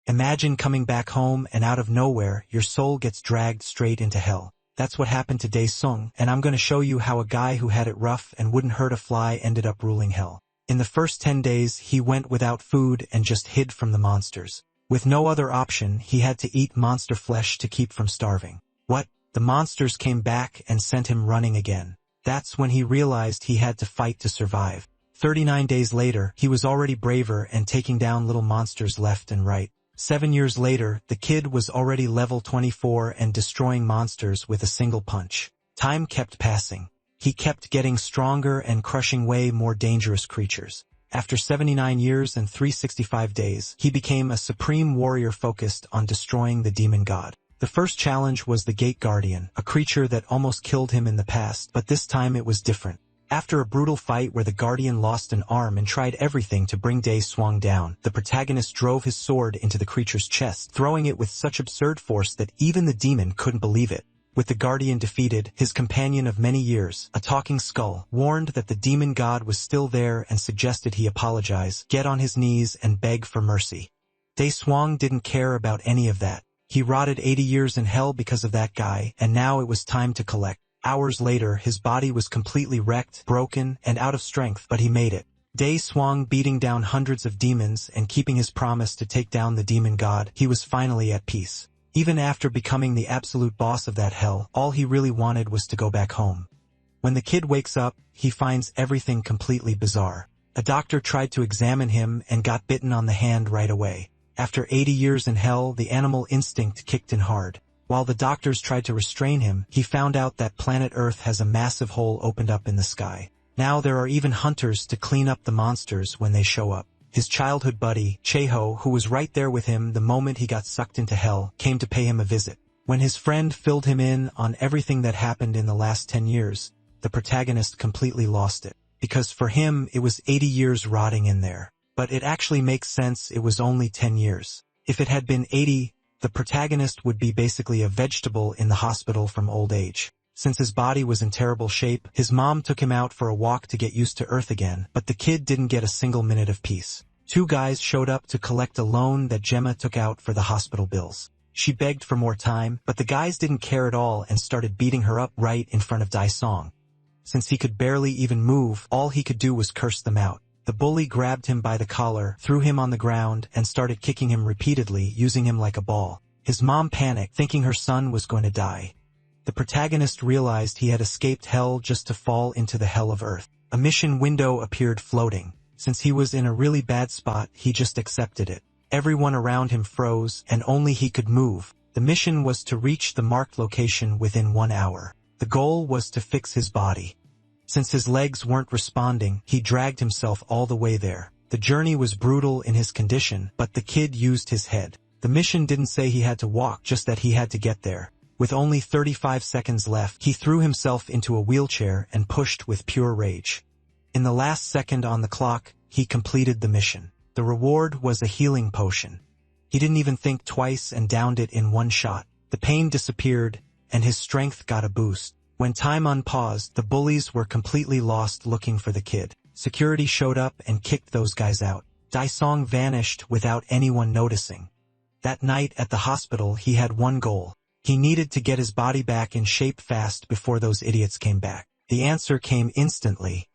Imagine coming back home and out of nowhere, your soul gets dragged straight into hell. That's what happened to Dae-sung, and I'm going to show you how a guy who had it rough and wouldn't hurt a fly ended up ruling hell. In the first 10 days, he went without food and just hid from the monsters. With no other option, he had to eat monster flesh to keep from starving. What? The monsters came back and sent him running again. That's when he realized he had to fight to survive. 39 days later, he was already braver and taking down little monsters left and right. 7 years later, the kid was already level 24 and destroying monsters with a single punch. Time kept passing. He kept getting stronger and crushing way more dangerous creatures. After 79 years and 365 days, he became a supreme warrior focused on destroying the demon god. The first challenge was the Gate Guardian, a creature that almost killed him in the past, but this time it was different. After a brutal fight where the Guardian lost an arm and tried everything to bring Dae-sung down, the protagonist drove his sword into the creature's chest, throwing it with such absurd force that even the demon couldn't believe it. With the Guardian defeated, his companion of many years, a talking skull, warned that the demon god was still there and suggested he apologize, get on his knees and beg for mercy. Dae-sung didn't care about any of that. He rotted 80 years in hell because of that guy, and now it was time to collect. Hours later, his body was completely wrecked, broken, and out of strength, but he made it. Dae-sung beating down hundreds of demons and keeping his promise to take down the demon god, he was finally at peace. Even after becoming the absolute boss of that hell, all he really wanted was to go back home. When the kid wakes up, he finds everything completely bizarre. A doctor tried to examine him and got bitten on the hand right away. After 80 years in hell, the animal instinct kicked in hard. While the doctors tried to restrain him, he found out that planet Earth has a massive hole opened up in the sky. Now there are even hunters to clean up the monsters when they show up. His childhood buddy, Cheho, who was right there with him the moment he got sucked into hell, came to pay him a visit. When his friend filled him in on everything that happened in the last 10 years, the protagonist completely lost it. Because for him, it was 80 years rotting in there. But it actually makes sense it was only 10 years. If it had been 80, the protagonist would be basically a vegetable in the hospital from old age. Since his body was in terrible shape, his mom took him out for a walk to get used to Earth again, but the kid didn't get a single minute of peace. 2 guys showed up to collect a loan that Gemma took out for the hospital bills. She begged for more time, but the guys didn't care at all and started beating her up right in front of Dae-sung. Since he could barely even move, all he could do was curse them out. The bully grabbed him by the collar, threw him on the ground, and started kicking him repeatedly, using him like a ball. His mom panicked, thinking her son was going to die. The protagonist realized he had escaped hell just to fall into the hell of Earth. A mission window appeared floating. Since he was in a really bad spot, he just accepted it. Everyone around him froze, and only he could move. The mission was to reach the marked location within 1 hour. The goal was to fix his body. Since his legs weren't responding, he dragged himself all the way there. The journey was brutal in his condition, but the kid used his head. The mission didn't say he had to walk, just that he had to get there. With only 35 seconds left, he threw himself into a wheelchair and pushed with pure rage. In the last second on the clock, he completed the mission. The reward was a healing potion. He didn't even think twice and downed it in 1 shot. The pain disappeared, and his strength got a boost. When time unpaused, the bullies were completely lost looking for the kid. Security showed up and kicked those guys out. Dae-sung vanished without anyone noticing. That night at the hospital, he had one goal. He needed to get his body back in shape fast before those idiots came back. The answer came instantly.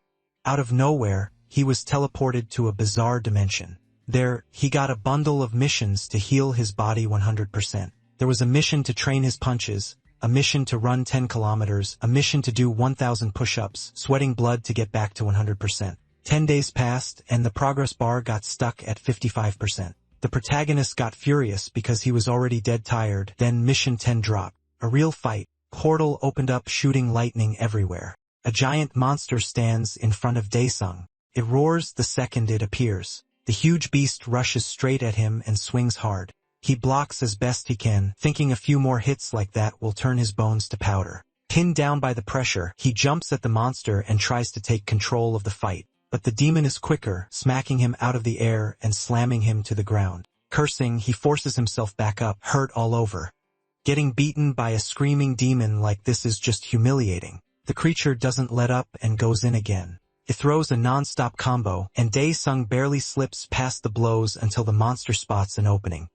Out of nowhere, he was teleported to a bizarre dimension. There, he got a bundle of missions to heal his body 100%. There was a mission to train his punches, a mission to run 10 kilometers, a mission to do 1,000 push-ups, sweating blood to get back to 100%. 10 days passed, and the progress bar got stuck at 55%. The protagonist got furious because he was already dead tired. Then mission 10 dropped. A real fight. Portal opened up, shooting lightning everywhere. A giant monster stands in front of Dae-sung. It roars the second it appears. The huge beast rushes straight at him and swings hard. He blocks as best he can, thinking a few more hits like that will turn his bones to powder. Pinned down by the pressure, he jumps at the monster and tries to take control of the fight. But the demon is quicker, smacking him out of the air and slamming him to the ground. Cursing, he forces himself back up, hurt all over. Getting beaten by a screaming demon like this is just humiliating. The creature doesn't let up and goes in again. It throws a non-stop combo, and Dae-sung barely slips past the blows until the monster spots an opening.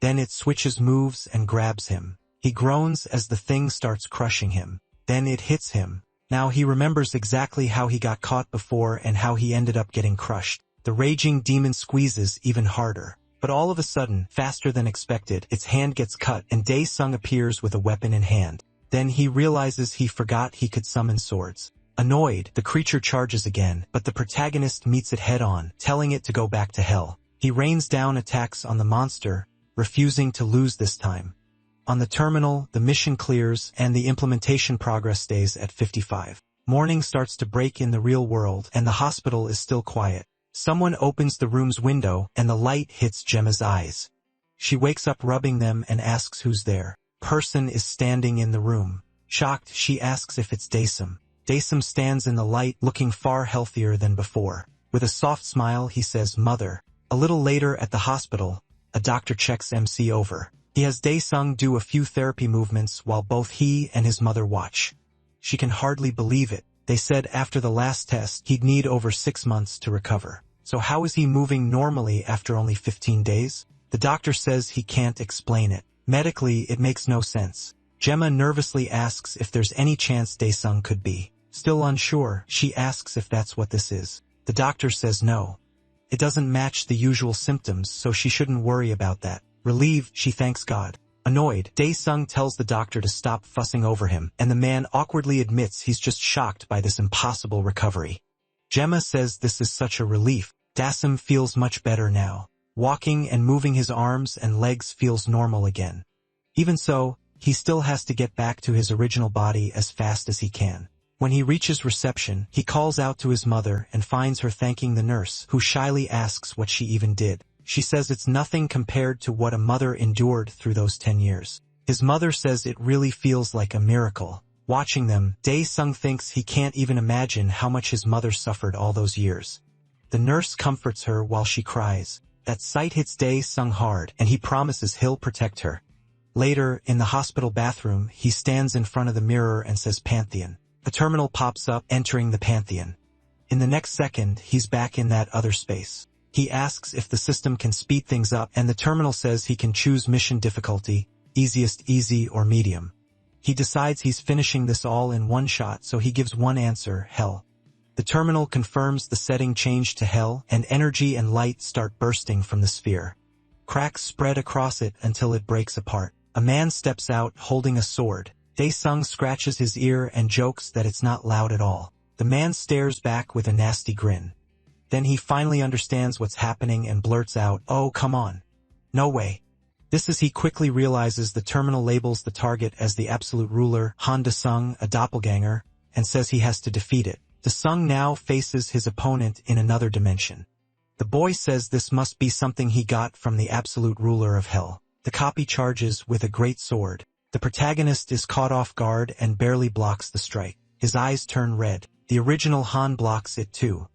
Then it switches moves and grabs him. He groans as the thing starts crushing him. Then it hits him. Now he remembers exactly how he got caught before and how he ended up getting crushed. The raging demon squeezes even harder. But all of a sudden, faster than expected, its hand gets cut and Dae-sung appears with a weapon in hand. Then he realizes he forgot he could summon swords. Annoyed, the creature charges again, but the protagonist meets it head-on, telling it to go back to hell. He rains down attacks on the monster, refusing to lose this time. On the terminal, the mission clears and the implementation progress stays at 55. Morning starts to break in the real world and the hospital is still quiet. Someone opens the room's window and the light hits Gemma's eyes. She wakes up rubbing them and asks who's there. Person is standing in the room. Shocked, she asks if it's Dae-sung. Dae-sung stands in the light, looking far healthier than before. With a soft smile, he says, "Mother." A little later at the hospital, a doctor checks MC over. He has Dae-sung do a few therapy movements while both he and his mother watch. She can hardly believe it. They said after the last test he'd need over 6 months to recover. So how is he moving normally after only 15 days? The doctor says he can't explain it. Medically, it makes no sense. Gemma nervously asks if there's any chance Dae-sung could be. Still unsure, she asks if that's what this is. The doctor says no. It doesn't match the usual symptoms, so she shouldn't worry about that. Relieved, she thanks God. Annoyed, Dae-sung tells the doctor to stop fussing over him, and the man awkwardly admits he's just shocked by this impossible recovery. Gemma says this is such a relief. Dae-sung feels much better now. Walking and moving his arms and legs feels normal again. Even so, he still has to get back to his original body as fast as he can. When he reaches reception, he calls out to his mother and finds her thanking the nurse, who shyly asks what she even did. She says it's nothing compared to what a mother endured through those 10 years. His mother says it really feels like a miracle. Watching them, Dae-sung thinks he can't even imagine how much his mother suffered all those years. The nurse comforts her while she cries. That sight hits Dae-sung hard, and he promises he'll protect her. Later, in the hospital bathroom, he stands in front of the mirror and says Pantheon. A terminal pops up, entering the Pantheon. In the next second, he's back in that other space. He asks if the system can speed things up, and the terminal says he can choose mission difficulty, easiest, easy, or medium. He decides he's finishing this all in one shot, so he gives one answer, hell. The terminal confirms the setting changed to hell, and energy and light start bursting from the sphere. Cracks spread across it until it breaks apart. A man steps out, holding a sword. Dae-sung scratches his ear and jokes that it's not loud at all. The man stares back with a nasty grin. Then he finally understands what's happening and blurts out, "Oh, come on. No way." This as he quickly realizes the terminal labels the target as the absolute ruler, Han Dae-sung, a doppelganger, and says he has to defeat it. Dae-sung now faces his opponent in another dimension. The boy says this must be something he got from the absolute ruler of hell. The copy charges with a great sword. The protagonist is caught off guard and barely blocks the strike. His eyes turn red. The original Han blocks it too.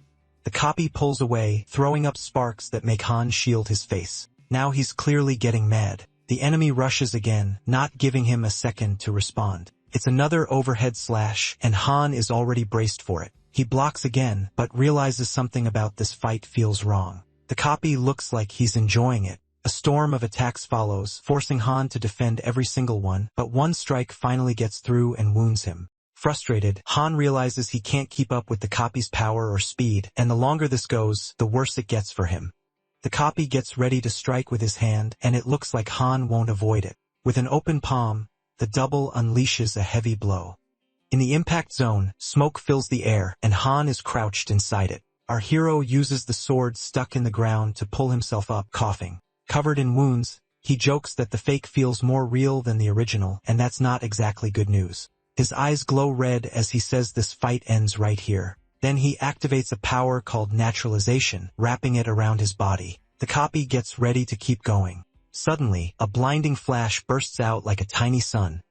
The copy pulls away, throwing up sparks that make Han shield his face. Now he's clearly getting mad. The enemy rushes again, not giving him a second to respond. It's another overhead slash, and Han is already braced for it. He blocks again, but realizes something about this fight feels wrong. The copy looks like he's enjoying it. A storm of attacks follows, forcing Han to defend every single one, but one strike finally gets through and wounds him. Frustrated, Han realizes he can't keep up with the copy's power or speed, and the longer this goes, the worse it gets for him. The copy gets ready to strike with his hand, and it looks like Han won't avoid it. With an open palm, the double unleashes a heavy blow. In the impact zone, smoke fills the air, and Han is crouched inside it. Our hero uses the sword stuck in the ground to pull himself up, coughing. Covered in wounds, he jokes that the fake feels more real than the original, and that's not exactly good news. His eyes glow red as he says this fight ends right here. Then he activates a power called naturalization, wrapping it around his body. The copy gets ready to keep going. Suddenly, a blinding flash bursts out like a tiny sun.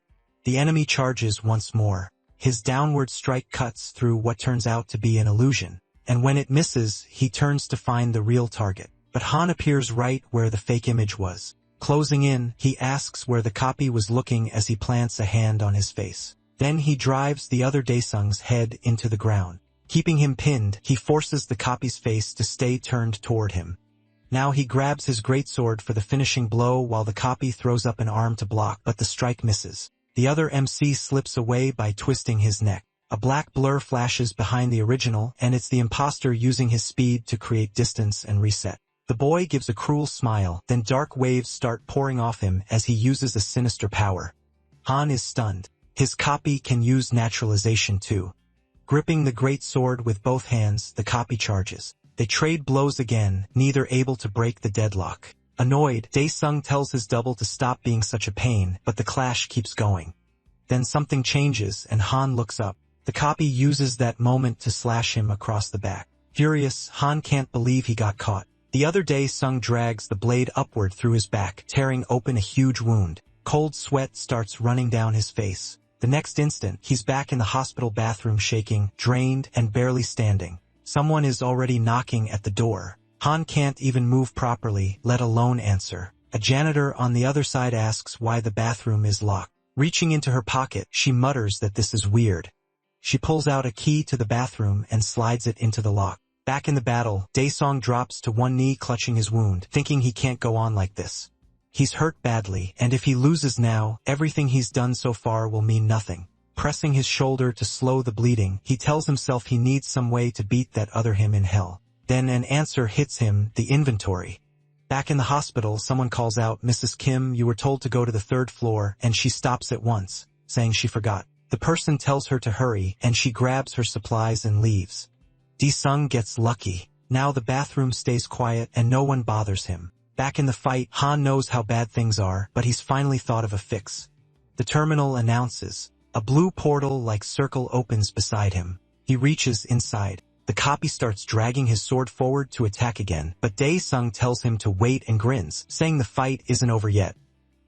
The enemy charges once more. His downward strike cuts through what turns out to be an illusion, and when it misses, he turns to find the real target. But Han appears right where the fake image was. Closing in, he asks where the copy was looking as he plants a hand on his face. Then he drives the other Dae-sung's head into the ground. Keeping him pinned, he forces the copy's face to stay turned toward him. Now he grabs his greatsword for the finishing blow while the copy throws up an arm to block, but the strike misses. The other MC slips away by twisting his neck. A black blur flashes behind the original, and it's the imposter using his speed to create distance and reset. The boy gives a cruel smile, then dark waves start pouring off him as he uses a sinister power. Han is stunned. His copy can use naturalization too. Gripping the great sword with both hands, the copy charges. They trade blows again, neither able to break the deadlock. Annoyed, Dae-sung tells his double to stop being such a pain, but the clash keeps going. Then something changes, and Han looks up. The copy uses that moment to slash him across the back. Furious, Han can't believe he got caught. The other Dae-sung drags the blade upward through his back, tearing open a huge wound. Cold sweat starts running down his face. The next instant, he's back in the hospital bathroom shaking, drained, and barely standing. Someone is already knocking at the door. Han can't even move properly, let alone answer. A janitor on the other side asks why the bathroom is locked. Reaching into her pocket, she mutters that this is weird. She pulls out a key to the bathroom and slides it into the lock. Back in the battle, Dae-sung drops to one knee clutching his wound, thinking he can't go on like this. He's hurt badly, and if he loses now, everything he's done so far will mean nothing. Pressing his shoulder to slow the bleeding, he tells himself he needs some way to beat that other him in hell. Then an answer hits him, the inventory. Back in the hospital, someone calls out, "Mrs. Kim, you were told to go to the 3rd floor," and she stops at once, saying she forgot. The person tells her to hurry, and she grabs her supplies and leaves. Dae-sung gets lucky. Now the bathroom stays quiet and no one bothers him. Back in the fight, Han knows how bad things are, but he's finally thought of a fix. The terminal announces. A blue portal-like circle opens beside him. He reaches inside. The copy starts dragging his sword forward to attack again, but Dae-sung tells him to wait and grins, saying the fight isn't over yet.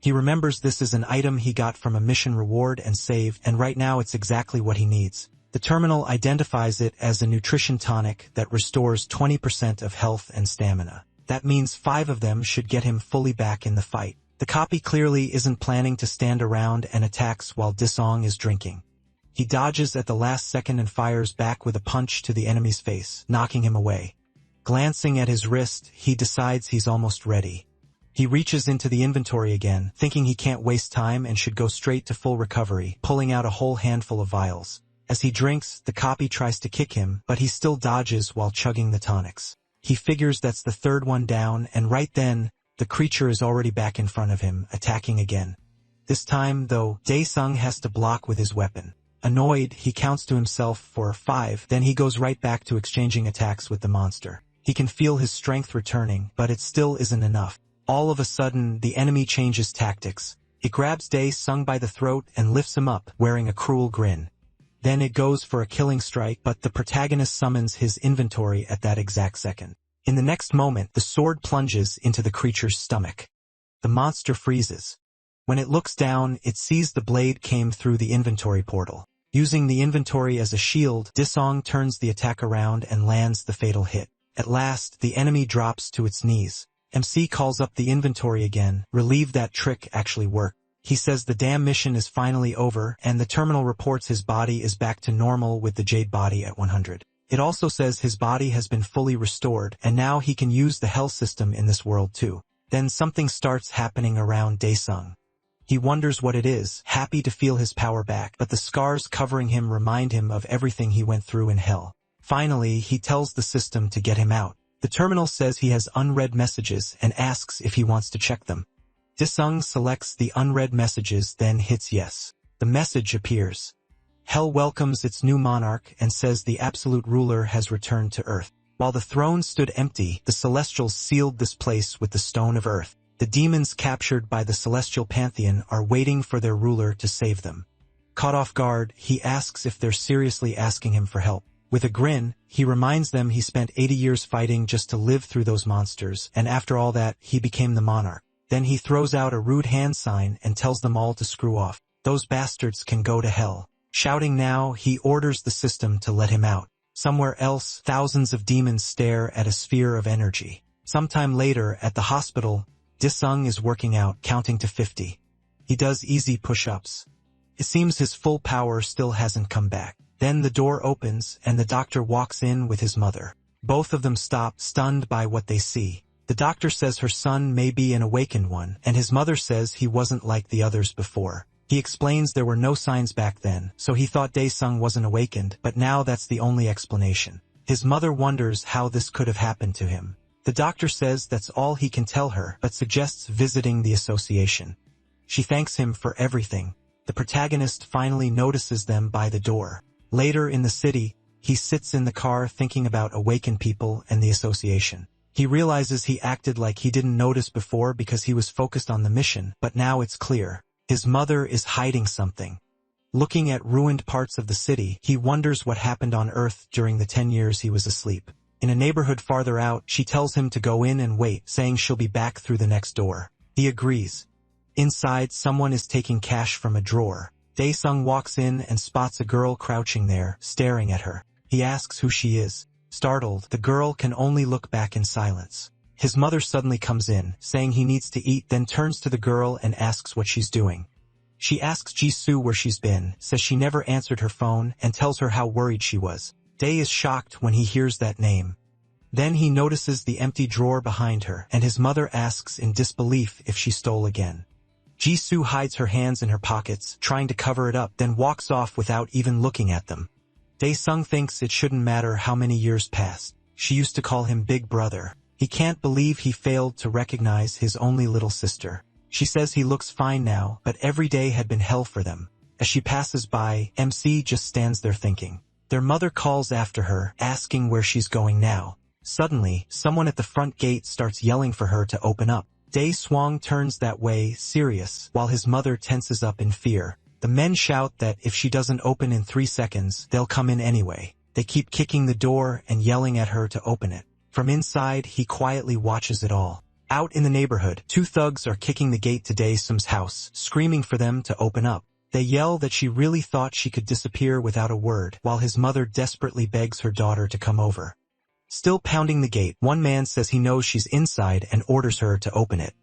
He remembers this is an item he got from a mission reward and saved, and right now it's exactly what he needs. The terminal identifies it as a nutrition tonic that restores 20% of health and stamina. That means 5 of them should get him fully back in the fight. The copy clearly isn't planning to stand around and attacks while Dae-sung is drinking. He dodges at the last second and fires back with a punch to the enemy's face, knocking him away. Glancing at his wrist, he decides he's almost ready. He reaches into the inventory again, thinking he can't waste time and should go straight to full recovery, pulling out a whole handful of vials. As he drinks, the copy tries to kick him, but he still dodges while chugging the tonics. He figures that's the 3rd one down, and right then, the creature is already back in front of him, attacking again. This time, though, Dae-sung has to block with his weapon. Annoyed, he counts to himself for 5, then he goes right back to exchanging attacks with the monster. He can feel his strength returning, but it still isn't enough. All of a sudden, the enemy changes tactics. It grabs Dae-sung by the throat and lifts him up, wearing a cruel grin. Then it goes for a killing strike, but the protagonist summons his inventory at that exact second. In the next moment, the sword plunges into the creature's stomach. The monster freezes. When it looks down, it sees the blade came through the inventory portal. Using the inventory as a shield, Dae-sung turns the attack around and lands the fatal hit. At last, the enemy drops to its knees. MC calls up the inventory again, relieved that trick actually worked. He says the damn mission is finally over, and the terminal reports his body is back to normal with the jade body at 100. It also says his body has been fully restored, and now he can use the hell system in this world too. Then something starts happening around Dae-sung. He wonders what it is, happy to feel his power back, but the scars covering him remind him of everything he went through in hell. Finally, he tells the system to get him out. The terminal says he has unread messages and asks if he wants to check them. Dae-sung selects the unread messages, then hits yes. The message appears. Hell welcomes its new monarch and says the absolute ruler has returned to Earth. While the throne stood empty, the Celestials sealed this place with the Stone of Earth. The demons captured by the Celestial Pantheon are waiting for their ruler to save them. Caught off guard, he asks if they're seriously asking him for help. With a grin, he reminds them he spent 80 years fighting just to live through those monsters, and after all that, he became the monarch. Then he throws out a rude hand sign and tells them all to screw off. Those bastards can go to hell. Shouting now, he orders the system to let him out. Somewhere else, thousands of demons stare at a sphere of energy. Sometime later, at the hospital, Dae-sung is working out, counting to 50. He does easy push-ups. It seems his full power still hasn't come back. Then the door opens, and the doctor walks in with his mother. Both of them stop, stunned by what they see. The doctor says her son may be an awakened one, and his mother says he wasn't like the others before. He explains there were no signs back then, so he thought Dae-sung wasn't awakened, but now that's the only explanation. His mother wonders how this could have happened to him. The doctor says that's all he can tell her, but suggests visiting the association. She thanks him for everything. The protagonist finally notices them by the door. Later in the city, he sits in the car thinking about awakened people and the association. He realizes he acted like he didn't notice before because he was focused on the mission, but now it's clear. His mother is hiding something. Looking at ruined parts of the city, he wonders what happened on Earth during the 10 years he was asleep. In a neighborhood farther out, she tells him to go in and wait, saying she'll be back through the next door. He agrees. Inside, someone is taking cash from a drawer. Dae-sung walks in and spots a girl crouching there, staring at her. He asks who she is. Startled, the girl can only look back in silence. His mother suddenly comes in, saying he needs to eat, then turns to the girl and asks what she's doing. She asks Jisoo where she's been, says she never answered her phone, and tells her how worried she was. Dae is shocked when he hears that name. Then he notices the empty drawer behind her, and his mother asks in disbelief if she stole again. Jisoo hides her hands in her pockets, trying to cover it up, then walks off without even looking at them. Dae-sung thinks it shouldn't matter how many years passed. She used to call him Big Brother. He can't believe he failed to recognize his only little sister. She says he looks fine now, but every day had been hell for them. As she passes by, MC just stands there thinking. Their mother calls after her, asking where she's going now. Suddenly, someone at the front gate starts yelling for her to open up. Dae-swang turns that way, serious, while his mother tenses up in fear. The men shout that if she doesn't open in 3 seconds, they'll come in anyway. They keep kicking the door and yelling at her to open it. From inside, he quietly watches it all. Out in the neighborhood, 2 thugs are kicking the gate to Dae-sung's house, screaming for them to open up. They yell that she really thought she could disappear without a word, while his mother desperately begs her daughter to come over. Still pounding the gate, one man says he knows she's inside and orders her to open it.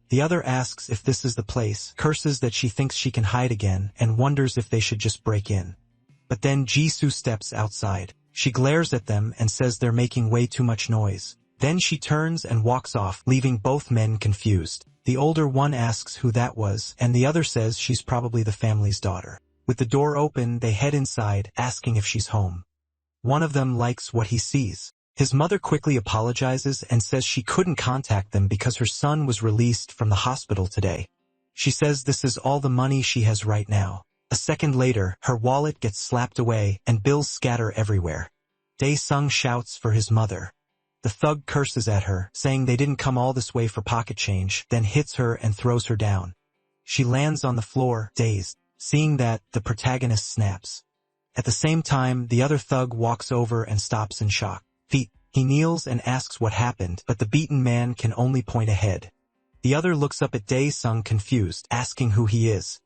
The other asks if this is the place, curses that she thinks she can hide again, and wonders if they should just break in. But then Jisoo steps outside. She glares at them and says they're making way too much noise. Then she turns and walks off, leaving both men confused. The older one asks who that was, and the other says she's probably the family's daughter. With the door open, they head inside, asking if she's home. One of them likes what he sees. His mother quickly apologizes and says she couldn't contact them because her son was released from the hospital today. She says this is all the money she has right now. A second later, her wallet gets slapped away and bills scatter everywhere. Dae-sung shouts for his mother. The thug curses at her, saying they didn't come all this way for pocket change, then hits her and throws her down. She lands on the floor, dazed. Seeing that, the protagonist snaps. At the same time, the other thug walks over and stops in shock. He kneels and asks what happened, but the beaten man can only point ahead. The other looks up at Dae-sung confused, asking who he is.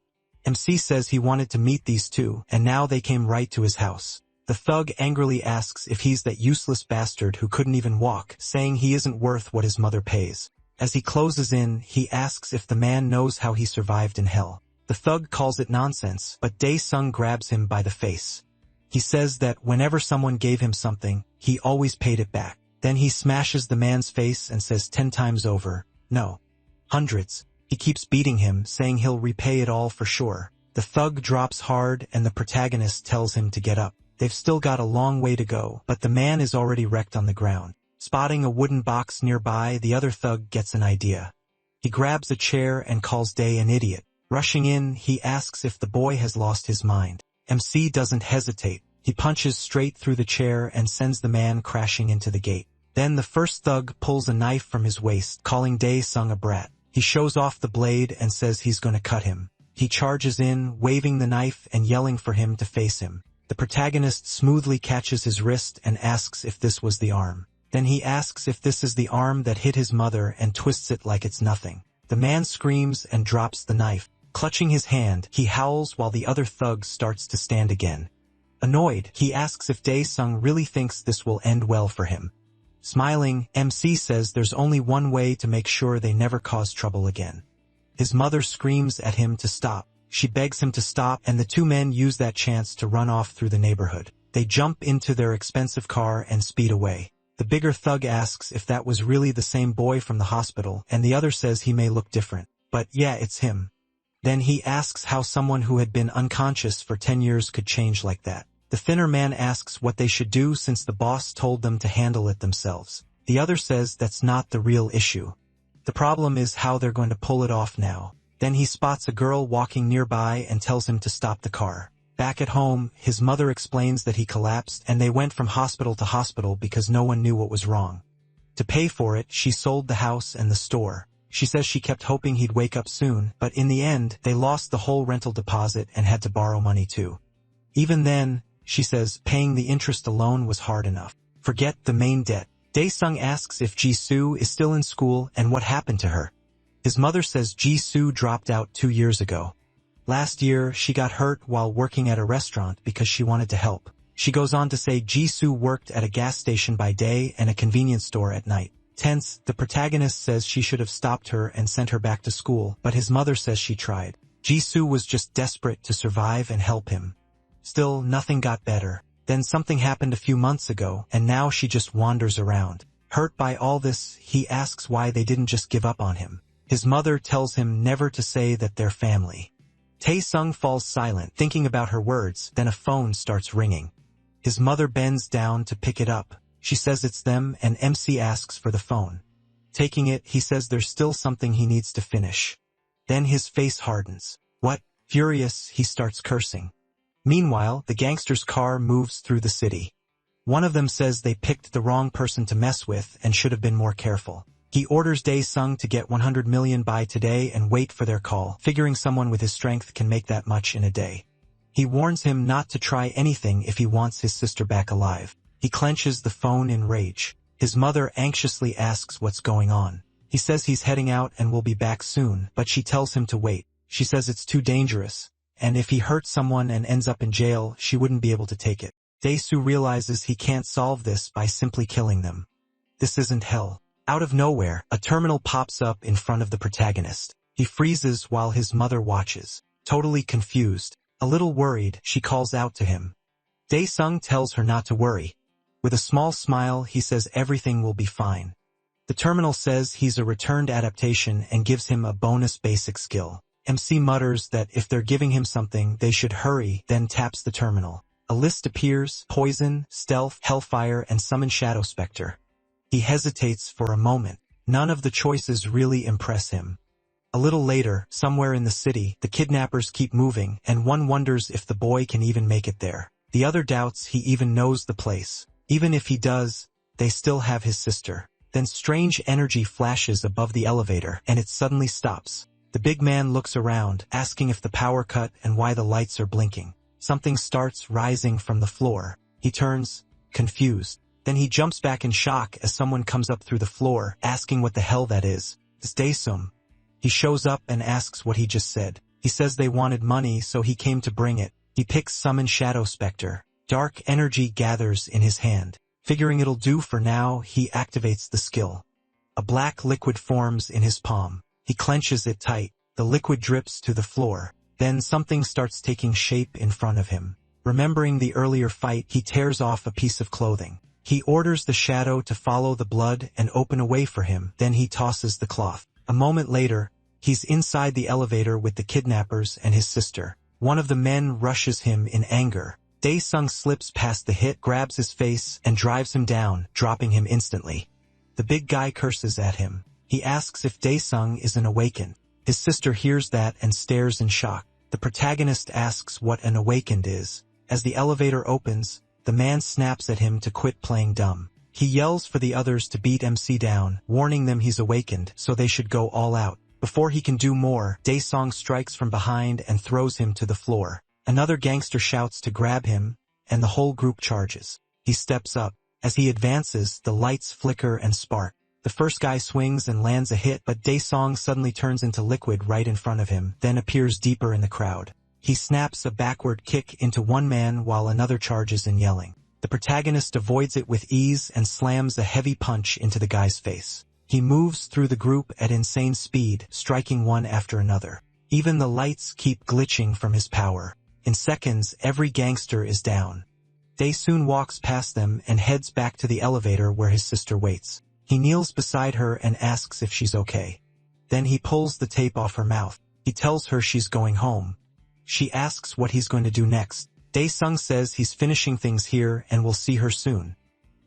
MC says he wanted to meet these two, and now they came right to his house. The thug angrily asks if he's that useless bastard who couldn't even walk, saying he isn't worth what his mother pays. As he closes in, he asks if the man knows how he survived in hell. The thug calls it nonsense, but Dae-sung grabs him by the face. He says that whenever someone gave him something, he always paid it back. Then he smashes the man's face and says 10 times over, no. Hundreds. He keeps beating him, saying he'll repay it all for sure. The thug drops hard and the protagonist tells him to get up. They've still got a long way to go, but the man is already wrecked on the ground. Spotting a wooden box nearby, the other thug gets an idea. He grabs a chair and calls Dae an idiot. Rushing in, he asks if the boy has lost his mind. MC doesn't hesitate. He punches straight through the chair and sends the man crashing into the gate. Then the first thug pulls a knife from his waist, calling Dae-sung a brat. He shows off the blade and says he's going to cut him. He charges in, waving the knife and yelling for him to face him. The protagonist smoothly catches his wrist and asks if this was the arm. Then he asks if this is the arm that hit his mother and twists it like it's nothing. The man screams and drops the knife. Clutching his hand, he howls while the other thug starts to stand again. Annoyed, he asks if Dae-sung really thinks this will end well for him. Smiling, MC says there's only one way to make sure they never cause trouble again. His mother screams at him to stop. She begs him to stop, and the 2 men use that chance to run off through the neighborhood. They jump into their expensive car and speed away. The bigger thug asks if that was really the same boy from the hospital, and the other says he may look different. But yeah, it's him. Then he asks how someone who had been unconscious for 10 years could change like that. The thinner man asks what they should do since the boss told them to handle it themselves. The other says that's not the real issue. The problem is how they're going to pull it off now. Then he spots a girl walking nearby and tells him to stop the car. Back at home, his mother explains that he collapsed and they went from hospital to hospital because no one knew what was wrong. To pay for it, she sold the house and the store. She says she kept hoping he'd wake up soon, but in the end, they lost the whole rental deposit and had to borrow money too. Even then, she says, paying the interest alone was hard enough. Forget the main debt. Dae-sung asks if Jisoo is still in school and what happened to her. His mother says Jisoo dropped out 2 years ago. Last year, she got hurt while working at a restaurant because she wanted to help. She goes on to say Jisoo worked at a gas station by day and a convenience store at night. Tense, the protagonist says she should have stopped her and sent her back to school, but his mother says she tried. Jisoo was just desperate to survive and help him. Still, nothing got better. Then something happened a few months ago, and now she just wanders around. Hurt by all this, he asks why they didn't just give up on him. His mother tells him never to say that they're family. Tae-sung falls silent, thinking about her words, then a phone starts ringing. His mother bends down to pick it up. She says it's them, and MC asks for the phone. Taking it, he says there's still something he needs to finish. Then his face hardens. What? Furious, he starts cursing. Meanwhile, the gangster's car moves through the city. One of them says they picked the wrong person to mess with and should have been more careful. He orders Dae-sung to get 100 million by today and wait for their call, figuring someone with his strength can make that much in a day. He warns him not to try anything if he wants his sister back alive. He clenches the phone in rage. His mother anxiously asks what's going on. He says he's heading out and will be back soon, but she tells him to wait. She says it's too dangerous, and if he hurts someone and ends up in jail, she wouldn't be able to take it. Dae-soo realizes he can't solve this by simply killing them. This isn't hell. Out of nowhere, a terminal pops up in front of the protagonist. He freezes while his mother watches. Totally confused, a little worried, she calls out to him. Dae-sung tells her not to worry. With a small smile, he says everything will be fine. The terminal says he's a returned adaptation and gives him a bonus basic skill. MC mutters that if they're giving him something, they should hurry, then taps the terminal. A list appears: Poison, Stealth, Hellfire, and Summon Shadow Spectre. He hesitates for a moment. None of the choices really impress him. A little later, somewhere in the city, the kidnappers keep moving, and one wonders if the boy can even make it there. The other doubts he even knows the place. Even if he does, they still have his sister. Then strange energy flashes above the elevator, and it suddenly stops. The big man looks around, asking if the power cut and why the lights are blinking. Something starts rising from the floor. He turns, confused. Then he jumps back in shock as someone comes up through the floor, asking what the hell that is. It's Dae-sung. He shows up and asks what he just said. He says they wanted money, so he came to bring it. He picks Summon Shadow Spectre. Dark energy gathers in his hand. Figuring it'll do for now, he activates the skill. A black liquid forms in his palm. He clenches it tight. The liquid drips to the floor. Then something starts taking shape in front of him. Remembering the earlier fight, he tears off a piece of clothing. He orders the shadow to follow the blood and open a way for him, then he tosses the cloth. A moment later, he's inside the elevator with the kidnappers and his sister. One of the men rushes him in anger. Dae-sung slips past the hit, grabs his face, and drives him down, dropping him instantly. The big guy curses at him. He asks if Dae-sung isn't awakened. His sister hears that and stares in shock. The protagonist asks what an awakened is. As the elevator opens, the man snaps at him to quit playing dumb. He yells for the others to beat MC down, warning them he's awakened, so they should go all out. Before he can do more, Dae-sung strikes from behind and throws him to the floor. Another gangster shouts to grab him, and the whole group charges. He steps up. As he advances, the lights flicker and spark. The first guy swings and lands a hit, but Dae-sung suddenly turns into liquid right in front of him, then appears deeper in the crowd. He snaps a backward kick into one man while another charges in yelling. The protagonist avoids it with ease and slams a heavy punch into the guy's face. He moves through the group at insane speed, striking one after another. Even the lights keep glitching from his power. In seconds, every gangster is down. Dae soon walks past them and heads back to the elevator where his sister waits. He kneels beside her and asks if she's okay. Then he pulls the tape off her mouth. He tells her she's going home. She asks what he's going to do next. Dae-sung says he's finishing things here and will see her soon.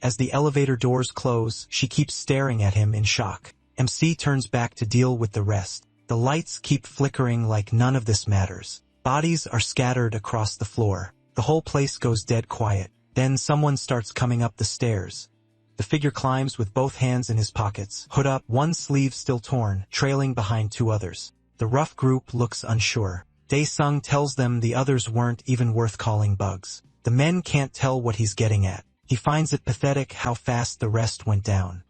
As the elevator doors close, she keeps staring at him in shock. MC turns back to deal with the rest. The lights keep flickering like none of this matters. Bodies are scattered across the floor. The whole place goes dead quiet. Then someone starts coming up the stairs. The figure climbs with both hands in his pockets, hood up, one sleeve still torn, trailing behind two others. The rough group looks unsure. Dae-sung tells them the others weren't even worth calling bugs. The men can't tell what he's getting at. He finds it pathetic how fast the rest went down.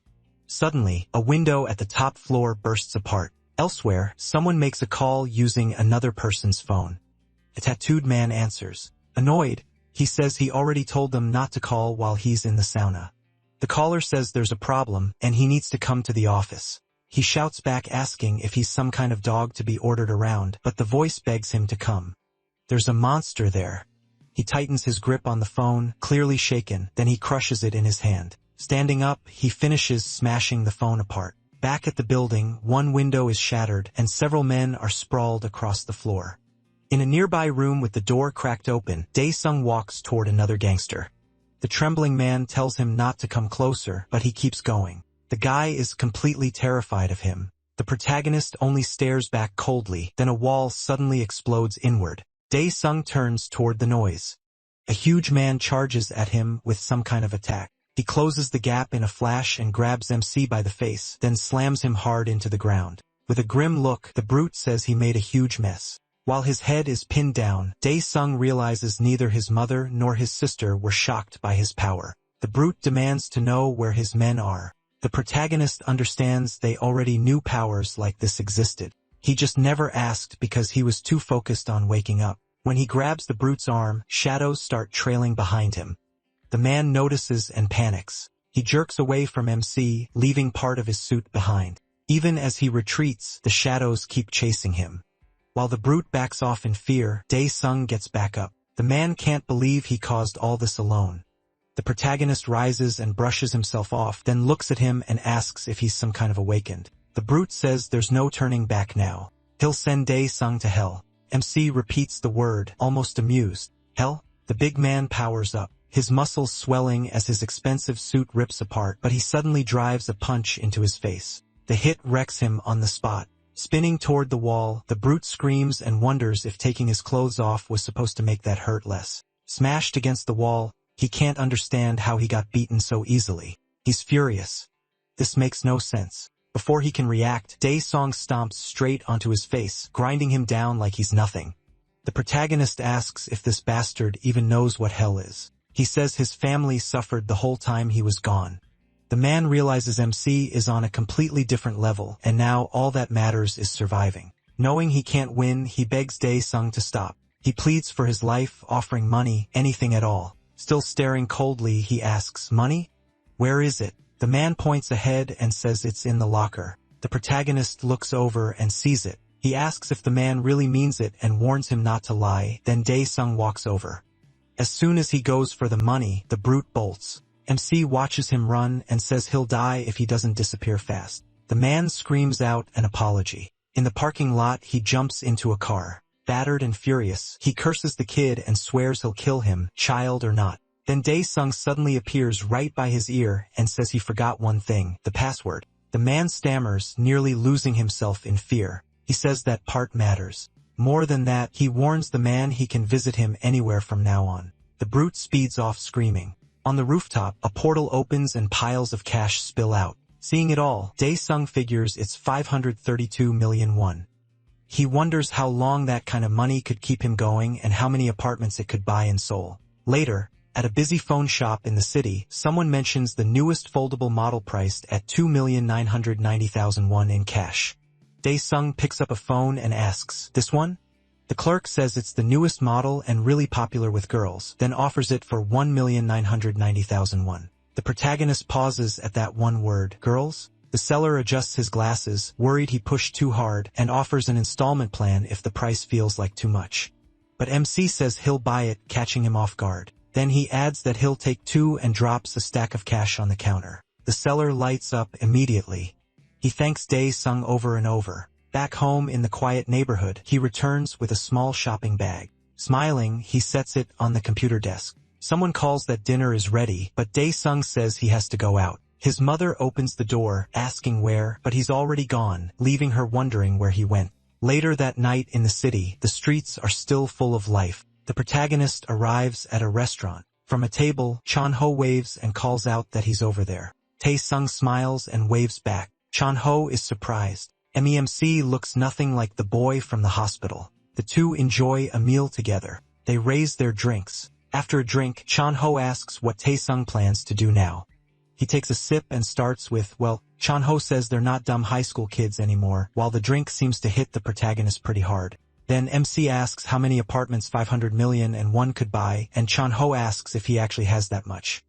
Suddenly, a window at the top floor bursts apart. Elsewhere, someone makes a call using another person's phone. A tattooed man answers. Annoyed, he says he already told them not to call while he's in the sauna. The caller says there's a problem, and he needs to come to the office. He shouts back asking if he's some kind of dog to be ordered around, but the voice begs him to come. There's a monster there. He tightens his grip on the phone, clearly shaken, then he crushes it in his hand. Standing up, he finishes smashing the phone apart. Back at the building, one window is shattered, and several men are sprawled across the floor. In a nearby room with the door cracked open, Dae-sung walks toward another gangster. The trembling man tells him not to come closer, but he keeps going. The guy is completely terrified of him. The protagonist only stares back coldly, then a wall suddenly explodes inward. Dae-sung turns toward the noise. A huge man charges at him with some kind of attack. He closes the gap in a flash and grabs MC by the face, then slams him hard into the ground. With a grim look, the brute says he made a huge mess. While his head is pinned down, Dae-sung realizes neither his mother nor his sister were shocked by his power. The brute demands to know where his men are. The protagonist understands they already knew powers like this existed. He just never asked because he was too focused on waking up. When he grabs the brute's arm, shadows start trailing behind him. The man notices and panics. He jerks away from MC, leaving part of his suit behind. Even as he retreats, the shadows keep chasing him. While the brute backs off in fear, Dae-sung gets back up. The man can't believe he caused all this alone. The protagonist rises and brushes himself off, then looks at him and asks if he's some kind of awakened. The brute says there's no turning back now. He'll send Dae-sung to hell. MC repeats the word, almost amused. Hell? The big man powers up, his muscles swelling as his expensive suit rips apart, but he suddenly drives a punch into his face. The hit wrecks him on the spot. Spinning toward the wall, the brute screams and wonders if taking his clothes off was supposed to make that hurt less. Smashed against the wall, he can't understand how he got beaten so easily. He's furious. This makes no sense. Before he can react, Dae-sung stomps straight onto his face, grinding him down like he's nothing. The protagonist asks if this bastard even knows what hell is. He says his family suffered the whole time he was gone. The man realizes MC is on a completely different level, and now all that matters is surviving. Knowing he can't win, he begs Dae-sung to stop. He pleads for his life, offering money, anything at all. Still staring coldly, he asks, "Money? Where is it?" The man points ahead and says it's in the locker. The protagonist looks over and sees it. He asks if the man really means it and warns him not to lie, then Dae-sung walks over. As soon as he goes for the money, the brute bolts. MC watches him run and says he'll die if he doesn't disappear fast. The man screams out an apology. In the parking lot, he jumps into a car. Battered and furious, he curses the kid and swears he'll kill him, child or not. Then Dae-sung suddenly appears right by his ear and says he forgot one thing, the password. The man stammers, nearly losing himself in fear. He says that part matters. More than that, he warns the man he can visit him anywhere from now on. The brute speeds off screaming. On the rooftop, a portal opens and piles of cash spill out. Seeing it all, Dae-sung figures it's 532 million won. He wonders how long that kind of money could keep him going and how many apartments it could buy in Seoul. Later, at a busy phone shop in the city, someone mentions the newest foldable model priced at 2,990,000 won in cash. Dae-sung picks up a phone and asks, "This one?" The clerk says it's the newest model and really popular with girls, then offers it for 1,990,000 won. The protagonist pauses at that one word, girls? The seller adjusts his glasses, worried he pushed too hard, and offers an installment plan if the price feels like too much. But MC says he'll buy it, catching him off guard. Then he adds that he'll take 2 and drops a stack of cash on the counter. The seller lights up immediately. He thanks Dae-sung over and over. Back home in the quiet neighborhood, he returns with a small shopping bag. Smiling, he sets it on the computer desk. Someone calls that dinner is ready, but Dae-sung says he has to go out. His mother opens the door, asking where, but he's already gone, leaving her wondering where he went. Later that night in the city, the streets are still full of life. The protagonist arrives at a restaurant. From a table, Chan-ho waves and calls out that he's over there. Tae-sung smiles and waves back. Chan-ho is surprised. MEMC looks nothing like the boy from the hospital. The two enjoy a meal together. They raise their drinks. After a drink, Chan-ho asks what Tae-sung plans to do now. He takes a sip and starts with, well, Chan-ho says they're not dumb high school kids anymore, while the drink seems to hit the protagonist pretty hard. Then MC asks how many apartments 500 million and one could buy, and Chan-ho asks if he actually has that much.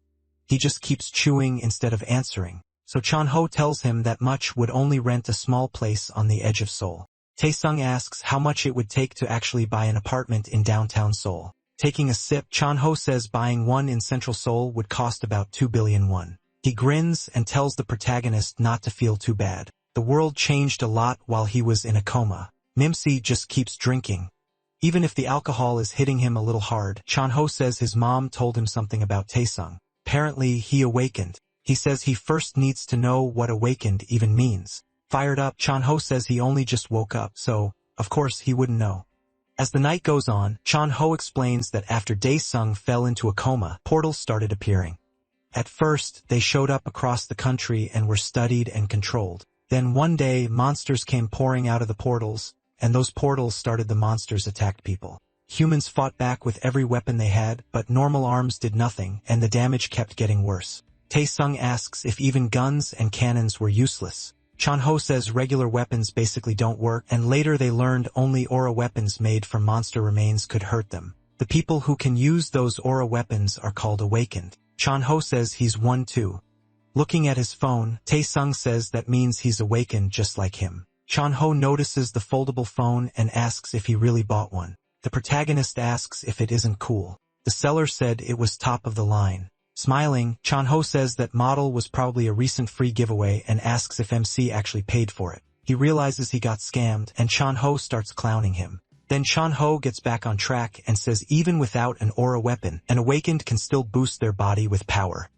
He just keeps chewing instead of answering. So Chan-ho tells him that much would only rent a small place on the edge of Seoul. Tae-sung asks how much it would take to actually buy an apartment in downtown Seoul. Taking a sip, Chan-ho says buying one in central Seoul would cost about 2 billion won. He grins and tells the protagonist not to feel too bad. The world changed a lot while he was in a coma. Mimsy just keeps drinking. Even if the alcohol is hitting him a little hard, Chan-ho says his mom told him something about Tae-sung. Apparently, he awakened. He says he first needs to know what awakened even means. Fired up, Chan-ho says he only just woke up, so, of course, he wouldn't know. As the night goes on, Chan-ho explains that after Dae-sung fell into a coma, portals started appearing. At first, they showed up across the country and were studied and controlled. Then one day, monsters came pouring out of the portals, and those portals started the monsters attacked people. Humans fought back with every weapon they had, but normal arms did nothing, and the damage kept getting worse. Tae-sung asks if even guns and cannons were useless. Chan-ho says regular weapons basically don't work, and later they learned only aura weapons made from monster remains could hurt them. The people who can use those aura weapons are called awakened. Chan-ho says he's one too. Looking at his phone, Tae-sung says that means he's awakened just like him. Chan-ho notices the foldable phone and asks if he really bought one. The protagonist asks if it isn't cool. The seller said it was top of the line. Smiling, Chan-ho says that model was probably a recent free giveaway and asks if MC actually paid for it. He realizes he got scammed, and Chan-ho starts clowning him. Then Chan-ho gets back on track and says even without an aura weapon, an awakened can still boost their body with power.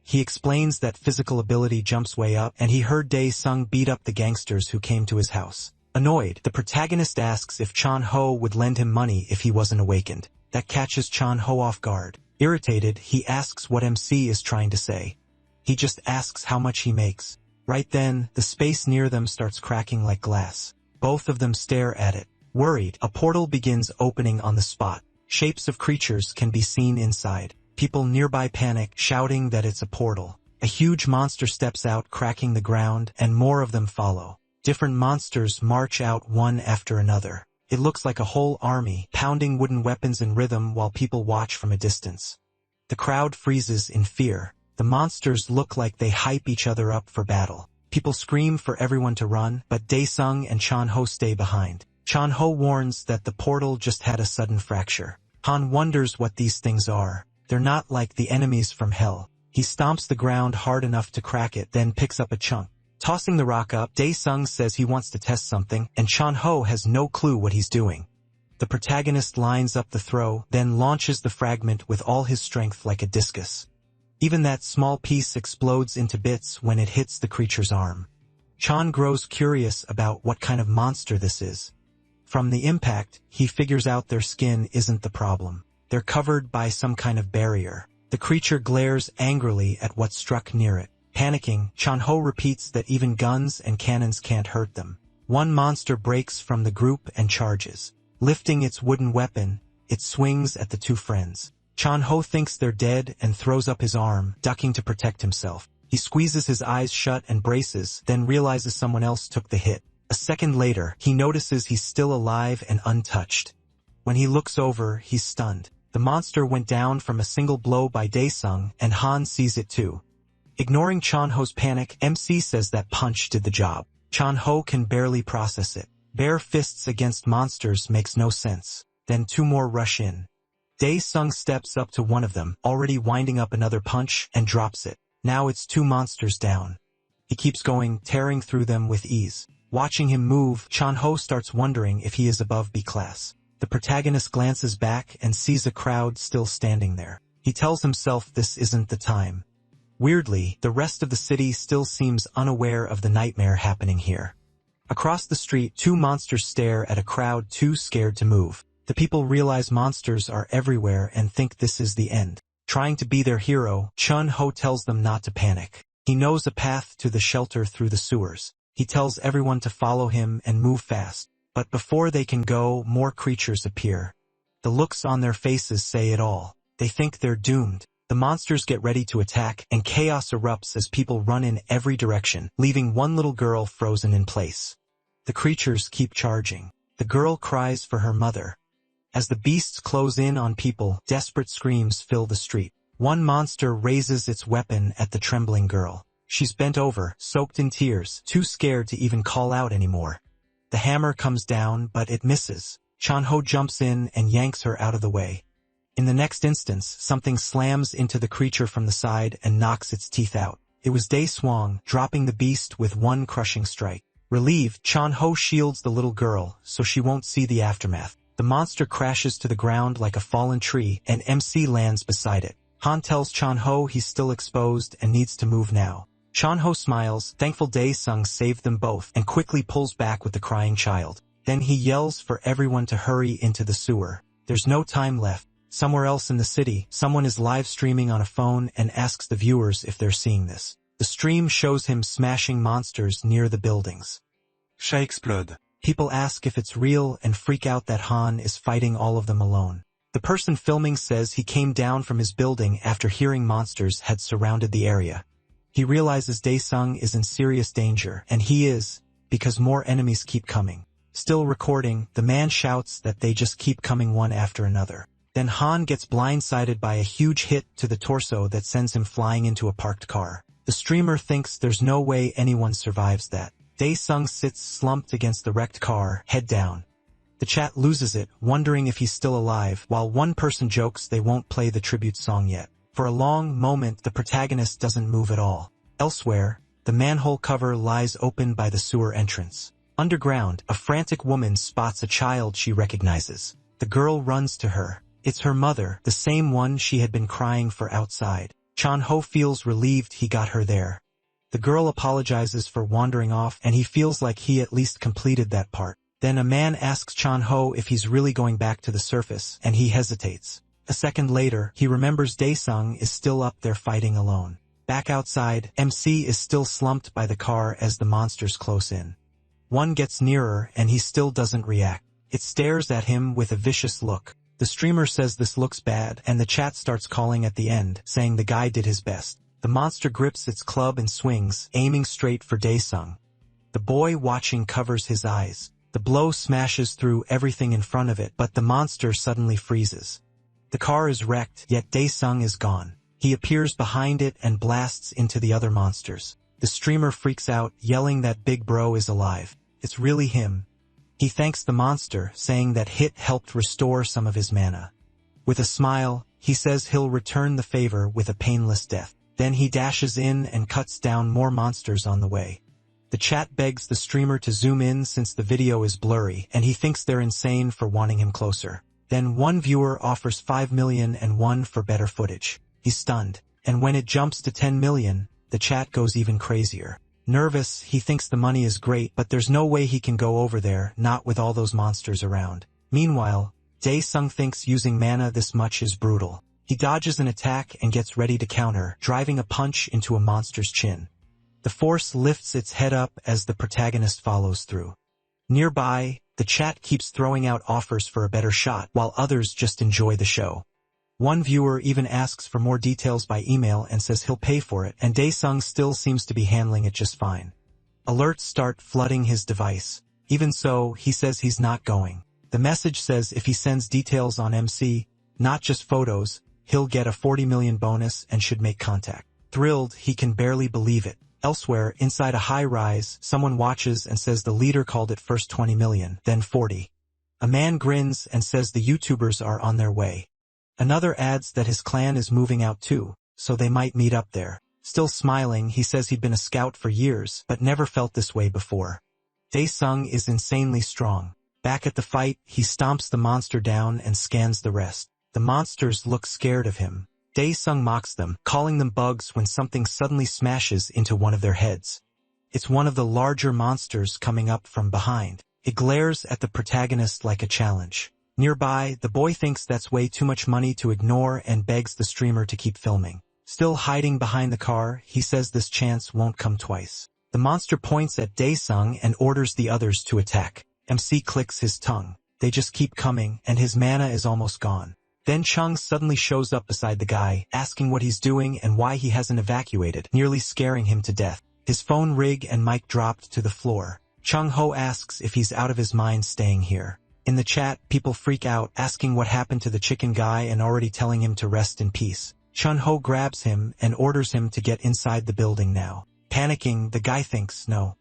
He explains that physical ability jumps way up, and he heard Dae-sung beat up the gangsters who came to his house. Annoyed, the protagonist asks if Chan-ho would lend him money if he wasn't awakened. That catches Chan-ho off guard. Irritated, he asks what MC is trying to say. He just asks how much he makes. Right then, the space near them starts cracking like glass. Both of them stare at it. Worried, a portal begins opening on the spot. Shapes of creatures can be seen inside. People nearby panic, shouting that it's a portal. A huge monster steps out, cracking the ground, and more of them follow. Different monsters march out one after another. It looks like a whole army, pounding wooden weapons in rhythm while people watch from a distance. The crowd freezes in fear. The monsters look like they hype each other up for battle. People scream for everyone to run, but Dae-sung and Chan-ho stay behind. Chan-ho warns that the portal just had a sudden fracture. Han wonders what these things are. They're not like the enemies from hell. He stomps the ground hard enough to crack it, then picks up a chunk. Tossing the rock up, Dae-sung says he wants to test something, and Chan-ho has no clue what he's doing. The protagonist lines up the throw, then launches the fragment with all his strength like a discus. Even that small piece explodes into bits when it hits the creature's arm. Chan grows curious about what kind of monster this is. From the impact, he figures out their skin isn't the problem. They're covered by some kind of barrier. The creature glares angrily at what struck near it. Panicking, Chan-ho repeats that even guns and cannons can't hurt them. One monster breaks from the group and charges. Lifting its wooden weapon, it swings at the two friends. Chan-ho thinks they're dead and throws up his arm, ducking to protect himself. He squeezes his eyes shut and braces, then realizes someone else took the hit. A second later, he notices he's still alive and untouched. When he looks over, he's stunned. The monster went down from a single blow by Dae-sung, and Han sees it too. Ignoring Chan-ho's panic, MC says that punch did the job. Chan-ho can barely process it. Bare fists against monsters makes no sense. Then two more rush in. Dae-sung steps up to one of them, already winding up another punch, and drops it. Now it's 2 monsters down. He keeps going, tearing through them with ease. Watching him move, Chan-ho starts wondering if he is above B-class. The protagonist glances back and sees a crowd still standing there. He tells himself this isn't the time. Weirdly, the rest of the city still seems unaware of the nightmare happening here. Across the street, 2 monsters stare at a crowd too scared to move. The people realize monsters are everywhere and think this is the end. Trying to be their hero, Chun-ho tells them not to panic. He knows a path to the shelter through the sewers. He tells everyone to follow him and move fast. But before they can go, more creatures appear. The looks on their faces say it all. They think they're doomed. The monsters get ready to attack, and chaos erupts as people run in every direction, leaving one little girl frozen in place. The creatures keep charging. The girl cries for her mother. As the beasts close in on people, desperate screams fill the street. One monster raises its weapon at the trembling girl. She's bent over, soaked in tears, too scared to even call out anymore. The hammer comes down, but it misses. Chan-ho jumps in and yanks her out of the way. In the next instance, something slams into the creature from the side and knocks its teeth out. It was Dae-swang, dropping the beast with one crushing strike. Relieved, Chan-ho shields the little girl, so she won't see the aftermath. The monster crashes to the ground like a fallen tree, and MC lands beside it. Han tells Chan-ho he's still exposed and needs to move now. Chan-ho smiles, thankful Dae-sung saved them both, and quickly pulls back with the crying child. Then he yells for everyone to hurry into the sewer. There's no time left. Somewhere else in the city, someone is live streaming on a phone and asks the viewers if they're seeing this. The stream shows him smashing monsters near the buildings. Ça explode. People ask if it's real and freak out that Han is fighting all of them alone. The person filming says he came down from his building after hearing monsters had surrounded the area. He realizes Dae-sung is in serious danger, and he is, because more enemies keep coming. Still recording, the man shouts that they just keep coming one after another. Then Han gets blindsided by a huge hit to the torso that sends him flying into a parked car. The streamer thinks there's no way anyone survives that. Dae-sung sits slumped against the wrecked car, head down. The chat loses it, wondering if he's still alive, while one person jokes they won't play the tribute song yet. For a long moment, the protagonist doesn't move at all. Elsewhere, the manhole cover lies open by the sewer entrance. Underground, a frantic woman spots a child she recognizes. The girl runs to her. It's her mother, the same one she had been crying for outside. Chan-ho feels relieved he got her there. The girl apologizes for wandering off, and he feels like he at least completed that part. Then a man asks Chan-ho if he's really going back to the surface, and he hesitates. A second later, he remembers Dae-sung is still up there fighting alone. Back outside, MC is still slumped by the car as the monsters close in. One gets nearer, and he still doesn't react. It stares at him with a vicious look. The streamer says this looks bad, and the chat starts calling at the end, saying the guy did his best. The monster grips its club and swings, aiming straight for Dae-sung. The boy watching covers his eyes. The blow smashes through everything in front of it, but the monster suddenly freezes. The car is wrecked, yet Dae-sung is gone. He appears behind it and blasts into the other monsters. The streamer freaks out, yelling that Big Bro is alive. It's really him. He thanks the monster, saying that Hit helped restore some of his mana. With a smile, he says he'll return the favor with a painless death. Then he dashes in and cuts down more monsters on the way. The chat begs the streamer to zoom in since the video is blurry, and he thinks they're insane for wanting him closer. Then one viewer offers 5 million and one for better footage. He's stunned, and when it jumps to 10 million, the chat goes even crazier. Nervous, he thinks the money is great, but there's no way he can go over there, not with all those monsters around. Meanwhile, Dae-sung thinks using mana this much is brutal. He dodges an attack and gets ready to counter, driving a punch into a monster's chin. The force lifts its head up as the protagonist follows through. Nearby, the chat keeps throwing out offers for a better shot, while others just enjoy the show. One viewer even asks for more details by email and says he'll pay for it, and Dae-sung still seems to be handling it just fine. Alerts start flooding his device. Even so, he says he's not going. The message says if he sends details on MC, not just photos, he'll get a 40 million bonus and should make contact. Thrilled, he can barely believe it. Elsewhere, inside a high-rise, someone watches and says the leader called it first 20 million, then 40. A man grins and says the YouTubers are on their way. Another adds that his clan is moving out too, so they might meet up there. Still smiling, he says he'd been a scout for years, but never felt this way before. Dae-sung is insanely strong. Back at the fight, he stomps the monster down and scans the rest. The monsters look scared of him. Dae-sung mocks them, calling them bugs when something suddenly smashes into one of their heads. It's one of the larger monsters coming up from behind. It glares at the protagonist like a challenge. Nearby, the boy thinks that's way too much money to ignore and begs the streamer to keep filming. Still hiding behind the car, he says this chance won't come twice. The monster points at Dae-sung and orders the others to attack. MC clicks his tongue. They just keep coming, and his mana is almost gone. Then Chung suddenly shows up beside the guy, asking what he's doing and why he hasn't evacuated, nearly scaring him to death. His phone rig and mic dropped to the floor. Chung Ho asks if he's out of his mind staying here. In the chat, people freak out, asking what happened to the chicken guy and already telling him to rest in peace. Chun Ho grabs him and orders him to get inside the building now. Panicking, the guy thinks, no,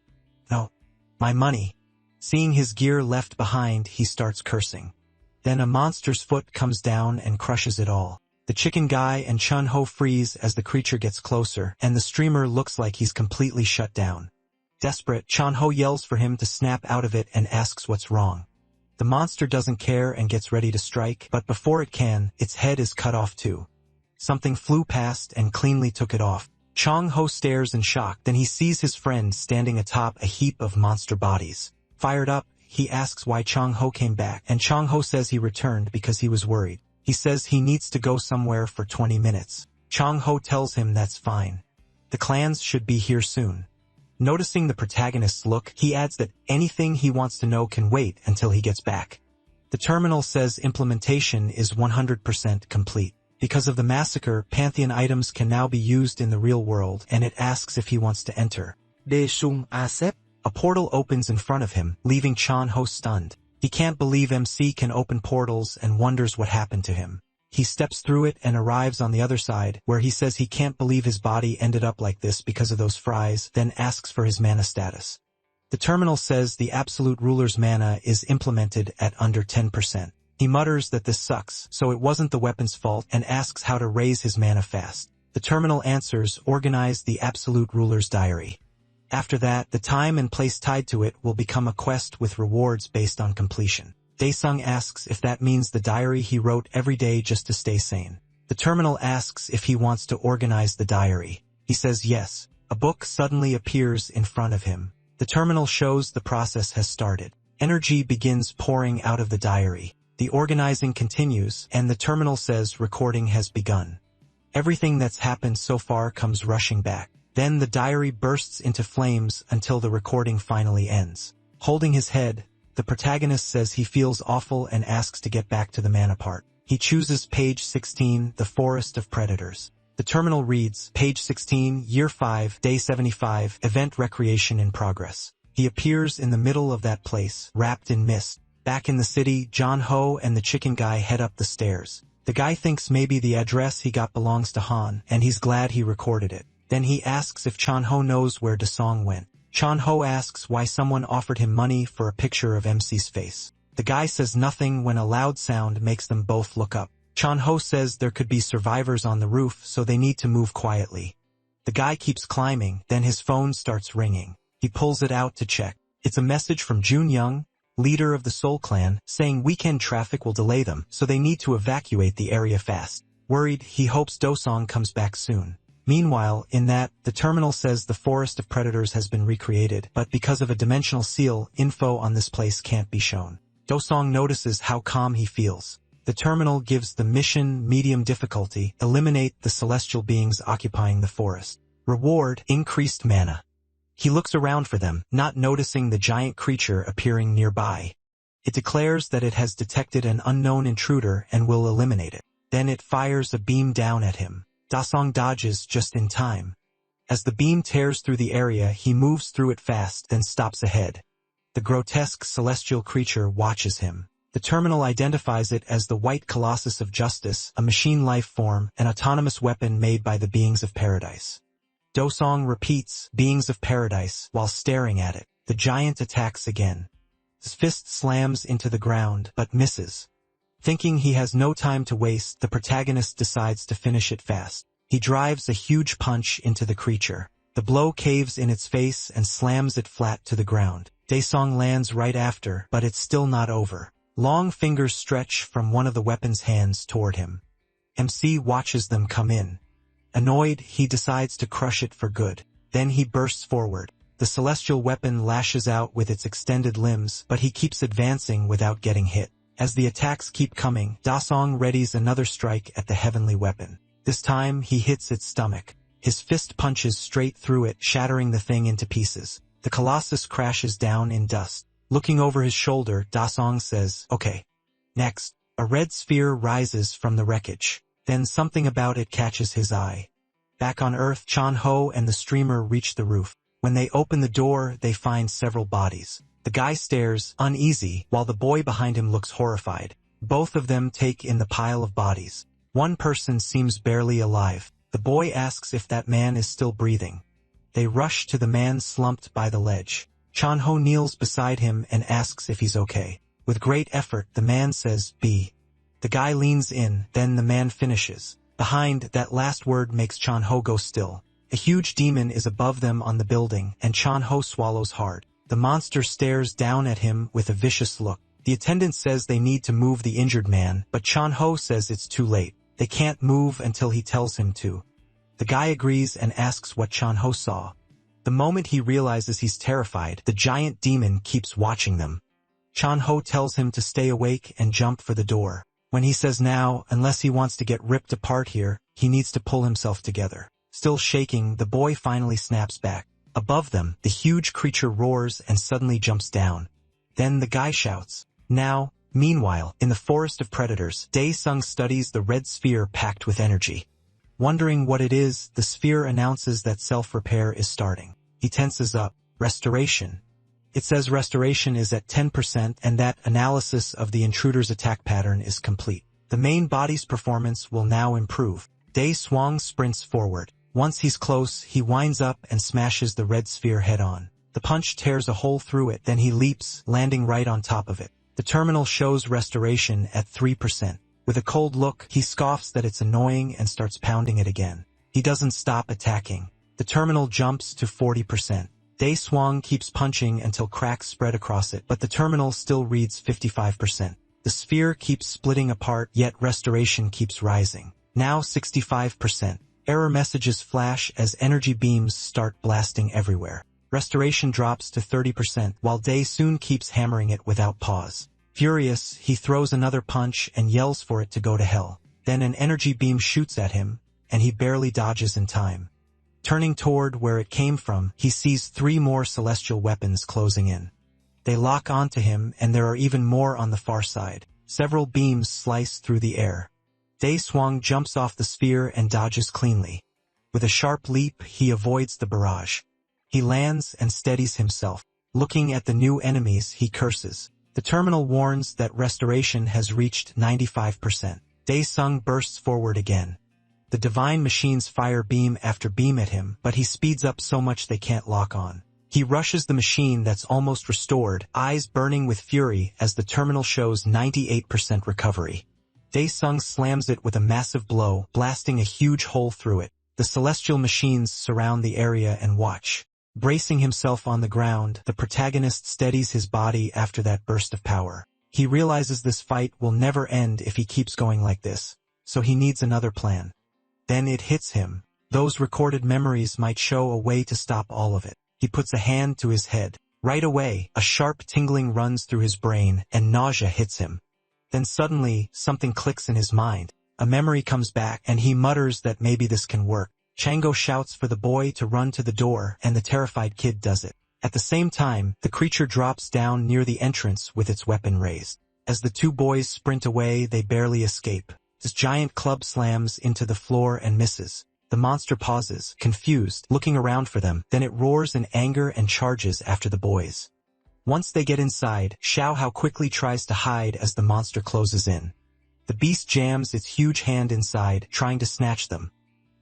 my money. Seeing his gear left behind, he starts cursing. Then a monster's foot comes down and crushes it all. The chicken guy and Chun Ho freeze as the creature gets closer, and the streamer looks like he's completely shut down. Desperate, Chun Ho yells for him to snap out of it and asks what's wrong. The monster doesn't care and gets ready to strike, but before it can, its head is cut off too. Something flew past and cleanly took it off. Chong Ho stares in shock, then he sees his friend standing atop a heap of monster bodies. Fired up, he asks why Chong Ho came back, and Chong Ho says he returned because he was worried. He says he needs to go somewhere for 20 minutes. Chong Ho tells him that's fine. The clans should be here soon. Noticing the protagonist's look, he adds that anything he wants to know can wait until he gets back. The terminal says implementation is 100% complete. Because of the massacre, Pantheon items can now be used in the real world, and it asks if he wants to enter. Dae-sung accept. A portal opens in front of him, leaving Chon Ho stunned. He can't believe MC can open portals and wonders what happened to him. He steps through it and arrives on the other side, where he says he can't believe his body ended up like this because of those fries, then asks for his mana status. The terminal says the Absolute Ruler's mana is implemented at under 10%. He mutters that this sucks, so it wasn't the weapon's fault, and asks how to raise his mana fast. The terminal answers, organize the Absolute Ruler's diary. After that, the time and place tied to it will become a quest with rewards based on completion. Dae-sung asks if that means the diary he wrote every day just to stay sane. The terminal asks if he wants to organize the diary. He says yes. A book suddenly appears in front of him. The terminal shows the process has started. Energy begins pouring out of the diary. The organizing continues, and the terminal says recording has begun. Everything that's happened so far comes rushing back. Then the diary bursts into flames until the recording finally ends. Holding his head, the protagonist says he feels awful and asks to get back to the mana part. He chooses page 16, the Forest of Predators. The terminal reads, page 16, year 5, day 75, event recreation in progress. He appears in the middle of that place, wrapped in mist. Back in the city, John Ho and the chicken guy head up the stairs. The guy thinks maybe the address he got belongs to Han, and he's glad he recorded it. Then he asks if Chon Ho knows where Dasong went. Chon Ho asks why someone offered him money for a picture of MC's face. The guy says nothing when a loud sound makes them both look up. Chon Ho says there could be survivors on the roof, so they need to move quietly. The guy keeps climbing, then his phone starts ringing. He pulls it out to check. It's a message from Jun Young, leader of the Soul Clan, saying weekend traffic will delay them, so they need to evacuate the area fast. Worried, he hopes Dosong comes back soon. Meanwhile, in that, the terminal says the Forest of Predators has been recreated, but because of a dimensional seal, info on this place can't be shown. Dosong notices how calm he feels. The terminal gives the mission medium difficulty, eliminate the celestial beings occupying the forest. Reward, increased mana. He looks around for them, not noticing the giant creature appearing nearby. It declares that it has detected an unknown intruder and will eliminate it. Then it fires a beam down at him. Dasong dodges just in time. As the beam tears through the area, he moves through it fast, then stops ahead. The grotesque celestial creature watches him. The terminal identifies it as the White Colossus of Justice, a machine life form, an autonomous weapon made by the beings of paradise. Dosong repeats, beings of paradise, while staring at it. The giant attacks again. His fist slams into the ground, but misses. Thinking he has no time to waste, the protagonist decides to finish it fast. He drives a huge punch into the creature. The blow caves in its face and slams it flat to the ground. Daesung lands right after, but it's still not over. Long fingers stretch from one of the weapon's hands toward him. MC watches them come in. Annoyed, he decides to crush it for good. Then he bursts forward. The celestial weapon lashes out with its extended limbs, but he keeps advancing without getting hit. As the attacks keep coming, Daesung readies another strike at the heavenly weapon. This time, he hits its stomach. His fist punches straight through it, shattering the thing into pieces. The colossus crashes down in dust. Looking over his shoulder, Daesung says, "Okay." Next, a red sphere rises from the wreckage. Then something about it catches his eye. Back on Earth, Chan-ho and the streamer reach the roof. When they open the door, they find several bodies. The guy stares, uneasy, while the boy behind him looks horrified. Both of them take in the pile of bodies. One person seems barely alive. The boy asks if that man is still breathing. They rush to the man slumped by the ledge. Chan-ho kneels beside him and asks if he's okay. With great effort, the man says, "B." The guy leans in, then the man finishes. Behind, that last word makes Chan-ho go still. A huge demon is above them on the building, and Chan-ho swallows hard. The monster stares down at him with a vicious look. The attendant says they need to move the injured man, but Chan-ho says it's too late. They can't move until he tells him to. The guy agrees and asks what Chan-ho saw. The moment he realizes he's terrified, the giant demon keeps watching them. Chan-ho tells him to stay awake and jump for the door. When he says now, unless he wants to get ripped apart here, he needs to pull himself together. Still shaking, the boy finally snaps back. Above them, the huge creature roars and suddenly jumps down. Then the guy shouts, "Now!" Meanwhile, in the forest of predators, Daesung studies the red sphere packed with energy. Wondering what it is, the sphere announces that self-repair is starting. He tenses up. Restoration. It says restoration is at 10% and that analysis of the intruder's attack pattern is complete. The main body's performance will now improve. Daesung sprints forward. Once he's close, he winds up and smashes the red sphere head-on. The punch tears a hole through it, then he leaps, landing right on top of it. The terminal shows restoration at 3%. With a cold look, he scoffs that it's annoying and starts pounding it again. He doesn't stop attacking. The terminal jumps to 40%. Daesung keeps punching until cracks spread across it, but the terminal still reads 55%. The sphere keeps splitting apart, yet restoration keeps rising. Now 65%. Error messages flash as energy beams start blasting everywhere. Restoration drops to 30%, while Dae soon keeps hammering it without pause. Furious, he throws another punch and yells for it to go to hell. Then an energy beam shoots at him, and he barely dodges in time. Turning toward where it came from, he sees 3 more celestial weapons closing in. They lock onto him, and there are even more on the far side. Several beams slice through the air. Daesung jumps off the sphere and dodges cleanly. With a sharp leap, he avoids the barrage. He lands and steadies himself. Looking at the new enemies, he curses. The terminal warns that restoration has reached 95%. Daesung bursts forward again. The divine machines fire beam after beam at him, but he speeds up so much they can't lock on. He rushes the machine that's almost restored, eyes burning with fury as the terminal shows 98% recovery. Daesung slams it with a massive blow, blasting a huge hole through it. The celestial machines surround the area and watch. Bracing himself on the ground, the protagonist steadies his body after that burst of power. He realizes this fight will never end if he keeps going like this, so he needs another plan. Then it hits him. Those recorded memories might show a way to stop all of it. He puts a hand to his head. Right away, a sharp tingling runs through his brain, and nausea hits him. Then suddenly, something clicks in his mind. A memory comes back, and he mutters that maybe this can work. Chango shouts for the boy to run to the door, and the terrified kid does it. At the same time, the creature drops down near the entrance with its weapon raised. As the 2 boys sprint away, they barely escape. This giant club slams into the floor and misses. The monster pauses, confused, looking around for them, then it roars in anger and charges after the boys. Once they get inside, Xiao Hao quickly tries to hide as the monster closes in. The beast jams its huge hand inside, trying to snatch them.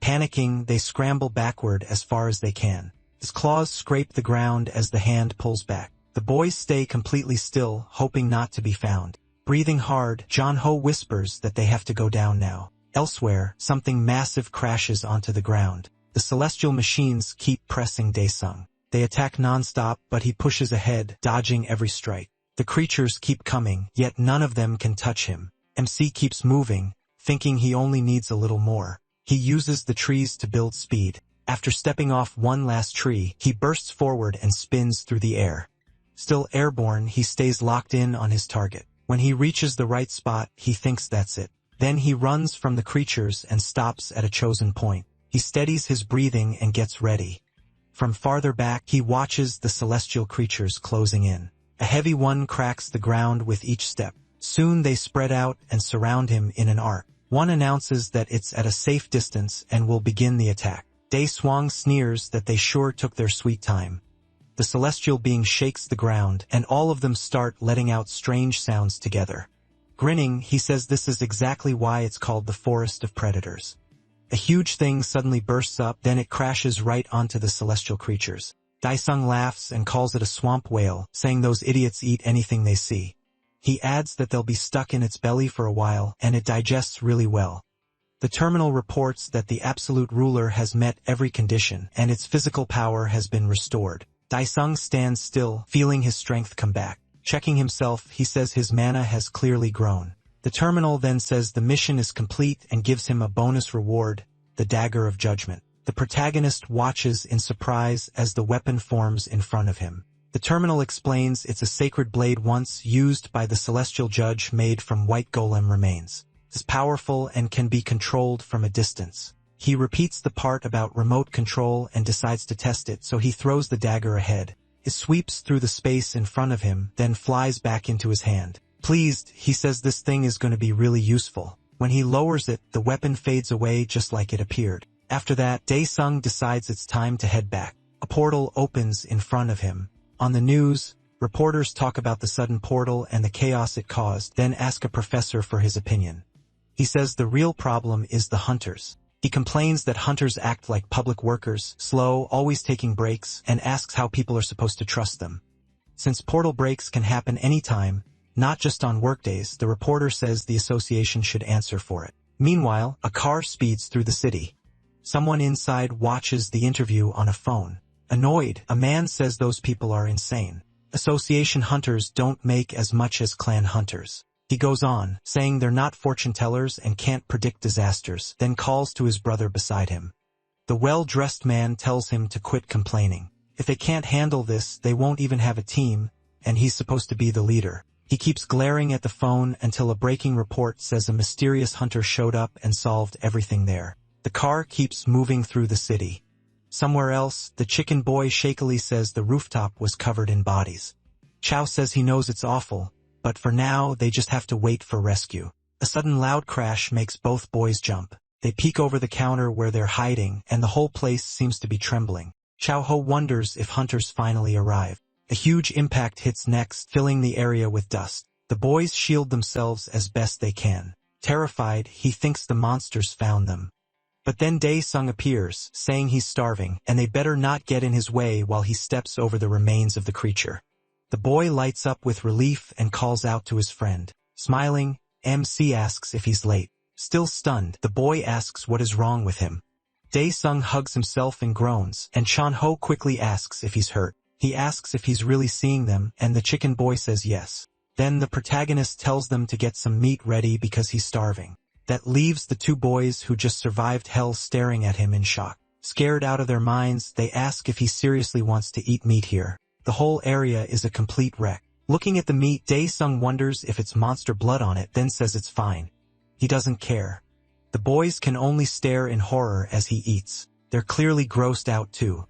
Panicking, they scramble backward as far as they can. His claws scrape the ground as the hand pulls back. The boys stay completely still, hoping not to be found. Breathing hard, John-ho whispers that they have to go down now. Elsewhere, something massive crashes onto the ground. The celestial machines keep pressing Daesung. They attack non-stop, but he pushes ahead, dodging every strike. The creatures keep coming, yet none of them can touch him. MC keeps moving, thinking he only needs a little more. He uses the trees to build speed. After stepping off one last tree, he bursts forward and spins through the air. Still airborne, he stays locked in on his target. When he reaches the right spot, he thinks that's it. Then he runs from the creatures and stops at a chosen point. He steadies his breathing and gets ready. From farther back, he watches the celestial creatures closing in. A heavy one cracks the ground with each step. Soon they spread out and surround him in an arc. One announces that it's at a safe distance and will begin the attack. Daesung sneers that they sure took their sweet time. The celestial being shakes the ground, and all of them start letting out strange sounds together. Grinning, he says this is exactly why it's called the Forest of Predators. A huge thing suddenly bursts up, then it crashes right onto the celestial creatures. Daesung laughs and calls it a swamp whale, saying those idiots eat anything they see. He adds that they'll be stuck in its belly for a while, and it digests really well. The terminal reports that the absolute ruler has met every condition, and its physical power has been restored. Daesung stands still, feeling his strength come back. Checking himself, he says his mana has clearly grown. The terminal then says the mission is complete and gives him a bonus reward, the Dagger of Judgment. The protagonist watches in surprise as the weapon forms in front of him. The terminal explains it's a sacred blade once used by the celestial judge made from white golem remains. It's powerful and can be controlled from a distance. He repeats the part about remote control and decides to test it, so he throws the dagger ahead. It sweeps through the space in front of him, then flies back into his hand. Pleased, he says this thing is going to be really useful. When he lowers it, the weapon fades away just like it appeared. After that, Daesung decides it's time to head back. A portal opens in front of him. On the news, reporters talk about the sudden portal and the chaos it caused, then ask a professor for his opinion. He says the real problem is the hunters. He complains that hunters act like public workers, slow, always taking breaks, and asks how people are supposed to trust them. Since portal breaks can happen anytime, not just on workdays, the reporter says the association should answer for it. Meanwhile, a car speeds through the city. Someone inside watches the interview on a phone. Annoyed, a man says those people are insane. Association hunters don't make as much as clan hunters. He goes on, saying they're not fortune tellers and can't predict disasters, then calls to his brother beside him. The well-dressed man tells him to quit complaining. If they can't handle this, they won't even have a team, and he's supposed to be the leader. He keeps glaring at the phone until a breaking report says a mysterious hunter showed up and solved everything there. The car keeps moving through the city. Somewhere else, the chicken boy shakily says the rooftop was covered in bodies. Chow says he knows it's awful, but for now they just have to wait for rescue. A sudden loud crash makes both boys jump. They peek over the counter where they're hiding, and the whole place seems to be trembling. Chow-ho wonders if hunters finally arrive. A huge impact hits next, filling the area with dust. The boys shield themselves as best they can. Terrified, he thinks the monsters found them. But then Daesung appears, saying he's starving, and they better not get in his way while he steps over the remains of the creature. The boy lights up with relief and calls out to his friend. Smiling, MC asks if he's late. Still stunned, the boy asks what is wrong with him. Daesung hugs himself and groans, and Chan-ho quickly asks if he's hurt. He asks if he's really seeing them, and the chicken boy says yes. Then the protagonist tells them to get some meat ready because he's starving. That leaves the two boys who just survived hell staring at him in shock. Scared out of their minds, they ask if he seriously wants to eat meat here. The whole area is a complete wreck. Looking at the meat, Daesung wonders if it's monster blood on it, then says it's fine. He doesn't care. The boys can only stare in horror as he eats. They're clearly grossed out too.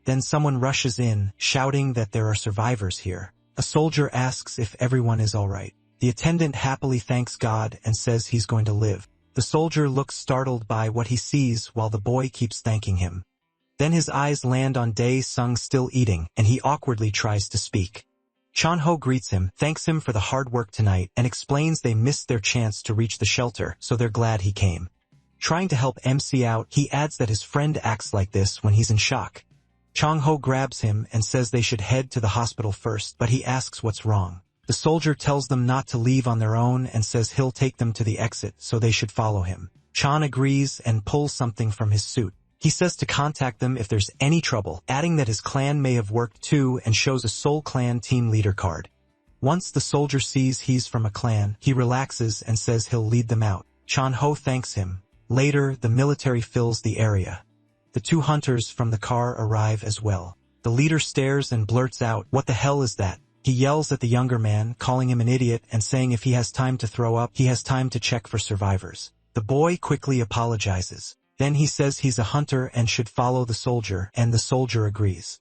Then someone rushes in, shouting that there are survivors here. A soldier asks if everyone is alright. The attendant happily thanks God and says he's going to live. The soldier looks startled by what he sees while the boy keeps thanking him. Then his eyes land on Daesung still eating, and he awkwardly tries to speak. Chan-ho greets him, thanks him for the hard work tonight, and explains they missed their chance to reach the shelter, so they're glad he came. Trying to help MC out, he adds that his friend acts like this when he's in shock. Chang-ho grabs him and says they should head to the hospital first, but he asks what's wrong. The soldier tells them not to leave on their own and says he'll take them to the exit, so they should follow him. Chan agrees and pulls something from his suit. He says to contact them if there's any trouble, adding that his clan may have worked too, and shows a Seoul clan team leader card. Once the soldier sees he's from a clan, he relaxes and says he'll lead them out. Chan-ho thanks him. Later, the military fills the area. The two hunters from the car arrive as well. The leader stares and blurts out, "What the hell is that?" He yells at the younger man, calling him an idiot and saying if he has time to throw up, he has time to check for survivors. The boy quickly apologizes. Then he says he's a hunter and should follow the soldier, and the soldier agrees.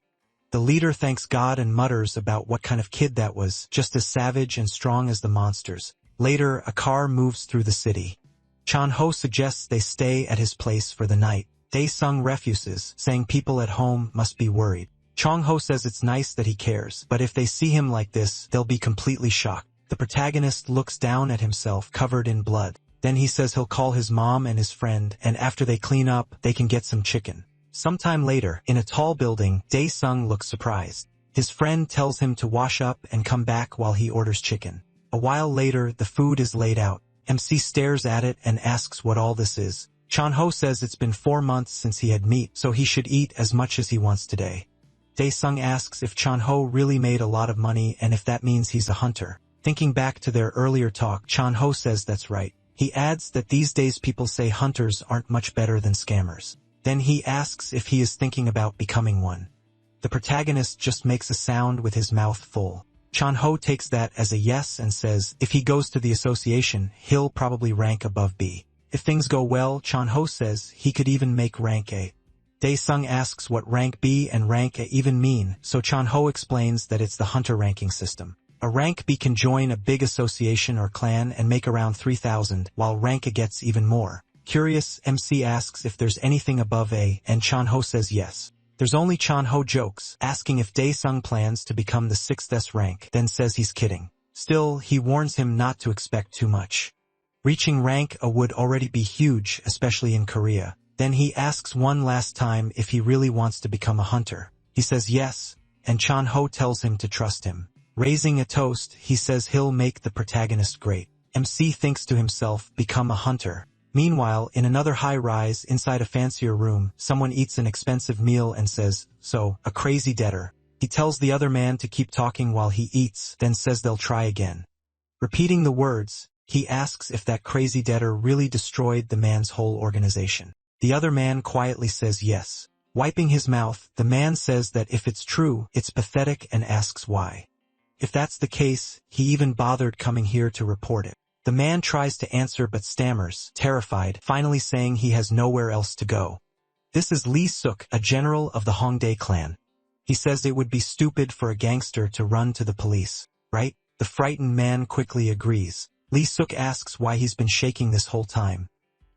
The leader thanks God and mutters about what kind of kid that was, just as savage and strong as the monsters. Later, a car moves through the city. Chan-ho suggests they stay at his place for the night. Dae-sung refuses, saying people at home must be worried. Chong-ho says it's nice that he cares, but if they see him like this, they'll be completely shocked. The protagonist looks down at himself covered in blood. Then he says he'll call his mom and his friend, and after they clean up, they can get some chicken. Sometime later, in a tall building, Dae-sung looks surprised. His friend tells him to wash up and come back while he orders chicken. A while later, the food is laid out. MC stares at it and asks what all this is. Chan-ho says it's been 4 months since he had meat, so he should eat as much as he wants today. Dae-sung asks if Chan-ho really made a lot of money and if that means he's a hunter. Thinking back to their earlier talk, Chan-ho says that's right. He adds that these days people say hunters aren't much better than scammers. Then he asks if he is thinking about becoming one. The protagonist just makes a sound with his mouth full. Chan-ho takes that as a yes and says if he goes to the association, he'll probably rank above B. If things go well, Chan-ho says he could even make rank A. Dae-sung asks what rank B and rank A even mean, so Chan-ho explains that it's the hunter ranking system. A rank B can join a big association or clan and make around 3,000, while rank A gets even more. Curious, MC asks if there's anything above A, and Chan-ho says yes. There's only Chan-ho jokes, asking if Dae-sung plans to become the 6th S rank, then says he's kidding. Still, he warns him not to expect too much. Reaching rank A would already be huge, especially in Korea. Then he asks one last time if he really wants to become a hunter. He says yes, and Chan-ho tells him to trust him. Raising a toast, he says he'll make the protagonist great. MC thinks to himself, become a hunter. Meanwhile, in another high-rise, inside a fancier room, someone eats an expensive meal and says, "So, a crazy debtor." He tells the other man to keep talking while he eats, then says they'll try again. Repeating the words, he asks if that crazy debtor really destroyed the man's whole organization. The other man quietly says yes. Wiping his mouth, the man says that if it's true, it's pathetic and asks why. If that's the case, he even bothered coming here to report it. The man tries to answer but stammers, terrified, finally saying he has nowhere else to go. This is Lee Suk, a general of the Hongdae clan. He says it would be stupid for a gangster to run to the police, right? The frightened man quickly agrees. Lee Suk asks why he's been shaking this whole time.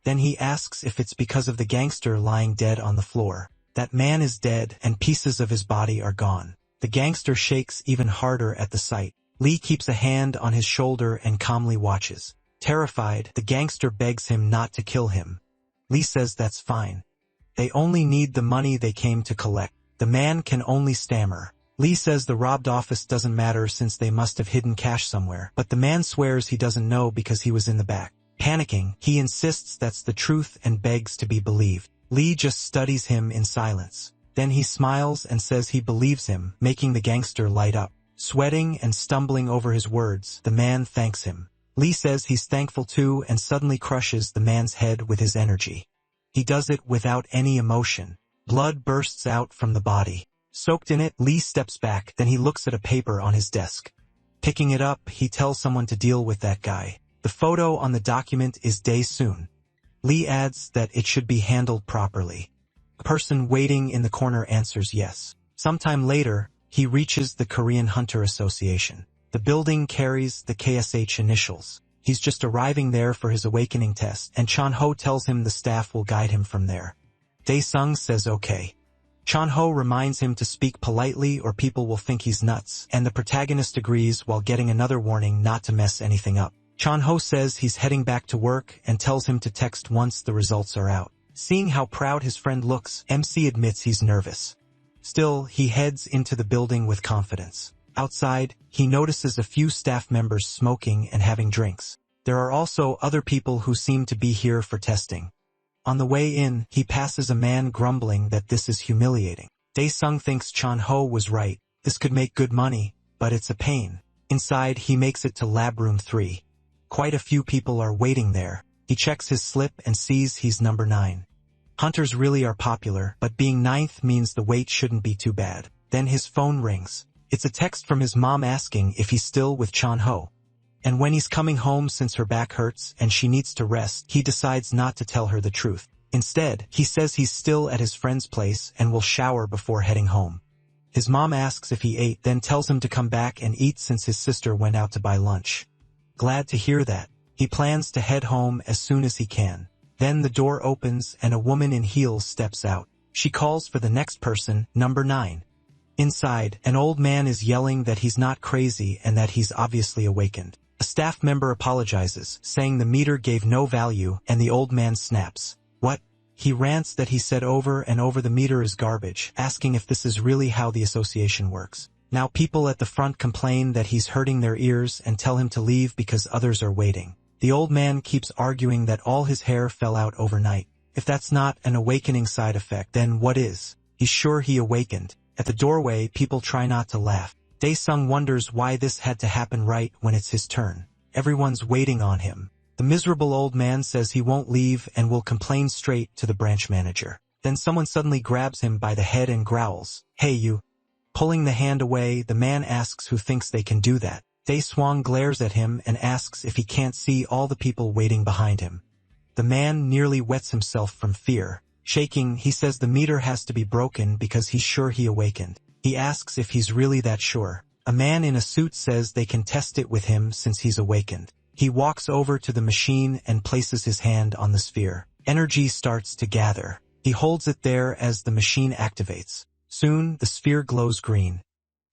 Then he asks if it's because of the gangster lying dead on the floor. That man is dead and pieces of his body are gone. The gangster shakes even harder at the sight. Lee keeps a hand on his shoulder and calmly watches. Terrified, the gangster begs him not to kill him. Lee says that's fine. They only need the money they came to collect. The man can only stammer. Lee says the robbed office doesn't matter since they must have hidden cash somewhere, but the man swears he doesn't know because he was in the back. Panicking, he insists that's the truth and begs to be believed. Lee just studies him in silence. Then he smiles and says he believes him, making the gangster light up. Sweating and stumbling over his words, the man thanks him. Lee says he's thankful too and suddenly crushes the man's head with his energy. He does it without any emotion. Blood bursts out from the body. Soaked in it, Lee steps back, then he looks at a paper on his desk. Picking it up, he tells someone to deal with that guy. The photo on the document is Dae-soon. Lee adds that it should be handled properly. A person waiting in the corner answers yes. Sometime later, he reaches the Korean Hunter Association. The building carries the KSH initials. He's just arriving there for his awakening test, and Chan-ho tells him the staff will guide him from there. Dae-sung says okay. Chan-ho reminds him to speak politely or people will think he's nuts, and the protagonist agrees while getting another warning not to mess anything up. Chan-ho says he's heading back to work and tells him to text once the results are out. Seeing how proud his friend looks, MC admits he's nervous. Still, he heads into the building with confidence. Outside, he notices a few staff members smoking and having drinks. There are also other people who seem to be here for testing. On the way in, he passes a man grumbling that this is humiliating. Dae-sung thinks Chan-ho was right. This could make good money, but it's a pain. Inside, he makes it to lab room 3. Quite a few people are waiting there. He checks his slip and sees he's number 9. Hunters really are popular, but being 9th means the wait shouldn't be too bad. Then his phone rings. It's a text from his mom asking if he's still with Chan-ho. And when he's coming home since her back hurts and she needs to rest, he decides not to tell her the truth. Instead, he says he's still at his friend's place and will shower before heading home. His mom asks if he ate, then tells him to come back and eat since his sister went out to buy lunch. Glad to hear that. He plans to head home as soon as he can. Then the door opens and a woman in heels steps out. She calls for the next person, number 9. Inside, an old man is yelling that he's not crazy and that he's obviously awakened. A staff member apologizes, saying the meter gave no value, and the old man snaps. What? He rants that he said over and over the meter is garbage, asking if this is really how the association works. Now people at the front complain that he's hurting their ears and tell him to leave because others are waiting. The old man keeps arguing that all his hair fell out overnight. If that's not an awakening side effect, then what is? He's sure he awakened. At the doorway, people try not to laugh. Dae-sung wonders why this had to happen right when it's his turn. Everyone's waiting on him. The miserable old man says he won't leave and will complain straight to the branch manager. Then someone suddenly grabs him by the head and growls, "Hey you!" Pulling the hand away, the man asks who thinks they can do that. Dae-sung glares at him and asks if he can't see all the people waiting behind him. The man nearly wets himself from fear. Shaking, he says the meter has to be broken because he's sure he awakened. He asks if he's really that sure. A man in a suit says they can test it with him since he's awakened. He walks over to the machine and places his hand on the sphere. Energy starts to gather. He holds it there as the machine activates. Soon, the sphere glows green.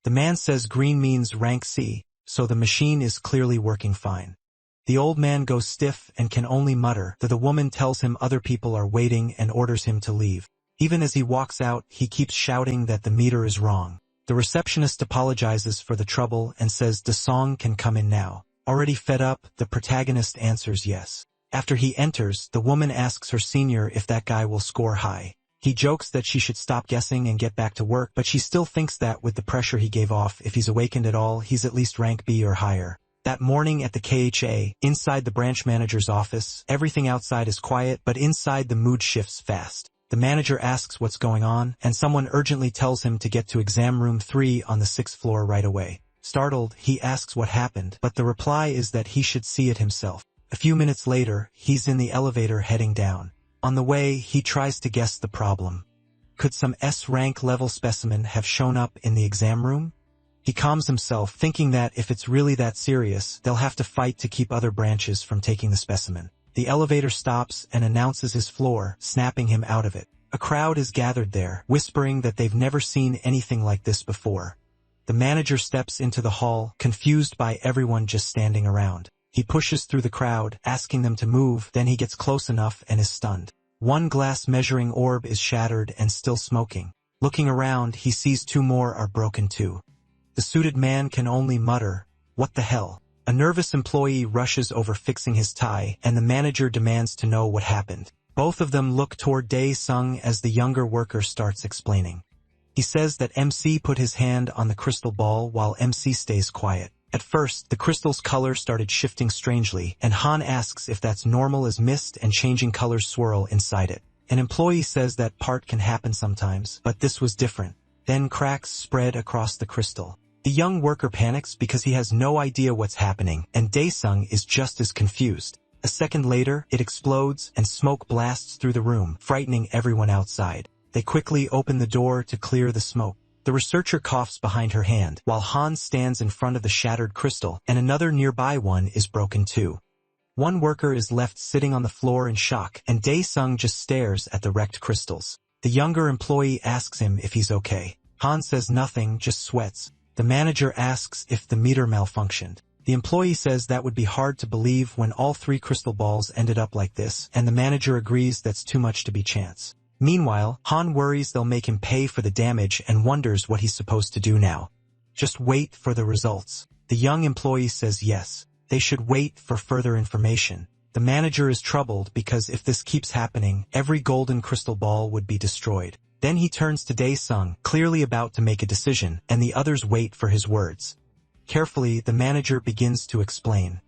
The man says green means rank C, so the machine is clearly working fine. The old man goes stiff and can only mutter, though the woman tells him other people are waiting and orders him to leave. Even as he walks out, he keeps shouting that the meter is wrong. The receptionist apologizes for the trouble and says Dae-sung can come in now. Already fed up, the protagonist answers yes. After he enters, the woman asks her senior if that guy will score high. He jokes that she should stop guessing and get back to work, but she still thinks that with the pressure he gave off, if he's awakened at all, he's at least rank B or higher. That morning at the KHA, inside the branch manager's office, everything outside is quiet, but inside the mood shifts fast. The manager asks what's going on, and someone urgently tells him to get to exam room 3 on the 6th floor right away. Startled, he asks what happened, but the reply is that he should see it himself. A few minutes later, he's in the elevator heading down. On the way, he tries to guess the problem. Could some S-rank level specimen have shown up in the exam room? He calms himself, thinking that if it's really that serious, they'll have to fight to keep other branches from taking the specimen. The elevator stops and announces his floor, snapping him out of it. A crowd is gathered there, whispering that they've never seen anything like this before. The manager steps into the hall, confused by everyone just standing around. He pushes through the crowd, asking them to move, then he gets close enough and is stunned. One glass measuring orb is shattered and still smoking. Looking around, he sees 2 more are broken too. The suited man can only mutter, "What the hell?" A nervous employee rushes over fixing his tie, and the manager demands to know what happened. Both of them look toward Dae-sung as the younger worker starts explaining. He says that MC put his hand on the crystal ball while MC stays quiet. At first, the crystal's color started shifting strangely, and Han asks if that's normal as mist and changing colors swirl inside it. An employee says that part can happen sometimes, but this was different. Then cracks spread across the crystal. The young worker panics because he has no idea what's happening, and Dae-sung is just as confused. A second later, it explodes and smoke blasts through the room, frightening everyone outside. They quickly open the door to clear the smoke. The researcher coughs behind her hand, while Han stands in front of the shattered crystal, and another nearby one is broken too. One worker is left sitting on the floor in shock, and Dae-sung just stares at the wrecked crystals. The younger employee asks him if he's okay. Han says nothing, just sweats. The manager asks if the meter malfunctioned. The employee says that would be hard to believe when all 3 crystal balls ended up like this, and the manager agrees that's too much to be chance. Meanwhile, Han worries they'll make him pay for the damage and wonders what he's supposed to do now. Just wait for the results. The young employee says yes. They should wait for further information. The manager is troubled because if this keeps happening, every golden crystal ball would be destroyed. Then he turns to Dae-sung, clearly about to make a decision, and the others wait for his words. Carefully, the manager begins to explain.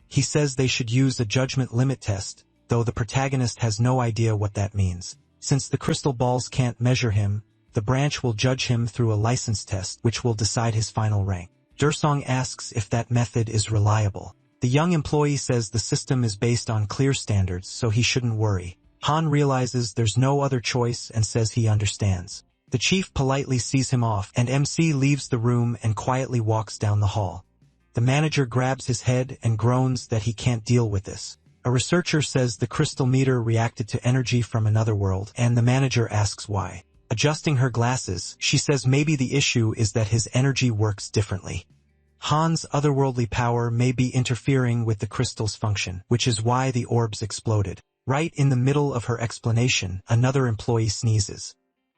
He says they should use a judgment limit test, though the protagonist has no idea what that means. Since the crystal balls can't measure him, the branch will judge him through a license test which will decide his final rank. Dae-sung asks if that method is reliable. The young employee says the system is based on clear standards, so he shouldn't worry. Han realizes there's no other choice and says he understands. The chief politely sees him off, and MC leaves the room and quietly walks down the hall. The manager grabs his head and groans that he can't deal with this. A researcher says the crystal meter reacted to energy from another world, and the manager asks why. Adjusting her glasses, she says maybe the issue is that his energy works differently. Han's otherworldly power may be interfering with the crystal's function, which is why the orbs exploded. Right in the middle of her explanation, another employee sneezes.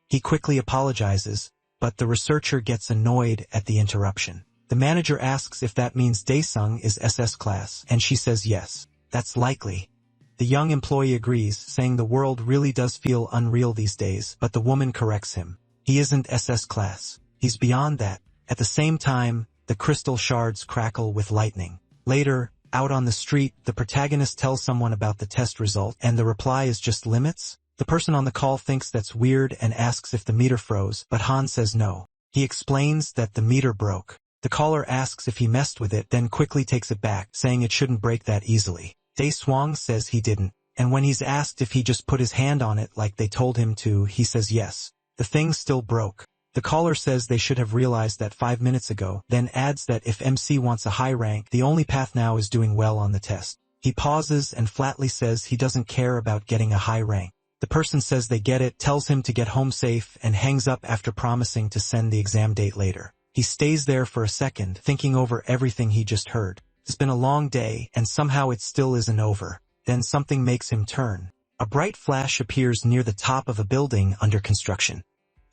He quickly apologizes, but the researcher gets annoyed at the interruption. The manager asks if that means Dae-sung is SS class, and she says yes. That's likely. The young employee agrees, saying the world really does feel unreal these days, but the woman corrects him. He isn't SS class. He's beyond that. At the same time, the crystal shards crackle with lightning. Later, out on the street, the protagonist tells someone about the test result, and the reply is just limits? The person on the call thinks that's weird and asks if the meter froze, but Han says no. He explains that the meter broke. The caller asks if he messed with it, then quickly takes it back, saying it shouldn't break that easily. Dae-sung says he didn't, and when he's asked if he just put his hand on it like they told him to, he says yes. The thing still broke. The caller says they should have realized that 5 minutes ago, then adds that if MC wants a high rank, the only path now is doing well on the test. He pauses and flatly says he doesn't care about getting a high rank. The person says they get it, tells him to get home safe, and hangs up after promising to send the exam date later. He stays there for a second, thinking over everything he just heard. It's been a long day, and somehow it still isn't over. Then something makes him turn. A bright flash appears near the top of a building under construction.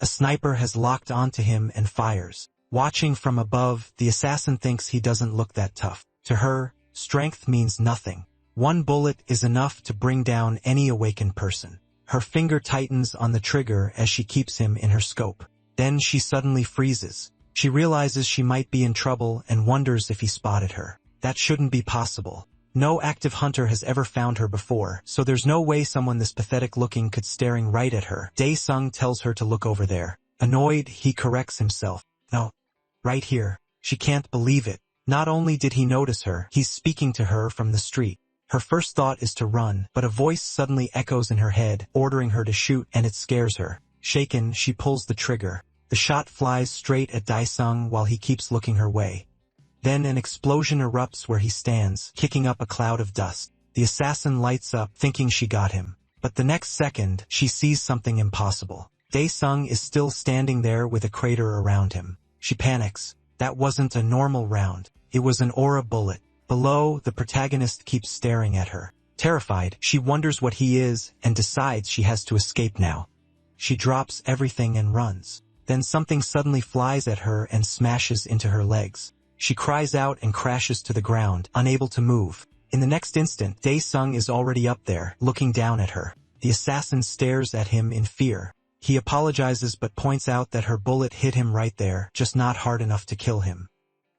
A sniper has locked onto him and fires. Watching from above, the assassin thinks he doesn't look that tough. To her, strength means nothing. One bullet is enough to bring down any awakened person. Her finger tightens on the trigger as she keeps him in her scope. Then she suddenly freezes. She realizes she might be in trouble and wonders if he spotted her. That shouldn't be possible. No active hunter has ever found her before, so there's no way someone this pathetic looking could staring right at her. Dae-sung tells her to look over there. Annoyed, he corrects himself. No. Right here. She can't believe it. Not only did he notice her, he's speaking to her from the street. Her first thought is to run, but a voice suddenly echoes in her head, ordering her to shoot, and it scares her. Shaken, she pulls the trigger. The shot flies straight at Dae-sung while he keeps looking her way. Then an explosion erupts where he stands, kicking up a cloud of dust. The assassin lights up, thinking she got him. But the next second, she sees something impossible. Dae-sung is still standing there with a crater around him. She panics. That wasn't a normal round. It was an aura bullet. Below, the protagonist keeps staring at her. Terrified, she wonders what he is and decides she has to escape now. She drops everything and runs. Then something suddenly flies at her and smashes into her legs. She cries out and crashes to the ground, unable to move. In the next instant, Dae-sung is already up there, looking down at her. The assassin stares at him in fear. He apologizes but points out that her bullet hit him right there, just not hard enough to kill him.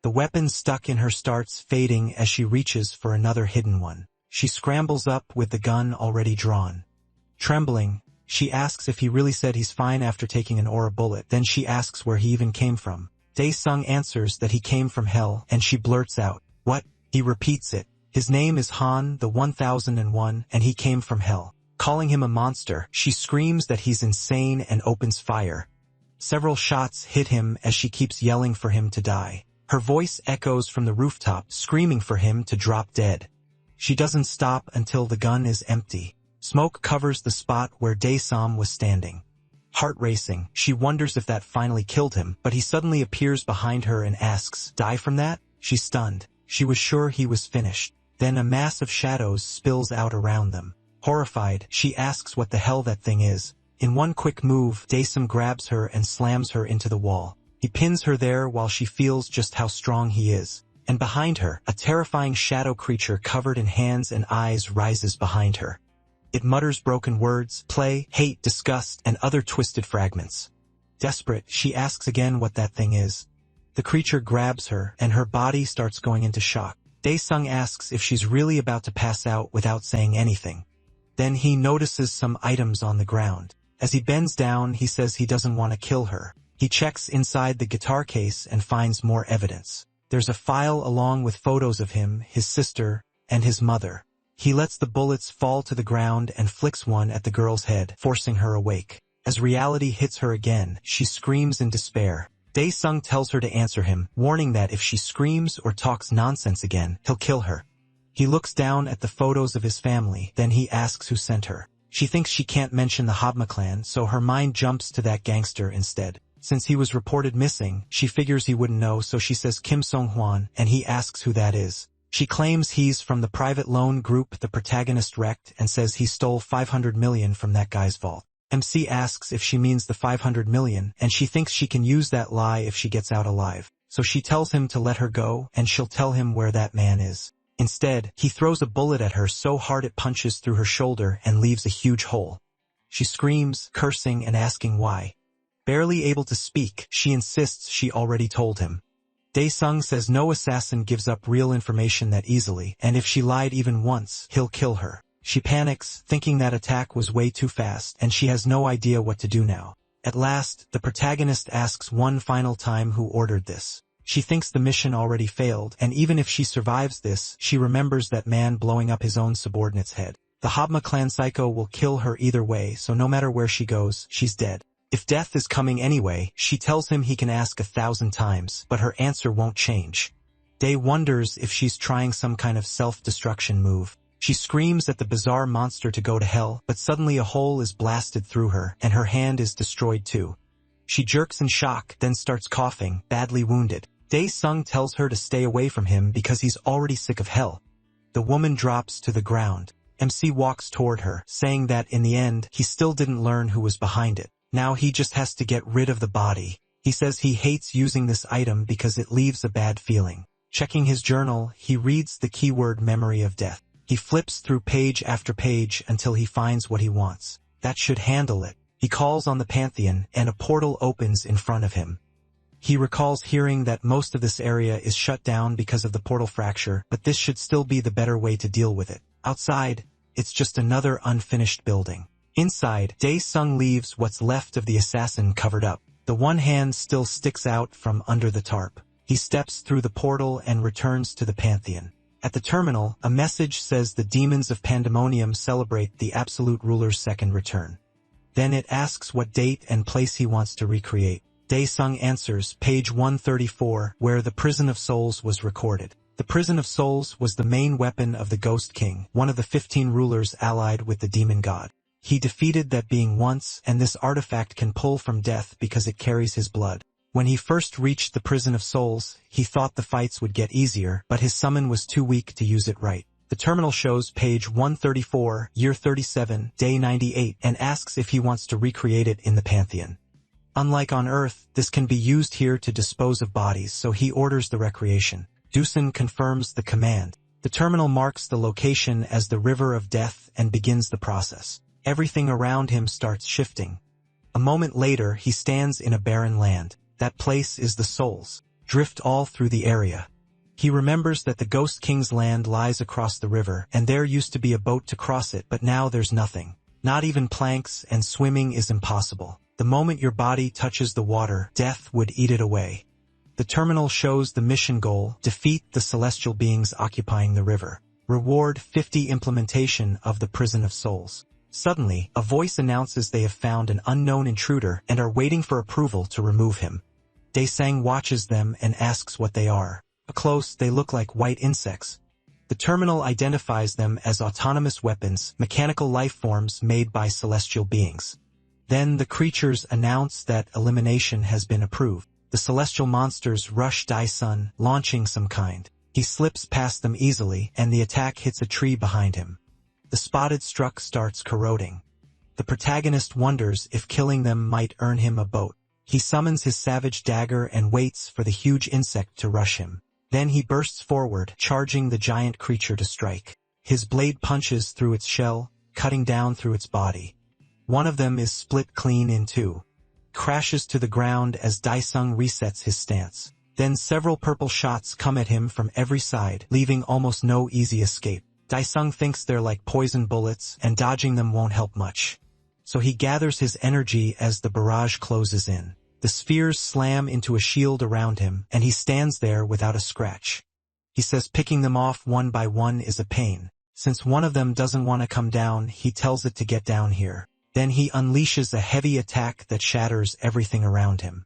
The weapon stuck in her starts fading as she reaches for another hidden one. She scrambles up with the gun already drawn. Trembling, she asks if he really said he's fine after taking an aura bullet. Then she asks where he even came from. Dae-sung answers that he came from hell, and she blurts out, "What?" He repeats it. His name is Han, the 1001, and he came from hell. Calling him a monster, she screams that he's insane and opens fire. Several shots hit him as she keeps yelling for him to die. Her voice echoes from the rooftop, screaming for him to drop dead. She doesn't stop until the gun is empty. Smoke covers the spot where Dae-sung was standing. Heart racing, she wonders if that finally killed him, but he suddenly appears behind her and asks, "Die from that?" She's stunned. She was sure he was finished. Then a mass of shadows spills out around them. Horrified, she asks what the hell that thing is. In one quick move, Dae-sung grabs her and slams her into the wall. He pins her there while she feels just how strong he is. And behind her, a terrifying shadow creature covered in hands and eyes rises behind her. It mutters broken words, play, hate, disgust, and other twisted fragments. Desperate, she asks again what that thing is. The creature grabs her, and her body starts going into shock. Dae-sung asks if she's really about to pass out without saying anything. Then he notices some items on the ground. As he bends down, he says he doesn't want to kill her. He checks inside the guitar case and finds more evidence. There's a file along with photos of him, his sister, and his mother. He lets the bullets fall to the ground and flicks one at the girl's head, forcing her awake. As reality hits her again, she screams in despair. Dae-sung tells her to answer him, warning that if she screams or talks nonsense again, he'll kill her. He looks down at the photos of his family, then he asks who sent her. She thinks she can't mention the Habma clan, so her mind jumps to that gangster instead. Since he was reported missing, she figures he wouldn't know, so she says Kim Song-hwan, and he asks who that is. She claims he's from the private loan group the protagonist wrecked and says he stole 500 million from that guy's vault. MC asks if she means the 500 million, and she thinks she can use that lie if she gets out alive. So she tells him to let her go, and she'll tell him where that man is. Instead, he throws a bullet at her so hard it punches through her shoulder and leaves a huge hole. She screams, cursing and asking why. Barely able to speak, she insists she already told him. Dae-sung says no assassin gives up real information that easily, and if she lied even once, he'll kill her. She panics, thinking that attack was way too fast, and she has no idea what to do now. At last, the protagonist asks one final time who ordered this. She thinks the mission already failed, and even if she survives this, she remembers that man blowing up his own subordinate's head. The Habma clan psycho will kill her either way, so no matter where she goes, she's dead. If death is coming anyway, she tells him he can ask 1,000 times, but her answer won't change. Dae wonders if she's trying some kind of self-destruction move. She screams at the bizarre monster to go to hell, but suddenly a hole is blasted through her, and her hand is destroyed too. She jerks in shock, then starts coughing, badly wounded. Dae-sung tells her to stay away from him because he's already sick of hell. The woman drops to the ground. MC walks toward her, saying that in the end, he still didn't learn who was behind it. Now he just has to get rid of the body. He says he hates using this item because it leaves a bad feeling. Checking his journal, he reads the keyword memory of death. He flips through page after page until he finds what he wants. That should handle it. He calls on the Pantheon, and a portal opens in front of him. He recalls hearing that most of this area is shut down because of the portal fracture, but this should still be the better way to deal with it. Outside, it's just another unfinished building. Inside, Dae-sung leaves what's left of the assassin covered up. The one hand still sticks out from under the tarp. He steps through the portal and returns to the Pantheon. At the terminal, a message says the demons of Pandemonium celebrate the Absolute Ruler's second return. Then it asks what date and place he wants to recreate. Dae-sung answers page 134, where the Prison of Souls was recorded. The Prison of Souls was the main weapon of the Ghost King, one of the 15 rulers allied with the demon god. He defeated that being once, and this artifact can pull from death because it carries his blood. When he first reached the Prison of Souls, he thought the fights would get easier, but his summon was too weak to use it right. The terminal shows page 134, year 37, day 98, and asks if he wants to recreate it in the Pantheon. Unlike on Earth, this can be used here to dispose of bodies, so he orders the recreation. Doosan confirms the command. The terminal marks the location as the River of Death and begins the process. Everything around him starts shifting. A moment later, he stands in a barren land. That place is the Souls. Drift all through the area. He remembers that the Ghost King's land lies across the river, and there used to be a boat to cross it, but now there's nothing. Not even planks, and swimming is impossible. The moment your body touches the water, death would eat it away. The terminal shows the mission goal: defeat the celestial beings occupying the river. Reward 50 implementation of the Prison of Souls. Suddenly, a voice announces they have found an unknown intruder and are waiting for approval to remove him. Dae-sung watches them and asks what they are. Up close, they look like white insects. The terminal identifies them as autonomous weapons, mechanical life forms made by celestial beings. Then the creatures announce that elimination has been approved. The celestial monsters rush Dae-sung, launching some kind. He slips past them easily, and the attack hits a tree behind him. The spotted struck starts corroding. The protagonist wonders if killing them might earn him a boat. He summons his savage dagger and waits for the huge insect to rush him. Then he bursts forward, charging the giant creature to strike. His blade punches through its shell, cutting down through its body. One of them is split clean in two. Crashes to the ground as Daisung resets his stance. Then several purple shots come at him from every side, leaving almost no easy escape. Daisung thinks they're like poison bullets, and dodging them won't help much. So he gathers his energy as the barrage closes in. The spheres slam into a shield around him, and he stands there without a scratch. He says picking them off one by one is a pain. Since one of them doesn't want to come down, he tells it to get down here. Then he unleashes a heavy attack that shatters everything around him.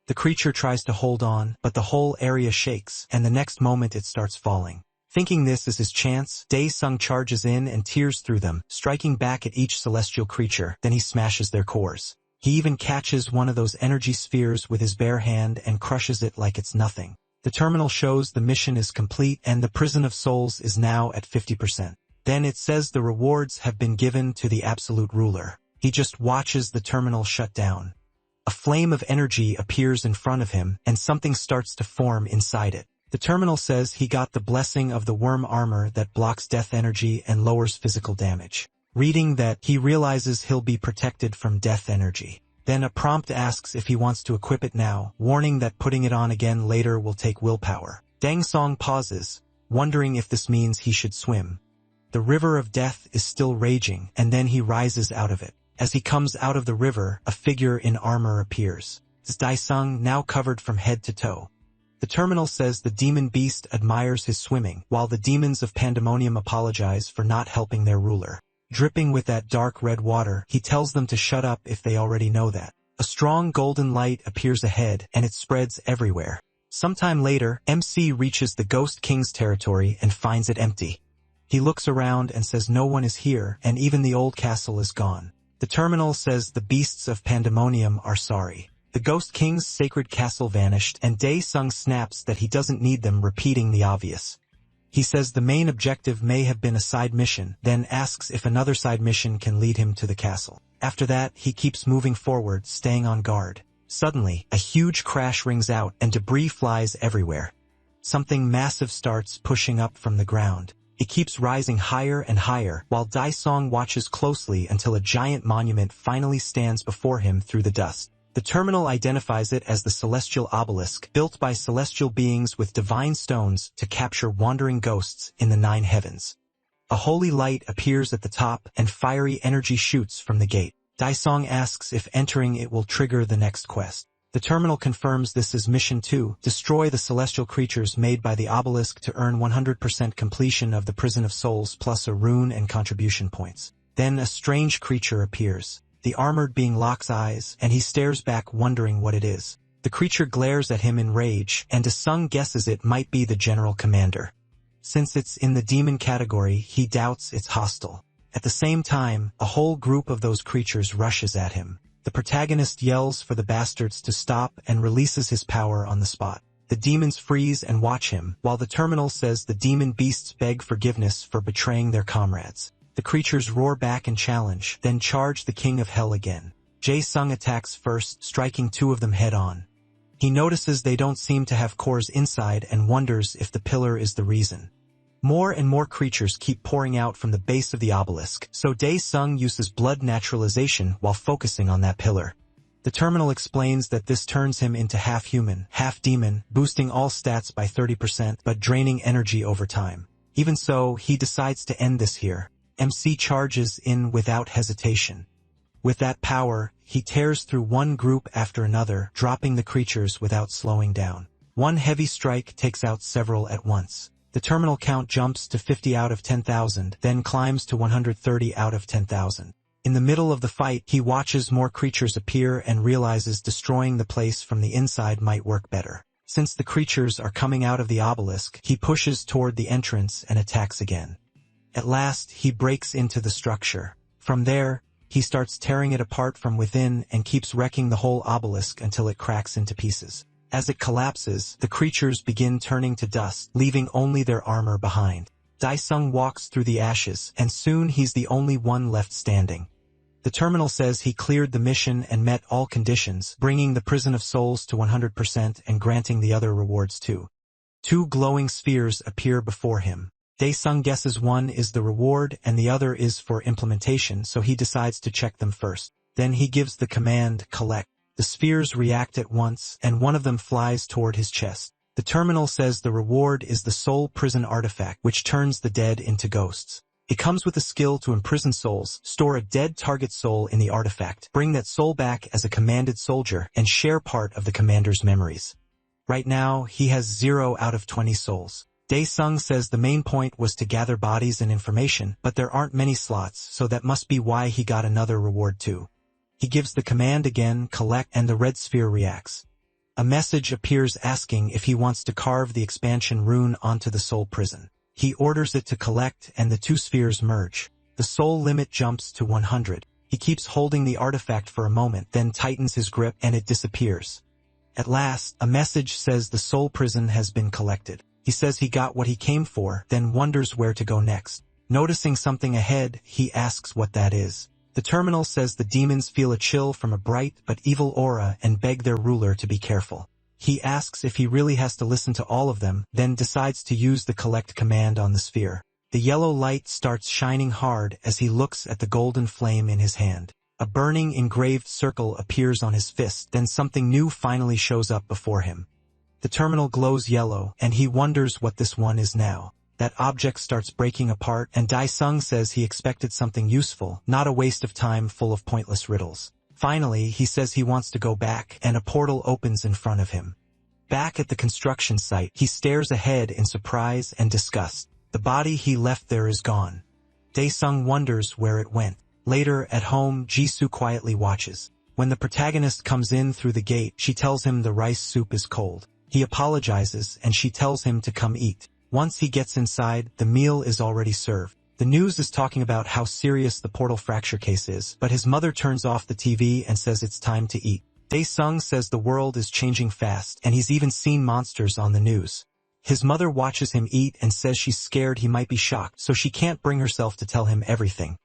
The creature tries to hold on, but the whole area shakes, and the next moment it starts falling. Thinking this is his chance, Daisung charges in and tears through them, striking back at each celestial creature. Then he smashes their cores. He even catches one of those energy spheres with his bare hand and crushes it like it's nothing. The terminal shows the mission is complete and the prison of souls is now at 50%. Then it says the rewards have been given to the absolute ruler. He just watches the terminal shut down. A flame of energy appears in front of him, and something starts to form inside it. The terminal says he got the blessing of the worm armor that blocks death energy and lowers physical damage. Reading that, he realizes he'll be protected from death energy. Then a prompt asks if he wants to equip it now, warning that putting it on again later will take willpower. Dangsong pauses, wondering if this means he should swim. The river of death is still raging, and then he rises out of it. As he comes out of the river, a figure in armor appears. It's Daisung, now covered from head to toe. The terminal says the demon beast admires his swimming, while the demons of Pandemonium apologize for not helping their ruler. Dripping with that dark red water, he tells them to shut up if they already know that. A strong golden light appears ahead, and it spreads everywhere. Sometime later, MC reaches the Ghost King's territory and finds it empty. He looks around and says no one is here, and even the old castle is gone. The terminal says the beasts of Pandemonium are sorry. The Ghost King's sacred castle vanished, and Daesung snaps that he doesn't need them, repeating the obvious. He says the main objective may have been a side mission, then asks if another side mission can lead him to the castle. After that, he keeps moving forward, staying on guard. Suddenly, a huge crash rings out, and debris flies everywhere. Something massive starts pushing up from the ground. It keeps rising higher and higher, while Daesung watches closely until a giant monument finally stands before him through the dust. The terminal identifies it as the Celestial Obelisk, built by celestial beings with divine stones to capture wandering ghosts in the 9 heavens. A holy light appears at the top, and fiery energy shoots from the gate. Daesung asks if entering it will trigger the next quest. The terminal confirms this is Mission 2, destroy the celestial creatures made by the obelisk to earn 100% completion of the Prison of Souls plus a rune and contribution points. Then a strange creature appears. The armored being locks eyes, and he stares back wondering what it is. The creature glares at him in rage, and Daesung guesses it might be the general commander. Since it's in the demon category, he doubts it's hostile. At the same time, a whole group of those creatures rushes at him. The protagonist yells for the bastards to stop and releases his power on the spot. The demons freeze and watch him, while the terminal says the demon beasts beg forgiveness for betraying their comrades. The creatures roar back and challenge, then charge the King of Hell again. Jae-sung attacks first, striking 2 of them head-on. He notices they don't seem to have cores inside and wonders if the pillar is the reason. More and more creatures keep pouring out from the base of the obelisk, so Daesung uses blood naturalization while focusing on that pillar. The terminal explains that this turns him into half-human, half-demon, boosting all stats by 30% but draining energy over time. Even so, he decides to end this here. MC charges in without hesitation. With that power, he tears through one group after another, dropping the creatures without slowing down. One heavy strike takes out several at once. The terminal count jumps to 50 out of 10,000, then climbs to 130 out of 10,000. In the middle of the fight, he watches more creatures appear and realizes destroying the place from the inside might work better. Since the creatures are coming out of the obelisk, he pushes toward the entrance and attacks again. At last, he breaks into the structure. From there, he starts tearing it apart from within and keeps wrecking the whole obelisk until it cracks into pieces. As it collapses, the creatures begin turning to dust, leaving only their armor behind. Daesung walks through the ashes, and soon he's the only one left standing. The terminal says he cleared the mission and met all conditions, bringing the prison of souls to 100% and granting the other rewards too. Two glowing spheres appear before him. Dae-sung guesses one is the reward and the other is for implementation, so he decides to check them first. Then he gives the command, collect. The spheres react at once, and one of them flies toward his chest. The terminal says the reward is the soul prison artifact, which turns the dead into ghosts. It comes with a skill to imprison souls, store a dead target soul in the artifact, bring that soul back as a commanded soldier, and share part of the commander's memories. Right now, he has 0 out of 20 souls. Dae-sung says the main point was to gather bodies and information, but there aren't many slots, so that must be why he got another reward too. He gives the command again, collect, and the red sphere reacts. A message appears asking if he wants to carve the expansion rune onto the soul prison. He orders it to collect and the two spheres merge. The soul limit jumps to 100. He keeps holding the artifact for a moment, then tightens his grip and it disappears. At last, a message says the soul prison has been collected. He says he got what he came for, then wonders where to go next. Noticing something ahead, he asks what that is. The terminal says the demons feel a chill from a bright but evil aura and beg their ruler to be careful. He asks if he really has to listen to all of them, then decides to use the collect command on the sphere. The yellow light starts shining hard as he looks at the golden flame in his hand. A burning engraved circle appears on his fist, then something new finally shows up before him. The terminal glows yellow, and he wonders what this one is now. That object starts breaking apart, and Dae-sung says he expected something useful, not a waste of time full of pointless riddles. Finally, he says he wants to go back, and a portal opens in front of him. Back at the construction site, he stares ahead in surprise and disgust. The body he left there is gone. Dae-sung wonders where it went. Later, at home, Jisoo quietly watches. When the protagonist comes in through the gate, she tells him the rice soup is cold. He apologizes, and she tells him to come eat. Once he gets inside, the meal is already served. The news is talking about how serious the portal fracture case is, but his mother turns off the TV and says it's time to eat. Dae-sung says the world is changing fast, and he's even seen monsters on the news. His mother watches him eat and says she's scared he might be shocked, so she can't bring herself to tell him everything.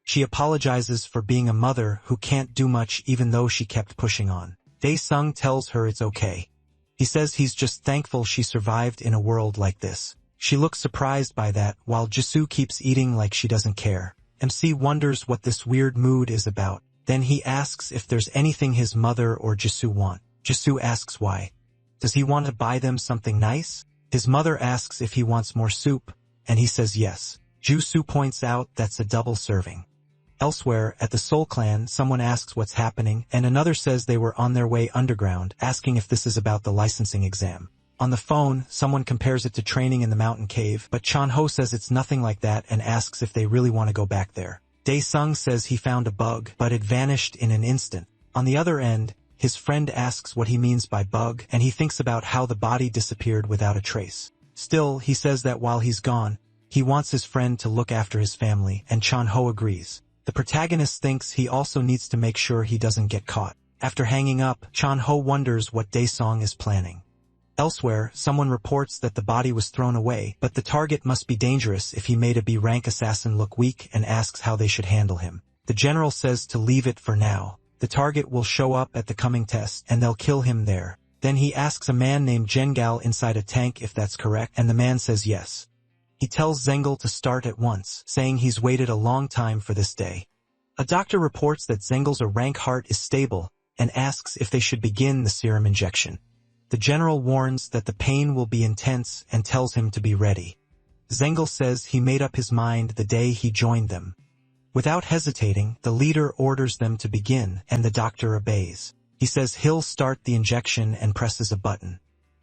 She apologizes for being a mother who can't do much even though she kept pushing on. Dae-sung tells her it's okay. He says he's just thankful she survived in a world like this. She looks surprised by that, while Jisoo keeps eating like she doesn't care. MC wonders what this weird mood is about. Then he asks if there's anything his mother or Jisoo want. Jisoo asks why. Does he want to buy them something nice? His mother asks if he wants more soup, and he says yes. Jisoo points out that's a double serving. Elsewhere, at the Soul Clan, someone asks what's happening, and another says they were on their way underground, asking if this is about the licensing exam. On the phone, someone compares it to training in the mountain cave, but Chan-ho says it's nothing like that and asks if they really want to go back there. Dae-sung says he found a bug, but it vanished in an instant. On the other end, his friend asks what he means by bug, and he thinks about how the body disappeared without a trace. Still, he says that while he's gone, he wants his friend to look after his family, and Chan-ho agrees. The protagonist thinks he also needs to make sure he doesn't get caught. After hanging up, Chan-ho wonders what Dae-sung is planning. Elsewhere, someone reports that the body was thrown away, but the target must be dangerous if he made a B-rank assassin look weak and asks how they should handle him. The general says to leave it for now. The target will show up at the coming test, and they'll kill him there. Then he asks a man named Jengal inside a tank if that's correct, and the man says yes. He tells Zengel to start at once, saying he's waited a long time for this day. A doctor reports that Zengel's rank heart is stable, and asks if they should begin the serum injection. The general warns that the pain will be intense and tells him to be ready. Zengel says he made up his mind the day he joined them. Without hesitating, the leader orders them to begin, and the doctor obeys. He says he'll start the injection and presses a button.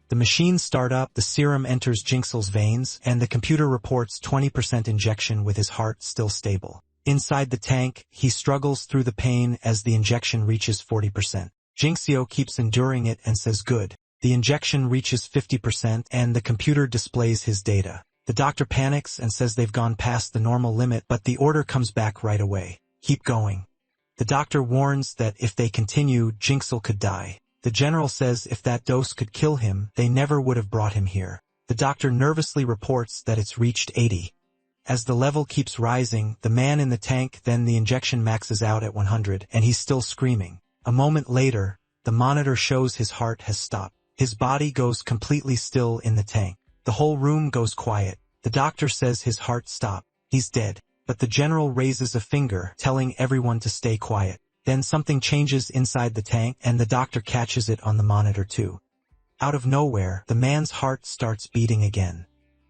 The machines start up, the serum enters Jinxel's veins, and the computer reports 20% injection with his heart still stable. Inside the tank, he struggles through the pain as the injection reaches 40%. Jinxeo keeps enduring it and says good. The injection reaches 50% and the computer displays his data. The doctor panics and says they've gone past the normal limit, but the order comes back right away. Keep going. The doctor warns that if they continue, Jinxel could die. The general says if that dose could kill him, they never would have brought him here. The doctor nervously reports that it's reached 80. As the level keeps rising, the man in the tank, then the injection maxes out at 100 and he's still screaming. A moment later, the monitor shows his heart has stopped. His body goes completely still in the tank. The whole room goes quiet. The doctor says his heart stopped. He's dead. But the general raises a finger, telling everyone to stay quiet. Then something changes inside the tank and the doctor catches it on the monitor too. Out of nowhere, the man's heart starts beating again.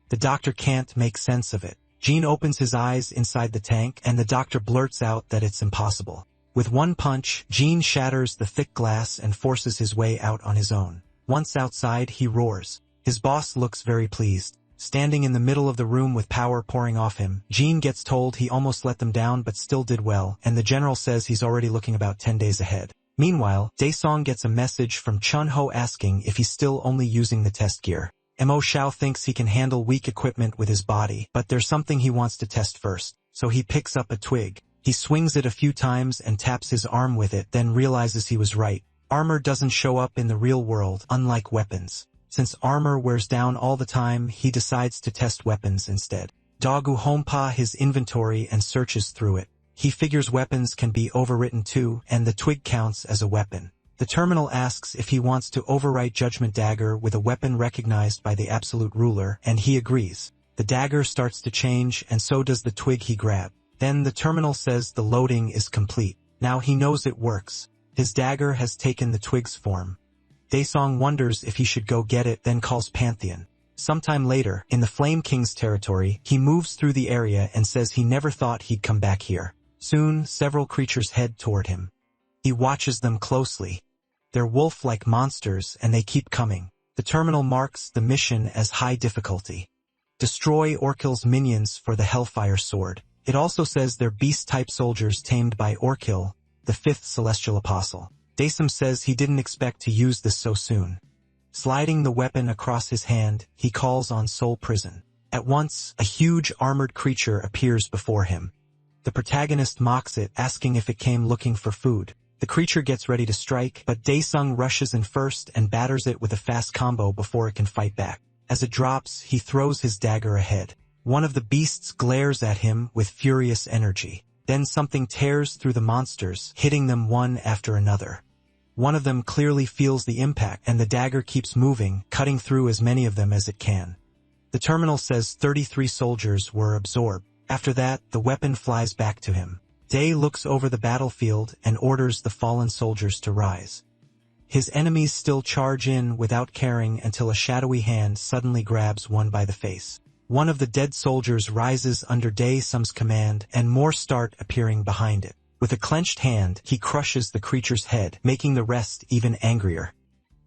The doctor can't make sense of it. Gene opens his eyes inside the tank and the doctor blurts out that it's impossible. With one punch, Gene shatters the thick glass and forces his way out on his own. Once outside, he roars. His boss looks very pleased. Standing in the middle of the room with power pouring off him, Gene gets told he almost let them down but still did well, and the general says he's already looking about 10 days ahead. Meanwhile, Daesung gets a message from Chun-Ho asking if he's still only using the test gear. Mo Xiao thinks he can handle weak equipment with his body, but there's something he wants to test first, so he picks up a twig. He swings it a few times and taps his arm with it, then realizes he was right. Armor doesn't show up in the real world, unlike weapons. Since armor wears down all the time, he decides to test weapons instead. Dagu hompa his inventory and searches through it. He figures weapons can be overwritten too, and the twig counts as a weapon. The terminal asks if he wants to overwrite Judgment Dagger with a weapon recognized by the Absolute Ruler, and he agrees. The dagger starts to change, and so does the twig he grabbed. Then the terminal says the loading is complete. Now he knows it works. His dagger has taken the twig's form. Daesung wonders if he should go get it, then calls Pantheon. Sometime later, in the Flame King's territory, he moves through the area and says he never thought he'd come back here. Soon, several creatures head toward him. He watches them closely. They're wolf-like monsters, and they keep coming. The terminal marks the mission as high difficulty. Destroy Orkill's minions for the Hellfire Sword. It also says they're beast-type soldiers tamed by Orkill, the fifth celestial apostle. Daesung says he didn't expect to use this so soon. Sliding the weapon across his hand, he calls on Soul Prison. At once, a huge armored creature appears before him. The protagonist mocks it, asking if it came looking for food. The creature gets ready to strike, but Daesung rushes in first and batters it with a fast combo before it can fight back. As it drops, he throws his dagger ahead. One of the beasts glares at him with furious energy. Then something tears through the monsters, hitting them one after another. One of them clearly feels the impact, and the dagger keeps moving, cutting through as many of them as it can. The terminal says 33 soldiers were absorbed. After that, the weapon flies back to him. Day looks over the battlefield and orders the fallen soldiers to rise. His enemies still charge in without caring until a shadowy hand suddenly grabs one by the face. One of the dead soldiers rises under Daesung's command, and more start appearing behind it. With a clenched hand, he crushes the creature's head, making the rest even angrier.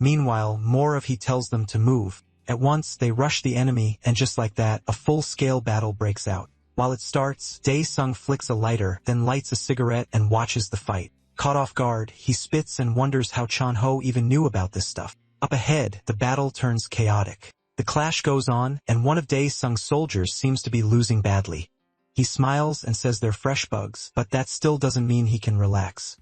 Meanwhile, more of he tells them to move. At once, they rush the enemy, and just like that, a full-scale battle breaks out. While it starts, Daesung flicks a lighter, then lights a cigarette and watches the fight. Caught off guard, he spits and wonders how Chun-Ho even knew about this stuff. Up ahead, the battle turns chaotic. The clash goes on, and one of Daesung's soldiers seems to be losing badly. He smiles and says they're fresh bugs, but that still doesn't mean he can relax.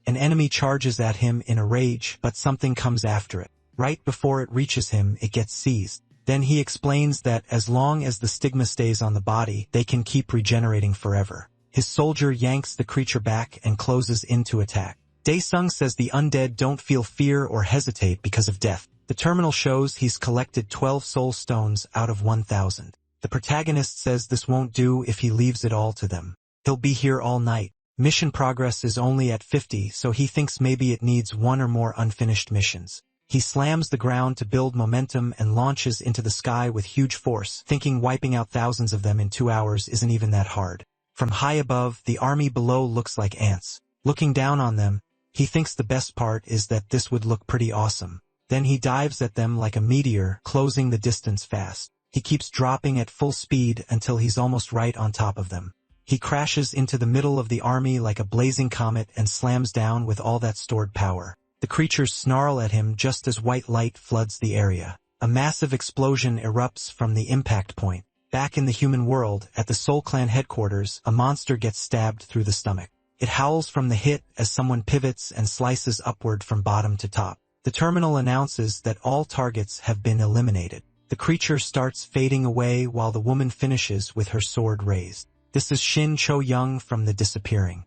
An enemy charges at him in a rage, but something comes after it. Right before it reaches him, it gets seized. Then he explains that as long as the stigma stays on the body, they can keep regenerating forever. His soldier yanks the creature back and closes in to attack. Daesung says the undead don't feel fear or hesitate because of death. The terminal shows he's collected 12 soul stones out of 1,000. The protagonist says this won't do if he leaves it all to them. He'll be here all night. Mission progress is only at 50, so he thinks maybe it needs one or more unfinished missions. He slams the ground to build momentum and launches into the sky with huge force, thinking wiping out thousands of them in 2 hours isn't even that hard. From high above, the army below looks like ants. Looking down on them, he thinks the best part is that this would look pretty awesome. Then he dives at them like a meteor, closing the distance fast. He keeps dropping at full speed until he's almost right on top of them. He crashes into the middle of the army like a blazing comet and slams down with all that stored power. The creatures snarl at him just as white light floods the area. A massive explosion erupts from the impact point. Back in the human world, at the Soul Clan headquarters, a monster gets stabbed through the stomach. It howls from the hit as someone pivots and slices upward from bottom to top. The terminal announces that all targets have been eliminated. The creature starts fading away while the woman finishes with her sword raised. This is Shin Cho-young from The Disappearing.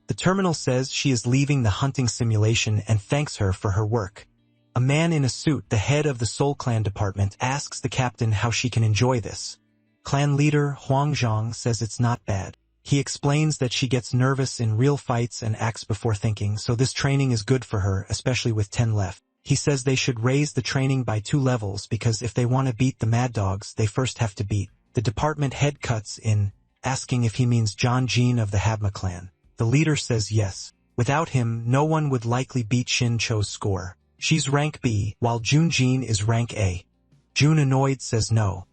The terminal says she is leaving the hunting simulation and thanks her for her work. A man in a suit, the head of the Soul Clan department, asks the captain how she can enjoy this. Clan leader Huang Zhang says it's not bad. He explains that she gets nervous in real fights and acts before thinking, so this training is good for her, especially with 10 left. He says they should raise the training by 2 levels because if they want to beat the Mad Dogs, they first have to beat. The department head cuts in, asking if he means John Jin of the Habma clan. The leader says yes. Without him, no one would likely beat Shin Cho's score. She's rank B, while Jun Jin is rank A. Jun, annoyed, says no.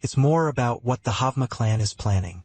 It's more about what the Havma clan is planning.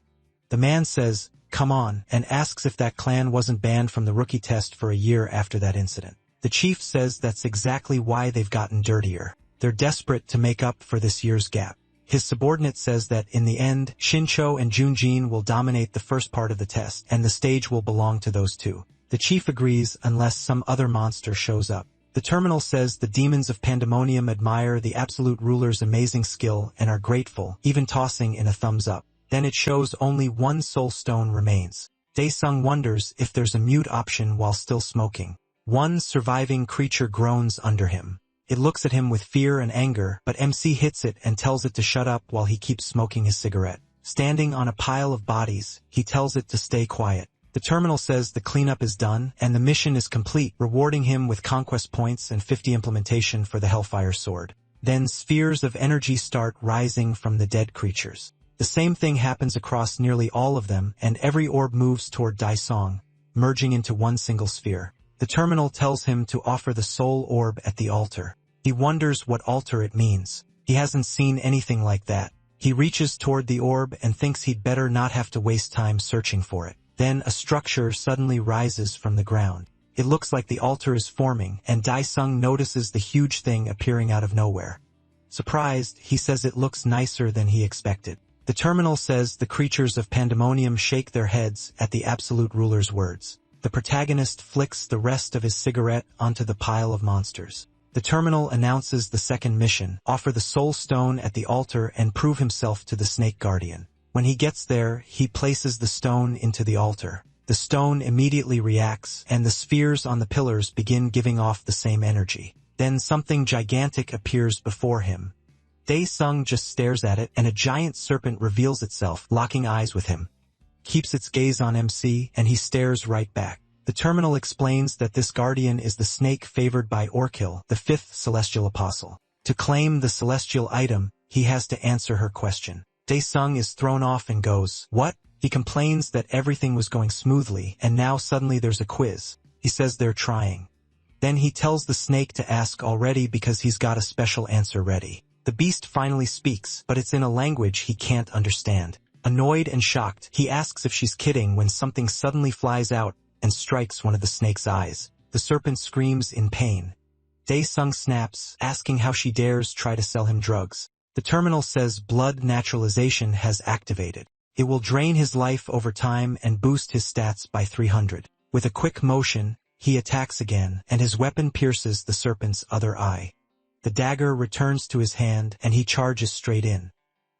The man says, come on, and asks if that clan wasn't banned from the rookie test for a year after that incident. The chief says that's exactly why they've gotten dirtier. They're desperate to make up for this year's gap. His subordinate says that in the end, Shincho and Junjin will dominate the first part of the test, and the stage will belong to those two. The chief agrees unless some other monster shows up. The terminal says the demons of Pandemonium admire the absolute ruler's amazing skill and are grateful, even tossing in a thumbs up. Then it shows only 1 soul stone remains. Daesung wonders if there's a mute option while still smoking. One surviving creature groans under him. It looks at him with fear and anger, but MC hits it and tells it to shut up while he keeps smoking his cigarette. Standing on a pile of bodies, he tells it to stay quiet. The terminal says the cleanup is done and the mission is complete, rewarding him with conquest points and 50 implementation for the Hellfire Sword. Then spheres of energy start rising from the dead creatures. The same thing happens across nearly all of them, and every orb moves toward Daesung, merging into one single sphere. The terminal tells him to offer the soul orb at the altar. He wonders what altar it means. He hasn't seen anything like that. He reaches toward the orb and thinks he'd better not have to waste time searching for it. Then a structure suddenly rises from the ground. It looks like the altar is forming, and Daesung notices the huge thing appearing out of nowhere. Surprised, he says it looks nicer than he expected. The terminal says the creatures of Pandemonium shake their heads at the absolute ruler's words. The protagonist flicks the rest of his cigarette onto the pile of monsters. The terminal announces the second mission, offer the soul stone at the altar and prove himself to the snake guardian. When he gets there, he places the stone into the altar. The stone immediately reacts, and the spheres on the pillars begin giving off the same energy. Then something gigantic appears before him. Daesung just stares at it, and a giant serpent reveals itself, locking eyes with him. Keeps its gaze on MC, and he stares right back. The terminal explains that this guardian is the snake favored by Orkil, the 5th celestial apostle. To claim the celestial item, he has to answer her question. Daesung is thrown off and goes, "What?" He complains that everything was going smoothly, and now suddenly there's a quiz. He says they're trying. Then he tells the snake to ask already because he's got a special answer ready. The beast finally speaks, but it's in a language he can't understand. Annoyed and shocked, he asks if she's kidding when something suddenly flies out and strikes one of the snake's eyes. The serpent screams in pain. Daesung snaps, asking how she dares try to sell him drugs. The terminal says blood naturalization has activated. It will drain his life over time and boost his stats by 300. With a quick motion, he attacks again, and his weapon pierces the serpent's other eye. The dagger returns to his hand, and he charges straight in.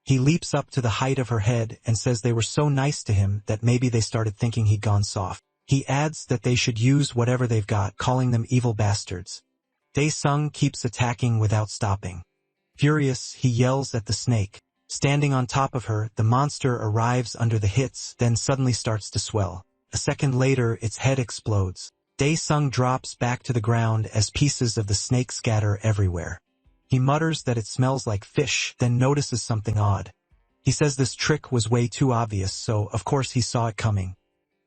He leaps up to the height of her head and says they were so nice to him that maybe they started thinking he'd gone soft. He adds that they should use whatever they've got, calling them evil bastards. Daesung keeps attacking without stopping. Furious, he yells at the snake. Standing on top of her, the monster arrives under the hits, then suddenly starts to swell. A second later, its head explodes. Daesung drops back to the ground as pieces of the snake scatter everywhere. He mutters that it smells like fish, then notices something odd. He says this trick was way too obvious, so of course he saw it coming.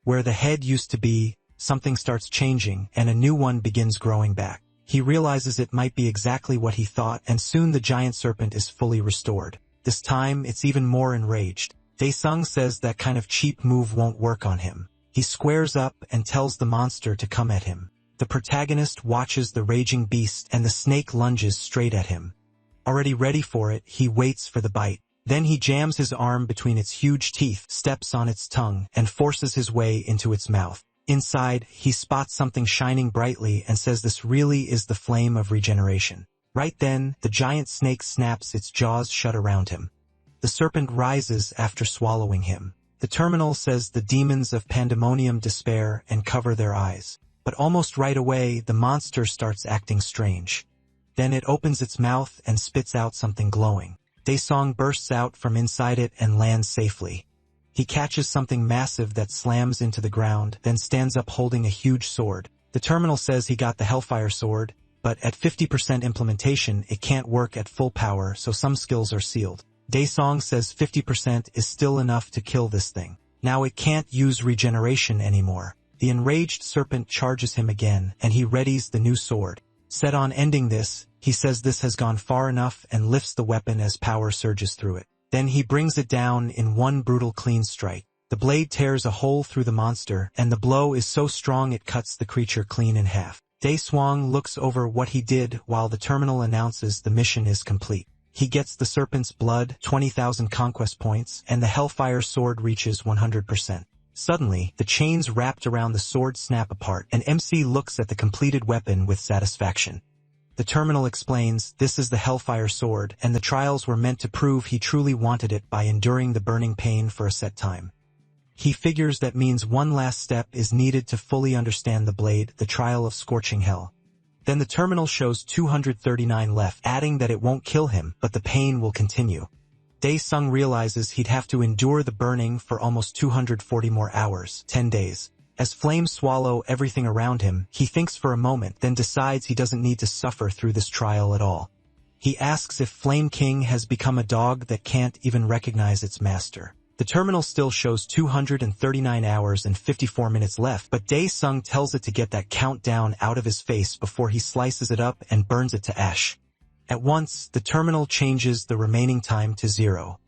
Where the head used to be, something starts changing, and a new one begins growing back. He realizes it might be exactly what he thought, and soon the giant serpent is fully restored. This time, it's even more enraged. Daesung says that kind of cheap move won't work on him. He squares up and tells the monster to come at him. The protagonist watches the raging beast, and the snake lunges straight at him. Already ready for it, he waits for the bite. Then he jams his arm between its huge teeth, steps on its tongue, and forces his way into its mouth. Inside, he spots something shining brightly and says this really is the flame of regeneration. Right then, the giant snake snaps its jaws shut around him. The serpent rises after swallowing him. The terminal says the demons of pandemonium despair and cover their eyes. But almost right away, the monster starts acting strange. Then it opens its mouth and spits out something glowing. Daesung bursts out from inside it and lands safely. He catches something massive that slams into the ground, then stands up holding a huge sword. The terminal says he got the Hellfire sword, but at 50% implementation it can't work at full power, so some skills are sealed. Daesung says 50% is still enough to kill this thing. Now it can't use regeneration anymore. The enraged serpent charges him again, and he readies the new sword. Set on ending this, he says this has gone far enough and lifts the weapon as power surges through it. Then he brings it down in one brutal clean strike. The blade tears a hole through the monster, and the blow is so strong it cuts the creature clean in half. Daesung looks over what he did while the terminal announces the mission is complete. He gets the serpent's blood, 20,000 conquest points, and the Hellfire sword reaches 100%. Suddenly, the chains wrapped around the sword snap apart, and MC looks at the completed weapon with satisfaction. The terminal explains, this is the Hellfire sword, and the trials were meant to prove he truly wanted it by enduring the burning pain for a set time. He figures that means one last step is needed to fully understand the blade, the trial of scorching hell. Then the terminal shows 239 left, adding that it won't kill him, but the pain will continue. Daesung realizes he'd have to endure the burning for almost 240 more hours, 10 days. As flames swallow everything around him, he thinks for a moment, then decides he doesn't need to suffer through this trial at all. He asks if Flame King has become a dog that can't even recognize its master. The terminal still shows 239 hours and 54 minutes left, but Daesung tells it to get that countdown out of his face before he slices it up and burns it to ash. At once, the terminal changes the remaining time to 0.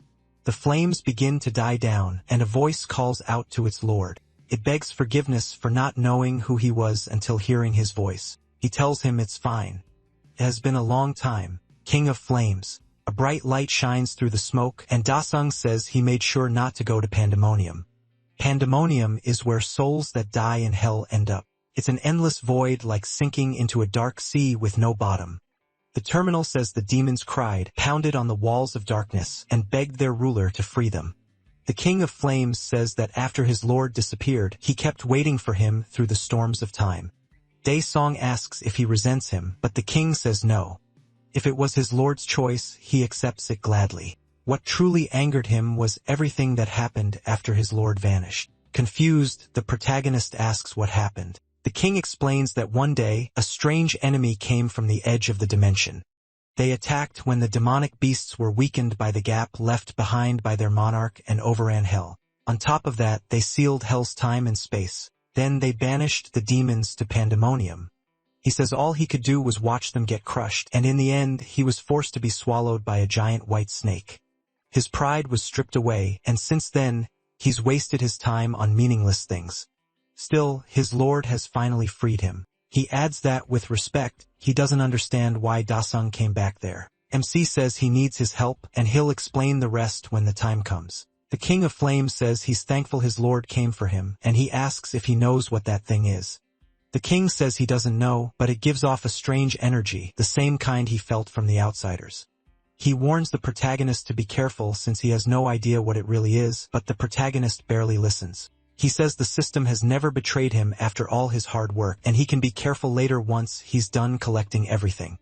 The flames begin to die down, and a voice calls out to its lord. It begs forgiveness for not knowing who he was until hearing his voice. He tells him it's fine. It has been a long time, King of Flames. A bright light shines through the smoke, and Daesung says he made sure not to go to Pandemonium. Pandemonium is where souls that die in hell end up. It's an endless void like sinking into a dark sea with no bottom. The terminal says the demons cried, pounded on the walls of darkness, and begged their ruler to free them. The King of Flames says that after his lord disappeared, he kept waiting for him through the storms of time. Daesung asks if he resents him, but the king says no. If it was his lord's choice, he accepts it gladly. What truly angered him was everything that happened after his lord vanished. Confused, the protagonist asks what happened. The king explains that one day, a strange enemy came from the edge of the dimension. They attacked when the demonic beasts were weakened by the gap left behind by their monarch and overran hell. On top of that, they sealed hell's time and space. Then they banished the demons to Pandemonium. He says all he could do was watch them get crushed, and in the end, he was forced to be swallowed by a giant white snake. His pride was stripped away, and since then, he's wasted his time on meaningless things. Still, his lord has finally freed him. He adds that, with respect, he doesn't understand why Daesung came back there. MC says he needs his help, and he'll explain the rest when the time comes. The King of Flames says he's thankful his lord came for him, and he asks if he knows what that thing is. The king says he doesn't know, but it gives off a strange energy, the same kind he felt from the outsiders. He warns the protagonist to be careful since he has no idea what it really is, but the protagonist barely listens. He says the system has never betrayed him after all his hard work, and he can be careful later once he's done collecting everything.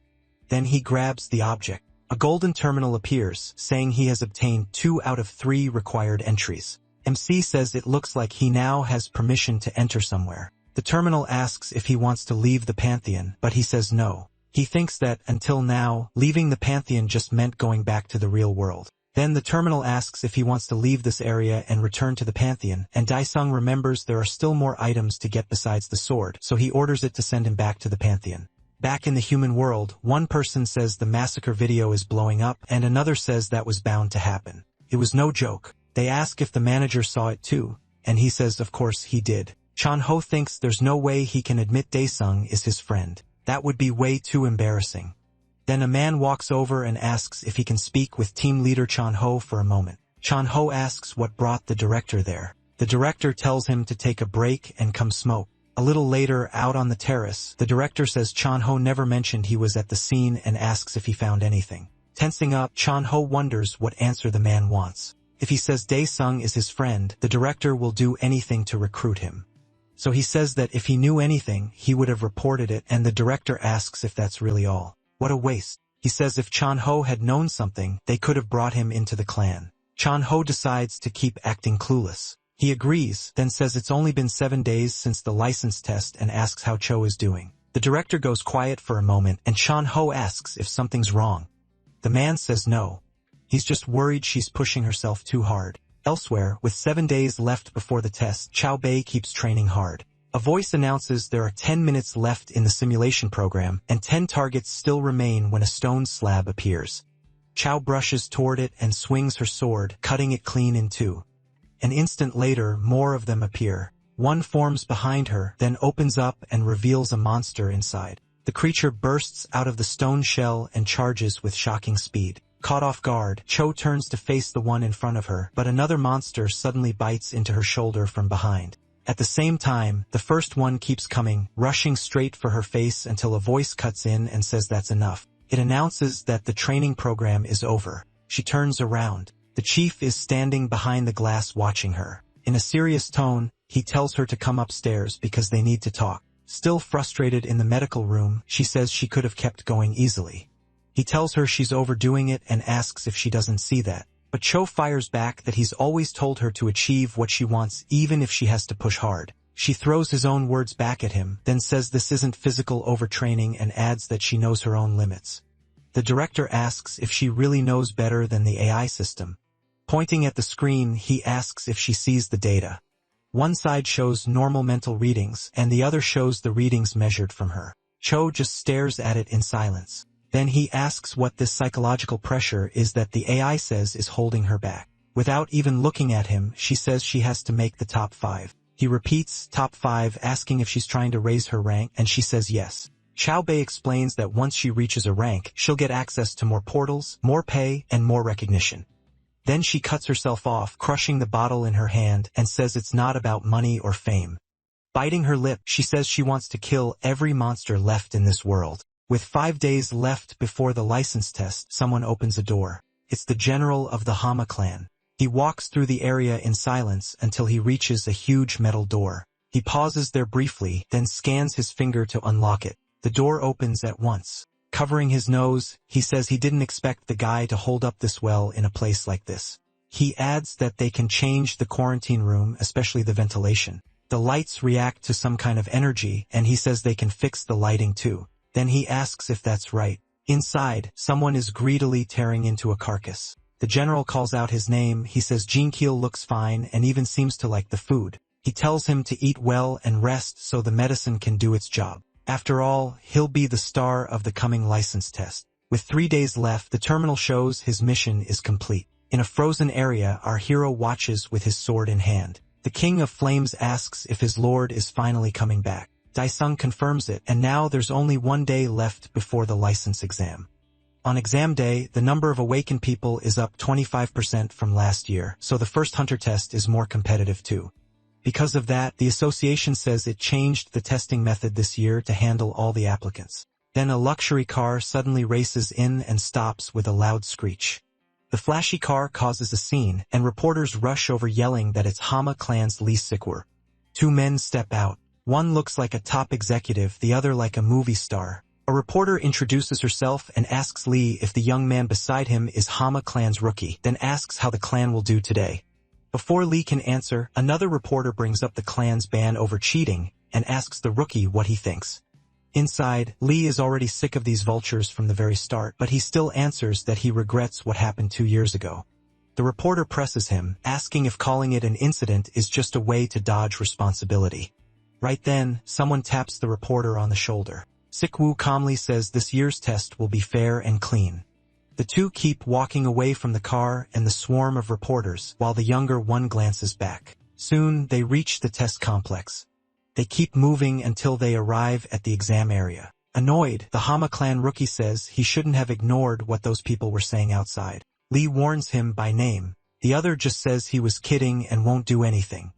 Then he grabs the object. A golden terminal appears, saying he has obtained 2 out of 3 required entries. MC says it looks like he now has permission to enter somewhere. The terminal asks if he wants to leave the Pantheon, but he says no. He thinks that, until now, leaving the Pantheon just meant going back to the real world. Then the terminal asks if he wants to leave this area and return to the Pantheon, and Daesung remembers there are still more items to get besides the sword, so he orders it to send him back to the Pantheon. Back in the human world, one person says the massacre video is blowing up, and another says that was bound to happen. It was no joke. They ask if the manager saw it too, and he says of course he did. Chan-ho thinks there's no way he can admit Daesung is his friend. That would be way too embarrassing. Then a man walks over and asks if he can speak with team leader Chan-ho for a moment. Chan-ho asks what brought the director there. The director tells him to take a break and come smoke. A little later, out on the terrace, the director says Chan-ho never mentioned he was at the scene and asks if he found anything. Tensing up, Chan-ho wonders what answer the man wants. If he says Dae-sung is his friend, the director will do anything to recruit him. So he says that if he knew anything, he would have reported it, and the director asks if that's really all. What a waste. He says if Chan-ho had known something, they could have brought him into the clan. Chan-ho decides to keep acting clueless. He agrees, then says it's only been 7 days since the license test and asks how Cho is doing. The director goes quiet for a moment, and Chan-ho asks if something's wrong. The man says no. He's just worried she's pushing herself too hard. Elsewhere, with 7 days left before the test, Chow Bei keeps training hard. A voice announces there are 10 minutes left in the simulation program, and 10 targets still remain when a stone slab appears. Chow brushes toward it and swings her sword, cutting it clean in two. An instant later, more of them appear. One forms behind her, then opens up and reveals a monster inside. The creature bursts out of the stone shell and charges with shocking speed. Caught off guard, Cho turns to face the one in front of her, but another monster suddenly bites into her shoulder from behind. At the same time, the first one keeps coming, rushing straight for her face until a voice cuts in and says that's enough. It announces that the training program is over. She turns around. The chief is standing behind the glass watching her. In a serious tone, he tells her to come upstairs because they need to talk. Still frustrated in the medical room, she says she could have kept going easily. He tells her she's overdoing it and asks if she doesn't see that. But Cho fires back that he's always told her to achieve what she wants even if she has to push hard. She throws his own words back at him, then says this isn't physical overtraining and adds that she knows her own limits. The director asks if she really knows better than the AI system. Pointing at the screen, he asks if she sees the data. One side shows normal mental readings, and the other shows the readings measured from her. Cho just stares at it in silence. Then he asks what this psychological pressure is that the AI says is holding her back. Without even looking at him, she says she has to make the top 5. He repeats, top 5, asking if she's trying to raise her rank, and she says yes. Chow Bei explains that once she reaches a rank, she'll get access to more portals, more pay, and more recognition. Then she cuts herself off, crushing the bottle in her hand, and says it's not about money or fame. Biting her lip, she says she wants to kill every monster left in this world. With 5 days left before the license test, someone opens a door. It's the general of the Hama clan. He walks through the area in silence until he reaches a huge metal door. He pauses there briefly, then scans his finger to unlock it. The door opens at once. Covering his nose, he says he didn't expect the guy to hold up this well in a place like this. He adds that they can change the quarantine room, especially the ventilation. The lights react to some kind of energy, and he says they can fix the lighting too. Then he asks if that's right. Inside, someone is greedily tearing into a carcass. The general calls out his name. He says Jinkeel looks fine and even seems to like the food. He tells him to eat well and rest so the medicine can do its job. After all, he'll be the star of the coming license test. With 3 days left, the terminal shows his mission is complete. In a frozen area, our hero watches with his sword in hand. The King of Flames asks if his lord is finally coming back. Dae-sung confirms it, and now there's only 1 day left before the license exam. On exam day, the number of awakened people is up 25% from last year, so the first hunter test is more competitive too. Because of that, the association says it changed the testing method this year to handle all the applicants. Then a luxury car suddenly races in and stops with a loud screech. The flashy car causes a scene, and reporters rush over yelling that it's Hama clan's Lee Sikwar. 2 men step out. One looks like a top executive, the other like a movie star. A reporter introduces herself and asks Lee if the young man beside him is Hama clan's rookie, then asks how the clan will do today. Before Lee can answer, another reporter brings up the clan's ban over cheating and asks the rookie what he thinks. Inside, Lee is already sick of these vultures from the very start, but he still answers that he regrets what happened 2 years ago. The reporter presses him, asking if calling it an incident is just a way to dodge responsibility. Right then, someone taps the reporter on the shoulder. Sikwoo calmly says this year's test will be fair and clean. The two keep walking away from the car and the swarm of reporters, while the younger one glances back. Soon, they reach the test complex. They keep moving until they arrive at the exam area. Annoyed, the Hama clan rookie says he shouldn't have ignored what those people were saying outside. Lee warns him by name. The other just says he was kidding and won't do anything.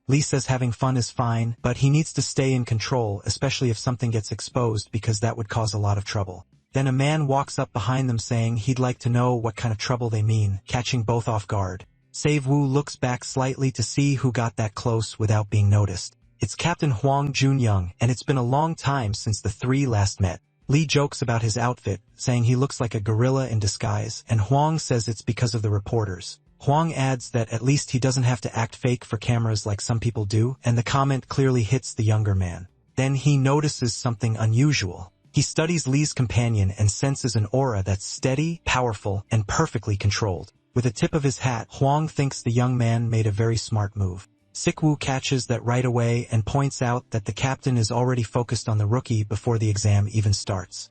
Lee says having fun is fine, but he needs to stay in control, especially if something gets exposed because that would cause a lot of trouble. Then a man walks up behind them saying he'd like to know what kind of trouble they mean, catching both off guard. Save-Woo looks back slightly to see who got that close without being noticed. It's Captain Hwang Jun-young, and it's been a long time since the three last met. Lee jokes about his outfit, saying he looks like a gorilla in disguise, and Hwang says it's because of the reporters. Hwang adds that at least he doesn't have to act fake for cameras like some people do, and the comment clearly hits the younger man. Then he notices something unusual. He studies Lee's companion and senses an aura that's steady, powerful, and perfectly controlled. With a tip of his hat, Hwang thinks the young man made a very smart move. Sik-Woo catches that right away and points out that the captain is already focused on the rookie before the exam even starts.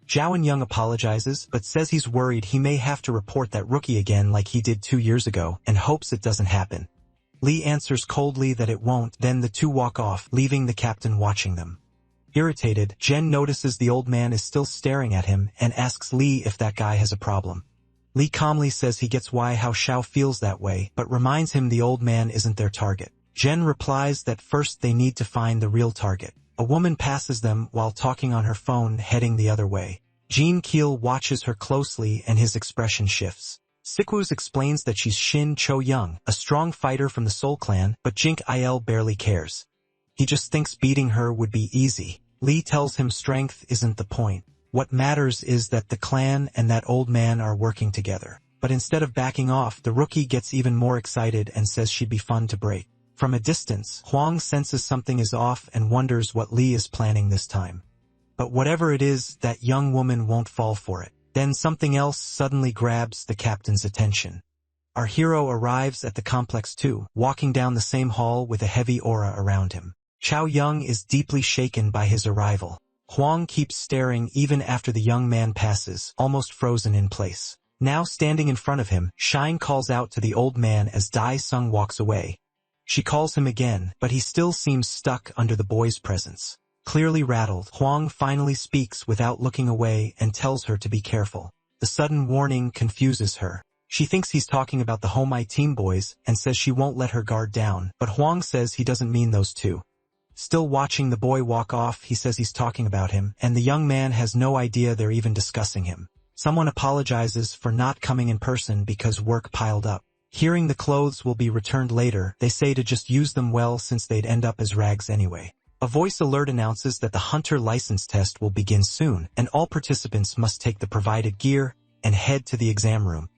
Zhao and Young apologizes, but says he's worried he may have to report that rookie again like he did 2 years ago, and hopes it doesn't happen. Lee answers coldly that it won't, then the two walk off, leaving the captain watching them. Irritated, Jen notices the old man is still staring at him and asks Lee if that guy has a problem. Lee calmly says he gets why Hao Xiao feels that way, but reminds him the old man isn't their target. Jen replies that first they need to find the real target. A woman passes them while talking on her phone, heading the other way. Jean Keel watches her closely and his expression shifts. Sik-Woo explains that she's Shin Cho-young, a strong fighter from the Soul Clan, but Jink Il barely cares. He just thinks beating her would be easy. Lee tells him strength isn't the point. What matters is that the clan and that old man are working together. But instead of backing off, the rookie gets even more excited and says she'd be fun to break. From a distance, Hwang senses something is off and wonders what Lee is planning this time. But whatever it is, that young woman won't fall for it. Then something else suddenly grabs the captain's attention. Our hero arrives at the complex too, walking down the same hall with a heavy aura around him. Chao Young is deeply shaken by his arrival. Hwang keeps staring even after the young man passes, almost frozen in place. Now standing in front of him, Shine calls out to the old man as Dai-sung walks away. She calls him again, but he still seems stuck under the boy's presence. Clearly rattled, Hwang finally speaks without looking away and tells her to be careful. The sudden warning confuses her. She thinks he's talking about the Homai team boys and says she won't let her guard down, but Hwang says he doesn't mean those two. Still watching the boy walk off, he says he's talking about him, and the young man has no idea they're even discussing him. Someone apologizes for not coming in person because work piled up. Hearing the clothes will be returned later, they say to just use them well since they'd end up as rags anyway. A voice alert announces that the hunter license test will begin soon, and all participants must take the provided gear and head to the exam room.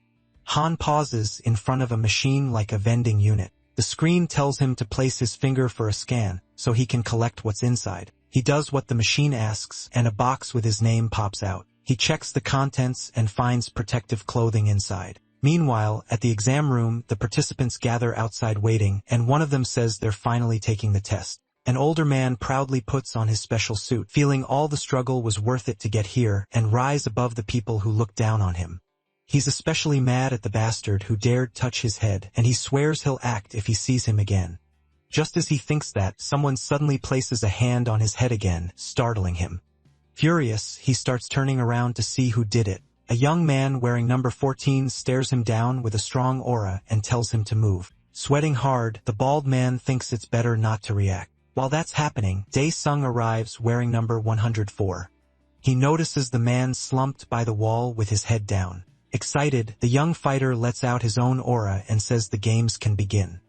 Han pauses in front of a machine like a vending unit. The screen tells him to place his finger for a scan, so he can collect what's inside. He does what the machine asks, and a box with his name pops out. He checks the contents and finds protective clothing inside. Meanwhile, at the exam room, the participants gather outside waiting, and one of them says they're finally taking the test. An older man proudly puts on his special suit, feeling all the struggle was worth it to get here and rise above the people who look down on him. He's especially mad at the bastard who dared touch his head, and he swears he'll act if he sees him again. Just as he thinks that, someone suddenly places a hand on his head again, startling him. Furious, he starts turning around to see who did it. A young man wearing number 14 stares him down with a strong aura and tells him to move. Sweating hard, the bald man thinks it's better not to react. While that's happening, Dae-sung arrives wearing number 104. He notices the man slumped by the wall with his head down. Excited, the young fighter lets out his own aura and says the games can begin.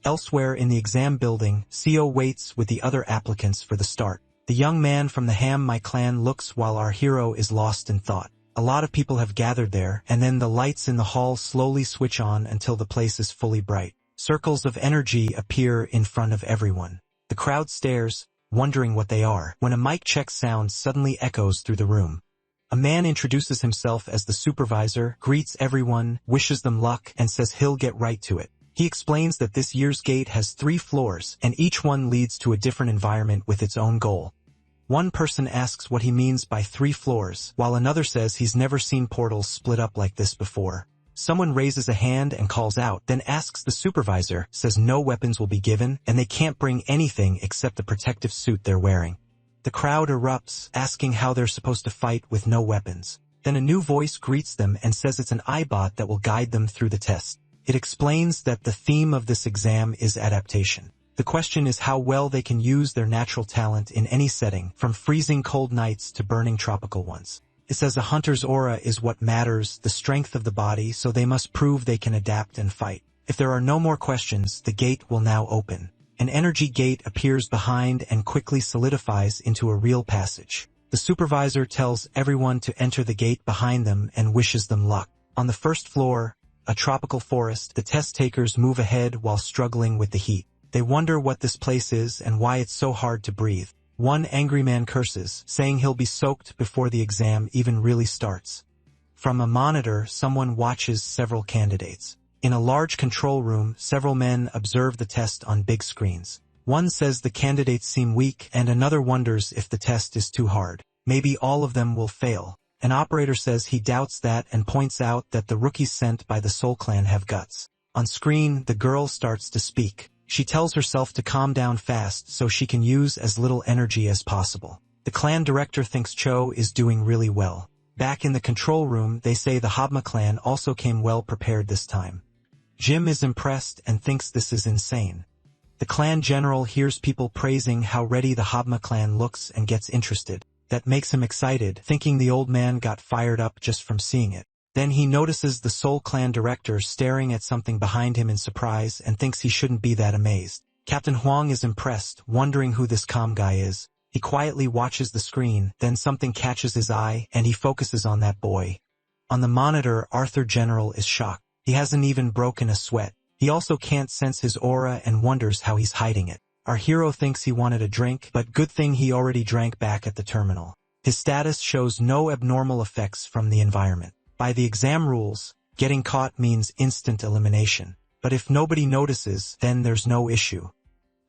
Elsewhere in the exam building, Seo waits with the other applicants for the start. The young man from the Ham My Clan looks while our hero is lost in thought. A lot of people have gathered there, and then the lights in the hall slowly switch on until the place is fully bright. Circles of energy appear in front of everyone. The crowd stares, wondering what they are, when a mic check sound suddenly echoes through the room. A man introduces himself as the supervisor, greets everyone, wishes them luck, and says he'll get right to it. He explains that this year's gate has 3 floors, and each one leads to a different environment with its own goal. One person asks what he means by 3 floors, while another says he's never seen portals split up like this before. Someone raises a hand and calls out, then asks the supervisor, says no weapons will be given, and they can't bring anything except the protective suit they're wearing. The crowd erupts, asking how they're supposed to fight with no weapons. Then a new voice greets them and says it's an iBot that will guide them through the test. It explains that the theme of this exam is adaptation. The question is how well they can use their natural talent in any setting, from freezing cold nights to burning tropical ones. It says a hunter's aura is what matters, the strength of the body, so they must prove they can adapt and fight. If there are no more questions, the gate will now open. An energy gate appears behind and quickly solidifies into a real passage. The supervisor tells everyone to enter the gate behind them and wishes them luck. On the first floor, a tropical forest, the test takers move ahead while struggling with the heat. They wonder what this place is and why it's so hard to breathe. One angry man curses, saying he'll be soaked before the exam even really starts. From a monitor, someone watches several candidates. In a large control room, several men observe the test on big screens. One says the candidates seem weak, and another wonders if the test is too hard. Maybe all of them will fail. An operator says he doubts that and points out that the rookies sent by the Soul Clan have guts. On screen, the girl starts to speak. She tells herself to calm down fast so she can use as little energy as possible. The clan director thinks Cho is doing really well. Back in the control room, they say the Habma clan also came well prepared this time. Jim is impressed and thinks this is insane. The clan general hears people praising how ready the Habma clan looks and gets interested. That makes him excited, thinking the old man got fired up just from seeing it. Then he notices the Soul Clan director staring at something behind him in surprise and thinks he shouldn't be that amazed. Captain Huang is impressed, wondering who this calm guy is. He quietly watches the screen, then something catches his eye and he focuses on that boy. On the monitor, Arthur General is shocked. He hasn't even broken a sweat. He also can't sense his aura and wonders how he's hiding it. Our hero thinks he wanted a drink, but good thing he already drank back at the terminal. His status shows no abnormal effects from the environment. By the exam rules, getting caught means instant elimination. But if nobody notices, then there's no issue.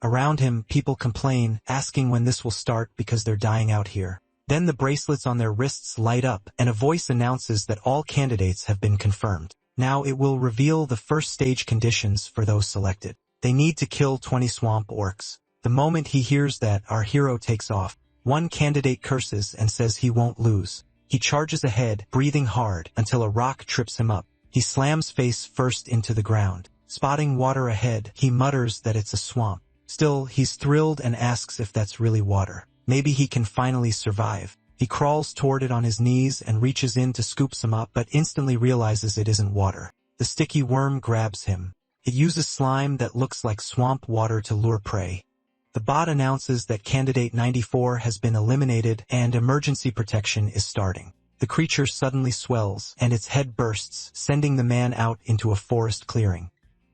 Around him, people complain, asking when this will start because they're dying out here. Then the bracelets on their wrists light up, and a voice announces that all candidates have been confirmed. Now it will reveal the first stage conditions for those selected. They need to kill 20 swamp orcs. The moment he hears that, our hero takes off. One candidate curses and says he won't lose. He charges ahead, breathing hard, until a rock trips him up. He slams face first into the ground. Spotting water ahead, he mutters that it's a swamp. Still, he's thrilled and asks if that's really water. Maybe he can finally survive. He crawls toward it on his knees and reaches in to scoop some up, but instantly realizes it isn't water. The sticky worm grabs him. It uses slime that looks like swamp water to lure prey. The bot announces that candidate 94 has been eliminated and emergency protection is starting. The creature suddenly swells and its head bursts, sending the man out into a forest clearing.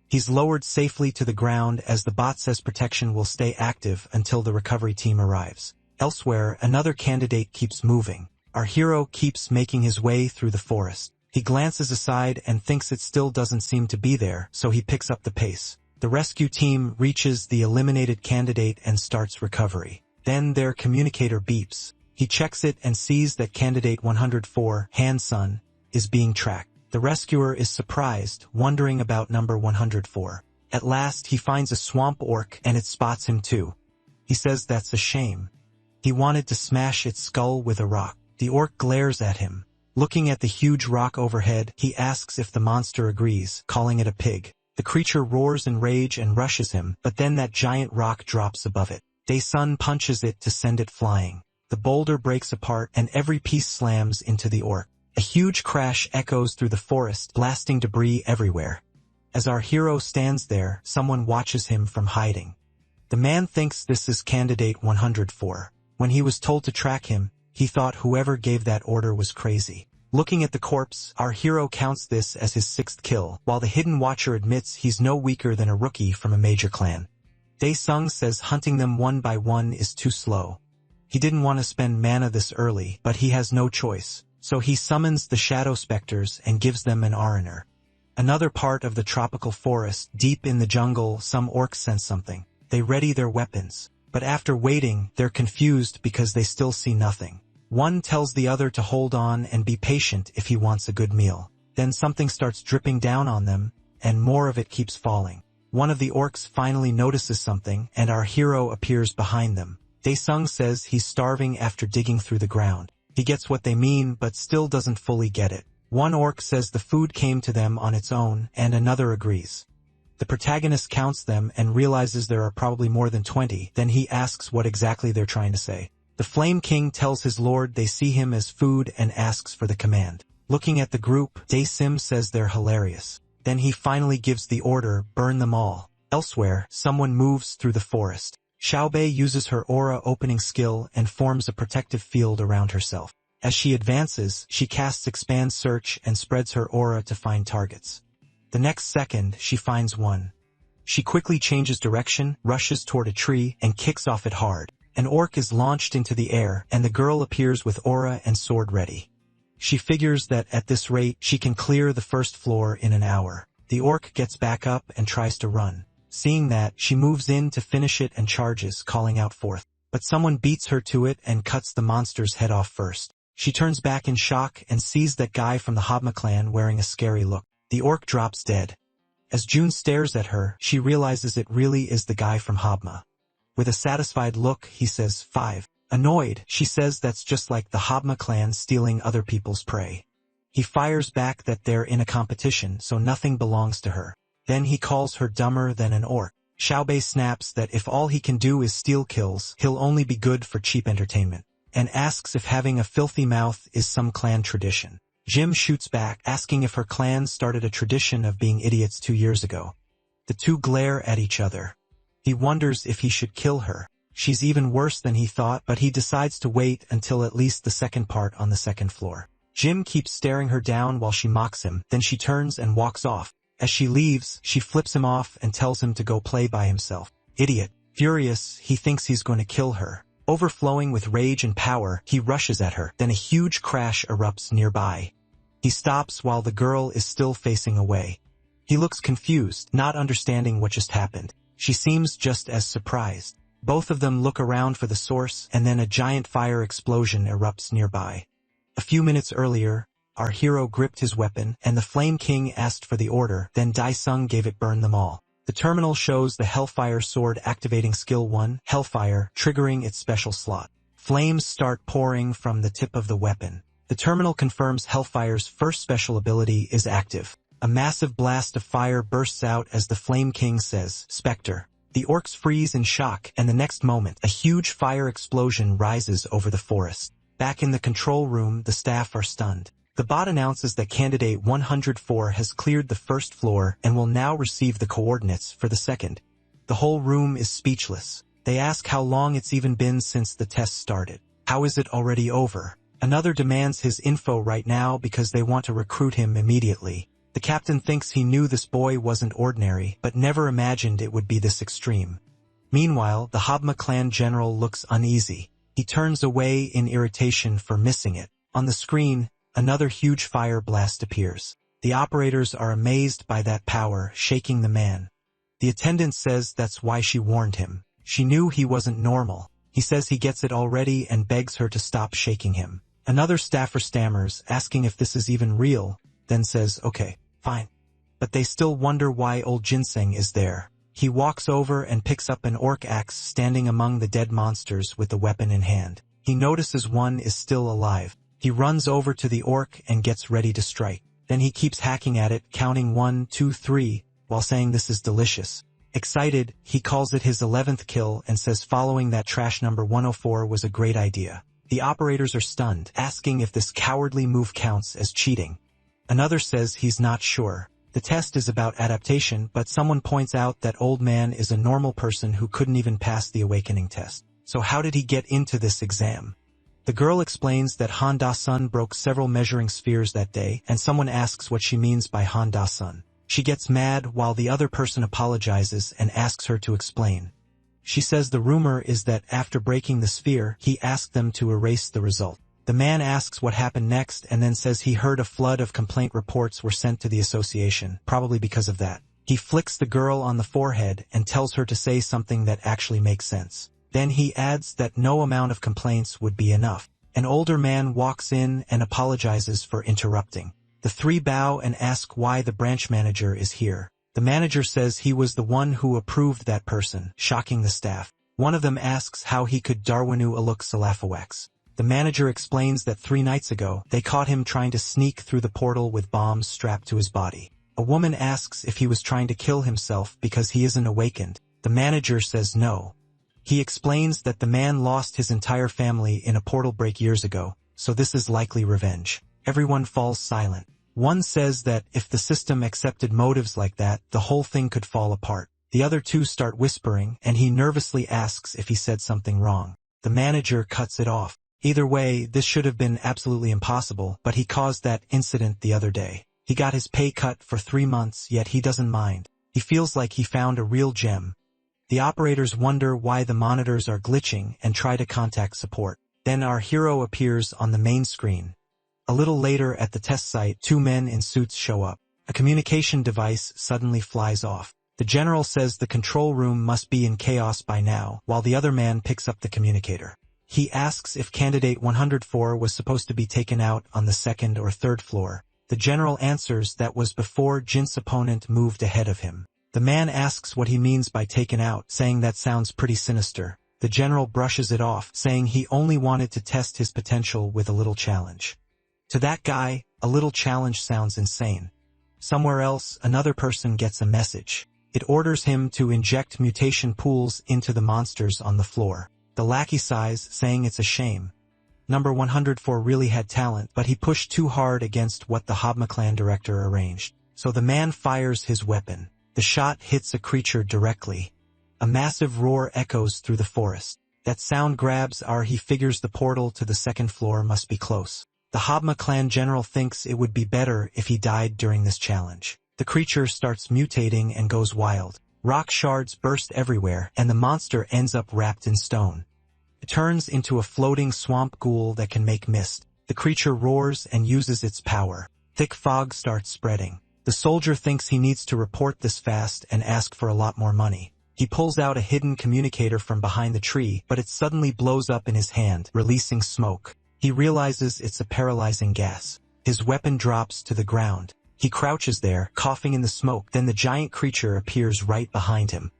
He's lowered safely to the ground as the bot says protection will stay active until the recovery team arrives. Elsewhere, another candidate keeps moving. Our hero keeps making his way through the forest. He glances aside and thinks it still doesn't seem to be there, so he picks up the pace. The rescue team reaches the eliminated candidate and starts recovery. Then their communicator beeps. He checks it and sees that candidate 104, Han-sun, is being tracked. The rescuer is surprised, wondering about number 104. At last, he finds a swamp orc and it spots him too. He says that's a shame. He wanted to smash its skull with a rock. The orc glares at him. Looking at the huge rock overhead, he asks if the monster agrees, calling it a pig. The creature roars in rage and rushes him, but then that giant rock drops above it. Dae-sun punches it to send it flying. The boulder breaks apart and every piece slams into the orc. A huge crash echoes through the forest, blasting debris everywhere. As our hero stands there, someone watches him from hiding. The man thinks this is candidate 104. When he was told to track him, he thought whoever gave that order was crazy. Looking at the corpse, our hero counts this as his 6th kill, while the hidden watcher admits he's no weaker than a rookie from a major clan. Dae-sung says hunting them one by one is too slow. He didn't want to spend mana this early, but he has no choice, so he summons the Shadow Specters and gives them an Ariner. Another part of the tropical forest, deep in the jungle, some orcs sense something. They ready their weapons, but after waiting, they're confused because they still see nothing. One tells the other to hold on and be patient if he wants a good meal. Then something starts dripping down on them, and more of it keeps falling. One of the orcs finally notices something, and our hero appears behind them. Dae-sung says he's starving after digging through the ground. He gets what they mean, but still doesn't fully get it. One orc says the food came to them on its own, and another agrees. The protagonist counts them and realizes there are probably more than 20, then he asks what exactly they're trying to say. The Flame King tells his lord they see him as food and asks for the command. Looking at the group, Dae-sim says they're hilarious. Then he finally gives the order, burn them all. Elsewhere, someone moves through the forest. Xiaobei uses her aura opening skill and forms a protective field around herself. As she advances, she casts Expand Search and spreads her aura to find targets. The next second, she finds one. She quickly changes direction, rushes toward a tree, and kicks off it hard. An orc is launched into the air, and the girl appears with aura and sword ready. She figures that at this rate, she can clear the first floor in an hour. The orc gets back up and tries to run. Seeing that, she moves in to finish it and charges, calling out forth. But someone beats her to it and cuts the monster's head off first. She turns back in shock and sees that guy from the Habma clan wearing a scary look. The orc drops dead. As June stares at her, she realizes it really is the guy from Habma. With a satisfied look, he says, 5. Annoyed, she says that's just like the Habma clan stealing other people's prey. He fires back that they're in a competition, so nothing belongs to her. Then he calls her dumber than an orc. Xiaobei snaps that if all he can do is steal kills, he'll only be good for cheap entertainment, and asks if having a filthy mouth is some clan tradition. Jim shoots back, asking if her clan started a tradition of being idiots 2 years ago. The two glare at each other. He wonders if he should kill her. She's even worse than he thought, but he decides to wait until at least the second part on the second floor. Jim keeps staring her down while she mocks him, then she turns and walks off. As she leaves, she flips him off and tells him to go play by himself. Idiot. Furious, he thinks he's going to kill her. Overflowing with rage and power, he rushes at her, then a huge crash erupts nearby. He stops while the girl is still facing away. He looks confused, not understanding what just happened. She seems just as surprised. Both of them look around for the source, and then a giant fire explosion erupts nearby. A few minutes earlier, our hero gripped his weapon, and the Flame King asked for the order, then Daisung gave it burn them all. The terminal shows the Hellfire Sword activating Skill 1, Hellfire, triggering its special slot. Flames start pouring from the tip of the weapon. The terminal confirms Hellfire's first special ability is active. A massive blast of fire bursts out as the Flame King says, Spectre. The orcs freeze in shock, and the next moment, a huge fire explosion rises over the forest. Back in the control room, the staff are stunned. The bot announces that candidate 104 has cleared the first floor and will now receive the coordinates for the second. The whole room is speechless. They ask how long it's even been since the test started. How is it already over? Another demands his info right now because they want to recruit him immediately. The captain thinks he knew this boy wasn't ordinary, but never imagined it would be this extreme. Meanwhile, the Habma clan general looks uneasy. He turns away in irritation for missing it. On the screen, another huge fire blast appears. The operators are amazed by that power, shaking the man. The attendant says that's why she warned him. She knew he wasn't normal. He says he gets it already and begs her to stop shaking him. Another staffer stammers, asking if this is even real, then says, okay, fine. But they still wonder why old Ginseng is there. He walks over and picks up an orc axe standing among the dead monsters with the weapon in hand. He notices one is still alive. He runs over to the orc and gets ready to strike. Then he keeps hacking at it, counting 1, 2, 3, while saying this is delicious. Excited, he calls it his 11th kill and says following that trash number 104 was a great idea. The operators are stunned, asking if this cowardly move counts as cheating. Another says he's not sure. The test is about adaptation, but someone points out that old man is a normal person who couldn't even pass the awakening test. So how did he get into this exam? The girl explains that Han Da-sun broke several measuring spheres that day, and someone asks what she means by Han Da-sun. She gets mad while the other person apologizes and asks her to explain. She says the rumor is that after breaking the sphere, he asked them to erase the result. The man asks what happened next and then says he heard a flood of complaint reports were sent to the association, probably because of that. He flicks the girl on the forehead and tells her to say something that actually makes sense. Then he adds that no amount of complaints would be enough. An older man walks in and apologizes for interrupting. The three bow and ask why the branch manager is here. The manager says he was the one who approved that person, shocking the staff. One of them asks how he could Darwinu Aluk Salafawax. The manager explains that 3 nights ago, they caught him trying to sneak through the portal with bombs strapped to his body. A woman asks if he was trying to kill himself because he isn't awakened. The manager says no. He explains that the man lost his entire family in a portal break years ago, so this is likely revenge. Everyone falls silent. One says that if the system accepted motives like that, the whole thing could fall apart. The other two start whispering, and he nervously asks if he said something wrong. The manager cuts it off. Either way, this should have been absolutely impossible, but he caused that incident the other day. He got his pay cut for 3 months, yet he doesn't mind. He feels like he found a real gem. The operators wonder why the monitors are glitching and try to contact support. Then our hero appears on the main screen. A little later at the test site, 2 men in suits show up. A communication device suddenly flies off. The general says the control room must be in chaos by now, while the other man picks up the communicator. He asks if candidate 104 was supposed to be taken out on the 2nd or 3rd floor. The general answers that was before Jin's opponent moved ahead of him. The man asks what he means by taken out, saying that sounds pretty sinister. The general brushes it off, saying he only wanted to test his potential with a little challenge. To that guy, a little challenge sounds insane. Somewhere else, another person gets a message. It orders him to inject mutation pools into the monsters on the floor. The lackey sighs, saying it's a shame. Number 104 really had talent, but he pushed too hard against what the Hobma clan director arranged. So the man fires his weapon. The shot hits a creature directly. A massive roar echoes through the forest. That sound grabs he figures the portal to the 2nd floor must be close. The Hobma clan general thinks it would be better if he died during this challenge. The creature starts mutating and goes wild. Rock shards burst everywhere, and the monster ends up wrapped in stone. It turns into a floating swamp ghoul that can make mist. The creature roars and uses its power. Thick fog starts spreading. The soldier thinks he needs to report this fast and ask for a lot more money. He pulls out a hidden communicator from behind the tree, but it suddenly blows up in his hand, releasing smoke. He realizes it's a paralyzing gas. His weapon drops to the ground. He crouches there, coughing in the smoke, then the giant creature appears right behind him.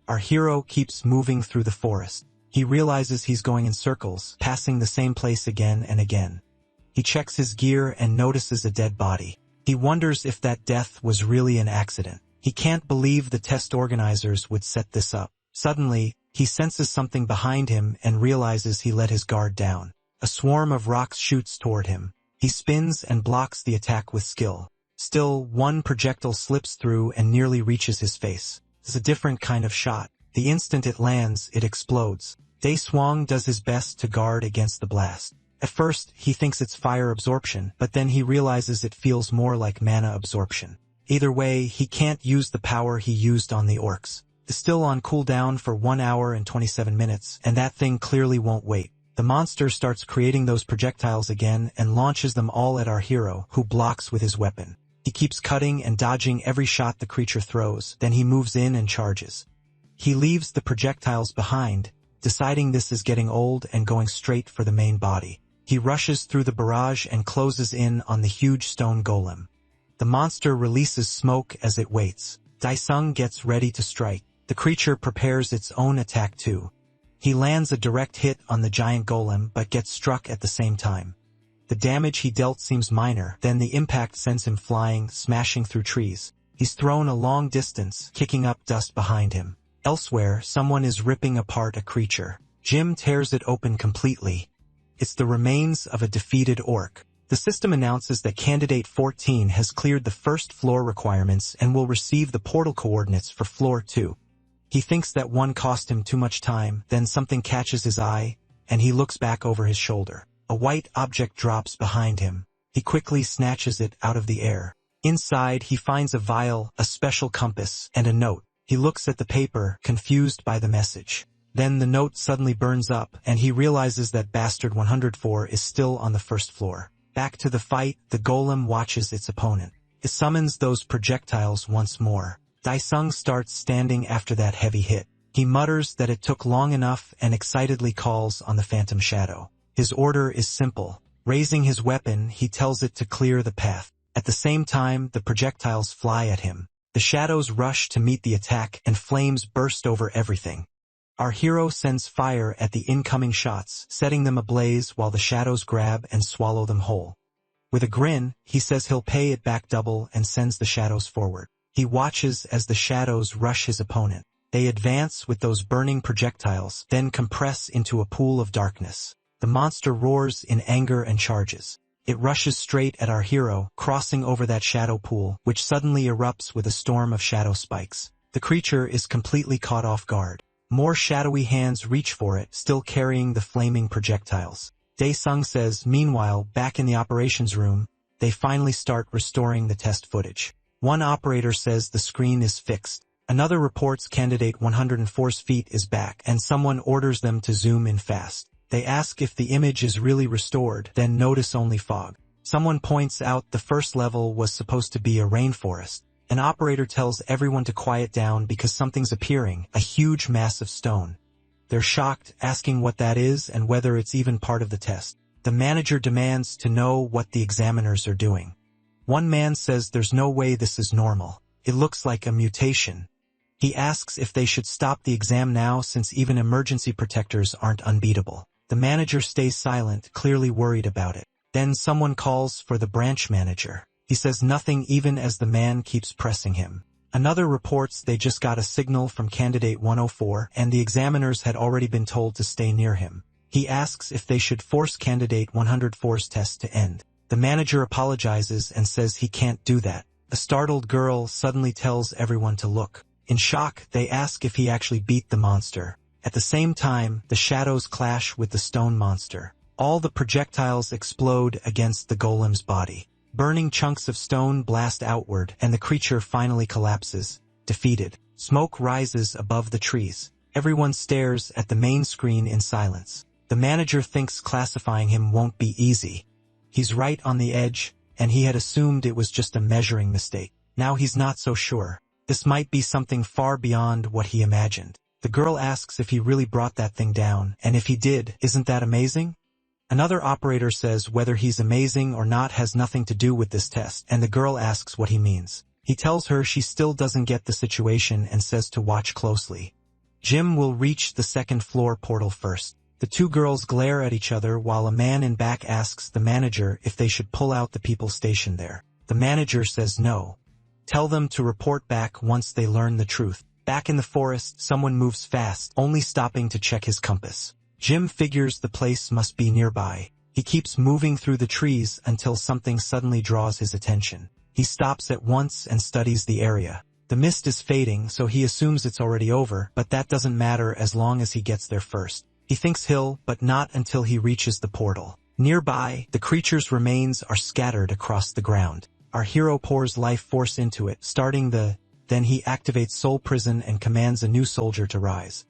Our hero keeps moving through the forest. He realizes he's going in circles, passing the same place again and again. He checks his gear and notices a dead body. He wonders if that death was really an accident. He can't believe the test organizers would set this up. Suddenly, he senses something behind him and realizes he let his guard down. A swarm of rocks shoots toward him. He spins and blocks the attack with skill. Still, one projectile slips through and nearly reaches his face. It's a different kind of shot. The instant it lands, it explodes. Daeswang does his best to guard against the blast. At first, he thinks it's fire absorption, but then he realizes it feels more like mana absorption. Either way, he can't use the power he used on the orcs. It's still on cooldown for 1 hour and 27 minutes, and that thing clearly won't wait. The monster starts creating those projectiles again and launches them all at our hero, who blocks with his weapon. He keeps cutting and dodging every shot the creature throws, then he moves in and charges. He leaves the projectiles behind, deciding this is getting old and going straight for the main body. He rushes through the barrage and closes in on the huge stone golem. The monster releases smoke as it waits. Daesung gets ready to strike. The creature prepares its own attack too. He lands a direct hit on the giant golem but gets struck at the same time. The damage he dealt seems minor, then the impact sends him flying, smashing through trees. He's thrown a long distance, kicking up dust behind him. Elsewhere, someone is ripping apart a creature. Jim tears it open completely. It's the remains of a defeated orc. The system announces that candidate 14 has cleared the 1st floor requirements and will receive the portal coordinates for floor 2. He thinks that one cost him too much time, then something catches his eye, and he looks back over his shoulder. A white object drops behind him. He quickly snatches it out of the air. Inside, he finds a vial, a special compass, and a note. He looks at the paper, confused by the message. Then the note suddenly burns up, and he realizes that bastard 104 is still on the 1st floor. Back to the fight, the golem watches its opponent. It summons those projectiles once more. Daesung starts standing after that heavy hit. He mutters that it took long enough and excitedly calls on the phantom shadow. His order is simple. Raising his weapon, he tells it to clear the path. At the same time, the projectiles fly at him. The shadows rush to meet the attack, and flames burst over everything. Our hero sends fire at the incoming shots, setting them ablaze while the shadows grab and swallow them whole. With a grin, he says he'll pay it back double and sends the shadows forward. He watches as the shadows rush his opponent. They advance with those burning projectiles, then compress into a pool of darkness. The monster roars in anger and charges. It rushes straight at our hero, crossing over that shadow pool, which suddenly erupts with a storm of shadow spikes. The creature is completely caught off guard. More shadowy hands reach for it, still carrying the flaming projectiles. Dae-sung says, meanwhile, back in the operations room, they finally start restoring the test footage. One operator says the screen is fixed. Another reports candidate 104's feet is back, and someone orders them to zoom in fast. They ask if the image is really restored, then notice only fog. Someone points out the first level was supposed to be a rainforest. An operator tells everyone to quiet down because something's appearing, a huge mass of stone. They're shocked, asking what that is and whether it's even part of the test. The manager demands to know what the examiners are doing. One man says there's no way this is normal. It looks like a mutation. He asks if they should stop the exam now since even emergency protectors aren't unbeatable. The manager stays silent, clearly worried about it. Then someone calls for the branch manager. He says nothing even as the man keeps pressing him. Another reports they just got a signal from candidate 104 and the examiners had already been told to stay near him. He asks if they should force candidate 104's test to end. The manager apologizes and says he can't do that. A startled girl suddenly tells everyone to look. In shock, they ask if he actually beat the monster. At the same time, the shadows clash with the stone monster. All the projectiles explode against the golem's body. Burning chunks of stone blast outward, and the creature finally collapses, defeated. Smoke rises above the trees. Everyone stares at the main screen in silence. The manager thinks classifying him won't be easy. He's right on the edge, and he had assumed it was just a measuring mistake. Now he's not so sure. This might be something far beyond what he imagined. The girl asks if he really brought that thing down, and if he did, isn't that amazing? Another operator says whether he's amazing or not has nothing to do with this test, and the girl asks what he means. He tells her she still doesn't get the situation and says to watch closely. Jim will reach the second floor portal first. The two girls glare at each other while a man in back asks the manager if they should pull out the people stationed there. The manager says no. Tell them to report back once they learn the truth. Back in the forest, someone moves fast, only stopping to check his compass. Jim figures the place must be nearby. He keeps moving through the trees until something suddenly draws his attention. He stops at once and studies the area. The mist is fading, so he assumes it's already over, but that doesn't matter as long as he gets there first. He thinks he'll, but not until he reaches the portal. Nearby, the creature's remains are scattered across the ground. Our hero pours life force into it, starting then he activates Soul Prison and commands a new soldier to rise.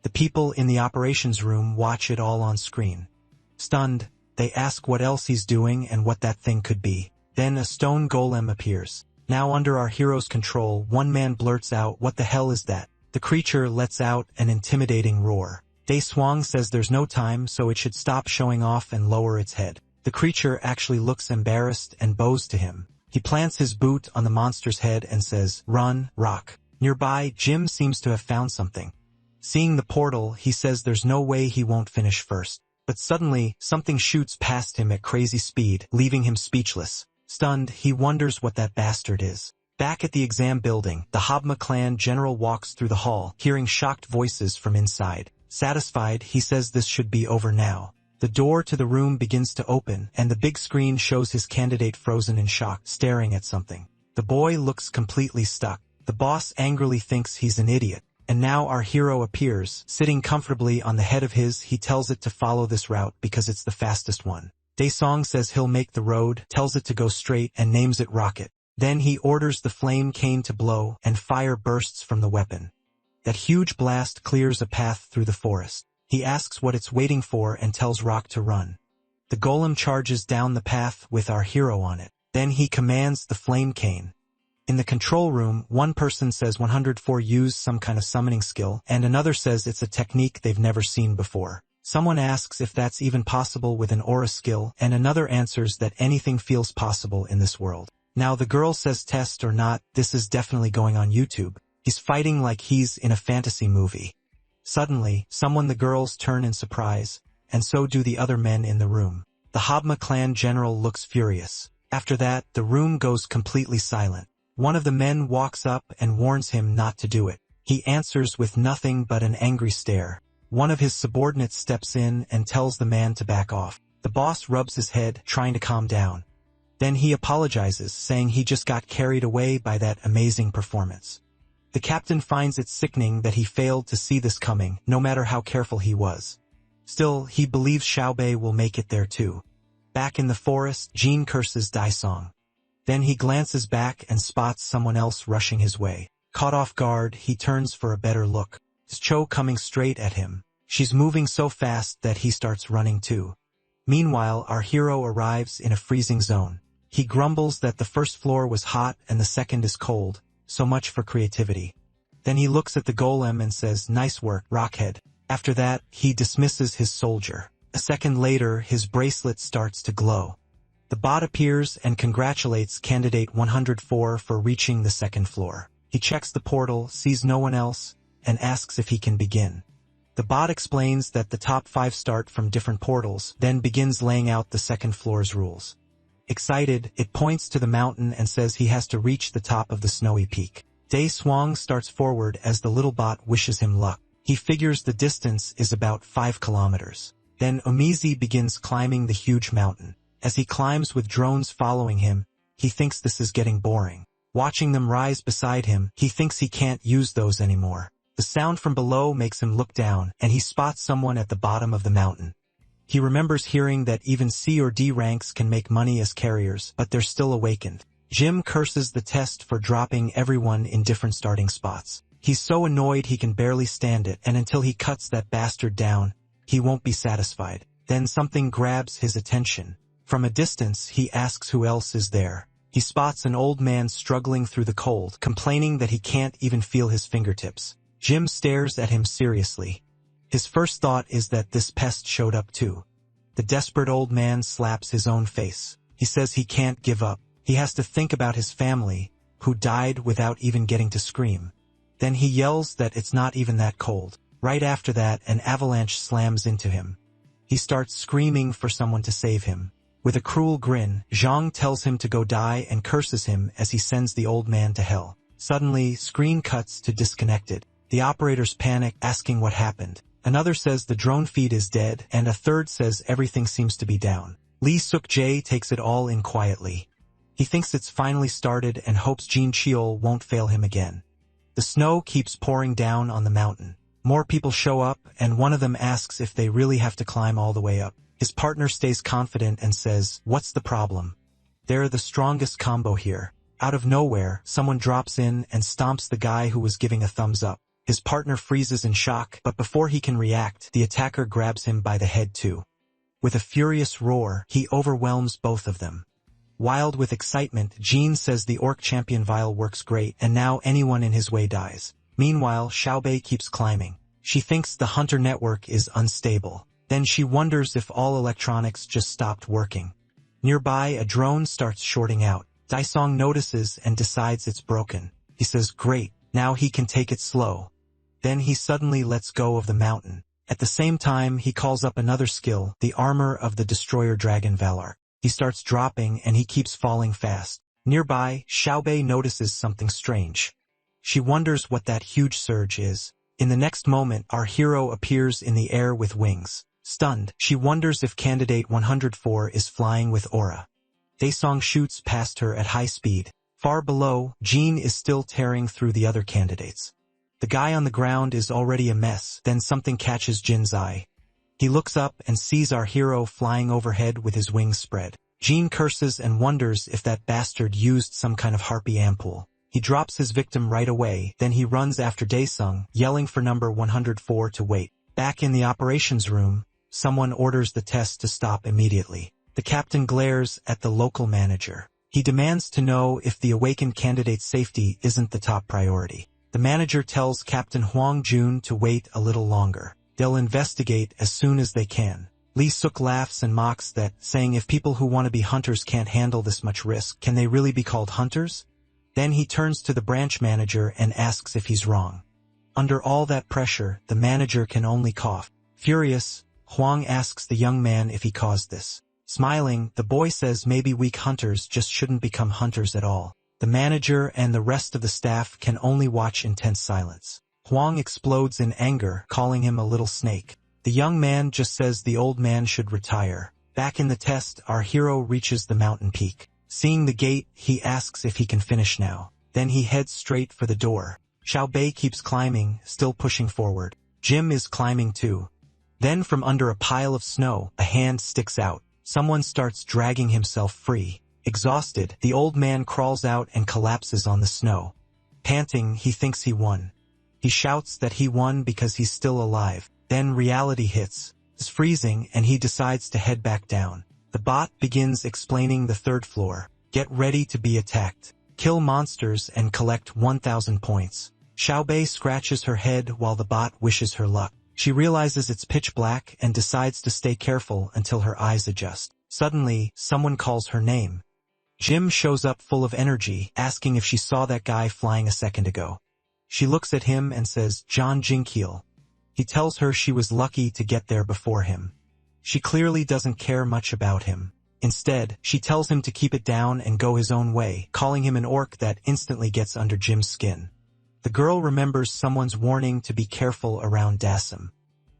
The people in the operations room watch it all on screen. Stunned, they ask what else he's doing and what that thing could be. Then a stone golem appears. Now under our hero's control, one man blurts out, "What the hell is that?" The creature lets out an intimidating roar. Dae-sung says there's no time, so it should stop showing off and lower its head. The creature actually looks embarrassed and bows to him. He plants his boot on the monster's head and says, "Run, rock." Nearby, Jim seems to have found something. Seeing the portal, he says there's no way he won't finish first. But suddenly, something shoots past him at crazy speed, leaving him speechless. Stunned, he wonders what that bastard is. Back at the exam building, the Habma clan general walks through the hall, hearing shocked voices from inside. Satisfied, he says this should be over now. The door to the room begins to open, and the big screen shows his candidate frozen in shock, staring at something. The boy looks completely stuck. The boss angrily thinks he's an idiot. And now our hero appears, sitting comfortably on the head of his. He tells it to follow this route because it's the fastest one. Dae-sung says he'll make the road, tells it to go straight, and names it Rocket. Then he orders the flame cane to blow, and fire bursts from the weapon. That huge blast clears a path through the forest. He asks what it's waiting for and tells Rock to run. The golem charges down the path with our hero on it. Then he commands the flame cane. In the control room, one person says 104 used some kind of summoning skill, and another says it's a technique they've never seen before. Someone asks if that's even possible with an aura skill, and another answers that anything feels possible in this world. Now the girl says test or not, this is definitely going on YouTube. He's fighting like he's in a fantasy movie. Suddenly, the girls turn in surprise, and so do the other men in the room. The Habma clan general looks furious. After that, the room goes completely silent. One of the men walks up and warns him not to do it. He answers with nothing but an angry stare. One of his subordinates steps in and tells the man to back off. The boss rubs his head, trying to calm down. Then he apologizes, saying he just got carried away by that amazing performance. The captain finds it sickening that he failed to see this coming, no matter how careful he was. Still, he believes Xiaobei will make it there too. Back in the forest, Jean curses Daisong. Then he glances back and spots someone else rushing his way. Caught off guard, he turns for a better look. It's Cho coming straight at him. She's moving so fast that he starts running too. Meanwhile, our hero arrives in a freezing zone. He grumbles that the first floor was hot and the second is cold, so much for creativity. Then he looks at the golem and says, "Nice work, Rockhead." After that, he dismisses his soldier. A second later, his bracelet starts to glow. The bot appears and congratulates candidate 104 for reaching the second floor. He checks the portal, sees no one else, and asks if he can begin. The bot explains that the top 5 start from different portals, then begins laying out the second floor's rules. Excited, it points to the mountain and says he has to reach the top of the snowy peak. Dae Swang starts forward as the little bot wishes him luck. He figures the distance is about 5 kilometers. Then Umizi begins climbing the huge mountain. As he climbs with drones following him, he thinks this is getting boring. Watching them rise beside him, he thinks he can't use those anymore. The sound from below makes him look down, and he spots someone at the bottom of the mountain. He remembers hearing that even C or D ranks can make money as carriers, but they're still awakened. Jim curses the test for dropping everyone in different starting spots. He's so annoyed he can barely stand it, and until he cuts that bastard down, he won't be satisfied. Then something grabs his attention. From a distance, he asks who else is there. He spots an old man struggling through the cold, complaining that he can't even feel his fingertips. Jim stares at him seriously. His first thought is that this pest showed up too. The desperate old man slaps his own face. He says he can't give up. He has to think about his family, who died without even getting to scream. Then he yells that it's not even that cold. Right after that, an avalanche slams into him. He starts screaming for someone to save him. With a cruel grin, Zhang tells him to go die and curses him as he sends the old man to hell. Suddenly, screen cuts to disconnected. The operators panic, asking what happened. Another says the drone feed is dead, and a third says everything seems to be down. Lee Suk-jae takes it all in quietly. He thinks it's finally started and hopes Jin Cheol won't fail him again. The snow keeps pouring down on the mountain. More people show up, and one of them asks if they really have to climb all the way up. His partner stays confident and says, "What's the problem? They're the strongest combo here." Out of nowhere, someone drops in and stomps the guy who was giving a thumbs up. His partner freezes in shock, but before he can react, the attacker grabs him by the head too. With a furious roar, he overwhelms both of them. Wild with excitement, Jean says the orc champion vial works great, and now anyone in his way dies. Meanwhile, Xiaobei keeps climbing. She thinks the hunter network is unstable. Then she wonders if all electronics just stopped working. Nearby, a drone starts shorting out. Daisong notices and decides it's broken. He says, "Great, now he can take it slow." Then he suddenly lets go of the mountain. At the same time, he calls up another skill, the armor of the destroyer dragon Valar. He starts dropping and he keeps falling fast. Nearby, Xiaobei notices something strange. She wonders what that huge surge is. In the next moment, our hero appears in the air with wings. Stunned, she wonders if candidate 104 is flying with aura. Daesong shoots past her at high speed. Far below, Jean is still tearing through the other candidates. The guy on the ground is already a mess, then something catches Jin's eye. He looks up and sees our hero flying overhead with his wings spread. Jean curses and wonders if that bastard used some kind of harpy ampoule. He drops his victim right away, then he runs after Daesung, yelling for number 104 to wait. Back in the operations room, someone orders the test to stop immediately. The captain glares at the local manager. He demands to know if the awakened candidate's safety isn't the top priority. The manager tells Captain Huang Jun to wait a little longer. They'll investigate as soon as they can. Lee Suk laughs and mocks that, saying if people who want to be hunters can't handle this much risk, can they really be called hunters? Then he turns to the branch manager and asks if he's wrong. Under all that pressure, the manager can only cough. Furious, Huang asks the young man if he caused this. Smiling, the boy says maybe weak hunters just shouldn't become hunters at all. The manager and the rest of the staff can only watch in tense silence. Huang explodes in anger, calling him a little snake. The young man just says the old man should retire. Back in the test, our hero reaches the mountain peak. Seeing the gate, he asks if he can finish now. Then he heads straight for the door. Xiaobei keeps climbing, still pushing forward. Jim is climbing too. Then from under a pile of snow, a hand sticks out. Someone starts dragging himself free. Exhausted, the old man crawls out and collapses on the snow. Panting, he thinks he won. He shouts that he won because he's still alive. Then reality hits. It's freezing and he decides to head back down. The bot begins explaining the third floor. Get ready to be attacked. Kill monsters and collect 1,000 points. Xiaobei scratches her head while the bot wishes her luck. She realizes it's pitch black and decides to stay careful until her eyes adjust. Suddenly, someone calls her name. Jim shows up full of energy, asking if she saw that guy flying a second ago. She looks at him and says, John Jinkiel. He tells her she was lucky to get there before him. She clearly doesn't care much about him. Instead, she tells him to keep it down and go his own way, calling him an orc that instantly gets under Jim's skin. The girl remembers someone's warning to be careful around Dasim.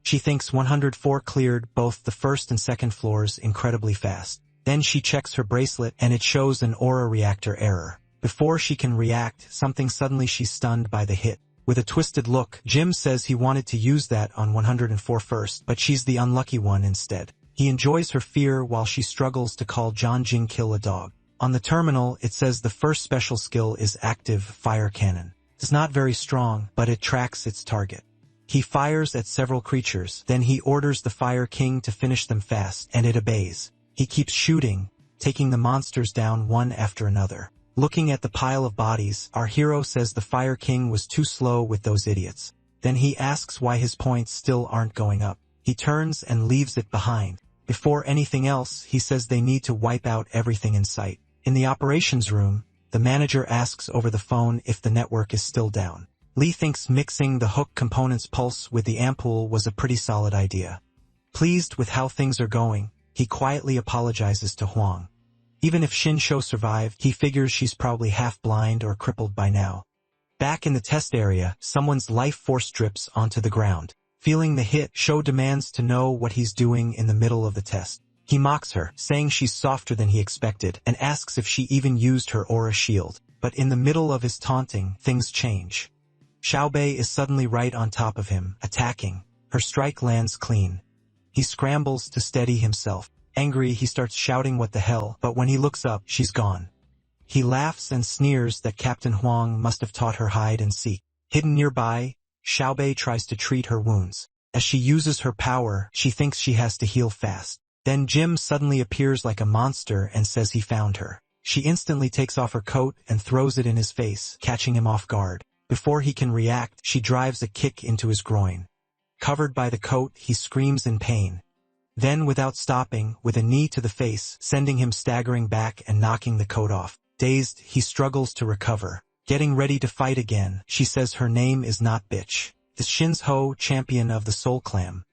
She thinks 104 cleared both the first and second floors incredibly fast. Then she checks her bracelet and it shows an aura reactor error. Before she can react, something suddenly she's stunned by the hit. With a twisted look, Jim says he wanted to use that on 104 first, but she's the unlucky one instead. He enjoys her fear while she struggles to call John Jinkiel a dog. On the terminal, it says the first special skill is active fire cannon. It's not very strong, but it tracks its target. He fires at several creatures, then he orders the Fire King to finish them fast, and it obeys. He keeps shooting, taking the monsters down one after another. Looking at the pile of bodies, our hero says the Fire King was too slow with those idiots. Then he asks why his points still aren't going up. He turns and leaves it behind. Before anything else, he says they need to wipe out everything in sight. In the operations room, the manager asks over the phone if the network is still down. Lee thinks mixing the hook component's pulse with the ampoule was a pretty solid idea. Pleased with how things are going, he quietly apologizes to Huang. Even if Shinsho survived, he figures she's probably half blind or crippled by now. Back in the test area, someone's life force drips onto the ground. Feeling the hit, Sho demands to know what he's doing in the middle of the test. He mocks her, saying she's softer than he expected, and asks if she even used her aura shield. But in the middle of his taunting, things change. Xiaobei is suddenly right on top of him, attacking. Her strike lands clean. He scrambles to steady himself. Angry, he starts shouting what the hell, but when he looks up, she's gone. He laughs and sneers that Captain Huang must have taught her hide and seek. Hidden nearby, Xiaobei tries to treat her wounds. As she uses her power, she thinks she has to heal fast. Then Jim suddenly appears like a monster and says he found her. She instantly takes off her coat and throws it in his face, catching him off guard. Before he can react, she drives a kick into his groin. Covered by the coat, he screams in pain. Then, without stopping, with a knee to the face, sending him staggering back and knocking the coat off. Dazed, he struggles to recover. Getting ready to fight again, she says her name is not bitch. It's Shinzo, champion of the Soul Clam.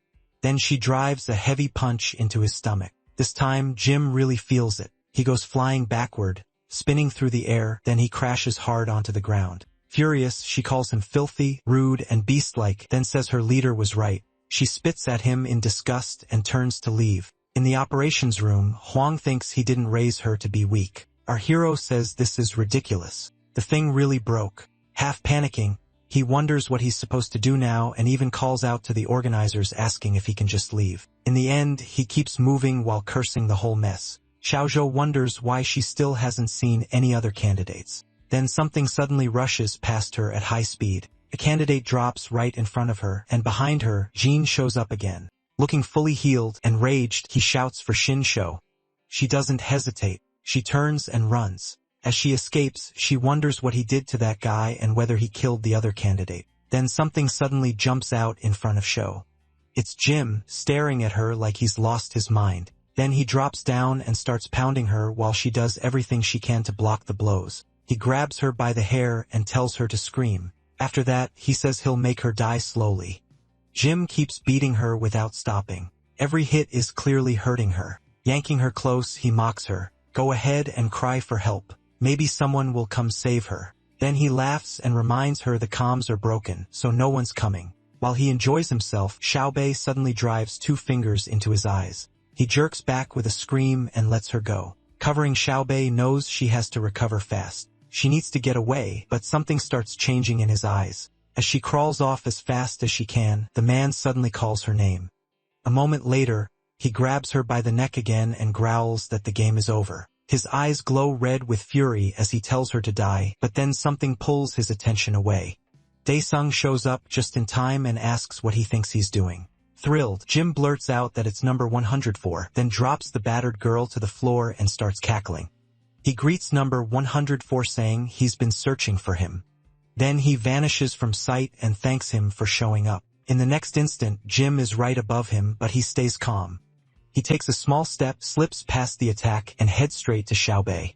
Then she drives a heavy punch into his stomach. This time, Jim really feels it. He goes flying backward, spinning through the air, then he crashes hard onto the ground. Furious, she calls him filthy, rude, and beast-like, then says her leader was right. She spits at him in disgust and turns to leave. In the operations room, Huang thinks he didn't raise her to be weak. Our hero says this is ridiculous. The thing really broke. Half panicking, he wonders what he's supposed to do now and even calls out to the organizers asking if he can just leave. In the end, he keeps moving while cursing the whole mess. Xiaozhou wonders why she still hasn't seen any other candidates. Then something suddenly rushes past her at high speed. A candidate drops right in front of her, and behind her, Jean shows up again. Looking fully healed and raged, he shouts for Shinsho. She doesn't hesitate. She turns and runs. As she escapes, she wonders what he did to that guy and whether he killed the other candidate. Then something suddenly jumps out in front of Sho. It's Jim, staring at her like he's lost his mind. Then he drops down and starts pounding her while she does everything she can to block the blows. He grabs her by the hair and tells her to scream. After that, he says he'll make her die slowly. Jim keeps beating her without stopping. Every hit is clearly hurting her. Yanking her close, he mocks her. Go ahead and cry for help. Maybe someone will come save her. Then he laughs and reminds her the comms are broken, so no one's coming. While he enjoys himself, Xiaobei suddenly drives 2 fingers into his eyes. He jerks back with a scream and lets her go. Covering Xiaobei knows she has to recover fast. She needs to get away, but something starts changing in his eyes. As she crawls off as fast as she can, the man suddenly calls her name. A moment later, he grabs her by the neck again and growls that the game is over. His eyes glow red with fury as he tells her to die, but then something pulls his attention away. Daesung shows up just in time and asks what he thinks he's doing. Thrilled, Jim blurts out that it's number 104, then drops the battered girl to the floor and starts cackling. He greets number 104 saying he's been searching for him. Then he vanishes from sight and thanks him for showing up. In the next instant, Jim is right above him, but he stays calm. He takes a small step, slips past the attack, and heads straight to Xiaobei.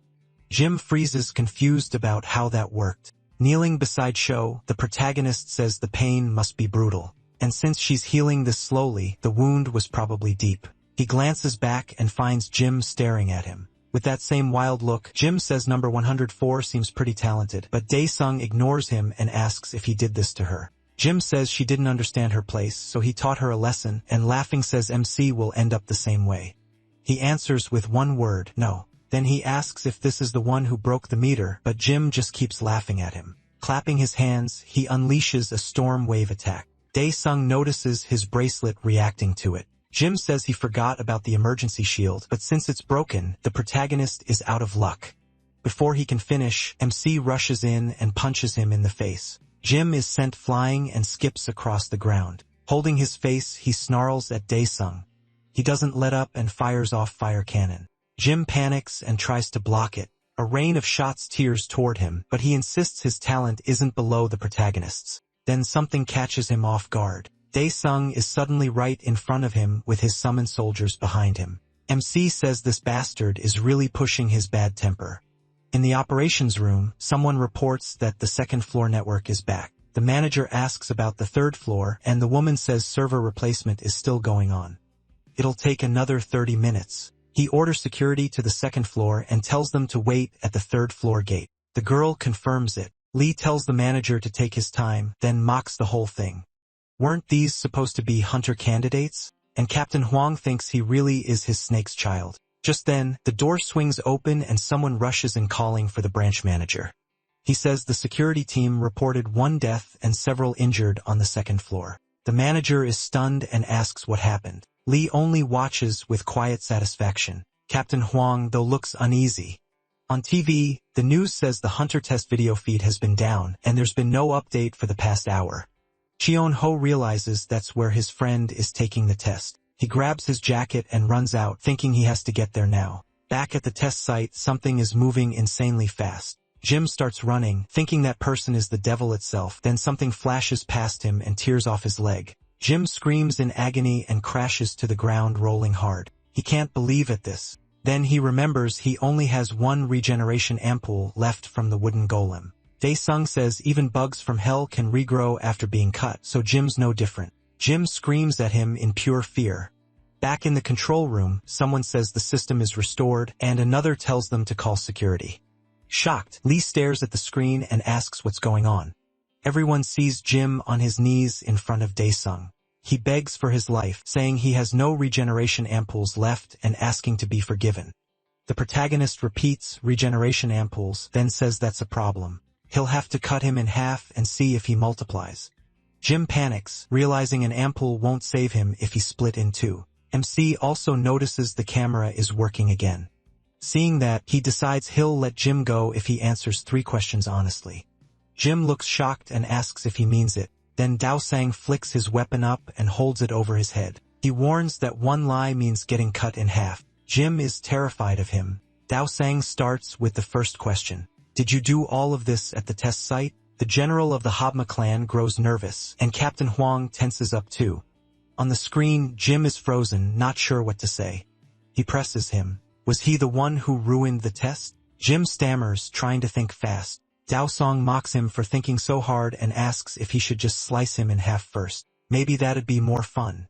Jim freezes, confused about how that worked. Kneeling beside Shou, the protagonist says the pain must be brutal. And since she's healing this slowly, the wound was probably deep. He glances back and finds Jim staring at him. With that same wild look, Jim says number 104 seems pretty talented, but Daesung ignores him and asks if he did this to her. Jim says she didn't understand her place, so he taught her a lesson, and laughing says MC will end up the same way. He answers with one word, no. Then he asks if this is the one who broke the meter, but Jim just keeps laughing at him. Clapping his hands, he unleashes a storm wave attack. Daesung notices his bracelet reacting to it. Jim says he forgot about the emergency shield, but since it's broken, the protagonist is out of luck. Before he can finish, MC rushes in and punches him in the face. Jim is sent flying and skips across the ground. Holding his face, he snarls at Daesung. He doesn't let up and fires off fire cannon. Jim panics and tries to block it. A rain of shots tears toward him, but he insists his talent isn't below the protagonist's. Then something catches him off guard. Daesung is suddenly right in front of him with his summoned soldiers behind him. MC says this bastard is really pushing his bad temper. In the operations room, someone reports that the second-floor network is back. The manager asks about the third floor, and the woman says server replacement is still going on. It'll take another 30 minutes. He orders security to the second floor and tells them to wait at the third-floor gate. The girl confirms it. Lee tells the manager to take his time, then mocks the whole thing. Weren't these supposed to be hunter candidates? And Captain Huang thinks he really is his snake's child. Just then, the door swings open and someone rushes in calling for the branch manager. He says the security team reported 1 death and several injured on the second floor. The manager is stunned and asks what happened. Lee only watches with quiet satisfaction. Captain Huang, though, looks uneasy. On TV, the news says the hunter test video feed has been down and there's been no update for the past hour. Cheon Ho realizes that's where his friend is taking the test. He grabs his jacket and runs out, thinking he has to get there now. Back at the test site, something is moving insanely fast. Jim starts running, thinking that person is the devil itself, then something flashes past him and tears off his leg. Jim screams in agony and crashes to the ground, rolling hard. He can't believe this. Then he remembers he only has 1 regeneration ampoule left from the wooden golem. Daesung says even bugs from hell can regrow after being cut, so Jim's no different. Jim screams at him in pure fear. Back in the control room, someone says the system is restored, and another tells them to call security. Shocked, Lee stares at the screen and asks what's going on. Everyone sees Jim on his knees in front of Daesung. He begs for his life, saying he has no regeneration ampoules left and asking to be forgiven. The protagonist repeats regeneration ampoules, then says that's a problem. He'll have to cut him in half and see if he multiplies. Jim panics, realizing an ampoule won't save him if he split in 2. MC also notices the camera is working again. Seeing that, he decides he'll let Jim go if he answers 3 questions honestly. Jim looks shocked and asks if he means it. Then Daesung flicks his weapon up and holds it over his head. He warns that 1 lie means getting cut in half. Jim is terrified of him. Daesung starts with the first question. Did you do all of this at the test site? The general of the Habma clan grows nervous, and Captain Huang tenses up too. On the screen, Jim is frozen, not sure what to say. He presses him. Was he the one who ruined the test? Jim stammers, trying to think fast. Daesung mocks him for thinking so hard and asks if he should just slice him in half first. Maybe that'd be more fun.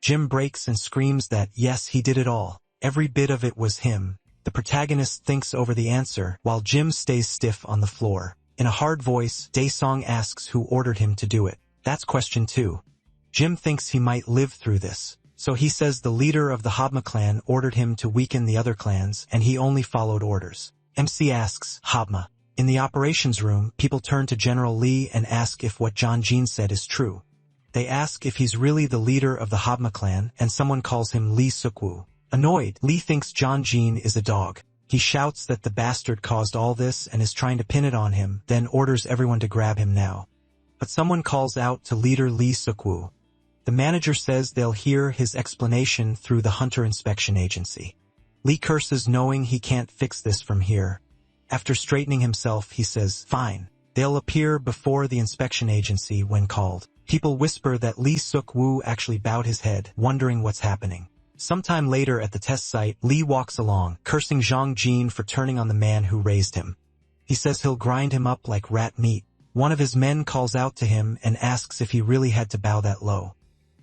Jim breaks and screams that, yes, he did it all. Every bit of it was him. The protagonist thinks over the answer, while Jim stays stiff on the floor. In a hard voice, Dae-sung asks who ordered him to do it. That's question 2. Jim thinks he might live through this. So he says the leader of the Habma clan ordered him to weaken the other clans, and he only followed orders. MC asks, Habma. In the operations room, people turn to General Lee and ask if what John Jean said is true. They ask if he's really the leader of the Habma clan, and someone calls him Lee Suk-woo. Annoyed, Lee thinks John Jean is a dog. He shouts that the bastard caused all this and is trying to pin it on him, then orders everyone to grab him now. But someone calls out to leader Lee Suk-woo. The manager says they'll hear his explanation through the Hunter Inspection Agency. Lee curses knowing he can't fix this from here. After straightening himself, he says, fine. They'll appear before the inspection agency when called. People whisper that Lee Suk-woo actually bowed his head, wondering what's happening. Sometime later at the test site, Lee walks along, cursing Zhang Jin for turning on the man who raised him. He says he'll grind him up like rat meat. One of his men calls out to him and asks if he really had to bow that low.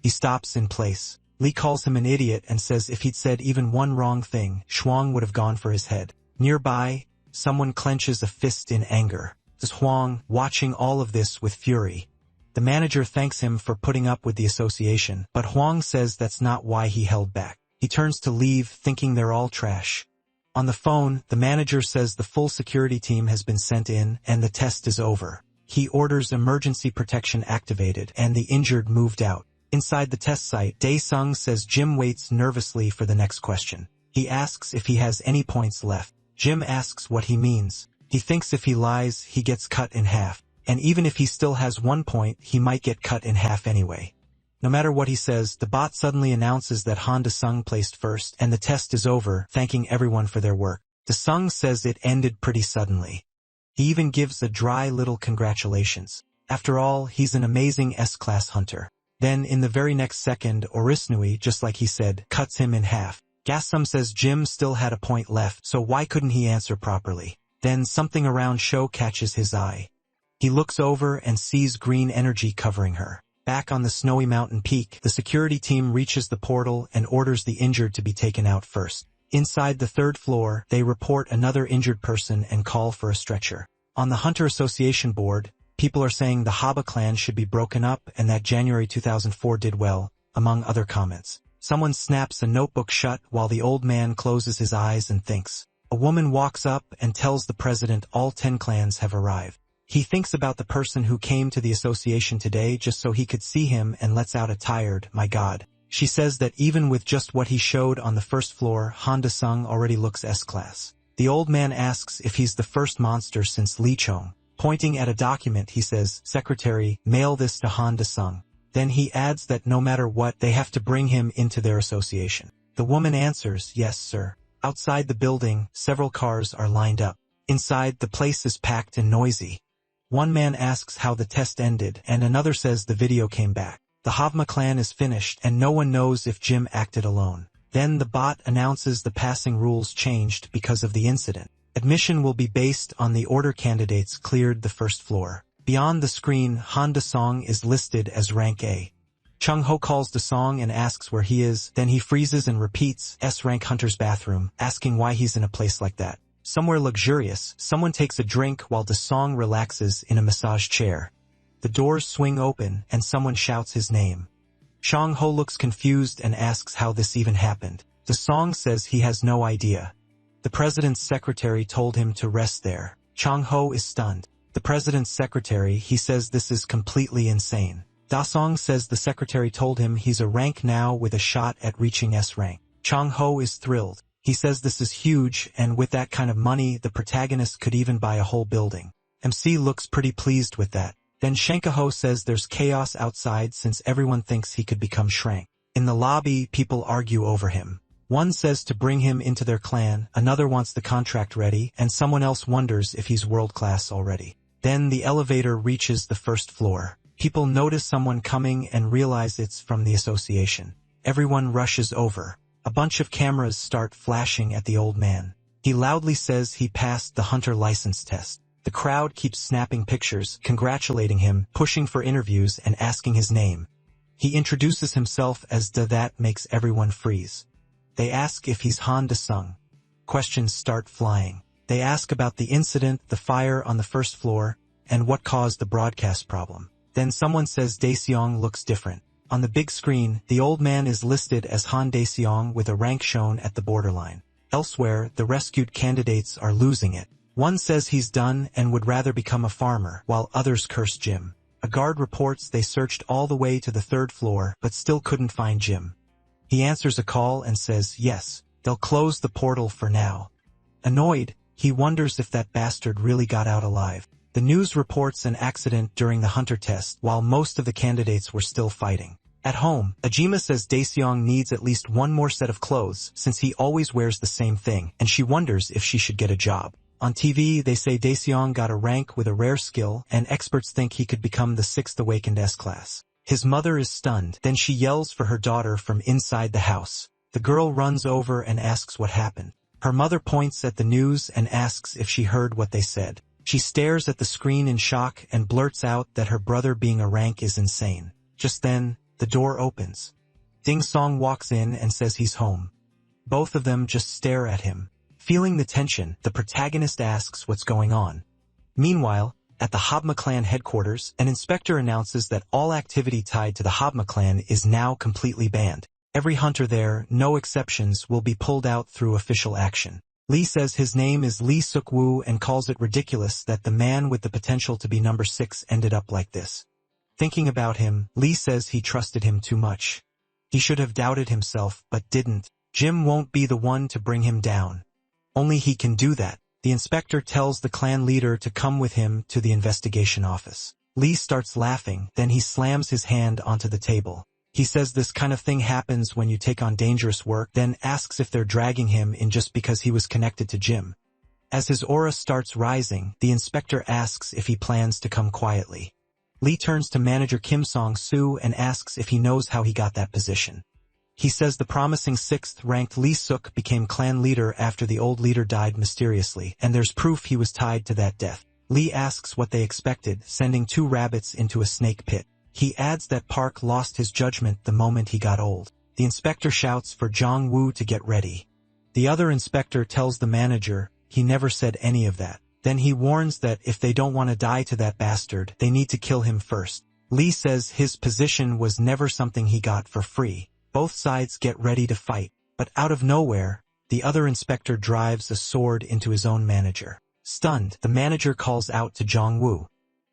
He stops in place. Lee calls him an idiot and says if he'd said even one wrong thing, Shuang would have gone for his head. Nearby, someone clenches a fist in anger. This Huang, watching all of this with fury. The manager thanks him for putting up with the association, but Huang says that's not why he held back. He turns to leave, thinking they're all trash. On the phone, the manager says the full security team has been sent in and the test is over. He orders emergency protection activated and the injured moved out. Inside the test site, Dae-sung says Jim waits nervously for the next question. He asks if he has any points left. Jim asks what he means. He thinks if he lies, he gets cut in half. And even if he still has 1 point, he might get cut in half anyway. No matter what he says, the bot suddenly announces that Han De-sung placed first and the test is over, thanking everyone for their work. De-sung says it ended pretty suddenly. He even gives a dry little congratulations. After all, he's an amazing S-class hunter. Then, in the very next second, Orisnui, just like he said, cuts him in half. Gassum says Jim still had a point left, so why couldn't he answer properly? Then something around Sho catches his eye. He looks over and sees green energy covering her. Back on the snowy mountain peak, the security team reaches the portal and orders the injured to be taken out first. Inside the 3rd floor, they report another injured person and call for a stretcher. On the Hunter Association board, people are saying the Haba clan should be broken up and that January 2004 did well, among other comments. Someone snaps a notebook shut while the old man closes his eyes and thinks. A woman walks up and tells the president all 10 clans have arrived. He thinks about the person who came to the association today just so he could see him and lets out a tired, my God. She says that even with just what he showed on the 1st floor, Han De-sung already looks S-class. The old man asks if he's the first monster since Lee Chong. Pointing at a document, he says, Secretary, mail this to Han De-sung. Then he adds that no matter what, they have to bring him into their association. The woman answers, yes, sir. Outside the building, several cars are lined up. Inside, the place is packed and noisy. One man asks how the test ended, and another says the video came back. The Havma clan is finished, and no one knows if Jim acted alone. Then the bot announces the passing rules changed because of the incident. Admission will be based on the order candidates cleared the 1st floor. Beyond the screen, Han De-sung is listed as rank A. Chung Ho calls De-sung and asks where he is, then he freezes and repeats, S-rank hunter's bathroom, asking why he's in a place like that. Somewhere luxurious, someone takes a drink while De-sung relaxes in a massage chair. The doors swing open and someone shouts his name. Chung Ho looks confused and asks how this even happened. De-sung says he has no idea. The president's secretary told him to rest there. Chung Ho is stunned. The president's secretary, he says this is completely insane. Da-sung says the secretary told him he's a rank now with a shot at reaching S rank. Chung Ho is thrilled. He says this is huge, and with that kind of money, the protagonist could even buy a whole building. MC looks pretty pleased with that. Then Shankaho says there's chaos outside since everyone thinks he could become Shrank. In the lobby, people argue over him. One says to bring him into their clan, another wants the contract ready, and someone else wonders if he's world-class already. Then the elevator reaches the 1st floor. People notice someone coming and realize it's from the association. Everyone rushes over. A bunch of cameras start flashing at the old man. He loudly says he passed the hunter license test. The crowd keeps snapping pictures, congratulating him, pushing for interviews, and asking his name. He introduces himself as Da. That makes everyone freeze. They ask if he's Han De-sung. Questions start flying. They ask about the incident, the fire on the first floor, and what caused the broadcast problem. Then someone says Dae-seong looks different. On the big screen, the old man is listed as Han Dae-seong with a rank shown at the borderline. Elsewhere, the rescued candidates are losing it. One says he's done and would rather become a farmer, while others curse Jim. A guard reports they searched all the way to the 3rd floor but still couldn't find Jim. He answers a call and says yes, they'll close the portal for now. Annoyed, he wonders if that bastard really got out alive. The news reports an accident during the hunter test while most of the candidates were still fighting. At home, Ajima says Dae-seong needs at least one more set of clothes since he always wears the same thing, and she wonders if she should get a job. On TV, they say Dae-seong got a rank with a rare skill, and experts think he could become the 6th Awakened S-Class. His mother is stunned, then she yells for her daughter from inside the house. The girl runs over and asks what happened. Her mother points at the news and asks if she heard what they said. She stares at the screen in shock and blurts out that her brother being a rank is insane. Just then, the door opens. Ding-song walks in and says he's home. Both of them just stare at him. Feeling the tension, the protagonist asks what's going on. Meanwhile, at the Habma clan headquarters, an inspector announces that all activity tied to the Habma clan is now completely banned. Every hunter there, no exceptions, will be pulled out through official action. Lee says his name is Lee Suk-woo and calls it ridiculous that the man with the potential to be number 6 ended up like this. Thinking about him, Lee says he trusted him too much. He should have doubted himself, but didn't. Jim won't be the one to bring him down. Only he can do that. The inspector tells the clan leader to come with him to the investigation office. Lee starts laughing, then he slams his hand onto the table. He says this kind of thing happens when you take on dangerous work, then asks if they're dragging him in just because he was connected to Jim. As his aura starts rising, the inspector asks if he plans to come quietly. Lee turns to manager Kim Song-soo and asks if he knows how he got that position. He says the promising 6th-ranked Lee Suk became clan leader after the old leader died mysteriously, and there's proof he was tied to that death. Lee asks what they expected, sending 2 rabbits into a snake pit. He adds that Park lost his judgment the moment he got old. The inspector shouts for Jong-woo to get ready. The other inspector tells the manager he never said any of that. Then he warns that if they don't want to die to that bastard, they need to kill him first. Lee says his position was never something he got for free. Both sides get ready to fight, but out of nowhere, the other inspector drives a sword into his own manager. Stunned, the manager calls out to Jong-woo.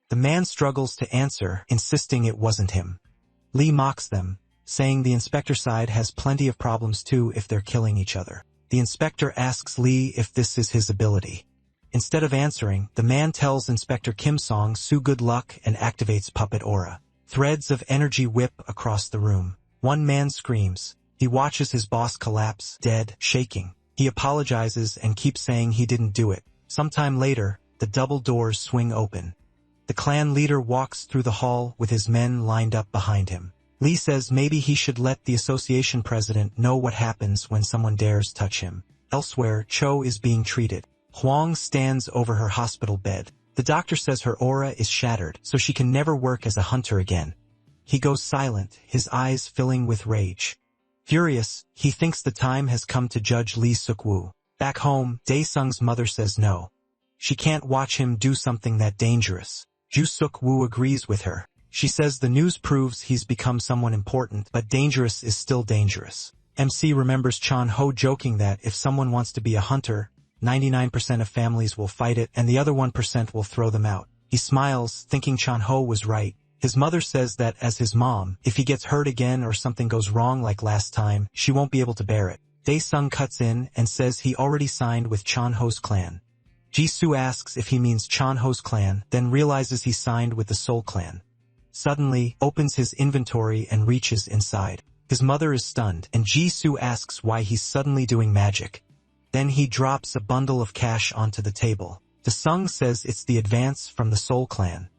The man struggles to answer, insisting it wasn't him. Lee mocks them, saying the inspector side has plenty of problems too if they're killing each other. The inspector asks Lee if this is his ability. Instead of answering, the man tells Inspector Kim Song-soo good luck and activates Puppet Aura. Threads of energy whip across the room. One man screams. He watches his boss collapse, dead, shaking. He apologizes and keeps saying he didn't do it. Sometime later, the double doors swing open. The clan leader walks through the hall with his men lined up behind him. Lee says maybe he should let the association president know what happens when someone dares touch him. Elsewhere, Cho is being treated. Huang stands over her hospital bed. The doctor says her aura is shattered, so she can never work as a hunter again. He goes silent, his eyes filling with rage. Furious, he thinks the time has come to judge Lee Suk-woo. Back home, Dae-sung's mother says no. She can't watch him do something that dangerous. Ju Suk-woo agrees with her. She says the news proves he's become someone important, but dangerous is still dangerous. MC remembers Chan-ho joking that if someone wants to be a hunter, 99% of families will fight it and the other 1% will throw them out. He smiles, thinking Chan-ho was right. His mother says that as his mom, if he gets hurt again or something goes wrong like last time, she won't be able to bear it. Dae-sung cuts in and says he already signed with Chan-ho's clan. Jisoo asks if he means Chan-ho's clan, then realizes he signed with the Seoul clan. Suddenly, opens his inventory and reaches inside. His mother is stunned, and Jisoo asks why he's suddenly doing magic. Then he drops a bundle of cash onto the table. Dae-sung says it's the advance from the Seoul clan.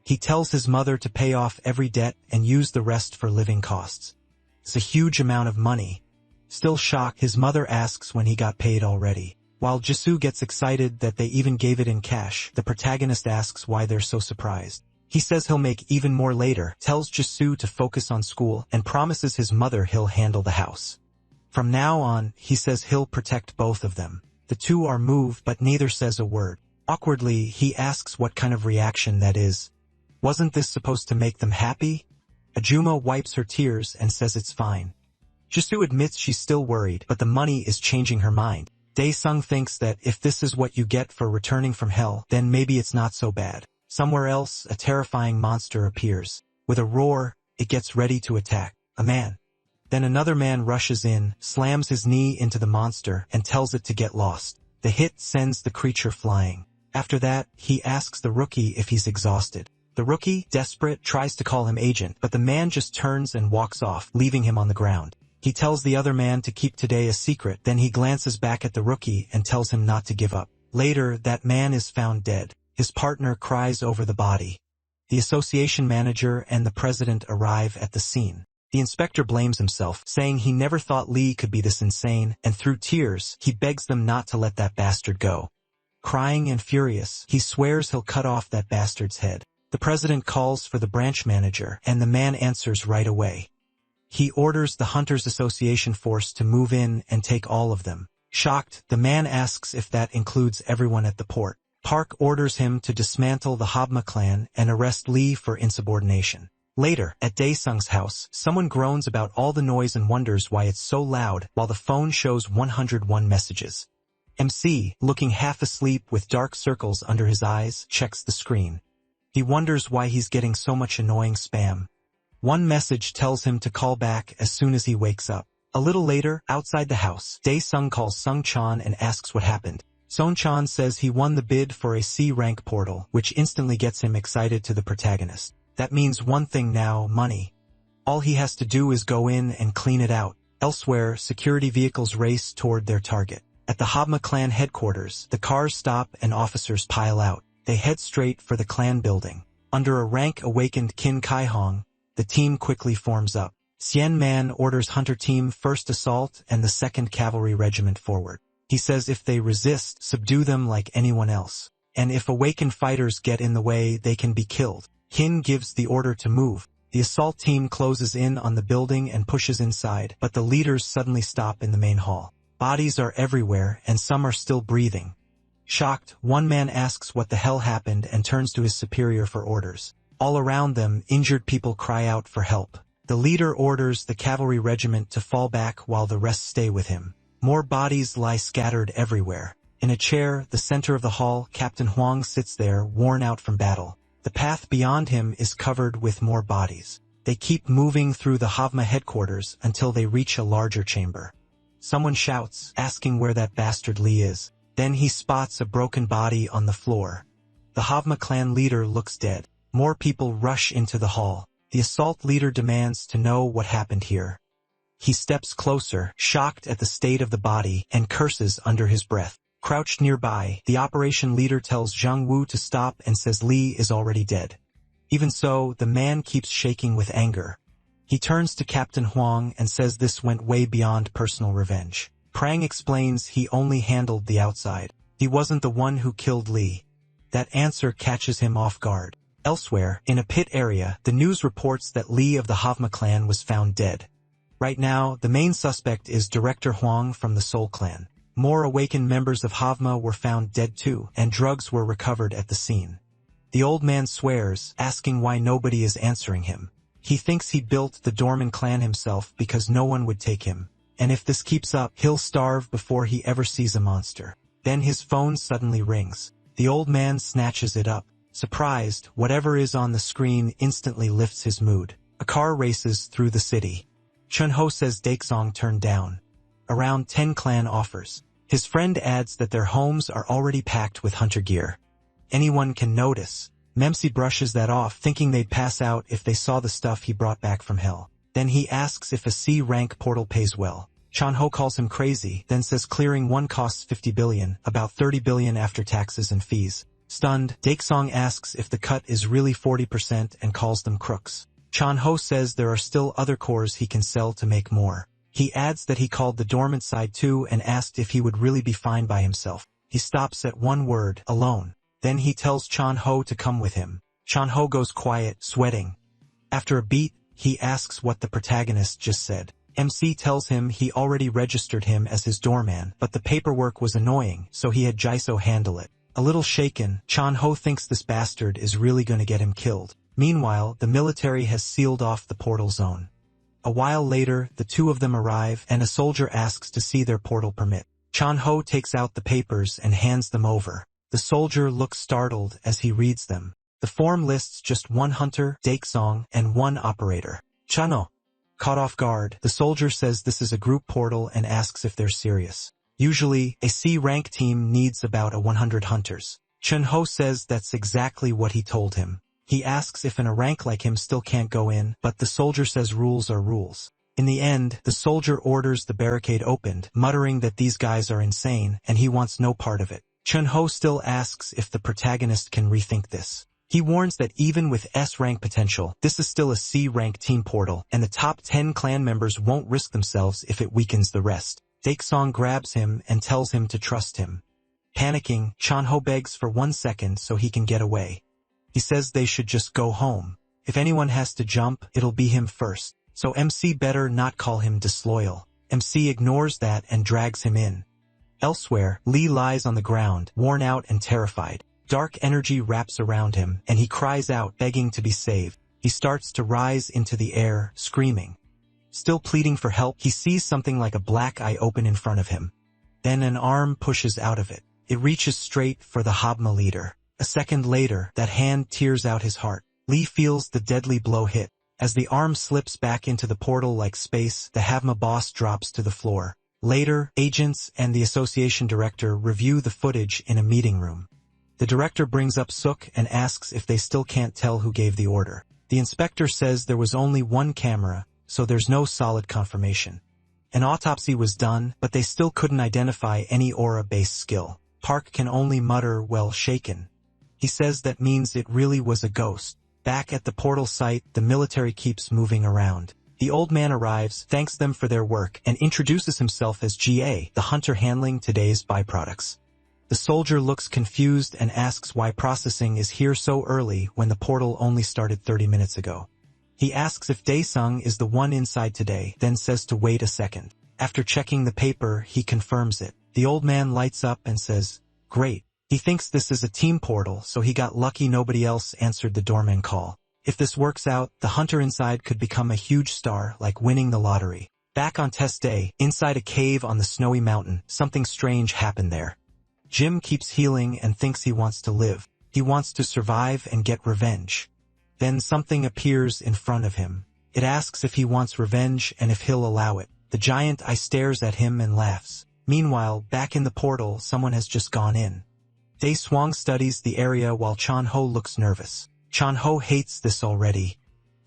He tells his mother to pay off every debt and use the rest for living costs. It's a huge amount of money. Still shocked, his mother asks when he got paid already. While Jisoo gets excited that they even gave it in cash, the protagonist asks why they're so surprised. He says he'll make even more later, tells Jisoo to focus on school, and promises his mother he'll handle the house. From now on, he says he'll protect both of them. The two are moved but neither says a word. Awkwardly, he asks what kind of reaction that is. Wasn't this supposed to make them happy? Ajuma wipes her tears and says it's fine. Jisoo admits she's still worried, but the money is changing her mind. Dae-sung thinks that if this is what you get for returning from hell, then maybe it's not so bad. Somewhere else, a terrifying monster appears. With a roar, it gets ready to attack. A man. Then another man rushes in, slams his knee into the monster, and tells it to get lost. The hit sends the creature flying. After that, he asks the rookie if he's exhausted. The rookie, desperate, tries to call him agent, but the man just turns and walks off, leaving him on the ground. He tells the other man to keep today a secret, then he glances back at the rookie and tells him not to give up. Later, that man is found dead. His partner cries over the body. The association manager and the president arrive at the scene. The inspector blames himself, saying he never thought Lee could be this insane, and through tears, he begs them not to let that bastard go. Crying and furious, he swears he'll cut off that bastard's head. The president calls for the branch manager, and the man answers right away. He orders the Hunters Association force to move in and take all of them. Shocked, the man asks if that includes everyone at the port. Park orders him to dismantle the Habma clan and arrest Lee for insubordination. Later, at Dae-sung's house, someone groans about all the noise and wonders why it's so loud, while the phone shows 101 messages. MC, looking half asleep with dark circles under his eyes, checks the screen. He wonders why he's getting so much annoying spam. One message tells him to call back as soon as he wakes up. A little later, outside the house, Dae-sung calls Sung-chan and asks what happened. Sung-chan says he won the bid for a C-rank portal, which instantly gets him excited to the protagonist. That means one thing now, money. All he has to do is go in and clean it out. Elsewhere, security vehicles race toward their target. At the Habma clan headquarters, the cars stop and officers pile out. They head straight for the clan building. Under a rank-awakened Kim Kai-hong, the team quickly forms up. Sien Man orders Hunter Team First Assault and the 2nd Cavalry Regiment forward. He says if they resist, subdue them like anyone else. And if awakened fighters get in the way, they can be killed. Hin gives the order to move. The assault team closes in on the building and pushes inside, but the leaders suddenly stop in the main hall. Bodies are everywhere, and some are still breathing. Shocked, one man asks what the hell happened and turns to his superior for orders. All around them, injured people cry out for help. The leader orders the cavalry regiment to fall back while the rest stay with him. More bodies lie scattered everywhere. In a chair, the center of the hall, Captain Huang sits there, worn out from battle. The path beyond him is covered with more bodies. They keep moving through the Havma headquarters until they reach a larger chamber. Someone shouts, asking where that bastard Lee is. Then he spots a broken body on the floor. The Havma clan leader looks dead. More people rush into the hall. The assault leader demands to know what happened here. He steps closer, shocked at the state of the body, and curses under his breath. Crouched nearby, the operation leader tells Zhang Wu to stop and says Lee is already dead. Even so, the man keeps shaking with anger. He turns to Captain Huang and says this went way beyond personal revenge. Prang explains he only handled the outside. He wasn't the one who killed Lee. That answer catches him off guard. Elsewhere, in a pit area, the news reports that Lee of the Havma clan was found dead. Right now, the main suspect is Director Huang from the Soul clan. More awakened members of Havma were found dead too, and drugs were recovered at the scene. The old man swears, asking why nobody is answering him. He thinks he built the Dorman clan himself because no one would take him. And if this keeps up, he'll starve before he ever sees a monster. Then his phone suddenly rings. The old man snatches it up. Surprised, whatever is on the screen instantly lifts his mood. A car races through the city. Chun-ho says Dae-sung turned down. Around 10 clan offers. His friend adds that their homes are already packed with hunter gear. Anyone can notice. Memsi brushes that off, thinking they'd pass out if they saw the stuff he brought back from hell. Then he asks if a C-rank portal pays well. Chun-ho calls him crazy, then says clearing one costs 50 billion, about 30 billion after taxes and fees. Stunned, Dae-sung asks if the cut is really 40% and calls them crooks. Chun-ho says there are still other cores he can sell to make more. He adds that he called the dormant side too and asked if he would really be fine by himself. He stops at one word, alone. Then he tells Chun-ho to come with him. Chun-ho goes quiet, sweating. After a beat, he asks what the protagonist just said. MC tells him he already registered him as his doorman, but the paperwork was annoying, so he had Jaiso handle it. A little shaken, Chan-ho thinks this bastard is really gonna get him killed. Meanwhile, the military has sealed off the portal zone. A while later, the two of them arrive, and a soldier asks to see their portal permit. Chan-ho takes out the papers and hands them over. The soldier looks startled as he reads them. The form lists just one hunter, Daesung, and one operator. Chano. Caught off guard, the soldier says this is a group portal and asks if they're serious. Usually, a C-rank team needs about 100 hunters. Chun-ho says that's exactly what he told him. He asks if a rank like him still can't go in, but the soldier says rules are rules. In the end, the soldier orders the barricade opened, muttering that these guys are insane, and he wants no part of it. Chun-ho still asks if the protagonist can rethink this. He warns that even with S-rank potential, this is still a C-rank team portal, and the top 10 clan members won't risk themselves if it weakens the rest. Daesung grabs him and tells him to trust him. Panicking, Chan-ho begs for 1 second so he can get away. He says they should just go home. If anyone has to jump, it'll be him first, so MC better not call him disloyal. MC ignores that and drags him in. Elsewhere, Lee lies on the ground, worn out and terrified. Dark energy wraps around him, and he cries out, begging to be saved. He starts to rise into the air, screaming. Still pleading for help, he sees something like a black eye open in front of him. Then an arm pushes out of it. It reaches straight for the Habma leader. A second later, that hand tears out his heart. Lee feels the deadly blow hit. As the arm slips back into the portal like space, the Habma boss drops to the floor. Later, agents and the association director review the footage in a meeting room. The director brings up Suk and asks if they still can't tell who gave the order. The inspector says there was only one camera, so there's no solid confirmation. An autopsy was done, but they still couldn't identify any aura-based skill. Park can only mutter, "well shaken." He says that means it really was a ghost. Back at the portal site, the military keeps moving around. The old man arrives, thanks them for their work, and introduces himself as GA, the hunter handling today's byproducts. The soldier looks confused and asks why processing is here so early when the portal only started 30 minutes ago. He asks if Daesung is the one inside today, then says to wait a second. After checking the paper, he confirms it. The old man lights up and says, "Great." He thinks this is a team portal, so he got lucky nobody else answered the doorman call. If this works out, the hunter inside could become a huge star, like winning the lottery. Back on test day, inside a cave on the snowy mountain, something strange happened there. Jim keeps healing and thinks he wants to live. He wants to survive and get revenge. Then something appears in front of him. It asks if he wants revenge and if he'll allow it. The giant eye stares at him and laughs. Meanwhile, back in the portal, someone has just gone in. Daesung studies the area while Chan-ho looks nervous. Chan-ho hates this already.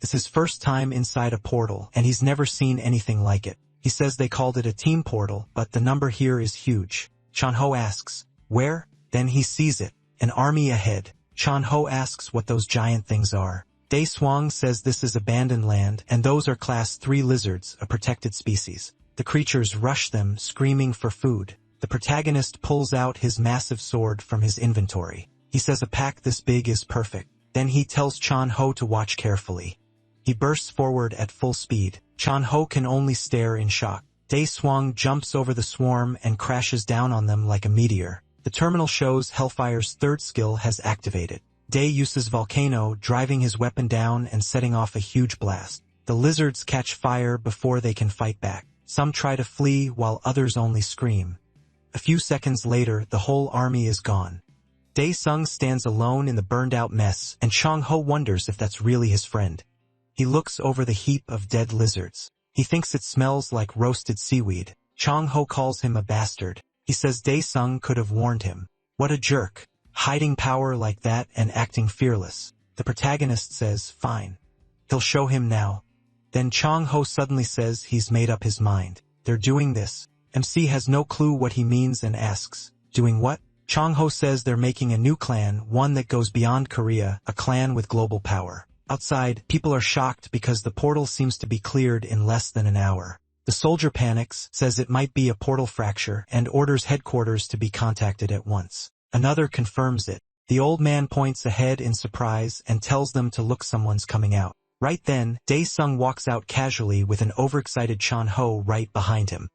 It's his first time inside a portal, and he's never seen anything like it. He says they called it a team portal, but the number here is huge. Chan-ho asks, "Where?" Then he sees it, an army ahead. Chan-ho asks what those giant things are. Daesung says this is abandoned land, and those are class 3 lizards, a protected species. The creatures rush them, screaming for food. The protagonist pulls out his massive sword from his inventory. He says a pack this big is perfect. Then he tells Chan-ho to watch carefully. He bursts forward at full speed. Chan-ho can only stare in shock. Daesung jumps over the swarm and crashes down on them like a meteor. The terminal shows Hellfire's third skill has activated. Dae uses Volcano, driving his weapon down and setting off a huge blast. The lizards catch fire before they can fight back. Some try to flee while others only scream. A few seconds later, the whole army is gone. Daesung stands alone in the burned-out mess, and Chan-ho wonders if that's really his friend. He looks over the heap of dead lizards. He thinks it smells like roasted seaweed. Chan-ho calls him a bastard. He says Daesung could have warned him. What a jerk. Hiding power like that and acting fearless. The protagonist says, fine. He'll show him now. Then Chan-ho suddenly says he's made up his mind. They're doing this. MC has no clue what he means and asks, doing what? Chan-ho says they're making a new clan, one that goes beyond Korea, a clan with global power. Outside, people are shocked because the portal seems to be cleared in less than an hour. The soldier panics, says it might be a portal fracture, and orders headquarters to be contacted at once. Another confirms it. The old man points ahead in surprise and tells them to look, someone's coming out. Right then, Dae-sung walks out casually with an overexcited Chan-ho right behind him.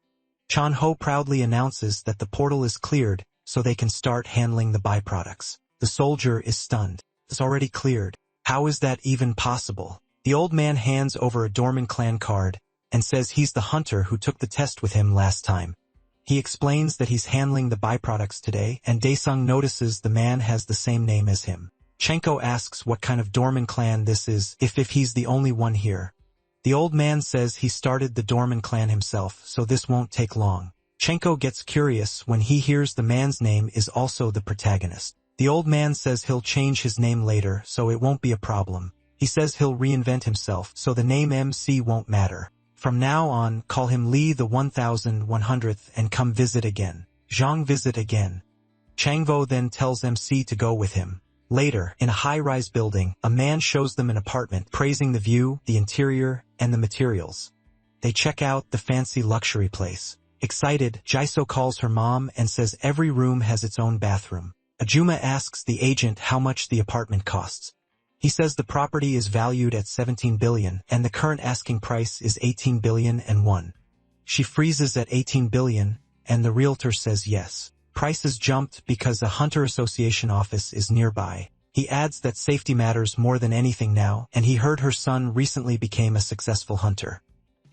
Chan-ho proudly announces that the portal is cleared, so they can start handling the byproducts. The soldier is stunned. It's already cleared. How is that even possible? The old man hands over a Dorman clan card and says he's the hunter who took the test with him last time. He explains that he's handling the byproducts today, and Dae-sung notices the man has the same name as him. Chenko asks what kind of Dorman clan this is, if he's the only one here. The old man says he started the Dorman clan himself, so this won't take long. Chenko gets curious when he hears the man's name is also the protagonist. The old man says he'll change his name later, so it won't be a problem. He says he'll reinvent himself, so the name MC won't matter. From now on, call him Lee the 1100th and come visit again. Zhang visit again. Changvo then tells MC to go with him. Later, in a high-rise building, a man shows them an apartment, praising the view, the interior, and the materials. They check out the fancy luxury place. Excited, Jaiso calls her mom and says every room has its own bathroom. Ajuma asks the agent how much the apartment costs. He says the property is valued at 17 billion, and the current asking price is 18 billion and 1. She freezes at 18 billion, and the realtor says yes. Prices jumped because a Hunter Association office is nearby. He adds that safety matters more than anything now, and he heard her son recently became a successful hunter.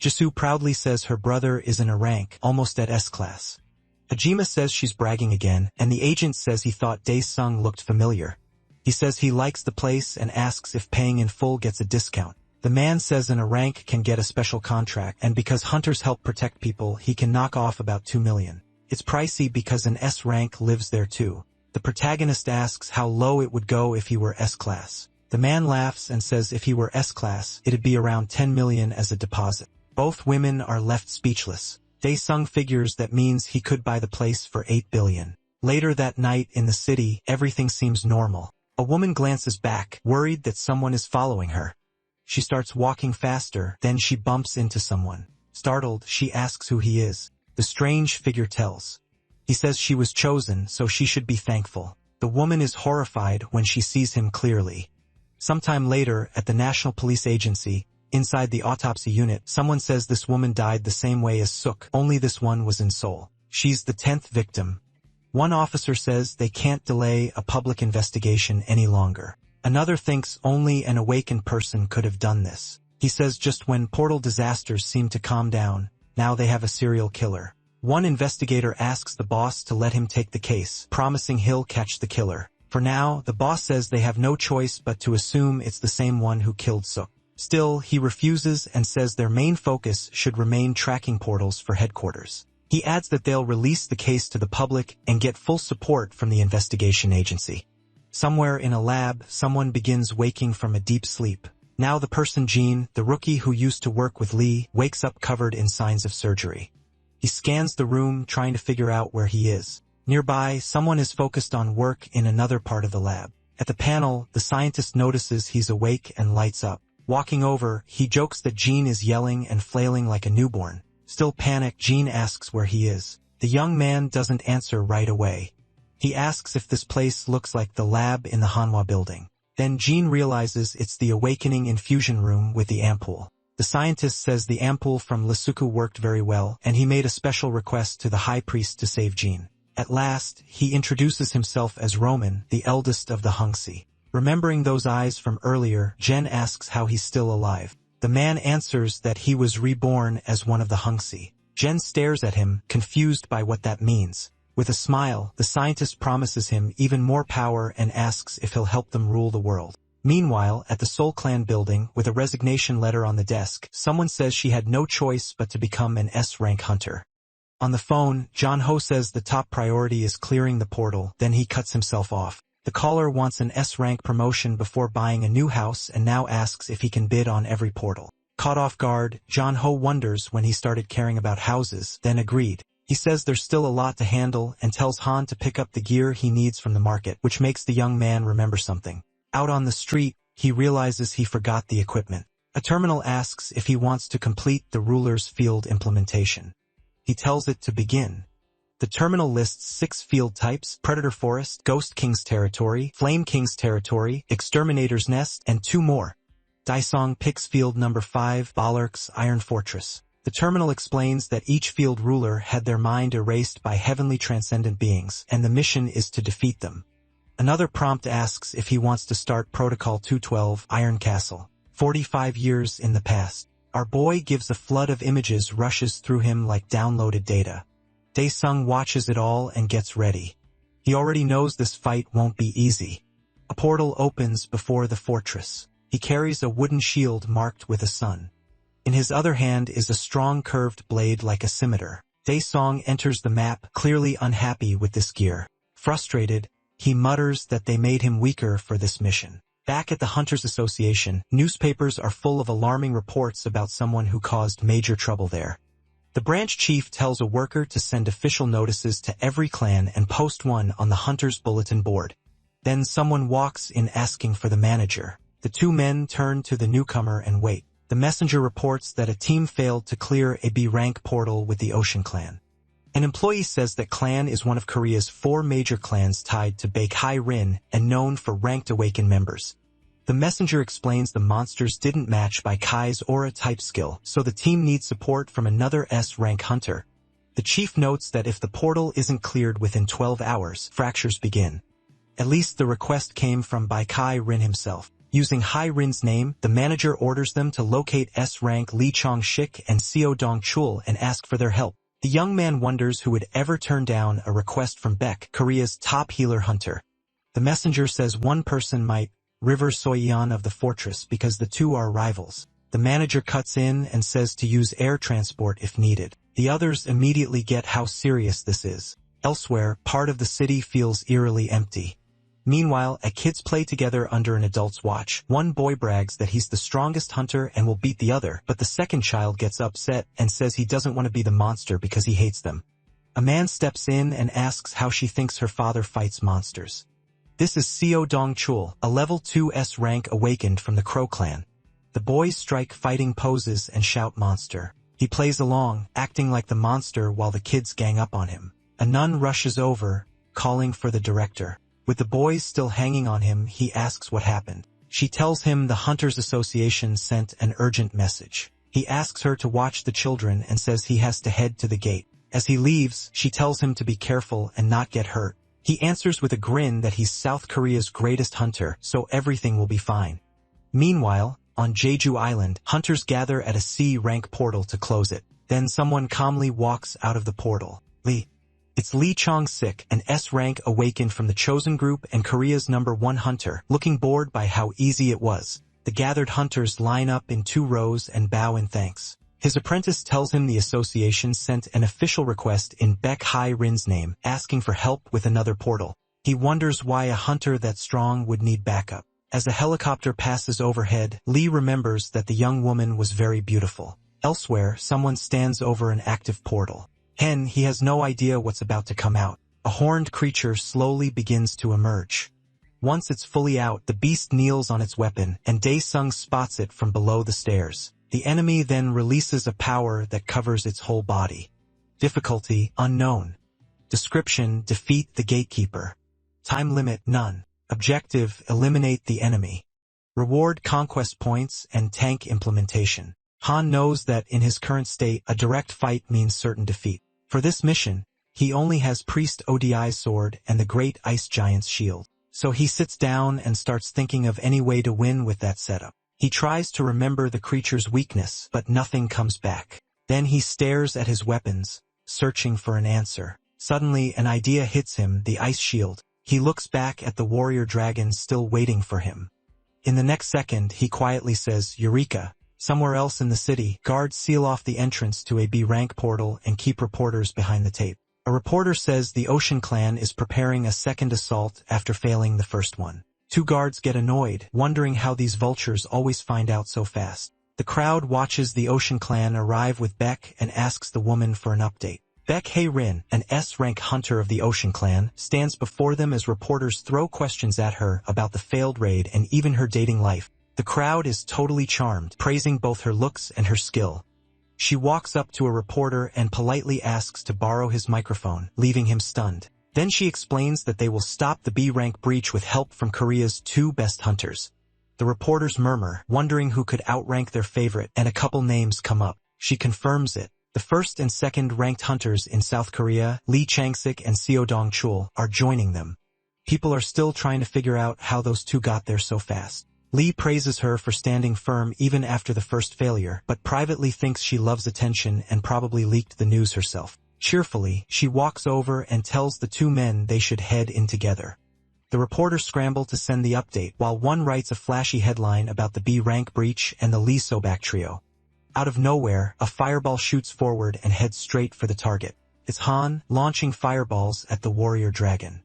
Jisoo proudly says her brother is in a rank, almost at S-class. Hajime says she's bragging again, and the agent says he thought Dae-sung looked familiar. He says he likes the place and asks if paying in full gets a discount. The man says in a rank can get a special contract, and because hunters help protect people, he can knock off about 2 million. It's pricey because an S rank lives there too. The protagonist asks how low it would go if he were S-class. The man laughs and says if he were S-class, it'd be around 10 million as a deposit. Both women are left speechless. Dae-sung figures that means he could buy the place for 8 billion. Later that night in the city, everything seems normal. A woman glances back, worried that someone is following her. She starts walking faster, then she bumps into someone. Startled, she asks who he is. The strange figure tells. He says she was chosen, so she should be thankful. The woman is horrified when she sees him clearly. Sometime later, at the National Police Agency, inside the autopsy unit, someone says this woman died the same way as Suk, only this one was in Seoul. She's the 10th victim. One officer says they can't delay a public investigation any longer. Another thinks only an awakened person could have done this. He says just when portal disasters seem to calm down, now they have a serial killer. One investigator asks the boss to let him take the case, promising he'll catch the killer. For now, the boss says they have no choice but to assume it's the same one who killed Suk. Still, he refuses and says their main focus should remain tracking portals for headquarters. He adds that they'll release the case to the public and get full support from the investigation agency. Somewhere in a lab, someone begins waking from a deep sleep. Now the person Jean, the rookie who used to work with Lee, wakes up covered in signs of surgery. He scans the room trying to figure out where he is. Nearby, someone is focused on work in another part of the lab. At the panel, the scientist notices he's awake and lights up. Walking over, he jokes that Jean is yelling and flailing like a newborn. Still panicked, Jean asks where he is. The young man doesn't answer right away. He asks if this place looks like the lab in the Manhwa building. Then Jean realizes it's the awakening infusion room with the ampoule. The scientist says the ampoule from Lesuku worked very well, and he made a special request to the high priest to save Jean. At last, he introduces himself as Roman, the eldest of the Hungsi. Remembering those eyes from earlier, Jen asks how he's still alive. The man answers that he was reborn as one of the Hungsi. Jen stares at him, confused by what that means. With a smile, the scientist promises him even more power and asks if he'll help them rule the world. Meanwhile, at the Seoul Clan building, with a resignation letter on the desk, someone says she had no choice but to become an S-rank hunter. On the phone, John Ho says the top priority is clearing the portal, then he cuts himself off. The caller wants an S-rank promotion before buying a new house and now asks if he can bid on every portal. Caught off guard, John Ho wonders when he started caring about houses, then agreed. He says there's still a lot to handle and tells Han to pick up the gear he needs from the market, which makes the young man remember something. Out on the street, he realizes he forgot the equipment. A terminal asks if he wants to complete the ruler's field implementation. He tells it to begin. The terminal lists 6 field types: Predator Forest, Ghost King's Territory, Flame King's Territory, Exterminator's Nest, and 2 more. Daesong picks field number 5, Balerk's Iron Fortress. The terminal explains that each field ruler had their mind erased by heavenly transcendent beings, and the mission is to defeat them. Another prompt asks if he wants to start Protocol 212, Iron Castle. 45 years in the past. Our boy gives a flood of images rushes through him like downloaded data. Daesung watches it all and gets ready. He already knows this fight won't be easy. A portal opens before the fortress. He carries a wooden shield marked with a sun. In his other hand is a strong curved blade like a scimitar. Daesung enters the map, clearly unhappy with this gear. Frustrated, he mutters that they made him weaker for this mission. Back at the Hunters Association, newspapers are full of alarming reports about someone who caused major trouble there. The branch chief tells a worker to send official notices to every clan and post one on the Hunters bulletin board. Then someone walks in asking for the manager. The two men turn to the newcomer and wait. The messenger reports that a team failed to clear a B-rank portal with the Ocean Clan. An employee says that clan is one of Korea's 4 major clans tied to Baekhai Rin and known for ranked awakened members. The messenger explains the monsters didn't match Baekhai's aura type skill, so the team needs support from another S-rank hunter. The chief notes that if the portal isn't cleared within 12 hours, fractures begin. At least the request came from Baekhai Rin himself. Using Hai Rin's name, the manager orders them to locate S-rank Lee Chong-shik and Seo Dong-chul and ask for their help. The young man wonders who would ever turn down a request from Baek, Korea's top healer hunter. The messenger says one person might, River Soyeon of the fortress, because the two are rivals. The manager cuts in and says to use air transport if needed. The others immediately get how serious this is. Elsewhere, part of the city feels eerily empty. Meanwhile, at kids play together under an adult's watch. One boy brags that he's the strongest hunter and will beat the other, but the second child gets upset and says he doesn't want to be the monster because he hates them. A man steps in and asks how she thinks her father fights monsters. This is Seo Dong-chul, a level 2 S rank awakened from the Crow clan. The boys strike fighting poses and shout monster. He plays along, acting like the monster while the kids gang up on him. A nun rushes over, calling for the director. With the boys still hanging on him, he asks what happened. She tells him the Hunters Association sent an urgent message. He asks her to watch the children and says he has to head to the gate. As he leaves, she tells him to be careful and not get hurt. He answers with a grin that he's South Korea's greatest hunter, so everything will be fine. Meanwhile, on Jeju Island, hunters gather at a C-rank portal to close it. Then someone calmly walks out of the portal. It's Lee Chong-sik, an S-rank awakened from the chosen group and Korea's #1 hunter. Looking bored by how easy it was, the gathered hunters line up in 2 rows and bow in thanks. His apprentice tells him the association sent an official request in Baekhai Rin's name, asking for help with another portal. He wonders why a hunter that strong would need backup. As a helicopter passes overhead, Lee remembers that the young woman was very beautiful. Elsewhere, someone stands over an active portal. He has no idea what's about to come out. A horned creature slowly begins to emerge. Once it's fully out, the beast kneels on its weapon, and Daesung spots it from below the stairs. The enemy then releases a power that covers its whole body. Difficulty, unknown. Description, defeat the gatekeeper. Time limit, none. Objective, eliminate the enemy. Reward, conquest points and tank implementation. Han knows that in his current state, a direct fight means certain defeat. For this mission, he only has Priest Odi's sword and the Great Ice Giant's shield. So he sits down and starts thinking of any way to win with that setup. He tries to remember the creature's weakness, but nothing comes back. Then he stares at his weapons, searching for an answer. Suddenly, an idea hits him, the ice shield. He looks back at the warrior dragon still waiting for him. In the next second, he quietly says, Eureka! Somewhere else in the city, guards seal off the entrance to a B-rank portal and keep reporters behind the tape. A reporter says the Ocean Clan is preparing a second assault after failing the first one. 2 guards get annoyed, wondering how these vultures always find out so fast. The crowd watches the Ocean Clan arrive with Baek and asks the woman for an update. Baekhai Rin, an S-rank hunter of the Ocean Clan, stands before them as reporters throw questions at her about the failed raid and even her dating life. The crowd is totally charmed, praising both her looks and her skill. She walks up to a reporter and politely asks to borrow his microphone, leaving him stunned. Then she explains that they will stop the B-rank breach with help from Korea's 2 best hunters. The reporters murmur, wondering who could outrank their favorite, and a couple names come up. She confirms it. The first and second ranked hunters in South Korea, Lee Chang-sik and Seo Dong-chul, are joining them. People are still trying to figure out how those two got there so fast. Lee praises her for standing firm even after the first failure, but privately thinks she loves attention and probably leaked the news herself. Cheerfully, she walks over and tells the two men they should head in together. The reporters scramble to send the update, while one writes a flashy headline about the B-rank breach and the Lee Sobak trio. Out of nowhere, a fireball shoots forward and heads straight for the target. It's Han, launching fireballs at the warrior dragon.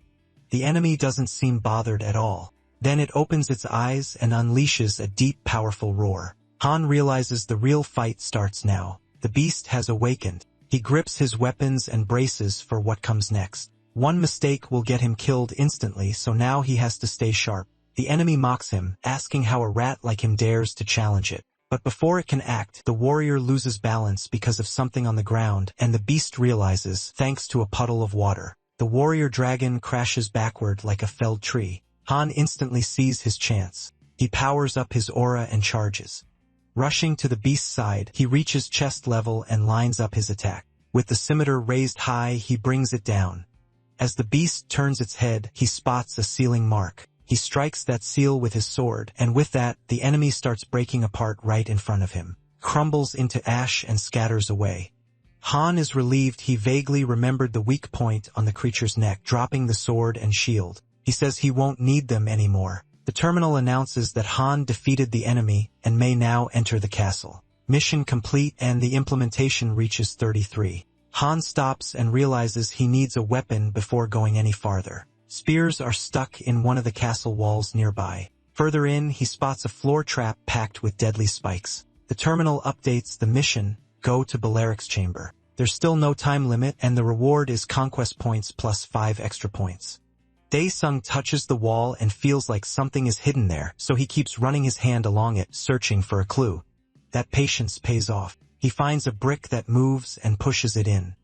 The enemy doesn't seem bothered at all. Then it opens its eyes and unleashes a deep, powerful roar. Han realizes the real fight starts now. The beast has awakened. He grips his weapons and braces for what comes next. One mistake will get him killed instantly, so now he has to stay sharp. The enemy mocks him, asking how a rat like him dares to challenge it. But before it can act, the warrior loses balance because of something on the ground, and the beast realizes, thanks to a puddle of water. The warrior dragon crashes backward like a felled tree. Han instantly sees his chance. He powers up his aura and charges. Rushing to the beast's side, he reaches chest level and lines up his attack. With the scimitar raised high, he brings it down. As the beast turns its head, he spots a sealing mark. He strikes that seal with his sword, and with that, the enemy starts breaking apart right in front of him, crumbles into ash and scatters away. Han is relieved he vaguely remembered the weak point on the creature's neck, dropping the sword and shield. He says he won't need them anymore. The terminal announces that Han defeated the enemy and may now enter the castle. Mission complete, and the implementation reaches 33. Han stops and realizes he needs a weapon before going any farther. Spears are stuck in one of the castle walls nearby. Further in, he spots a floor trap packed with deadly spikes. The terminal updates the mission, go to Balaric's chamber. There's still no time limit, and the reward is conquest points plus 5 extra points. Dae-sung touches the wall and feels like something is hidden there, so he keeps running his hand along it, searching for a clue. That patience pays off. He finds a brick that moves and pushes it in.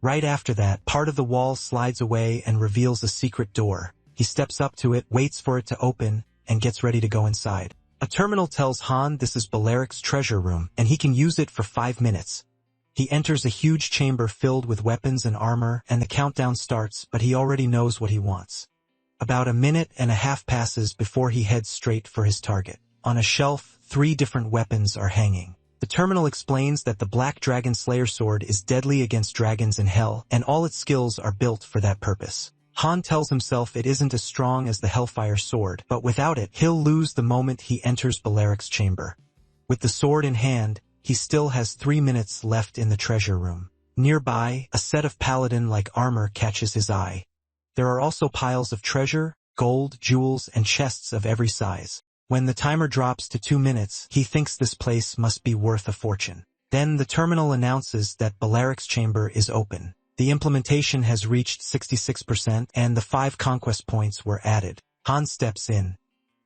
Right after that, part of the wall slides away and reveals a secret door. He steps up to it, waits for it to open, and gets ready to go inside. A terminal tells Han this is Balaric's treasure room, and he can use it for 5 minutes. He enters a huge chamber filled with weapons and armor, and the countdown starts, but he already knows what he wants. About a minute and a half passes before he heads straight for his target. On a shelf, 3 different weapons are hanging. The terminal explains that the Black Dragon Slayer sword is deadly against dragons in hell, and all its skills are built for that purpose. Han tells himself it isn't as strong as the Hellfire sword, but without it, he'll lose the moment he enters Balaric's chamber. With the sword in hand, he still has 3 minutes left in the treasure room. Nearby, a set of paladin-like armor catches his eye. There are also piles of treasure, gold, jewels, and chests of every size. When the timer drops to 2 minutes, he thinks this place must be worth a fortune. Then the terminal announces that Balaric's chamber is open. The implementation has reached 66%, and the 5 conquest points were added. Han steps in.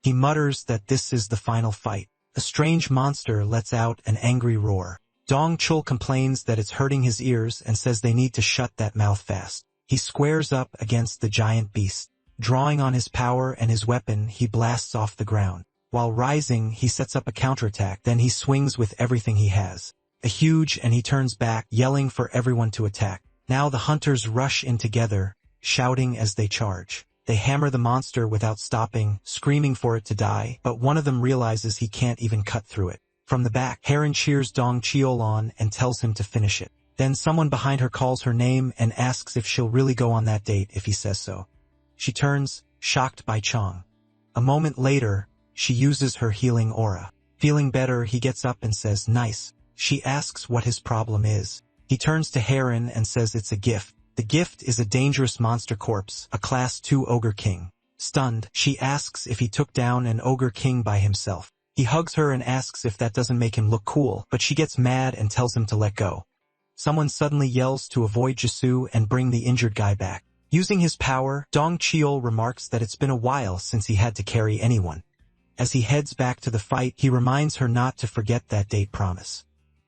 He mutters that this is the final fight. A strange monster lets out an angry roar. Dong-chul complains that it's hurting his ears and says they need to shut that mouth fast. He squares up against the giant beast. Drawing on his power and his weapon, he blasts off the ground. While rising, he sets up a counterattack, then he swings with everything he has. A huge, and he turns back, yelling for everyone to attack. Now the hunters rush in together, shouting as they charge. They hammer the monster without stopping, screaming for it to die, but one of them realizes he can't even cut through it. From the back, Heron cheers Dong-chul on and tells him to finish it. Then someone behind her calls her name and asks if she'll really go on that date if he says so. She turns, shocked by Chong. A moment later, she uses her healing aura. Feeling better, he gets up and says, "Nice." She asks what his problem is. He turns to Heron and says it's a gift. The gift is a dangerous monster corpse, a Class 2 Ogre King. Stunned, she asks if he took down an Ogre King by himself. He hugs her and asks if that doesn't make him look cool, but she gets mad and tells him to let go. Someone suddenly yells to avoid Jisoo and bring the injured guy back. Using his power, Dong-chul remarks that it's been a while since he had to carry anyone. As he heads back to the fight, he reminds her not to forget that date promise.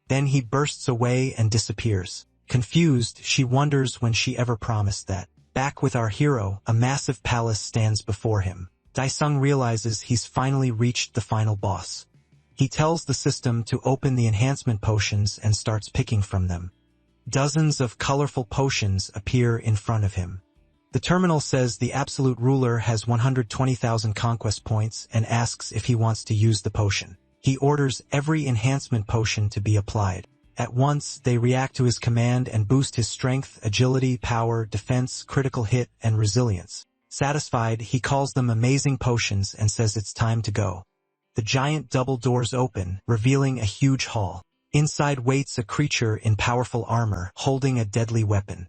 Then he bursts away and disappears. Confused, she wonders when she ever promised that. Back with our hero, a massive palace stands before him. Daesung realizes he's finally reached the final boss. He tells the system to open the enhancement potions and starts picking from them. Dozens of colorful potions appear in front of him. The terminal says the absolute ruler has 120,000 conquest points and asks if he wants to use the potion. He orders every enhancement potion to be applied. At once, they react to his command and boost his strength, agility, power, defense, critical hit, and resilience. Satisfied, he calls them amazing potions and says it's time to go. The giant double doors open, revealing a huge hall. Inside waits a creature in powerful armor, holding a deadly weapon.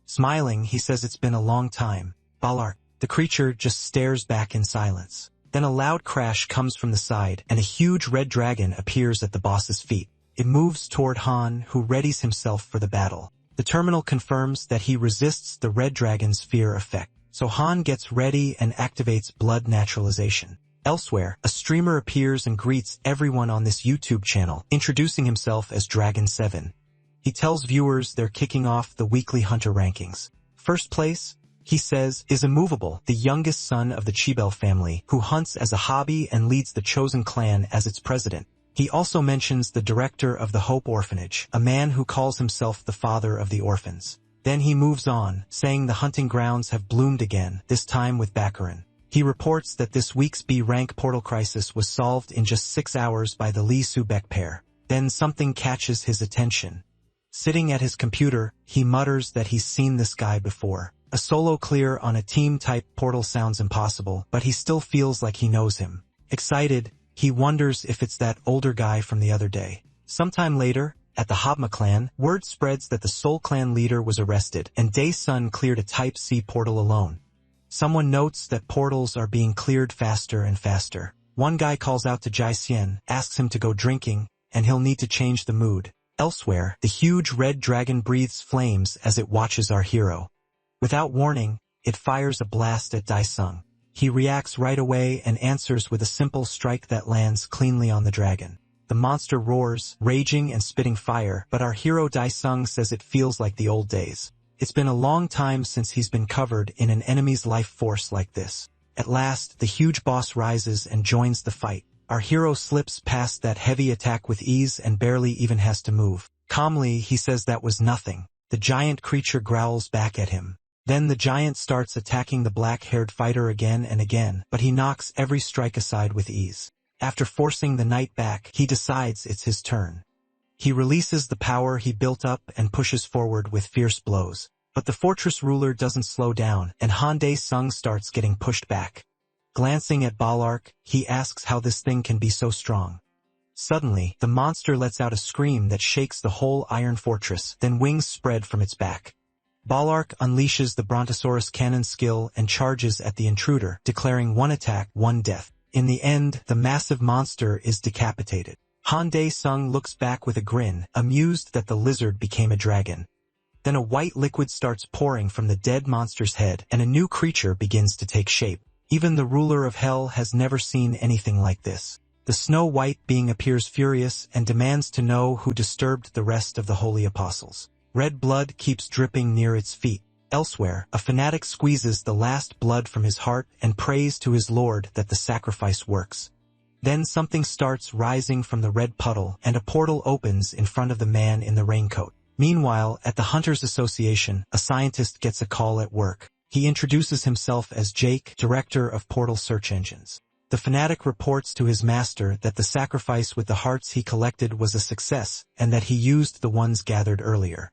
Smiling, he says it's been a long time. Balark. The creature just stares back in silence. Then a loud crash comes from the side, and a huge red dragon appears at the boss's feet. It moves toward Han, who readies himself for the battle. The terminal confirms that he resists the red dragon's fear effect. So Han gets ready and activates blood naturalization. Elsewhere, a streamer appears and greets everyone on this YouTube channel, introducing himself as Dragon 7. He tells viewers they're kicking off the weekly hunter rankings. First place, he says, is Immovable, the youngest son of the Chibel family, who hunts as a hobby and leads the chosen clan as its president. He also mentions the director of the Hope Orphanage, a man who calls himself the father of the orphans. Then he moves on, saying the hunting grounds have bloomed again, this time with Baccarin. He reports that this week's B-rank portal crisis was solved in just 6 hours by the Lee Su-Bek pair. Then something catches his attention. Sitting at his computer, he mutters that he's seen this guy before. A solo clear on a team-type portal sounds impossible, but he still feels like he knows him. Excited, he wonders if it's that older guy from the other day. Sometime later, at the Habma clan, word spreads that the Soul clan leader was arrested, and Dae-sun cleared a Type C portal alone. Someone notes that portals are being cleared faster and faster. One guy calls out to Jai-sien, asks him to go drinking, and he'll need to change the mood. Elsewhere, the huge red dragon breathes flames as it watches our hero. Without warning, it fires a blast at Daesung. He reacts right away and answers with a simple strike that lands cleanly on the dragon. The monster roars, raging and spitting fire, but our hero Daesung says it feels like the old days. It's been a long time since he's been covered in an enemy's life force like this. At last, the huge boss rises and joins the fight. Our hero slips past that heavy attack with ease and barely even has to move. Calmly, he says that was nothing. The giant creature growls back at him. Then the giant starts attacking the black-haired fighter again and again, but he knocks every strike aside with ease. After forcing the knight back, he decides it's his turn. He releases the power he built up and pushes forward with fierce blows. But the fortress ruler doesn't slow down, and Han Dae-sung starts getting pushed back. Glancing at Balark, he asks how this thing can be so strong. Suddenly, the monster lets out a scream that shakes the whole iron fortress, then wings spread from its back. Balark unleashes the Brontosaurus cannon skill and charges at the intruder, declaring one attack, one death. In the end, the massive monster is decapitated. Han Dae-sung looks back with a grin, amused that the lizard became a dragon. Then a white liquid starts pouring from the dead monster's head, and a new creature begins to take shape. Even the ruler of hell has never seen anything like this. The snow-white being appears furious and demands to know who disturbed the rest of the holy apostles. Red blood keeps dripping near its feet. Elsewhere, a fanatic squeezes the last blood from his heart and prays to his lord that the sacrifice works. Then something starts rising from the red puddle, and a portal opens in front of the man in the raincoat. Meanwhile, at the Hunters Association, a scientist gets a call at work. He introduces himself as Jake, director of portal search engines. The fanatic reports to his master that the sacrifice with the hearts he collected was a success, and that he used the ones gathered earlier.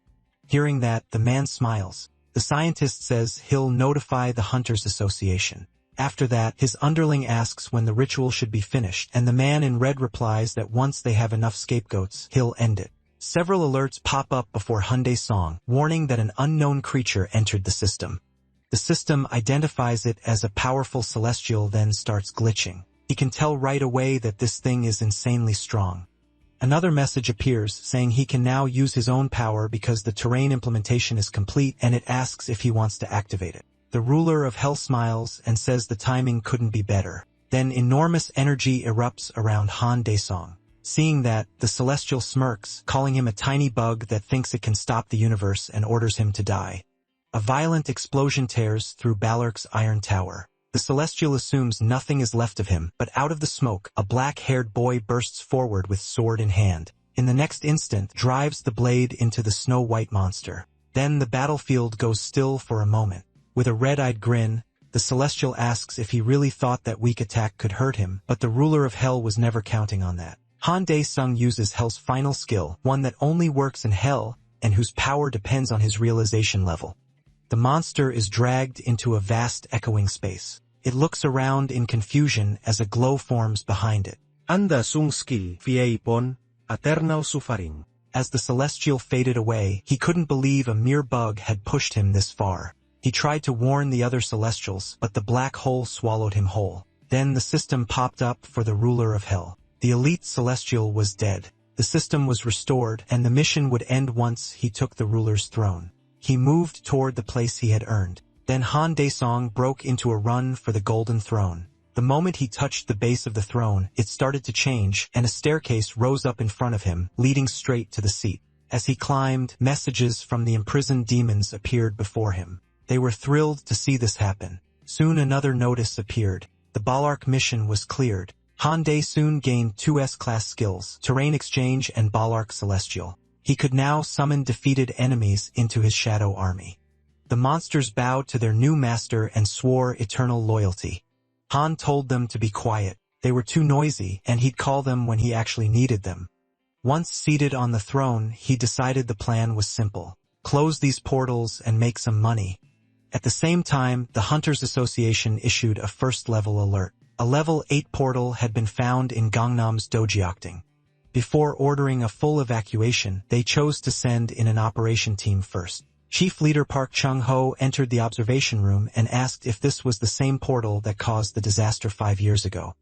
Hearing that, the man smiles. The scientist says he'll notify the Hunters Association. After that, his underling asks when the ritual should be finished, and the man in red replies that once they have enough scapegoats, he'll end it. Several alerts pop up before Han Dae-sung, warning that an unknown creature entered the system. The system identifies it as a powerful celestial, then starts glitching. He can tell right away that this thing is insanely strong. Another message appears saying he can now use his own power because the terrain implementation is complete, and it asks if he wants to activate it. The ruler of hell smiles and says the timing couldn't be better. Then enormous energy erupts around Han Dae-sung. Seeing that, the celestial smirks, calling him a tiny bug that thinks it can stop the universe and orders him to die. A violent explosion tears through Balark's iron tower. The Celestial assumes nothing is left of him, but out of the smoke, a black-haired boy bursts forward with sword in hand. In the next instant, drives the blade into the snow-white monster. Then the battlefield goes still for a moment. With a red-eyed grin, the Celestial asks if he really thought that weak attack could hurt him, but the ruler of Hell was never counting on that. Han Dae-sung uses Hell's final skill, one that only works in Hell, and whose power depends on his realization level. The monster is dragged into a vast echoing space. It looks around in confusion as a glow forms behind it. Anda sung skill ipon, eternal suffering. As the Celestial faded away, he couldn't believe a mere bug had pushed him this far. He tried to warn the other Celestials, but the black hole swallowed him whole. Then the system popped up for the ruler of Hell. The elite Celestial was dead. The system was restored, and the mission would end once he took the ruler's throne. He moved toward the place he had earned. Then Han Dae-sung broke into a run for the golden throne. The moment he touched the base of the throne, it started to change, and a staircase rose up in front of him, leading straight to the seat. As he climbed, messages from the imprisoned demons appeared before him. They were thrilled to see this happen. Soon another notice appeared. The Balark mission was cleared. Han Dae soon gained 2 S-class skills, Terrain Exchange and Balark Celestial. He could now summon defeated enemies into his shadow army. The monsters bowed to their new master and swore eternal loyalty. Han told them to be quiet. They were too noisy, and he'd call them when he actually needed them. Once seated on the throne, he decided the plan was simple. Close these portals and make some money. At the same time, the Hunters Association issued a first-level alert. A level 8 portal had been found in Gangnam's Dojyeokdong. Before ordering a full evacuation, they chose to send in an operation team first. Chief Leader Park Chung-ho entered the observation room and asked if this was the same portal that caused the disaster 5 years ago.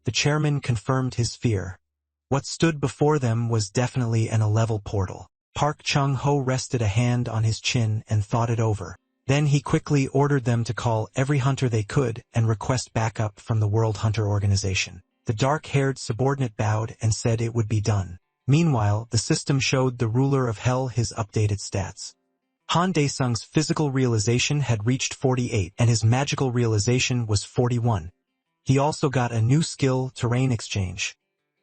The chairman confirmed his fear. What stood before them was definitely an 11 portal. Park Chung-ho rested a hand on his chin and thought it over. Then he quickly ordered them to call every hunter they could and request backup from the World Hunter Organization. The dark-haired subordinate bowed and said it would be done. Meanwhile, the system showed the ruler of Hell his updated stats. Han Dae-sung's physical realization had reached 48, and his magical realization was 41. He also got a new skill, Terrain Exchange.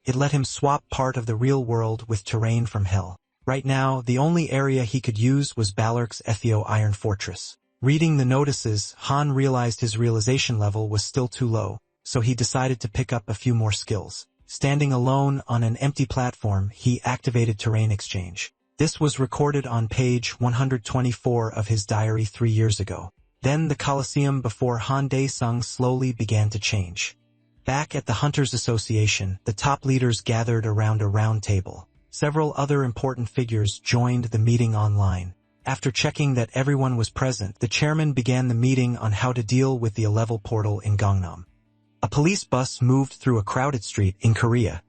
It let him swap part of the real world with terrain from Hell. Right now, the only area he could use was Balark's Ethio Iron Fortress. Reading the notices, Han realized his realization level was still too low, so he decided to pick up a few more skills. Standing alone on an empty platform, he activated Terrain Exchange. This was recorded on page 124 of his diary 3 years ago. Then the Colosseum before Han Dae-sung slowly began to change. Back at the Hunters Association, the top leaders gathered around a round table. Several other important figures joined the meeting online. After checking that everyone was present, the chairman began the meeting on how to deal with the 11 portal in Gangnam. A police bus moved through a crowded street in Korea.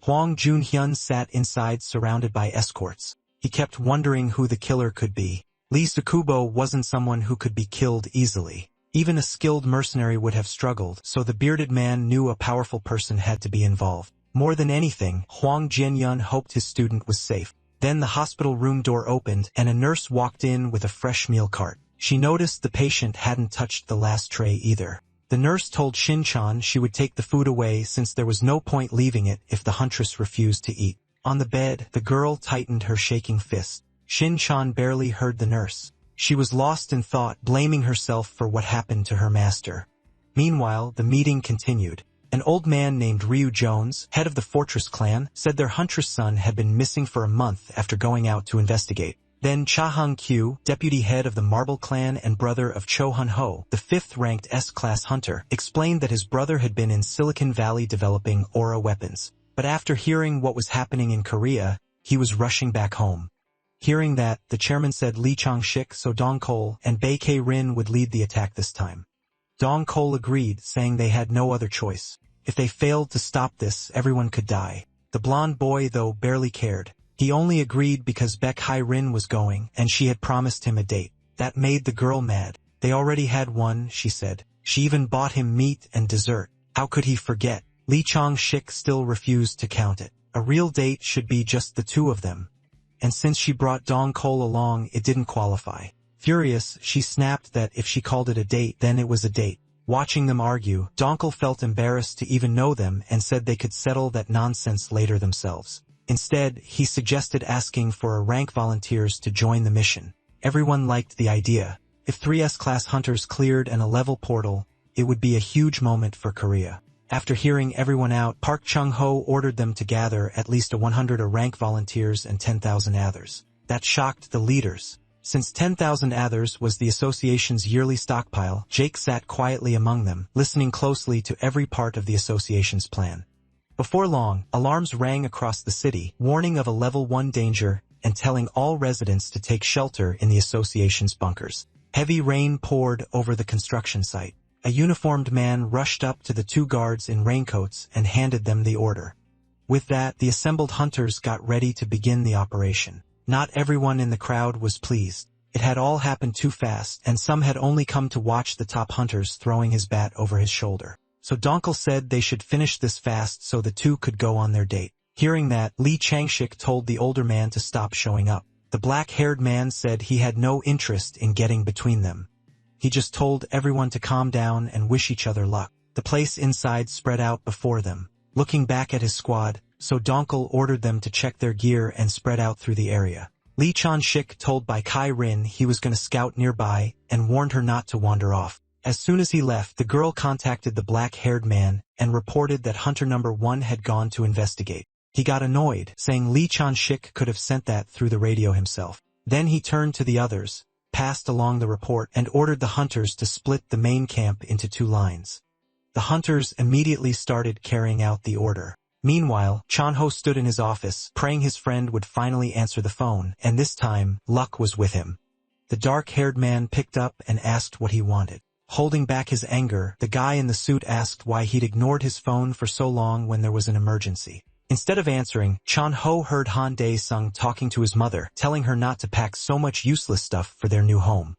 Hwang Jun-hyun sat inside surrounded by escorts. He kept wondering who the killer could be. Lee Sakubo wasn't someone who could be killed easily. Even a skilled mercenary would have struggled, so the bearded man knew a powerful person had to be involved. More than anything, Hwang Jin-hyun hoped his student was safe. Then the hospital room door opened and a nurse walked in with a fresh meal cart. She noticed the patient hadn't touched the last tray either. The nurse told Shin-chan she would take the food away since there was no point leaving it if the huntress refused to eat. On the bed, the girl tightened her shaking fist. Shin-chan barely heard the nurse. She was lost in thought, blaming herself for what happened to her master. Meanwhile, the meeting continued. An old man named Ryu Jones, head of the Fortress clan, said their huntress son had been missing for a month after going out to investigate. Then Cha Hung-kyu, deputy head of the Marble clan and brother of Cho Hun-ho, the 5th-ranked S-class hunter, explained that his brother had been in Silicon Valley developing aura weapons. But after hearing what was happening in Korea, he was rushing back home. Hearing that, the chairman said Lee Chang-shik, So Dong-kol, and Bae K-rin would lead the attack this time. Dong-kol agreed, saying they had no other choice. If they failed to stop this, everyone could die. The blonde boy, though, barely cared. He only agreed because Baek Hai-rin was going, and she had promised him a date. That made the girl mad. They already had one, she said. She even bought him meat and dessert. How could he forget? Lee Chang-shik still refused to count it. A real date should be just the two of them. And since she brought Dong-kol along, it didn't qualify. Furious, she snapped that if she called it a date, then it was a date. Watching them argue, Donkel felt embarrassed to even know them and said they could settle that nonsense later themselves. Instead, he suggested asking for a rank volunteers to join the mission. Everyone liked the idea. If 3 S-class hunters cleared an 11 portal, it would be a huge moment for Korea. After hearing everyone out, Park Chung-ho ordered them to gather at least 100 rank volunteers and 10,000 others. That shocked the leaders. Since 10,000 others was the association's yearly stockpile, Jake sat quietly among them, listening closely to every part of the association's plan. Before long, alarms rang across the city, warning of a level 1 danger and telling all residents to take shelter in the association's bunkers. Heavy rain poured over the construction site. A uniformed man rushed up to the 2 guards in raincoats and handed them the order. With that, the assembled hunters got ready to begin the operation. Not everyone in the crowd was pleased. It had all happened too fast, and some had only come to watch the top hunters throwing his bat over his shoulder. So Donkel said they should finish this fast so the 2 could go on their date. Hearing that, Lee Changshik told the older man to stop showing up. The black-haired man said he had no interest in getting between them. He just told everyone to calm down and wish each other luck. The place inside spread out before them. Looking back at his squad, so Donkel ordered them to check their gear and spread out through the area. Lee Chan-shik told by Kai Rin he was going to scout nearby and warned her not to wander off. As soon as he left, the girl contacted the black-haired man and reported that hunter number 1 had gone to investigate. He got annoyed, saying Lee Chan-shik could have sent that through the radio himself. Then he turned to the others, passed along the report, and ordered the hunters to split the main camp into 2 lines. The hunters immediately started carrying out the order. Meanwhile, Chan-ho stood in his office, praying his friend would finally answer the phone, and this time, luck was with him. The dark-haired man picked up and asked what he wanted. Holding back his anger, the guy in the suit asked why he'd ignored his phone for so long when there was an emergency. Instead of answering, Chan-ho heard Han Dae-sung talking to his mother, telling her not to pack so much useless stuff for their new home.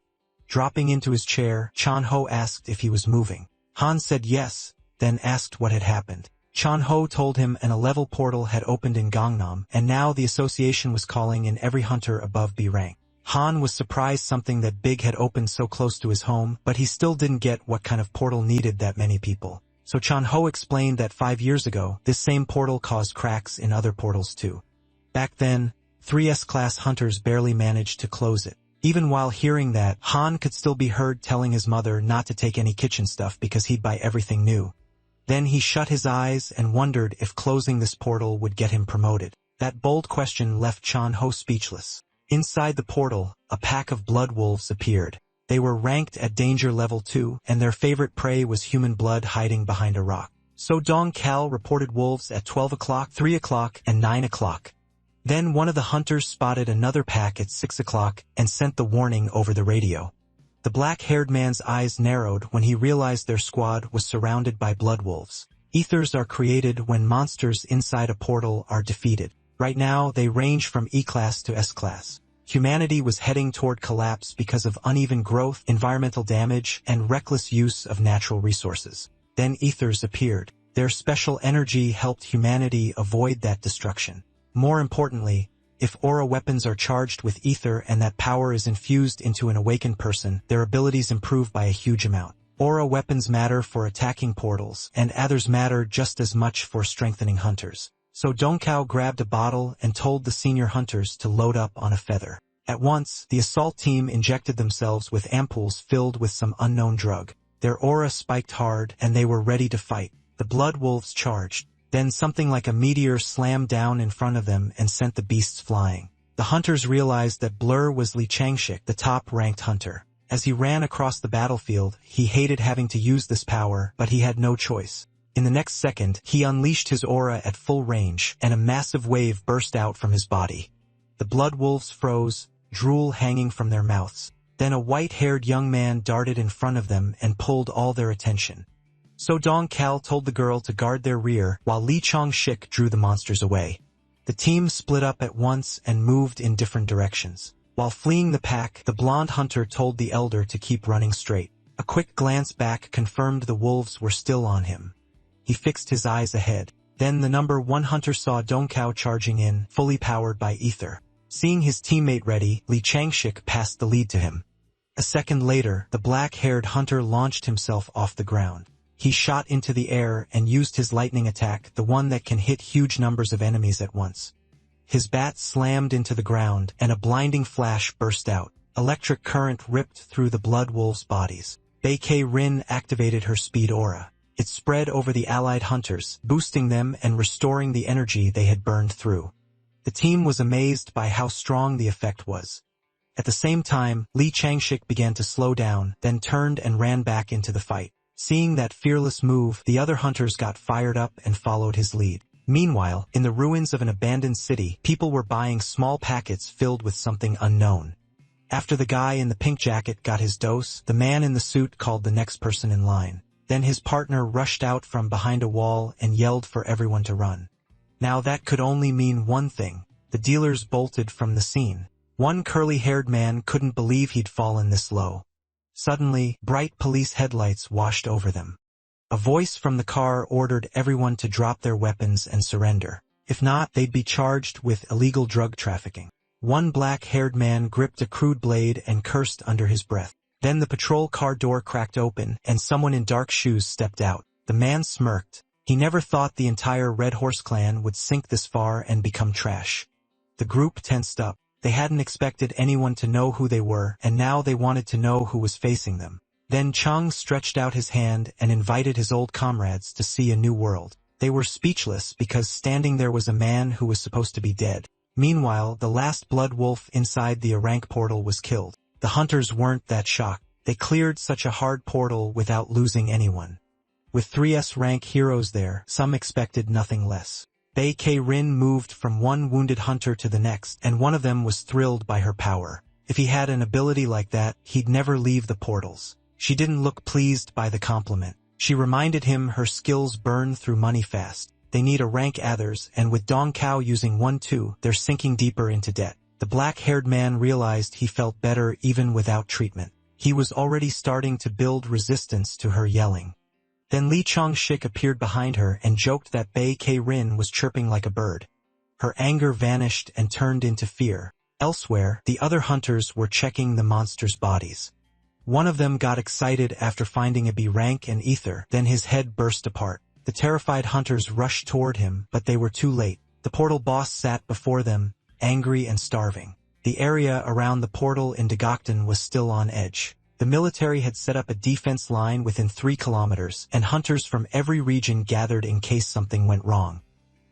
Dropping into his chair, Chan-ho asked if he was moving. Han said yes, then asked what had happened. Chan-ho told him an 11 portal had opened in Gangnam, and now the association was calling in every hunter above B rank. Han was surprised something that big had opened so close to his home, but he still didn't get what kind of portal needed that many people. So Chan-ho explained that 5 years ago, this same portal caused cracks in other portals too. Back then, 3S-class hunters barely managed to close it. Even while hearing that, Han could still be heard telling his mother not to take any kitchen stuff because he'd buy everything new. Then he shut his eyes and wondered if closing this portal would get him promoted. That bold question left Chan-ho speechless. Inside the portal, a pack of blood wolves appeared. They were ranked at danger level 2, and their favorite prey was human blood hiding behind a rock. So Dong Kal reported wolves at 12 o'clock, 3 o'clock, and 9 o'clock. Then one of the hunters spotted another pack at 6 o'clock and sent the warning over the radio. The black-haired man's eyes narrowed when he realized their squad was surrounded by blood wolves. Ethers are created when monsters inside a portal are defeated. Right now, they range from E-class to S-class. Humanity was heading toward collapse because of uneven growth, environmental damage, and reckless use of natural resources. Then ethers appeared. Their special energy helped humanity avoid that destruction. More importantly, if aura weapons are charged with ether and that power is infused into an awakened person, their abilities improve by a huge amount. Aura weapons matter for attacking portals, and others matter just as much for strengthening hunters. So Dongkao grabbed a bottle and told the senior hunters to load up on a feather. At once, the assault team injected themselves with ampoules filled with some unknown drug. Their aura spiked hard, and they were ready to fight. The blood wolves charged. Then something like a meteor slammed down in front of them and sent the beasts flying. The hunters realized that Blur was Lee Changshik, the top-ranked hunter. As he ran across the battlefield, he hated having to use this power, but he had no choice. In the next second, he unleashed his aura at full range, and a massive wave burst out from his body. The blood wolves froze, drool hanging from their mouths. Then a white-haired young man darted in front of them and pulled all their attention. So Dong Kal told the girl to guard their rear, while Lee Chong-shik drew the monsters away. The team split up at once and moved in different directions. While fleeing the pack, the blonde hunter told the elder to keep running straight. A quick glance back confirmed the wolves were still on him. He fixed his eyes ahead. Then the number 1 hunter saw Dong Kao charging in, fully powered by ether. Seeing his teammate ready, Lee Changshik passed the lead to him. A second later, the black-haired hunter launched himself off the ground. He shot into the air and used his lightning attack, the one that can hit huge numbers of enemies at once. His bat slammed into the ground, and a blinding flash burst out. Electric current ripped through the blood wolves' bodies. Baekei Rin activated her speed aura. It spread over the allied hunters, boosting them and restoring the energy they had burned through. The team was amazed by how strong the effect was. At the same time, Li Changshik began to slow down, then turned and ran back into the fight. Seeing that fearless move, the other hunters got fired up and followed his lead. Meanwhile, in the ruins of an abandoned city, people were buying small packets filled with something unknown. After the guy in the pink jacket got his dose, the man in the suit called the next person in line. Then his partner rushed out from behind a wall and yelled for everyone to run. Now that could only mean one thing. The dealers bolted from the scene. One curly-haired man couldn't believe he'd fallen this low. Suddenly, bright police headlights washed over them. A voice from the car ordered everyone to drop their weapons and surrender. If not, they'd be charged with illegal drug trafficking. One black-haired man gripped a crude blade and cursed under his breath. Then the patrol car door cracked open, and someone in dark shoes stepped out. The man smirked. He never thought the entire Red Horse clan would sink this far and become trash. The group tensed up. They hadn't expected anyone to know who they were, and now they wanted to know who was facing them. Then Chang stretched out his hand and invited his old comrades to see a new world. They were speechless because standing there was a man who was supposed to be dead. Meanwhile, the last blood wolf inside the rank portal was killed. The hunters weren't that shocked. They cleared such a hard portal without losing anyone. With 3S rank heroes there, some expected nothing less. Baekei Rin moved from one wounded hunter to the next, and one of them was thrilled by her power. If he had an ability like that, he'd never leave the portals. She didn't look pleased by the compliment. She reminded him her skills burn through money fast. They need a rank others, and with Dong Kao using 1-2, they're sinking deeper into debt. The black-haired man realized he felt better even without treatment. He was already starting to build resistance to her yelling. Then Li Changshik appeared behind her and joked that Baekei Rin was chirping like a bird. Her anger vanished and turned into fear. Elsewhere, the other hunters were checking the monsters' bodies. One of them got excited after finding a B rank and ether, then his head burst apart. The terrified hunters rushed toward him, but they were too late. The portal boss sat before them, angry and starving. The area around the portal in Dagoktan was still on edge. The military had set up a defense line within 3 kilometers, and hunters from every region gathered in case something went wrong.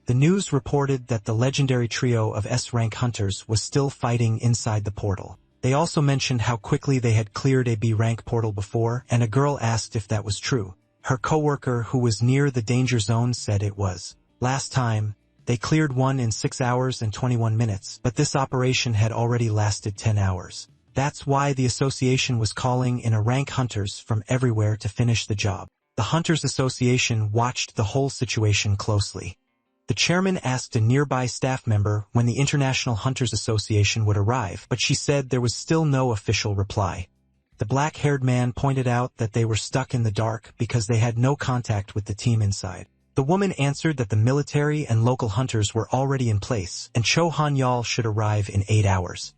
The news reported that the legendary trio of S-rank hunters was still fighting inside the portal. They also mentioned how quickly they had cleared a B-rank portal before, and a girl asked if that was true. Her coworker who was near the danger zone said it was. Last time, they cleared one in 6 hours and 21 minutes, but this operation had already lasted 10 hours. That's why the association was calling in rank hunters from everywhere to finish the job. The Hunters Association watched the whole situation closely. The chairman asked a nearby staff member when the International Hunters Association would arrive, but she said there was still no official reply. The black-haired man pointed out that they were stuck in the dark because they had no contact with the team inside. The woman answered that the military and local hunters were already in place, and Cho Hanyal should arrive in 8 hours.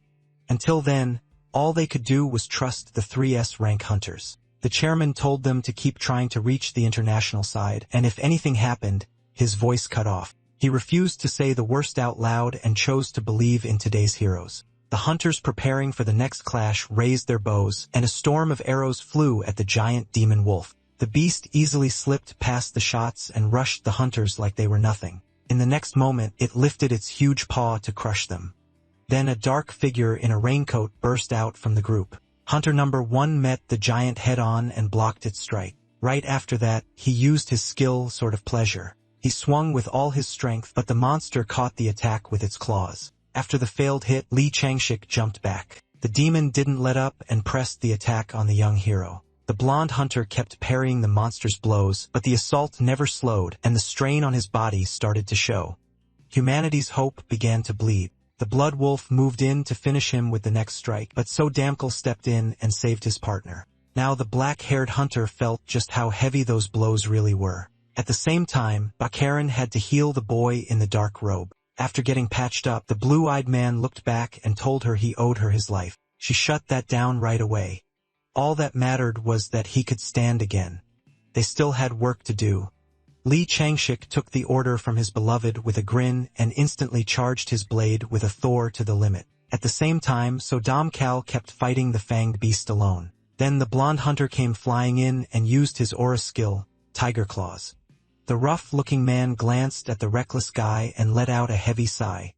Until then, all they could do was trust the 3S rank hunters. The chairman told them to keep trying to reach the international side, and if anything happened, his voice cut off. He refused to say the worst out loud and chose to believe in today's heroes. The hunters preparing for the next clash raised their bows, and a storm of arrows flew at the giant demon wolf. The beast easily slipped past the shots and rushed the hunters like they were nothing. In the next moment, it lifted its huge paw to crush them. Then a dark figure in a raincoat burst out from the group. Hunter number 1 met the giant head-on and blocked its strike. Right after that, he used his skill Sword of Pleasure. He swung with all his strength, but the monster caught the attack with its claws. After the failed hit, Li Changshik jumped back. The demon didn't let up and pressed the attack on the young hero. The blonde hunter kept parrying the monster's blows, but the assault never slowed, and the strain on his body started to show. Humanity's hope began to bleed. The blood wolf moved in to finish him with the next strike, but so Damkle stepped in and saved his partner. Now the black-haired hunter felt just how heavy those blows really were. At the same time, Bakaran had to heal the boy in the dark robe. After getting patched up, the blue-eyed man looked back and told her he owed her his life. She shut that down right away. All that mattered was that he could stand again. They still had work to do. Li Changshik took the order from his beloved with a grin and instantly charged his blade with a Thor to the limit. At the same time, Sodam Kal kept fighting the fanged beast alone. Then the blonde hunter came flying in and used his aura skill, Tiger Claws. The rough-looking man glanced at the reckless guy and let out a heavy sigh.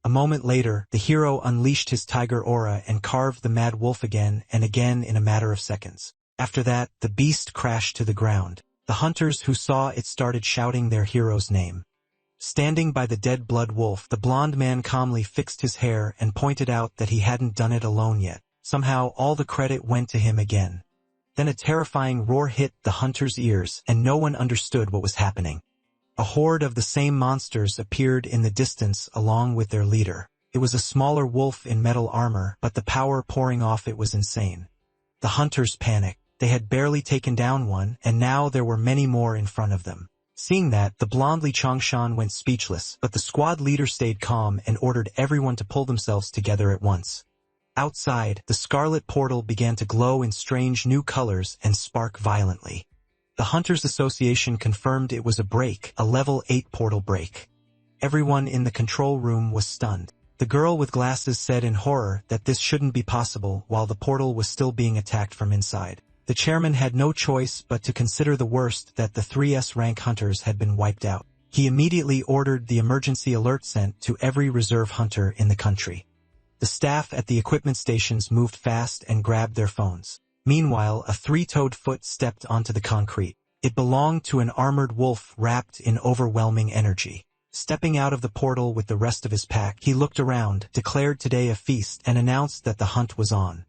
A moment later, the hero unleashed his tiger aura and carved the mad wolf again and again in a matter of seconds. After that, the beast crashed to the ground. The hunters who saw it started shouting their hero's name. Standing by the dead blood wolf, the blonde man calmly fixed his hair and pointed out that he hadn't done it alone yet. Somehow, all the credit went to him again. Then a terrifying roar hit the hunter's ears, and no one understood what was happening. A horde of the same monsters appeared in the distance along with their leader. It was a smaller wolf in metal armor, but the power pouring off it was insane. The hunters panicked. They had barely taken down one, and now there were many more in front of them. Seeing that, the blonde Li Changshan went speechless, but the squad leader stayed calm and ordered everyone to pull themselves together at once. Outside, the scarlet portal began to glow in strange new colors and spark violently. The Hunters Association confirmed it was a break, a level 8 portal break. Everyone in the control room was stunned. The girl with glasses said in horror that this shouldn't be possible while the portal was still being attacked from inside. The chairman had no choice but to consider the worst, that the 3S rank hunters had been wiped out. He immediately ordered the emergency alert sent to every reserve hunter in the country. The staff at the equipment stations moved fast and grabbed their phones. Meanwhile, a 3-toed foot stepped onto the concrete. It belonged to an armored wolf wrapped in overwhelming energy. Stepping out of the portal with the rest of his pack, he looked around, declared today a feast, and announced that the hunt was on.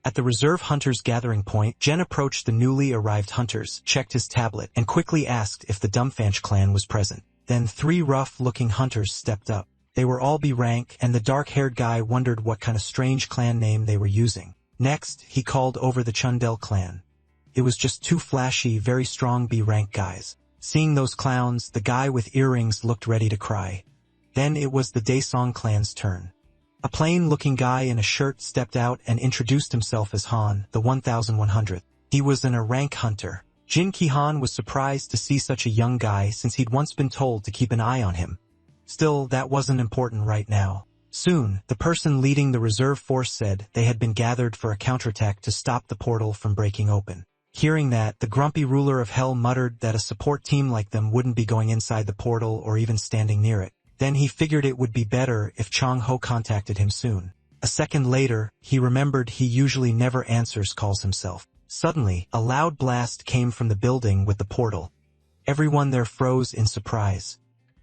At the reserve hunters' gathering point, Jen approached the newly arrived hunters, checked his tablet, and quickly asked if the Dumbfanch clan was present. Then 3 rough-looking hunters stepped up. They were all B rank, and the dark-haired guy wondered what kind of strange clan name they were using. Next, he called over the Chundel clan. It was just 2 flashy, very strong B rank guys. Seeing those clowns, the guy with earrings looked ready to cry. Then it was the Daesong clan's turn. A plain-looking guy in a shirt stepped out and introduced himself as Han, the 1100th. He was an A-rank hunter. Jin Ki-han was surprised to see such a young guy since he'd once been told to keep an eye on him. Still, that wasn't important right now. Soon, the person leading the reserve force said they had been gathered for a counterattack to stop the portal from breaking open. Hearing that, the grumpy ruler of Hell muttered that a support team like them wouldn't be going inside the portal or even standing near it. Then he figured it would be better if Chong Ho contacted him soon. A second later, he remembered he usually never answers calls himself. Suddenly, a loud blast came from the building with the portal. Everyone there froze in surprise.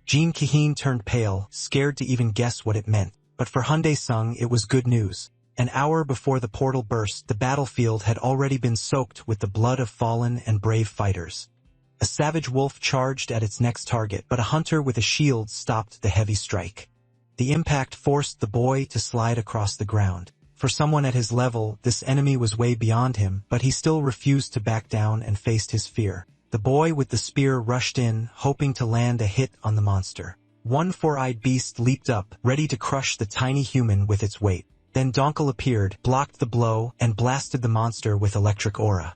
Jin Ki-heen turned pale, scared to even guess what it meant. But for Hyundai Sung it was good news. An hour before the portal burst, the battlefield had already been soaked with the blood of fallen and brave fighters. A savage wolf charged at its next target, but a hunter with a shield stopped the heavy strike. The impact forced the boy to slide across the ground. For someone at his level, this enemy was way beyond him, but he still refused to back down and faced his fear. The boy with the spear rushed in, hoping to land a hit on the monster. One 4-eyed beast leaped up, ready to crush the tiny human with its weight. Then Donkel appeared, blocked the blow, and blasted the monster with electric aura.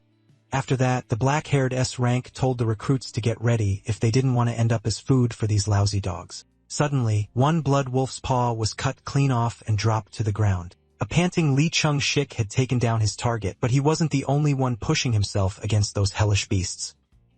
After that, the black-haired S-rank told the recruits to get ready if they didn't want to end up as food for these lousy dogs. Suddenly, one blood wolf's paw was cut clean off and dropped to the ground. A panting Li Chung-shik had taken down his target, but he wasn't the only one pushing himself against those hellish beasts.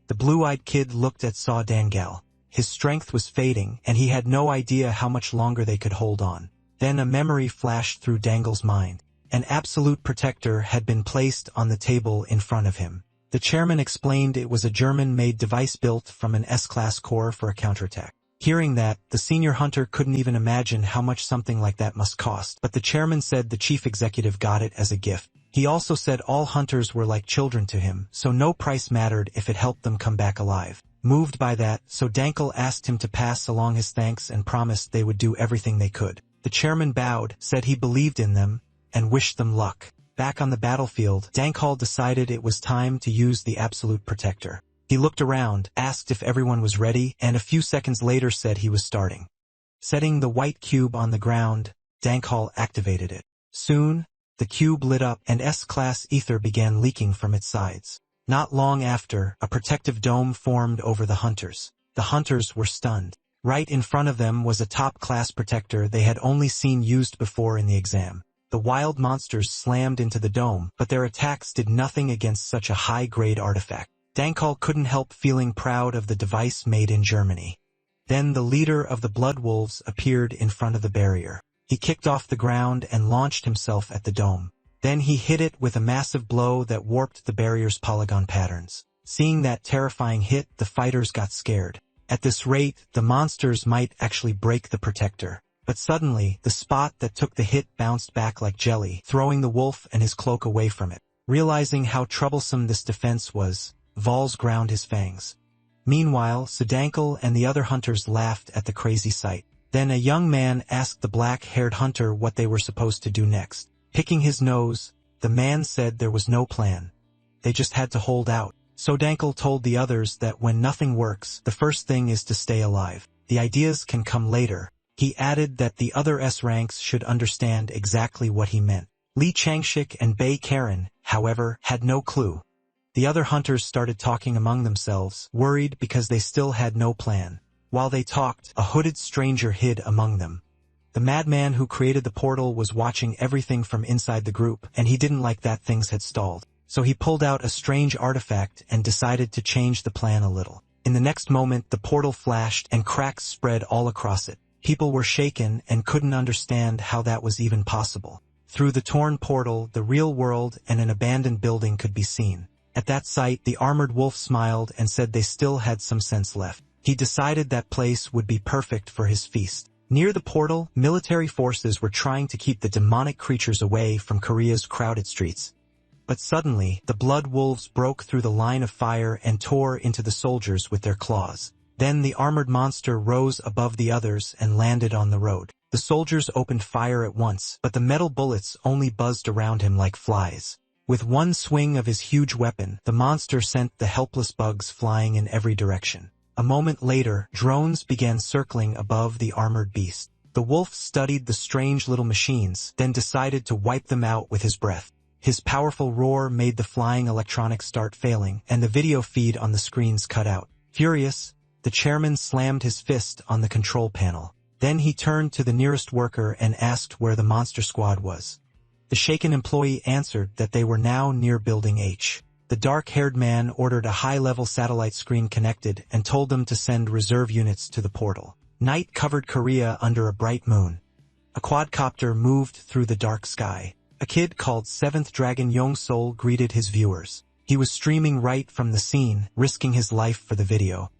The blue-eyed kid looked at Saw Dangal. His strength was fading, and he had no idea how much longer they could hold on. Then a memory flashed through Dangal's mind. An absolute protector had been placed on the table in front of him. The chairman explained it was a German-made device built from an S-class core for a counterattack. Hearing that, the senior hunter couldn't even imagine how much something like that must cost, but the chairman said the chief executive got it as a gift. He also said all hunters were like children to him, so no price mattered if it helped them come back alive. Moved by that, so Dankel asked him to pass along his thanks and promised they would do everything they could. The chairman bowed, said he believed in them, and wished them luck. Back on the battlefield, Dankel decided it was time to use the absolute protector. He looked around, asked if everyone was ready, and a few seconds later said he was starting. Setting the white cube on the ground, Dankel activated it. Soon, The cube lit up and S-class ether began leaking from its sides. Not long after, a protective dome formed over the hunters. The hunters were stunned. Right in front of them was a top-class protector they had only seen used before in the exam. The wild monsters slammed into the dome, but their attacks did nothing against such a high-grade artifact. Dankal couldn't help feeling proud of the device made in Germany. Then the leader of the Blood Wolves appeared in front of the barrier. He kicked off the ground and launched himself at the dome. Then he hit it with a massive blow that warped the barrier's polygon patterns. Seeing that terrifying hit, the fighters got scared. At this rate, the monsters might actually break the protector. But suddenly, the spot that took the hit bounced back like jelly, throwing the wolf and his cloak away from it. Realizing how troublesome this defense was, Vals ground his fangs. Meanwhile, Sudankal and the other hunters laughed at the crazy sight. Then a young man asked the black-haired hunter what they were supposed to do next. Picking his nose, the man said there was no plan. They just had to hold out. Sudankal told the others that when nothing works, the first thing is to stay alive. The ideas can come later. He added that the other S-ranks should understand exactly what he meant. Li Changshik and Bei Karen, however, had no clue. The other hunters started talking among themselves, worried because they still had no plan. While they talked, a hooded stranger hid among them. The madman who created the portal was watching everything from inside the group, and he didn't like that things had stalled. So he pulled out a strange artifact and decided to change the plan a little. In the next moment, the portal flashed and cracks spread all across it. People were shaken and couldn't understand how that was even possible. Through the torn portal, the real world and an abandoned building could be seen. At that sight, the armored wolf smiled and said they still had some sense left. He decided that place would be perfect for his feast. Near the portal, military forces were trying to keep the demonic creatures away from Korea's crowded streets. But suddenly, the blood wolves broke through the line of fire and tore into the soldiers with their claws. Then the armored monster rose above the others and landed on the road. The soldiers opened fire at once, but the metal bullets only buzzed around him like flies. With one swing of his huge weapon, the monster sent the helpless bugs flying in every direction. A moment later, drones began circling above the armored beast. The wolf studied the strange little machines, then decided to wipe them out with his breath. His powerful roar made the flying electronics start failing, and the video feed on the screens cut out. Furious, the chairman slammed his fist on the control panel. Then he turned to the nearest worker and asked where the monster squad was. The shaken employee answered that they were now near Building H. The dark-haired man ordered a high-level satellite screen connected and told them to send reserve units to the portal. Night covered Korea under a bright moon. A quadcopter moved through the dark sky. A kid called 7th Dragon Young-Sol greeted his viewers. He was streaming right from the scene, risking his life for the video.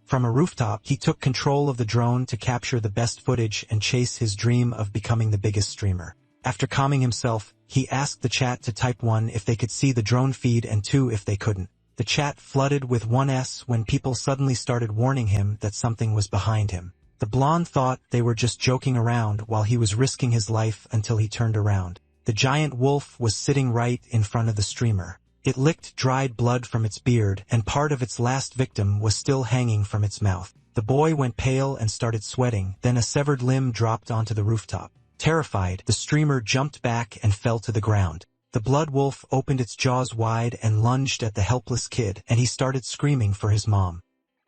From a rooftop, he took control of the drone to capture the best footage and chase his dream of becoming the biggest streamer. After calming himself, he asked the chat to type 1 if they could see the drone feed and 2 if they couldn't. The chat flooded with 1s when people suddenly started warning him that something was behind him. The blonde thought they were just joking around while he was risking his life until he turned around. The giant wolf was sitting right in front of the streamer. It licked dried blood from its beard, and part of its last victim was still hanging from its mouth. The boy went pale and started sweating, then a severed limb dropped onto the rooftop. Terrified, the streamer jumped back and fell to the ground. The blood wolf opened its jaws wide and lunged at the helpless kid, and he started screaming for his mom.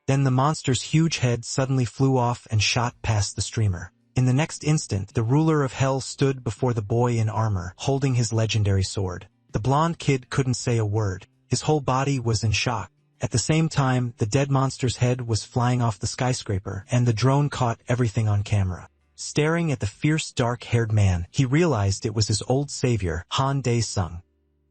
Then the monster's huge head suddenly flew off and shot past the streamer. In the next instant, the ruler of hell stood before the boy in armor, holding his legendary sword. The blonde kid couldn't say a word. His whole body was in shock. At the same time, the dead monster's head was flying off the skyscraper, and the drone caught everything on camera. Staring at the fierce dark-haired man, he realized it was his old savior, Han Dae-sung.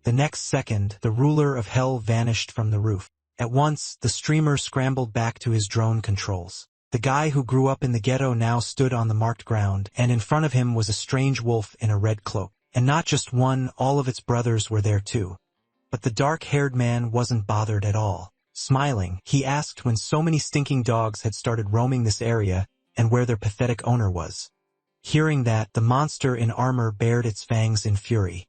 The next second, the ruler of hell vanished from the roof. At once, the streamer scrambled back to his drone controls. The guy who grew up in the ghetto now stood on the marked ground, and in front of him was a strange wolf in a red cloak. And not just one, all of its brothers were there too. But the dark-haired man wasn't bothered at all. Smiling, he asked when so many stinking dogs had started roaming this area and where their pathetic owner was. Hearing that, the monster in armor bared its fangs in fury.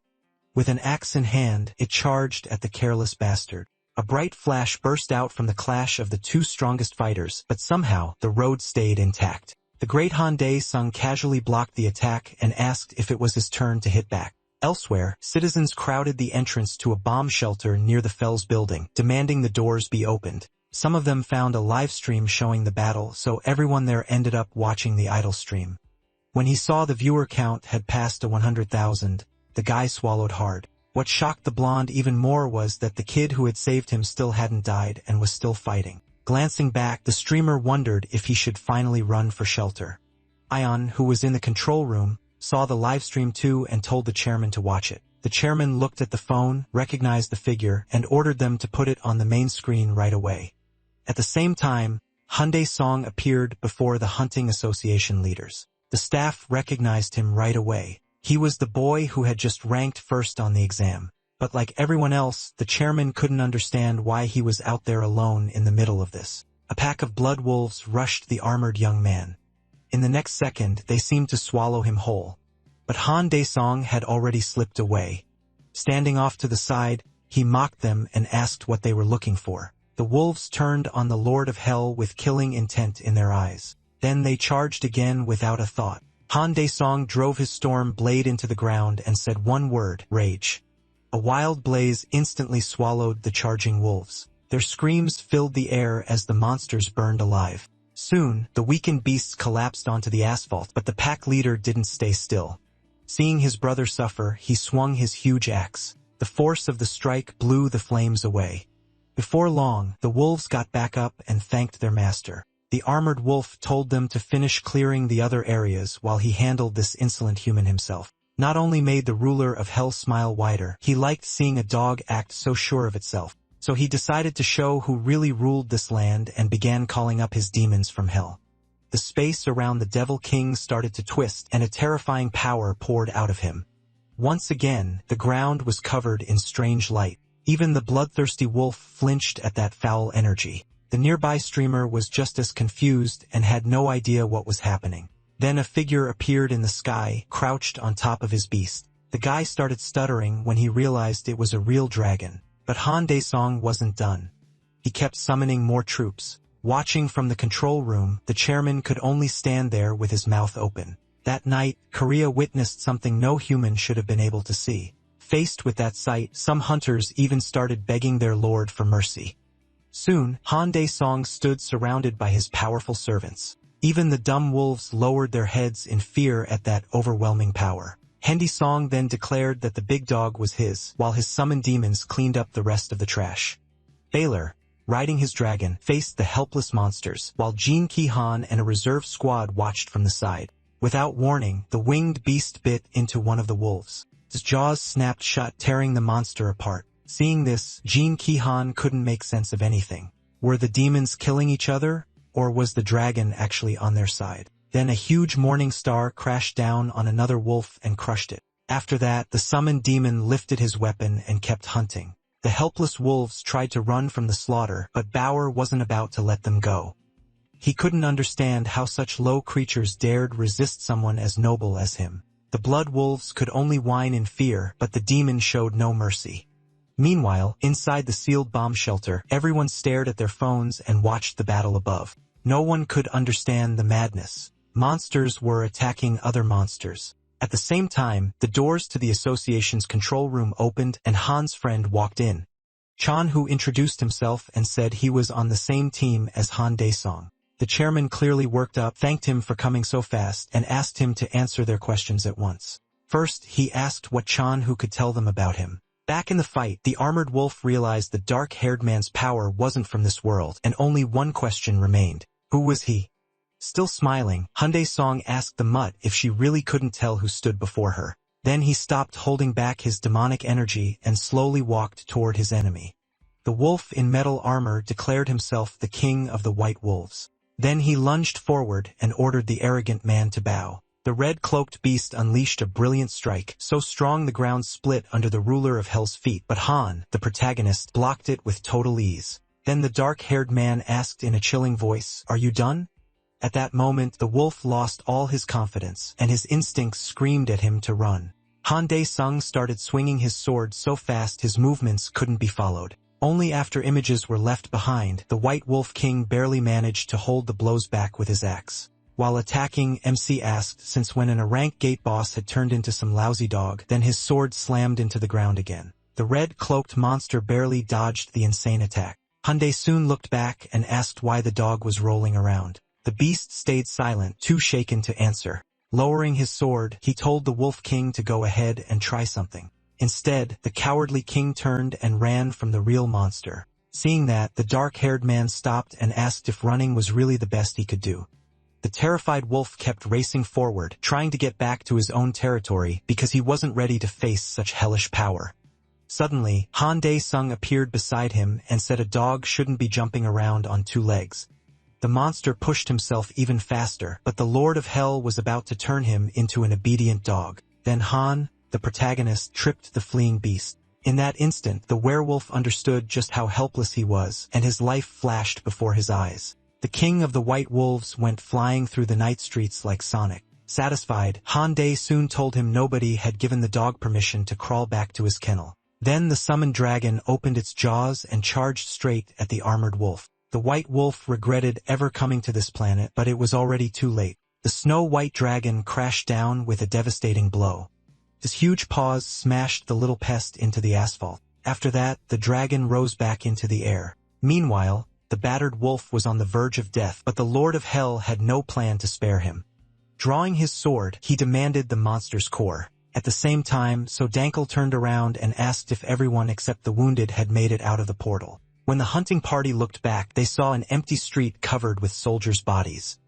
With an axe in hand, it charged at the careless bastard. A bright flash burst out from the clash of the two strongest fighters, but somehow, the road stayed intact. The great Han Dae-sung casually blocked the attack and asked if it was his turn to hit back. Elsewhere, citizens crowded the entrance to a bomb shelter near the Fells building, demanding the doors be opened. Some of them found a live stream showing the battle, so everyone there ended up watching the idle stream. When he saw the viewer count had passed to 100,000, the guy swallowed hard. What shocked the blonde even more was that the kid who had saved him still hadn't died and was still fighting. Glancing back, the streamer wondered if he should finally run for shelter. Ion, who was in the control room, saw the live stream too and told the chairman to watch it. The chairman looked at the phone, recognized the figure, and ordered them to put it on the main screen right away. At the same time, Hyundai Song appeared before the hunting association leaders. The staff recognized him right away. He was the boy who had just ranked first on the exam. But like everyone else, the chairman couldn't understand why he was out there alone in the middle of this. A pack of blood wolves rushed the armored young man. In the next second, they seemed to swallow him whole. But Han Daesong had already slipped away. Standing off to the side, he mocked them and asked what they were looking for. The wolves turned on the Lord of Hell with killing intent in their eyes. Then they charged again without a thought. Han Daesong drove his storm blade into the ground and said one word, rage. A wild blaze instantly swallowed the charging wolves. Their screams filled the air as the monsters burned alive. Soon, the weakened beasts collapsed onto the asphalt, but the pack leader didn't stay still. Seeing his brother suffer, he swung his huge axe. The force of the strike blew the flames away. Before long, the wolves got back up and thanked their master. The armored wolf told them to finish clearing the other areas while he handled this insolent human himself. Not only made the ruler of Hell smile wider, he liked seeing a dog act so sure of itself. So he decided to show who really ruled this land and began calling up his demons from hell. The space around the Devil King started to twist and a terrifying power poured out of him. Once again, the ground was covered in strange light. Even the bloodthirsty wolf flinched at that foul energy. The nearby streamer was just as confused and had no idea what was happening. Then a figure appeared in the sky, crouched on top of his beast. The guy started stuttering when he realized it was a real dragon. But Han Daesong wasn't done. He kept summoning more troops. Watching from the control room, the chairman could only stand there with his mouth open. That night, Korea witnessed something no human should have been able to see. Faced with that sight, some hunters even started begging their lord for mercy. Soon, Han Daesong stood surrounded by his powerful servants. Even the dumb wolves lowered their heads in fear at that overwhelming power. Hendy Song then declared that the big dog was his, while his summoned demons cleaned up the rest of the trash. Baylor, riding his dragon, faced the helpless monsters, while Jin Ki-han and a reserve squad watched from the side. Without warning, the winged beast bit into one of the wolves. His jaws snapped shut, tearing the monster apart. Seeing this, Jin Ki-han couldn't make sense of anything. Were the demons killing each other, or was the dragon actually on their side? Then a huge morning star crashed down on another wolf and crushed it. After that, the summoned demon lifted his weapon and kept hunting. The helpless wolves tried to run from the slaughter, but Bauer wasn't about to let them go. He couldn't understand how such low creatures dared resist someone as noble as him. The blood wolves could only whine in fear, but the demon showed no mercy. Meanwhile, inside the sealed bomb shelter, everyone stared at their phones and watched the battle above. No one could understand the madness. Monsters were attacking other monsters. At the same time, the doors to the association's control room opened and Han's friend walked in. Chan, who introduced himself and said he was on the same team as Han Daesong. The chairman clearly worked up, thanked him for coming so fast, and asked him to answer their questions at once. First, he asked what Chan who could tell them about him. Back in the fight, the armored wolf realized the dark-haired man's power wasn't from this world, and only one question remained. Who was he? Still smiling, Hyundai Song asked the mutt if she really couldn't tell who stood before her. Then he stopped holding back his demonic energy and slowly walked toward his enemy. The wolf in metal armor declared himself the king of the white wolves. Then he lunged forward and ordered the arrogant man to bow. The red-cloaked beast unleashed a brilliant strike, so strong the ground split under the ruler of Hell's feet, but Han, the protagonist, blocked it with total ease. Then the dark-haired man asked in a chilling voice, "Are you done?" At that moment, the wolf lost all his confidence, and his instincts screamed at him to run. Han Daesung started swinging his sword so fast his movements couldn't be followed. Only after images were left behind, the White Wolf King barely managed to hold the blows back with his axe. While attacking, MC asked since when a rank gate boss had turned into some lousy dog, then his sword slammed into the ground again. The red-cloaked monster barely dodged the insane attack. Hyundai soon looked back and asked why the dog was rolling around. The beast stayed silent, too shaken to answer. Lowering his sword, he told the Wolf King to go ahead and try something. Instead, the cowardly king turned and ran from the real monster. Seeing that, the dark-haired man stopped and asked if running was really the best he could do. The terrified wolf kept racing forward, trying to get back to his own territory because he wasn't ready to face such hellish power. Suddenly, Han Dae-sung appeared beside him and said a dog shouldn't be jumping around on two legs. The monster pushed himself even faster, but the Lord of Hell was about to turn him into an obedient dog. Then Han, the protagonist, tripped the fleeing beast. In that instant, the werewolf understood just how helpless he was, and his life flashed before his eyes. The king of the white wolves went flying through the night streets like Sonic. Satisfied, Han Dae soon told him nobody had given the dog permission to crawl back to his kennel. Then the summoned dragon opened its jaws and charged straight at the armored wolf. The white wolf regretted ever coming to this planet, but it was already too late. The snow-white dragon crashed down with a devastating blow. His huge paws smashed the little pest into the asphalt. After that, the dragon rose back into the air. Meanwhile, the battered wolf was on the verge of death, but the Lord of Hell had no plan to spare him. Drawing his sword, he demanded the monster's core. At the same time, Sodankle turned around and asked if everyone except the wounded had made it out of the portal. When the hunting party looked back, they saw an empty street covered with soldiers' bodies.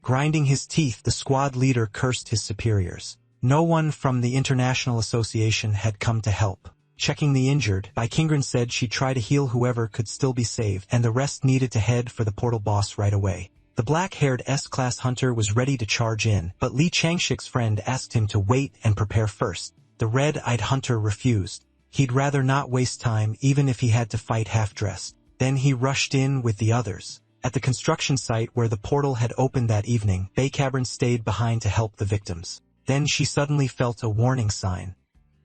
Grinding his teeth, the squad leader cursed his superiors. No one from the International Association had come to help. Checking the injured, Kingren said she'd try to heal whoever could still be saved, and the rest needed to head for the portal boss right away. The black-haired S-class hunter was ready to charge in, but Li Changshik's friend asked him to wait and prepare first. The red-eyed hunter refused. He'd rather not waste time even if he had to fight half-dressed. Then he rushed in with the others. At the construction site where the portal had opened that evening, Baekabran stayed behind to help the victims. Then she suddenly felt a warning sign.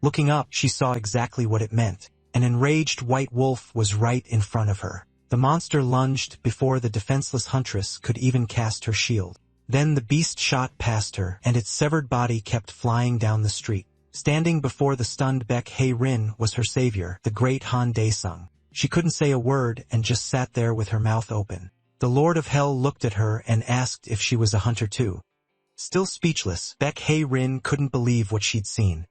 Looking up, she saw exactly what it meant. An enraged white wolf was right in front of her. The monster lunged before the defenseless huntress could even cast her shield. Then the beast shot past her, and its severed body kept flying down the street. Standing before the stunned Baek Hae-rin was her savior, the great Han Dae-sung. She couldn't say a word and just sat there with her mouth open. The Lord of Hell looked at her and asked if she was a hunter too. Still speechless, Baek Hae-rin couldn't believe what she'd seen.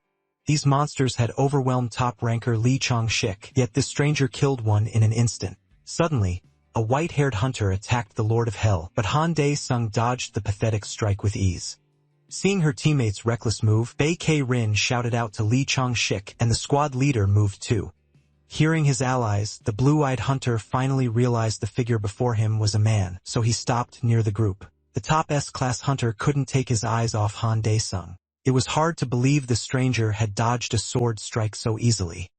These monsters had overwhelmed top-ranker Li Changshik, yet this stranger killed one in an instant. Suddenly, a white-haired hunter attacked the Lord of Hell, but Han Dae-sung dodged the pathetic strike with ease. Seeing her teammates' reckless move, Baek Hae-rin shouted out to Li Changshik, and the squad leader moved too. Hearing his allies, the blue-eyed hunter finally realized the figure before him was a man, so he stopped near the group. The top S-class hunter couldn't take his eyes off Han Dae-sung. It was hard to believe the stranger had dodged a sword strike so easily.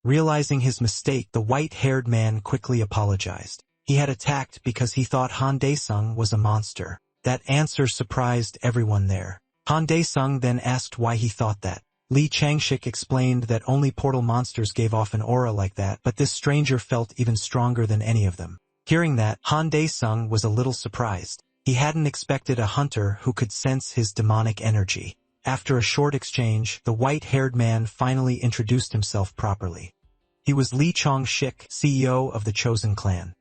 Realizing his mistake, the white-haired man quickly apologized. He had attacked because he thought Han Dae-sung was a monster. That answer surprised everyone there. Han Dae-sung then asked why he thought that. Li Changshik explained that only portal monsters gave off an aura like that, but this stranger felt even stronger than any of them. Hearing that, Han Dae-sung was a little surprised. He hadn't expected a hunter who could sense his demonic energy. After a short exchange, the white-haired man finally introduced himself properly. He was Li Changshik, CEO of the Chosen Clan.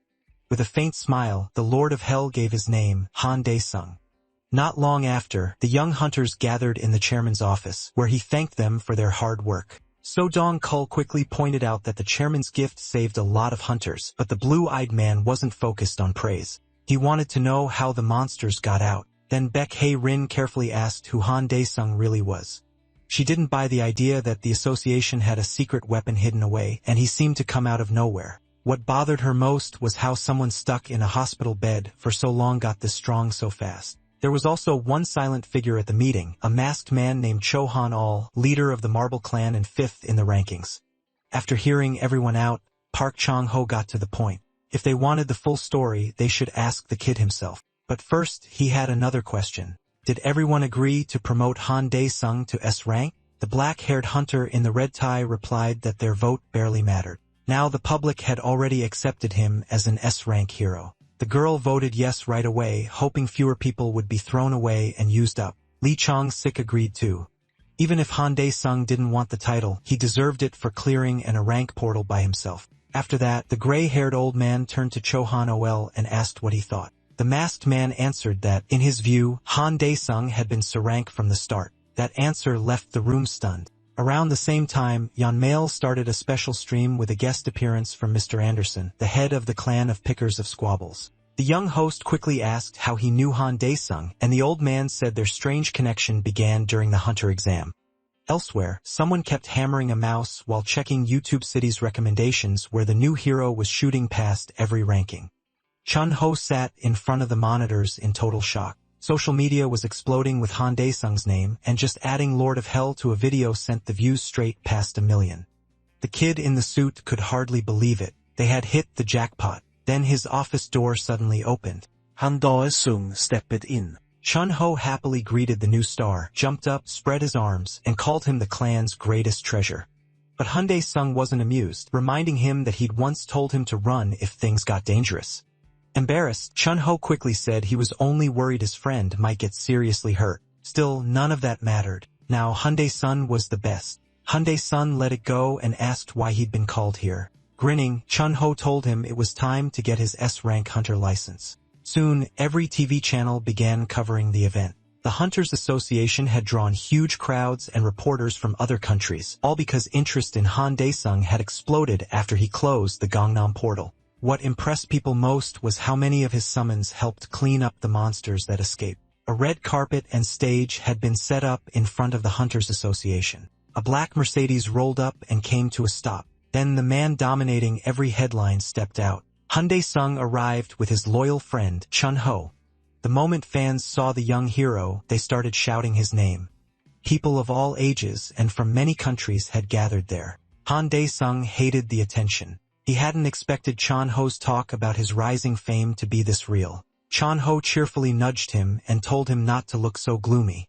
With a faint smile, the Lord of Hell gave his name, Han Dae-sung. Not long after, the young hunters gathered in the chairman's office, where he thanked them for their hard work. So Dong-kul quickly pointed out that the chairman's gift saved a lot of hunters, but the blue-eyed man wasn't focused on praise. He wanted to know how the monsters got out. Then Baek Hae-rin carefully asked who Han Dae-sung really was. She didn't buy the idea that the association had a secret weapon hidden away, and he seemed to come out of nowhere. What bothered her most was how someone stuck in a hospital bed for so long got this strong so fast. There was also one silent figure at the meeting, a masked man named Cho Han-al, leader of the Marble Clan and 5th in the rankings. After hearing everyone out, Park Chong-ho got to the point. If they wanted the full story, they should ask the kid himself. But first, he had another question. Did everyone agree to promote Han Dae-sung to S rank? The black-haired hunter in the red tie replied that their vote barely mattered. Now the public had already accepted him as an S rank hero. The girl voted yes right away, hoping fewer people would be thrown away and used up. Lee Chong-sik agreed too. Even if Han Dae-sung didn't want the title, he deserved it for clearing a rank portal by himself. After that, the gray-haired old man turned to Cho Han-ol and asked what he thought. The masked man answered that, in his view, Han Dae-sung had been Sarank from the start. That answer left the room stunned. Around the same time, Yeonmail started a special stream with a guest appearance from Mr. Anderson, the head of the clan of Pickers of Squabbles. The young host quickly asked how he knew Han Dae-sung, and the old man said their strange connection began during the hunter exam. Elsewhere, someone kept hammering a mouse while checking YouTube City's recommendations where the new hero was shooting past every ranking. Chun-ho sat in front of the monitors in total shock. Social media was exploding with Han Dae-sung's name, and just adding Lord of Hell to a video sent the views straight past 1 million. The kid in the suit could hardly believe it. They had hit the jackpot. Then his office door suddenly opened. Han Dae-sung stepped in. Chun-ho happily greeted the new star, jumped up, spread his arms, and called him the clan's greatest treasure. But Han Dae-sung wasn't amused, reminding him that he'd once told him to run if things got dangerous. Embarrassed, Chun-ho quickly said he was only worried his friend might get seriously hurt. Still, none of that mattered. Now Han Dae-sun was the best. Han Dae-sun let it go and asked why he'd been called here. Grinning, Chun-ho told him it was time to get his S-rank hunter license. Soon, every TV channel began covering the event. The Hunters Association had drawn huge crowds and reporters from other countries, all because interest in Han Dae-sung had exploded after he closed the Gangnam portal. What impressed people most was how many of his summons helped clean up the monsters that escaped. A red carpet and stage had been set up in front of the Hunters Association. A black Mercedes rolled up and came to a stop. Then the man dominating every headline stepped out. Han Dae-sung arrived with his loyal friend, Chun-ho. The moment fans saw the young hero, they started shouting his name. People of all ages and from many countries had gathered there. Han Dae-sung hated the attention. He hadn't expected Chun-ho's talk about his rising fame to be this real. Chun-ho cheerfully nudged him and told him not to look so gloomy.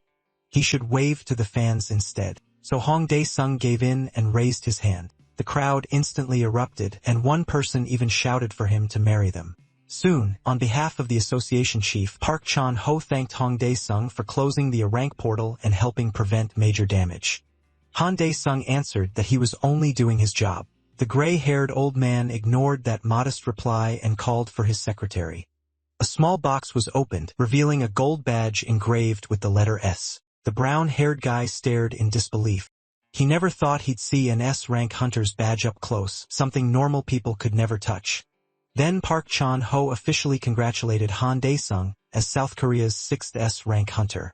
He should wave to the fans instead. So Han Dae-sung gave in and raised his hand. The crowd instantly erupted, and one person even shouted for him to marry them. Soon, on behalf of the association chief, Park Chun-ho thanked Han Dae-sung for closing the rank portal and helping prevent major damage. Han Dae-sung answered that he was only doing his job. The gray-haired old man ignored that modest reply and called for his secretary. A small box was opened, revealing a gold badge engraved with the letter S. The brown-haired guy stared in disbelief. He never thought he'd see an S-rank hunter's badge up close, something normal people could never touch. Then Park Chun-ho officially congratulated Han Dae-sung as South Korea's 6th S-rank hunter.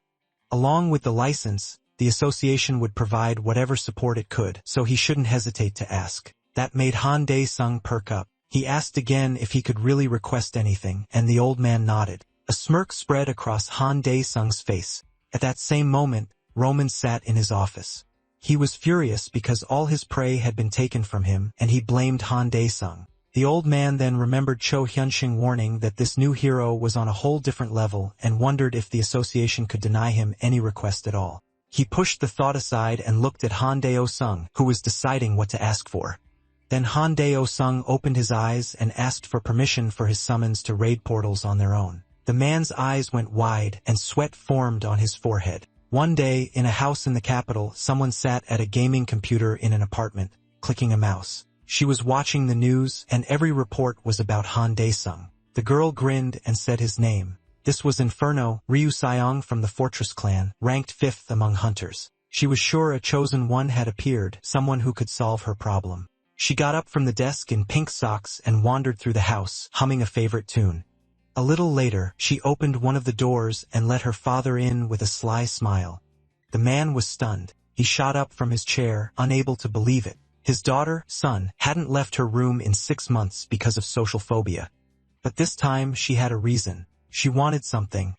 Along with the license, the association would provide whatever support it could, so he shouldn't hesitate to ask. That made Han Dae-sung perk up. He asked again if he could really request anything, and the old man nodded. A smirk spread across Han Dae-sung's face. At that same moment, Roman sat in his office. He was furious because all his prey had been taken from him, and he blamed Han Dae-sung. The old man then remembered Cho Hyun-shing's warning that this new hero was on a whole different level and wondered if the association could deny him any request at all. He pushed the thought aside and looked at Han Dae-sung, who was deciding what to ask for. Then Han Dae-sung opened his eyes and asked for permission for his summons to raid portals on their own. The man's eyes went wide and sweat formed on his forehead. One day, in a house in the capital, someone sat at a gaming computer in an apartment, clicking a mouse. She was watching the news, and every report was about Han Dae-sung. The girl grinned and said his name. This was Inferno, Ryu Seong from the Fortress clan, ranked 5th among hunters. She was sure a chosen one had appeared, someone who could solve her problem. She got up from the desk in pink socks and wandered through the house, humming a favorite tune. A little later, she opened one of the doors and let her father in with a sly smile. The man was stunned. He shot up from his chair, unable to believe it. His daughter, Sun, hadn't left her room in 6 months because of social phobia. But this time she had a reason. She wanted something.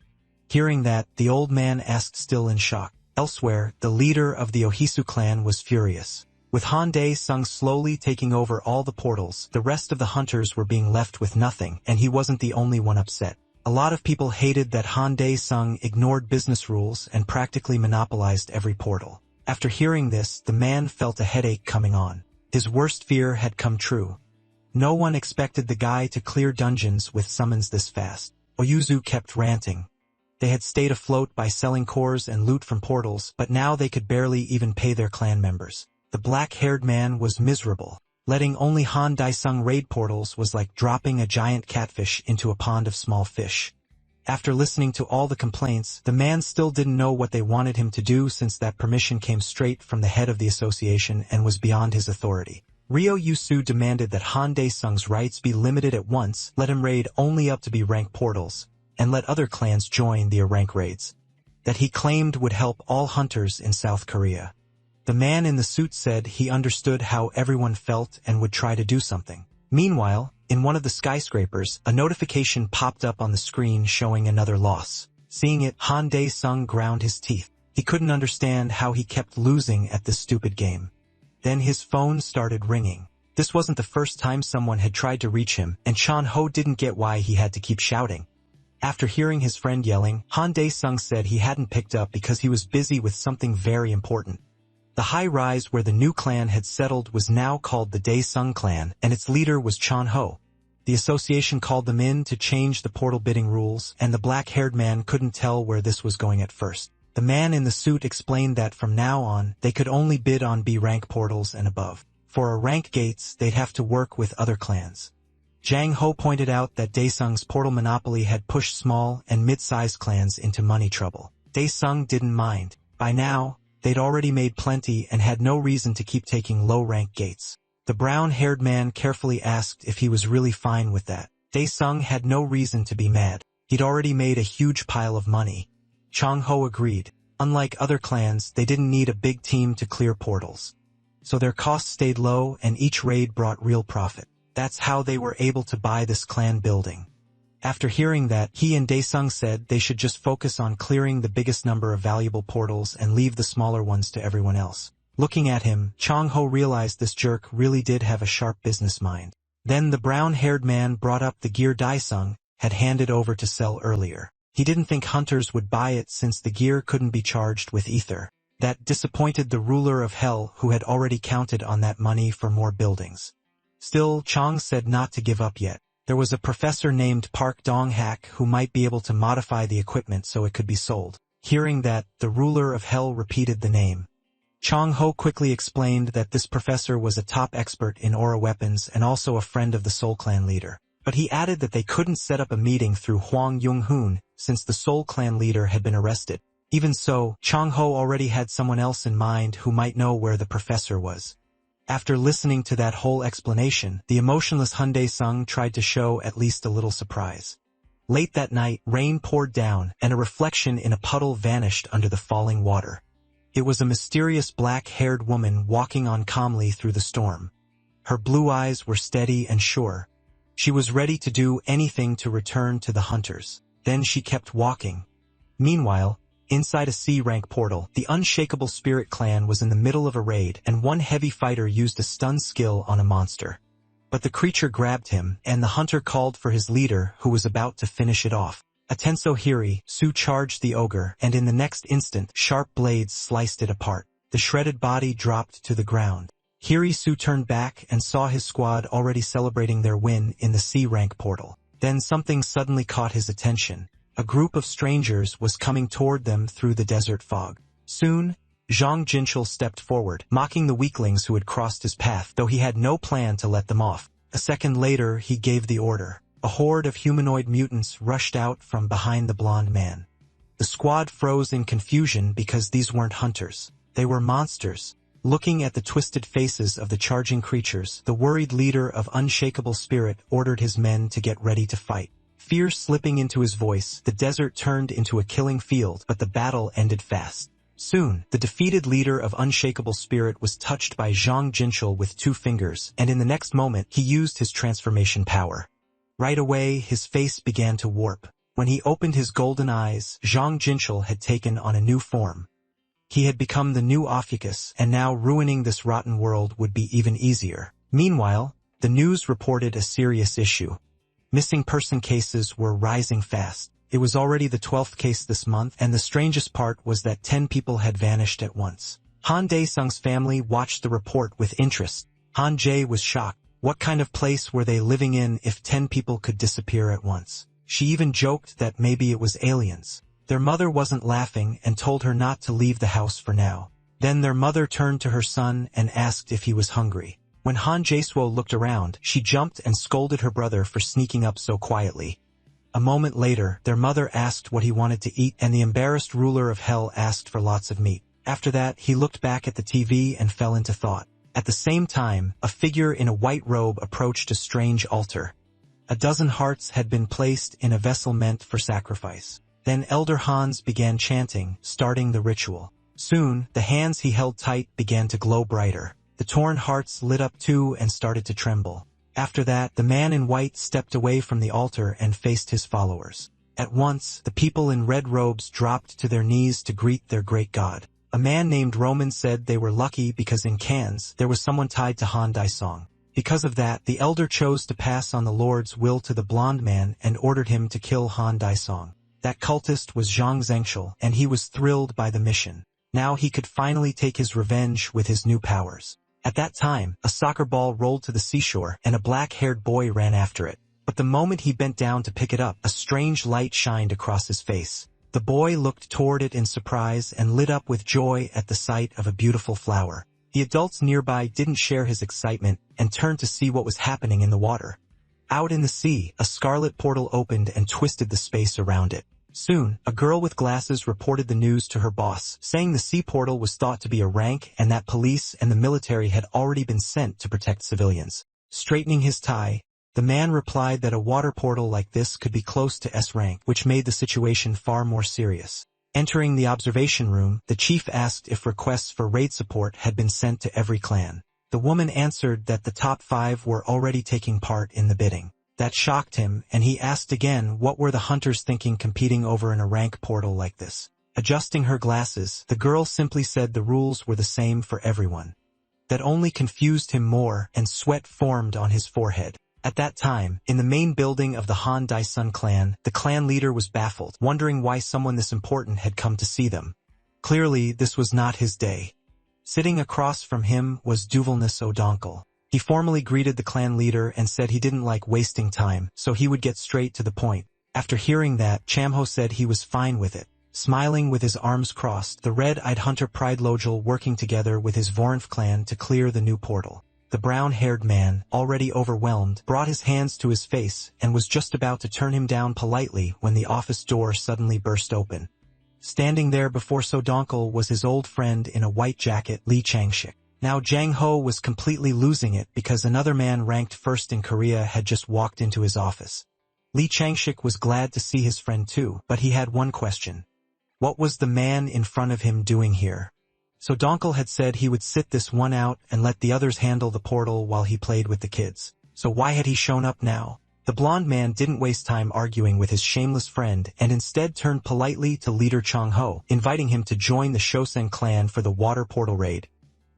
Hearing that, the old man asked still in shock. Elsewhere, the leader of the Ohisu clan was furious. With Han Dae-sung slowly taking over all the portals, the rest of the hunters were being left with nothing, and he wasn't the only one upset. A lot of people hated that Han Dae-sung ignored business rules and practically monopolized every portal. After hearing this, the man felt a headache coming on. His worst fear had come true. No one expected the guy to clear dungeons with summons this fast. Oyuzu kept ranting. They had stayed afloat by selling cores and loot from portals, but now they could barely even pay their clan members. The black-haired man was miserable. Letting only Han Daisung raid portals was like dropping a giant catfish into a pond of small fish. After listening to all the complaints, the man still didn't know what they wanted him to do since that permission came straight from the head of the association and was beyond his authority. Ryo Yusu demanded that Han Daesung's rights be limited at once, let him raid only up to be rank portals, and let other clans join the rank raids. That he claimed would help all hunters in South Korea. The man in the suit said he understood how everyone felt and would try to do something. Meanwhile, in one of the skyscrapers, a notification popped up on the screen showing another loss. Seeing it, Han Daesung ground his teeth. He couldn't understand how he kept losing at this stupid game. Then his phone started ringing. This wasn't the first time someone had tried to reach him, and Chan-ho didn't get why he had to keep shouting. After hearing his friend yelling, Han Daesung said he hadn't picked up because he was busy with something very important. The high-rise where the new clan had settled was now called the Daesung clan, and its leader was Chan-ho. The association called them in to change the portal bidding rules, and the black-haired man couldn't tell where this was going at first. The man in the suit explained that from now on, they could only bid on B-rank portals and above. For rank gates, they'd have to work with other clans. Jang Ho pointed out that Daesung's portal monopoly had pushed small and mid-sized clans into money trouble. Daesung didn't mind. By now, they'd already made plenty and had no reason to keep taking low-rank gates. The brown-haired man carefully asked if he was really fine with that. Daesung had no reason to be mad. He'd already made a huge pile of money. Chang-ho agreed. Unlike other clans, they didn't need a big team to clear portals. So their costs stayed low and each raid brought real profit. That's how they were able to buy this clan building. After hearing that, he and Daesung said they should just focus on clearing the biggest number of valuable portals and leave the smaller ones to everyone else. Looking at him, Chang-ho realized this jerk really did have a sharp business mind. Then the brown-haired man brought up the gear Daesung had handed over to sell earlier. He didn't think hunters would buy it since the gear couldn't be charged with ether. That disappointed the ruler of Hell who had already counted on that money for more buildings. Still, Chang said not to give up yet. There was a professor named Park Dong-hak who might be able to modify the equipment so it could be sold. Hearing that, the ruler of Hell repeated the name. Chang-ho quickly explained that this professor was a top expert in aura weapons and also a friend of the Soul Clan leader. But he added that they couldn't set up a meeting through Hwang Yung-hoon since the Soul Clan leader had been arrested. Even so, Chang-ho already had someone else in mind who might know where the professor was. After listening to that whole explanation, the emotionless Han Daesung tried to show at least a little surprise. Late that night, rain poured down, and a reflection in a puddle vanished under the falling water. It was a mysterious black-haired woman walking on calmly through the storm. Her blue eyes were steady and sure. She was ready to do anything to return to the hunters. Then she kept walking. Meanwhile, inside a C-rank portal, the Unshakable Spirit clan was in the middle of a raid, and one heavy fighter used a stun skill on a monster. But the creature grabbed him, and the hunter called for his leader, who was about to finish it off. Atenso Hiri, Su charged the ogre, and in the next instant, sharp blades sliced it apart. The shredded body dropped to the ground. Hiri-su turned back and saw his squad already celebrating their win in the C-rank portal. Then something suddenly caught his attention. A group of strangers was coming toward them through the desert fog. Soon, Zhang Jinchul stepped forward, mocking the weaklings who had crossed his path, though he had no plan to let them off. A second later, he gave the order. A horde of humanoid mutants rushed out from behind the blonde man. The squad froze in confusion because these weren't hunters. They were monsters. Looking at the twisted faces of the charging creatures, the worried leader of Unshakable Spirit ordered his men to get ready to fight. Fear slipping into his voice, the desert turned into a killing field, but the battle ended fast. Soon, the defeated leader of Unshakable Spirit was touched by Zhang Jinchul with 2 fingers, and in the next moment, he used his transformation power. Right away, his face began to warp. When he opened his golden eyes, Zhang Jinchul had taken on a new form. He had become the new Ophiuchus, and now ruining this rotten world would be even easier. Meanwhile, the news reported a serious issue. Missing person cases were rising fast. It was already the 12th case this month, and the strangest part was that 10 people had vanished at once. Han Daesung's family watched the report with interest. Han Jae was shocked. What kind of place were they living in if 10 people could disappear at once? She even joked that maybe it was aliens. Their mother wasn't laughing and told her not to leave the house for now. Then their mother turned to her son and asked if he was hungry. When Han Jae-swo looked around, she jumped and scolded her brother for sneaking up so quietly. A moment later, their mother asked what he wanted to eat, and the embarrassed ruler of hell asked for lots of meat. After that, he looked back at the TV and fell into thought. At the same time, a figure in a white robe approached a strange altar. A dozen hearts had been placed in a vessel meant for sacrifice. Then Elder Hans began chanting, starting the ritual. Soon, the hands he held tight began to glow brighter. The torn hearts lit up too and started to tremble. After that, the man in white stepped away from the altar and faced his followers. At once, the people in red robes dropped to their knees to greet their great god. A man named Roman said they were lucky because in Cannes, there was someone tied to Han Dae-song. Because of that, the elder chose to pass on the Lord's will to the blonde man and ordered him to kill Han Dae-song. That cultist was Zhang Zhengshul, and he was thrilled by the mission. Now he could finally take his revenge with his new powers. At that time, a soccer ball rolled to the seashore and a black-haired boy ran after it. But the moment he bent down to pick it up, a strange light shined across his face. The boy looked toward it in surprise and lit up with joy at the sight of a beautiful flower. The adults nearby didn't share his excitement and turned to see what was happening in the water. Out in the sea, a scarlet portal opened and twisted the space around it. Soon, a girl with glasses reported the news to her boss, saying the sea portal was thought to be a rank and that police and the military had already been sent to protect civilians. Straightening his tie, the man replied that a water portal like this could be close to S rank, which made the situation far more serious. Entering the observation room, the chief asked if requests for raid support had been sent to every clan. The woman answered that the top 5 were already taking part in the bidding. That shocked him, and he asked again what were the hunters thinking competing over in a rank portal like this. Adjusting her glasses, the girl simply said the rules were the same for everyone. That only confused him more, and sweat formed on his forehead. At that time, in the main building of the Han Dae-sun clan, the clan leader was baffled, wondering why someone this important had come to see them. Clearly, this was not his day. Sitting across from him was Duvalnus O'Donkle. He formally greeted the clan leader and said he didn't like wasting time, so he would get straight to the point. After hearing that, Chamho said he was fine with it. Smiling with his arms crossed, the red-eyed hunter Pride Lojal working together with his Vorinth clan to clear the new portal. The brown-haired man, already overwhelmed, brought his hands to his face and was just about to turn him down politely when the office door suddenly burst open. Standing there before Sodonkle was his old friend in a white jacket, Lee Changshik. Now Jang Ho was completely losing it because another man ranked first in Korea had just walked into his office. Lee Changshik was glad to see his friend too, but he had one question. What was the man in front of him doing here? So Donkle had said he would sit this one out and let the others handle the portal while he played with the kids. So why had he shown up now? The blonde man didn't waste time arguing with his shameless friend and instead turned politely to leader Chang Ho, inviting him to join the Shosen clan for the water portal raid.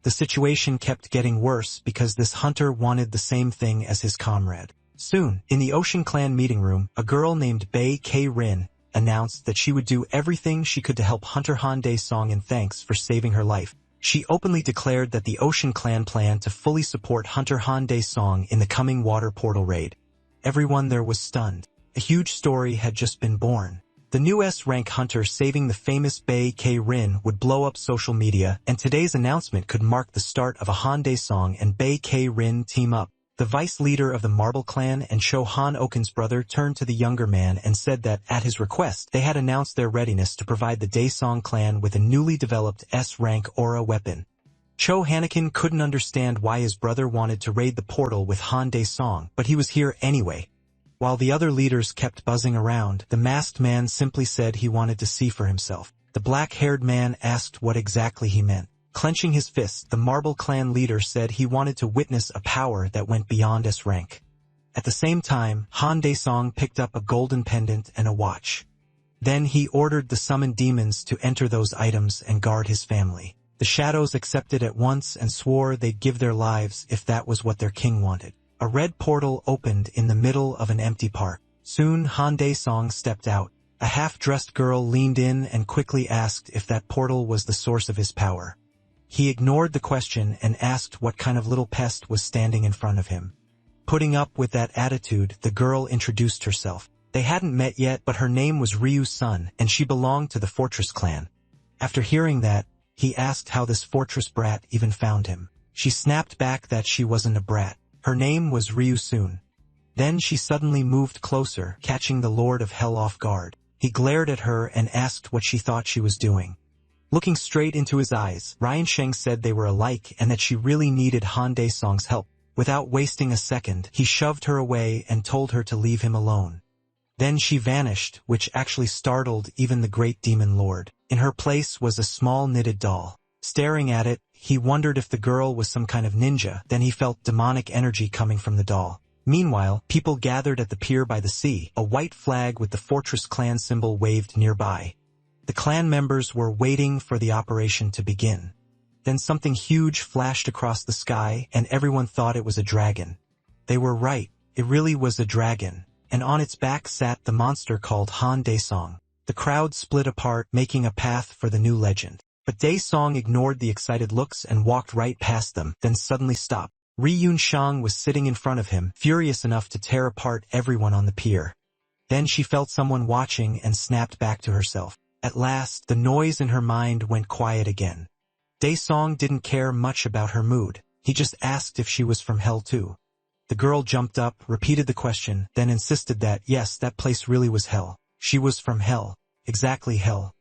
The situation kept getting worse because this hunter wanted the same thing as his comrade. Soon, in the Ocean Clan meeting room, a girl named Bae K-rin announced that she would do everything she could to help Hunter Han Dae-song in thanks for saving her life. She openly declared that the Ocean Clan planned to fully support Hunter Han Dae-song in the coming water portal raid. Everyone there was stunned. A huge story had just been born. The new S-rank hunter saving the famous Bae K-rin would blow up social media, and today's announcement could mark the start of a Han Dae-song and Bae K-rin team up. The vice leader of the Marble clan and Cho Han Oken's brother turned to the younger man and said that, at his request, they had announced their readiness to provide the Dae-song clan with a newly developed S-rank aura weapon. Cho Hanakin couldn't understand why his brother wanted to raid the portal with Han Dae-song, but he was here anyway. While the other leaders kept buzzing around, the masked man simply said he wanted to see for himself. The black-haired man asked what exactly he meant. Clenching his fist, the Marble clan leader said he wanted to witness a power that went beyond S rank. At the same time, Han Dae-song picked up a golden pendant and a watch. Then he ordered the summoned demons to enter those items and guard his family. The shadows accepted at once and swore they'd give their lives if that was what their king wanted. A red portal opened in the middle of an empty park. Soon Han Dae-song stepped out. A half-dressed girl leaned in and quickly asked if that portal was the source of his power. He ignored the question and asked what kind of little pest was standing in front of him. Putting up with that attitude, the girl introduced herself. They hadn't met yet, but her name was Ryu-sun, and she belonged to the Fortress clan. After hearing that, he asked how this Fortress brat even found him. She snapped back that she wasn't a brat. Her name was Ryu-sun. Then she suddenly moved closer, catching the Lord of Hell off guard. He glared at her and asked what she thought she was doing. Looking straight into his eyes, Ryan Sheng said they were alike and that she really needed Han Dae-song's help. Without wasting a second, he shoved her away and told her to leave him alone. Then she vanished, which actually startled even the great demon lord. In her place was a small knitted doll. Staring at it, he wondered if the girl was some kind of ninja. Then he felt demonic energy coming from the doll. Meanwhile, people gathered at the pier by the sea. A white flag with the Fortress clan symbol waved nearby. The clan members were waiting for the operation to begin. Then something huge flashed across the sky, and everyone thought it was a dragon. They were right. It really was a dragon, and on its back sat the monster called Han Dae-song. The crowd split apart, making a path for the new legend. But Dae-song ignored the excited looks and walked right past them, then suddenly stopped. Ri-Yun-shang was sitting in front of him, furious enough to tear apart everyone on the pier. Then she felt someone watching and snapped back to herself. At last, the noise in her mind went quiet again. Dae-song didn't care much about her mood. He just asked if she was from hell too. The girl jumped up, repeated the question, then insisted that, yes, that place really was hell. She was from hell. Exactly hell.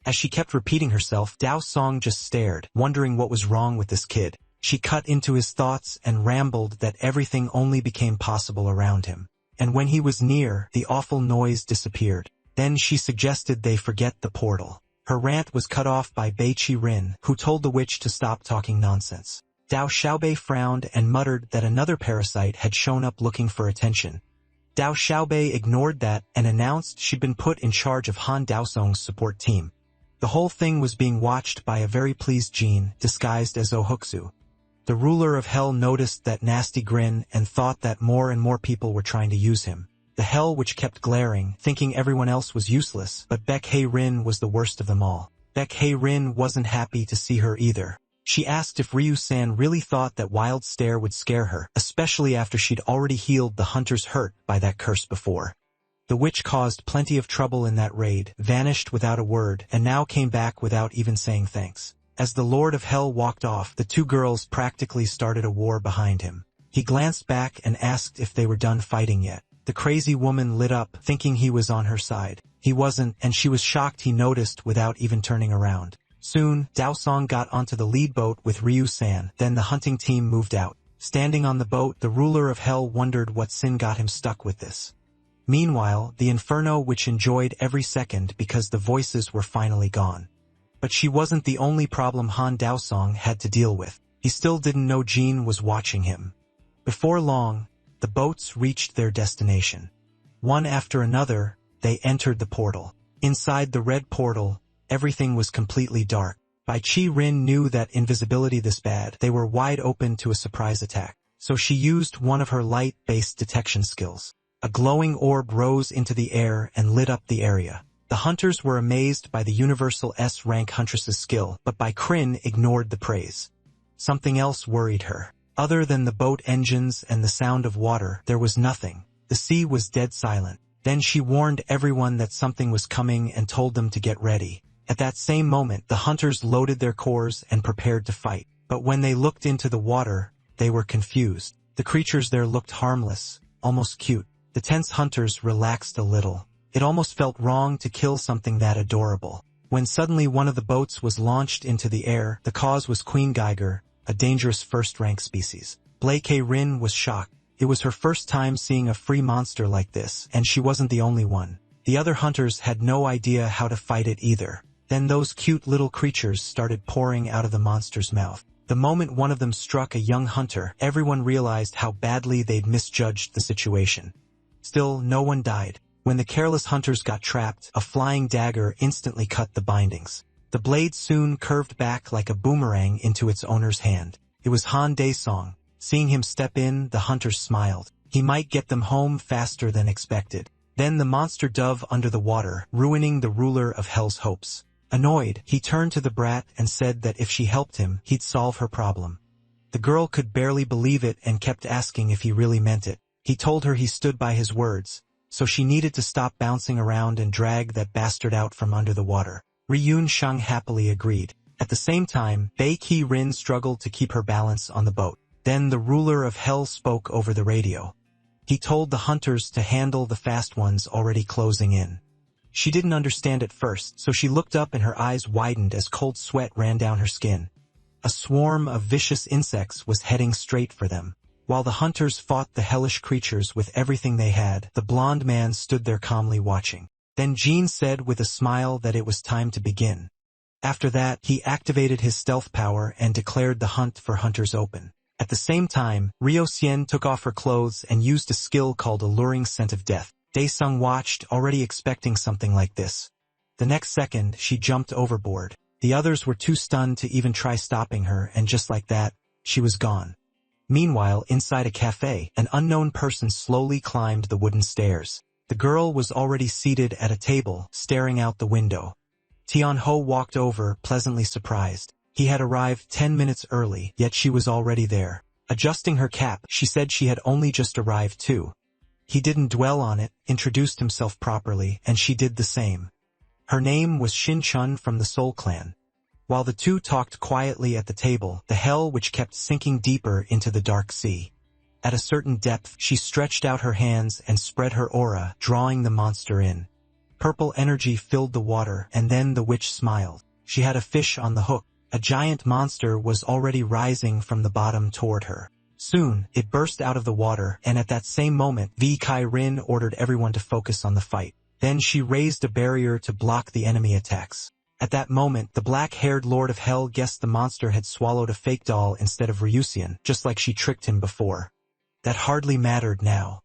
As she kept repeating herself, Dae-song just stared, wondering what was wrong with this kid. She cut into his thoughts and rambled that everything only became possible around him. And when he was near, the awful noise disappeared. Then she suggested they forget the portal. Her rant was cut off by Bei Chi-rin, who told the witch to stop talking nonsense. Dao Xiaobei frowned and muttered that another parasite had shown up looking for attention. Dao Xiaobei ignored that and announced she'd been put in charge of Han Daosong's support team. The whole thing was being watched by a very pleased Jin, disguised as Ohuksu. The ruler of hell noticed that nasty grin and thought that more and more people were trying to use him. The hell which kept glaring, thinking everyone else was useless, but Baek Hei-rin was the worst of them all. Baek Hei-rin wasn't happy to see her either. She asked if Ryu-san really thought that wild stare would scare her, especially after she'd already healed the hunter's hurt by that curse before. The witch caused plenty of trouble in that raid, vanished without a word, and now came back without even saying thanks. As the Lord of Hell walked off, the two girls practically started a war behind him. He glanced back and asked if they were done fighting yet. The crazy woman lit up, thinking he was on her side. He wasn't, and she was shocked he noticed without even turning around. Soon, Daosong got onto the lead boat with Ryu-san, then the hunting team moved out. Standing on the boat, the ruler of hell wondered what sin got him stuck with this. Meanwhile, the inferno which enjoyed every second because the voices were finally gone. But she wasn't the only problem Han Daosong had to deal with. He still didn't know Jean was watching him. Before long, the boats reached their destination. One after another, they entered the portal. Inside the red portal, everything was completely dark. Bai Chi-rin knew that invisibility this bad, they were wide open to a surprise attack. So she used one of her light-based detection skills. A glowing orb rose into the air and lit up the area. The hunters were amazed by the universal S-rank huntress's skill, but Bai Crin ignored the praise. Something else worried her. Other than the boat engines and the sound of water, there was nothing. The sea was dead silent. Then she warned everyone that something was coming and told them to get ready. At that same moment, the hunters loaded their cores and prepared to fight. But when they looked into the water, they were confused. The creatures there looked harmless, almost cute. The tense hunters relaxed a little. It almost felt wrong to kill something that adorable. When suddenly one of the boats was launched into the air, the cause was Queen Geiger, a dangerous first-rank species. Blake Rin was shocked. It was her first time seeing a free monster like this, and she wasn't the only one. The other hunters had no idea how to fight it either. Then those cute little creatures started pouring out of the monster's mouth. The moment one of them struck a young hunter, everyone realized how badly they'd misjudged the situation. Still, no one died. When the careless hunters got trapped, a flying dagger instantly cut the bindings. The blade soon curved back like a boomerang into its owner's hand. It was Han Dae-song. Seeing him step in, the hunters smiled. He might get them home faster than expected. Then the monster dove under the water, ruining the ruler of hell's hopes. Annoyed, he turned to the brat and said that if she helped him, he'd solve her problem. The girl could barely believe it and kept asking if he really meant it. He told her he stood by his words, so she needed to stop bouncing around and drag that bastard out from under the water. Ryun Shang happily agreed. At the same time, Bae Ki-rin struggled to keep her balance on the boat. Then the ruler of hell spoke over the radio. He told the hunters to handle the fast ones already closing in. She didn't understand at first, so she looked up and her eyes widened as cold sweat ran down her skin. A swarm of vicious insects was heading straight for them. While the hunters fought the hellish creatures with everything they had, the blonde man stood there calmly watching. Then Jean said with a smile that it was time to begin. After that, he activated his stealth power and declared the hunt for hunters open. At the same time, Ryo Xian took off her clothes and used a skill called Alluring Scent of Death. Daesung watched, already expecting something like this. The next second, she jumped overboard. The others were too stunned to even try stopping her, and just like that, she was gone. Meanwhile, inside a cafe, an unknown person slowly climbed the wooden stairs. The girl was already seated at a table, staring out the window. Tianho walked over, pleasantly surprised. He had arrived 10 minutes early, yet she was already there. Adjusting her cap, she said she had only just arrived too. He didn't dwell on it, introduced himself properly, and she did the same. Her name was Shin Chun from the Soul Clan. While the two talked quietly at the table, the hell which kept sinking deeper into the dark sea. At a certain depth, she stretched out her hands and spread her aura, drawing the monster in. Purple energy filled the water, and then the witch smiled. She had a fish on the hook. A giant monster was already rising from the bottom toward her. Soon, it burst out of the water, and at that same moment, V. Kai-rin ordered everyone to focus on the fight. Then she raised a barrier to block the enemy attacks. At that moment, the black-haired Lord of Hell guessed the monster had swallowed a fake doll instead of Ryusian, just like she tricked him before. That hardly mattered now.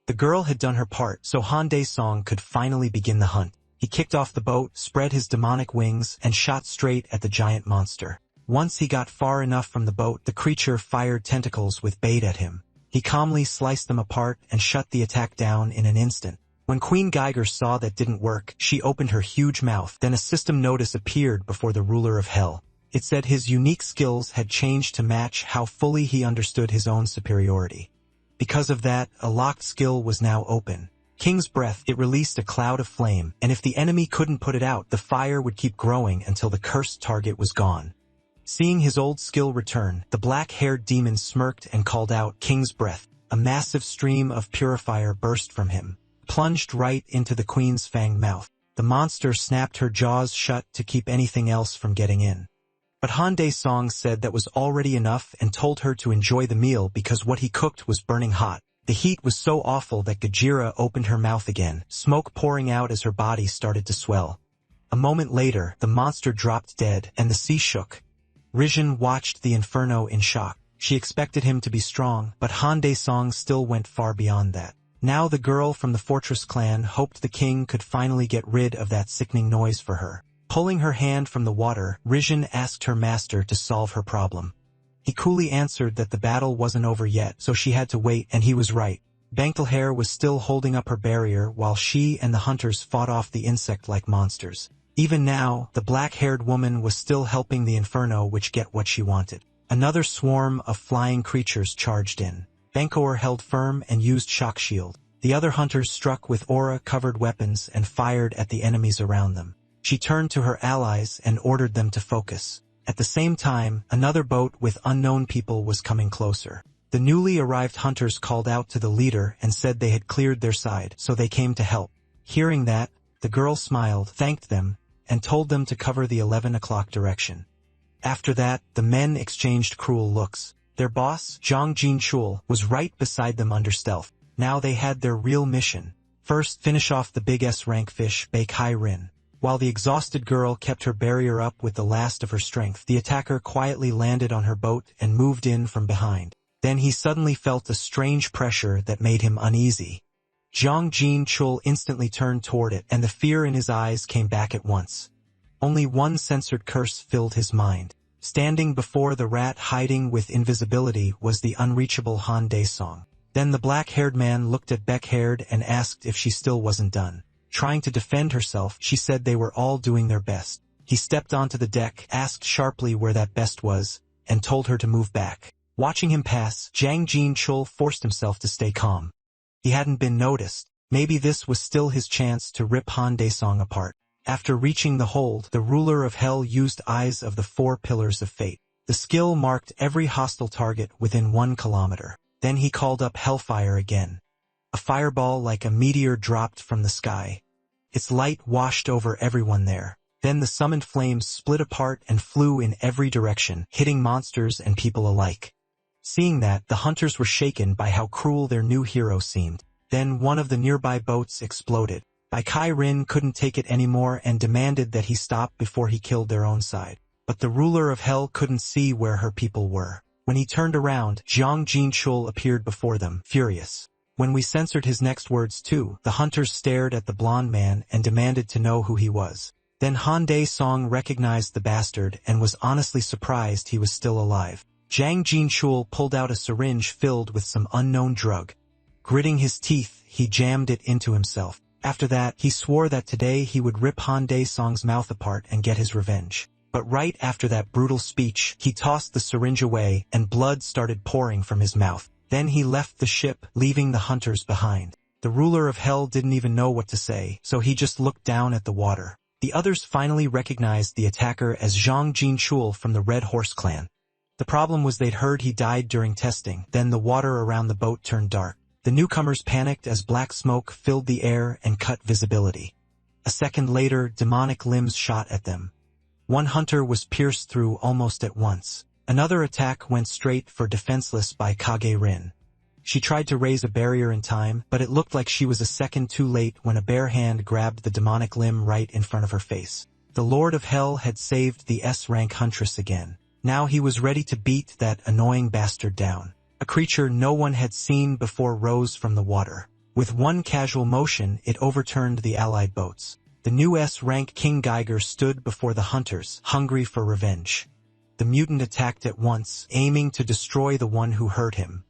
The girl had done her part, so Han Dae-song could finally begin the hunt. He kicked off the boat, spread his demonic wings, and shot straight at the giant monster. Once he got far enough from the boat, the creature fired tentacles with bait at him. He calmly sliced them apart and shut the attack down in an instant. When Queen Geiger saw that didn't work, she opened her huge mouth. Then a system notice appeared before the ruler of hell. It said his unique skills had changed to match how fully he understood his own superiority. Because of that, a locked skill was now open. King's Breath, it released a cloud of flame, and if the enemy couldn't put it out, the fire would keep growing until the cursed target was gone. Seeing his old skill return, the black-haired demon smirked and called out, "King's Breath." A massive stream of purifier burst from him, plunged right into the queen's fanged mouth. The monster snapped her jaws shut to keep anything else from getting in. But Han Dae-song said that was already enough and told her to enjoy the meal because what he cooked was burning hot. The heat was so awful that Gajira opened her mouth again, smoke pouring out as her body started to swell. A moment later, the monster dropped dead, and the sea shook. Rijin watched the inferno in shock. She expected him to be strong, but Han Dae-song still went far beyond that. Now the girl from the Fortress clan hoped the king could finally get rid of that sickening noise for her. Pulling her hand from the water, Rijin asked her master to solve her problem. He coolly answered that the battle wasn't over yet, so she had to wait, and he was right. Bangtelhair was still holding up her barrier while she and the hunters fought off the insect-like monsters. Even now, the black-haired woman was still helping the inferno which get what she wanted. Another swarm of flying creatures charged in. Bankoer held firm and used shock shield. The other hunters struck with aura-covered weapons and fired at the enemies around them. She turned to her allies and ordered them to focus. At the same time, another boat with unknown people was coming closer. The newly arrived hunters called out to the leader and said they had cleared their side, so they came to help. Hearing that, the girl smiled, thanked them, and told them to cover the 11 o'clock direction. After that, the men exchanged cruel looks. Their boss, Zhang Jinchul, was right beside them under stealth. Now they had their real mission. First, finish off the big S-rank fish, Bae Kai-rin. While the exhausted girl kept her barrier up with the last of her strength, the attacker quietly landed on her boat and moved in from behind. Then he suddenly felt a strange pressure that made him uneasy. Zhang Jinchul instantly turned toward it, and the fear in his eyes came back at once. Only one censored curse filled his mind. Standing before the rat hiding with invisibility was the unreachable Han Dae-song. Then the black-haired man looked at Beck-haired and asked if she still wasn't done. Trying to defend herself, she said they were all doing their best. He stepped onto the deck, asked sharply where that best was, and told her to move back. Watching him pass, Jang Jin-chul forced himself to stay calm. He hadn't been noticed. Maybe this was still his chance to rip Han Daesong apart. After reaching the hold, the ruler of hell used Eyes of the Four Pillars of Fate. The skill marked every hostile target within 1 kilometer. Then he called up Hellfire again. A fireball like a meteor dropped from the sky. Its light washed over everyone there. Then the summoned flames split apart and flew in every direction, hitting monsters and people alike. Seeing that, the hunters were shaken by how cruel their new hero seemed. Then one of the nearby boats exploded. Bai Kai Rin couldn't take it anymore and demanded that he stop before he killed their own side. But the ruler of hell couldn't see where her people were. When he turned around, Jiang Jin-chul appeared before them, furious. When we censored his next words too, the hunters stared at the blonde man and demanded to know who he was. Then Han Daesong recognized the bastard and was honestly surprised he was still alive. Jiang Jin-chul pulled out a syringe filled with some unknown drug. Gritting his teeth, he jammed it into himself. After that, he swore that today he would rip Han Daesong's mouth apart and get his revenge. But right after that brutal speech, he tossed the syringe away and blood started pouring from his mouth. Then he left the ship, leaving the hunters behind. The ruler of hell didn't even know what to say, so he just looked down at the water. The others finally recognized the attacker as Jiang Jin-chul from the Red Horse clan. The problem was they'd heard he died during testing. Then the water around the boat turned dark. The newcomers panicked as black smoke filled the air and cut visibility. A second later, demonic limbs shot at them. One hunter was pierced through almost at once. Another attack went straight for defenseless Bai Kage Rin. She tried to raise a barrier in time, but it looked like she was a second too late when a bare hand grabbed the demonic limb right in front of her face. The Lord of Hell had saved the S-rank huntress again. Now he was ready to beat that annoying bastard down. A creature no one had seen before rose from the water. With one casual motion, it overturned the allied boats. The new S-rank King Geiger stood before the hunters, hungry for revenge. The mutant attacked at once, aiming to destroy the one who hurt him.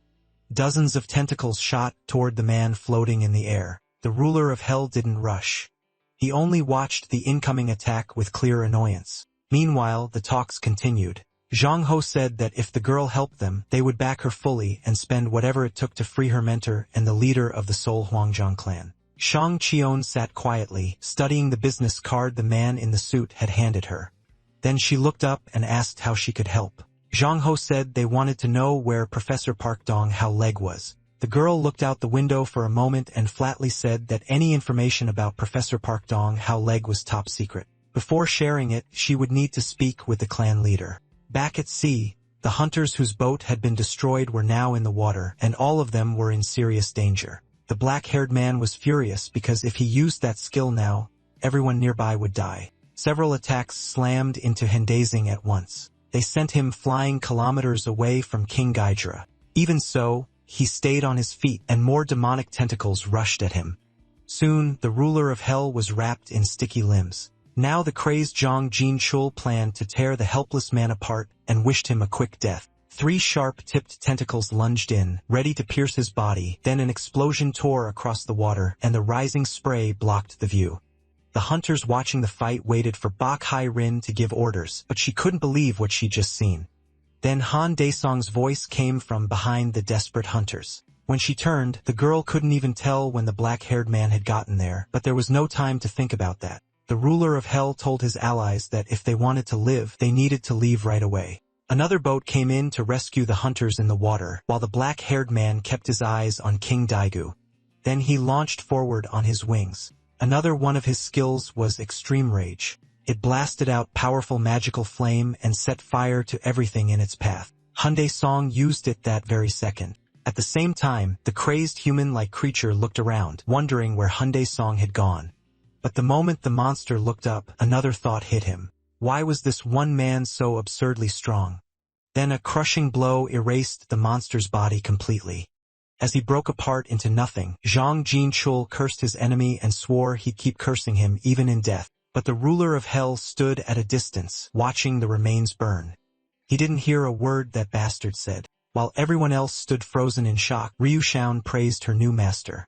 Dozens of tentacles shot toward the man floating in the air. The ruler of hell didn't rush. He only watched the incoming attack with clear annoyance. Meanwhile, the talks continued. Zhang Ho said that if the girl helped them, they would back her fully and spend whatever it took to free her mentor and the leader of the Seoul Huangjiang clan. Shang Qion sat quietly, studying the business card the man in the suit had handed her. Then she looked up and asked how she could help. Zhang Ho said they wanted to know where Professor Park Dong-hao leg was. The girl looked out the window for a moment and flatly said that any information about Professor Park Dong-hao leg was top secret. Before sharing it, she would need to speak with the clan leader. Back at sea, the hunters whose boat had been destroyed were now in the water, and all of them were in serious danger. The black-haired man was furious because if he used that skill now, everyone nearby would die. Several attacks slammed into Hendazing at once. They sent him flying kilometers away from King Gaidra. Even so, he stayed on his feet and more demonic tentacles rushed at him. Soon, the ruler of hell was wrapped in sticky limbs. Now the crazed Jiang Jin-chul planned to tear the helpless man apart and wished him a quick death. 3 sharp-tipped tentacles lunged in, ready to pierce his body. Then an explosion tore across the water, and the rising spray blocked the view. The hunters watching the fight waited for Bai Kai Rin to give orders, but she couldn't believe what she'd just seen. Then Han Daesong's voice came from behind the desperate hunters. When she turned, the girl couldn't even tell when the black-haired man had gotten there, but there was no time to think about that. The ruler of hell told his allies that if they wanted to live, they needed to leave right away. Another boat came in to rescue the hunters in the water, while the black-haired man kept his eyes on King Daegu. Then he launched forward on his wings. Another one of his skills was Extreme Rage. It blasted out powerful magical flame and set fire to everything in its path. Hyundai Song used it that very second. At the same time, the crazed human-like creature looked around, wondering where Hyundai Song had gone. But the moment the monster looked up, another thought hit him. Why was this one man so absurdly strong? Then a crushing blow erased the monster's body completely. As he broke apart into nothing, Jiang Jin-chul cursed his enemy and swore he'd keep cursing him even in death. But the ruler of hell stood at a distance, watching the remains burn. He didn't hear a word that bastard said. While everyone else stood frozen in shock, Ryu Shaon praised her new master.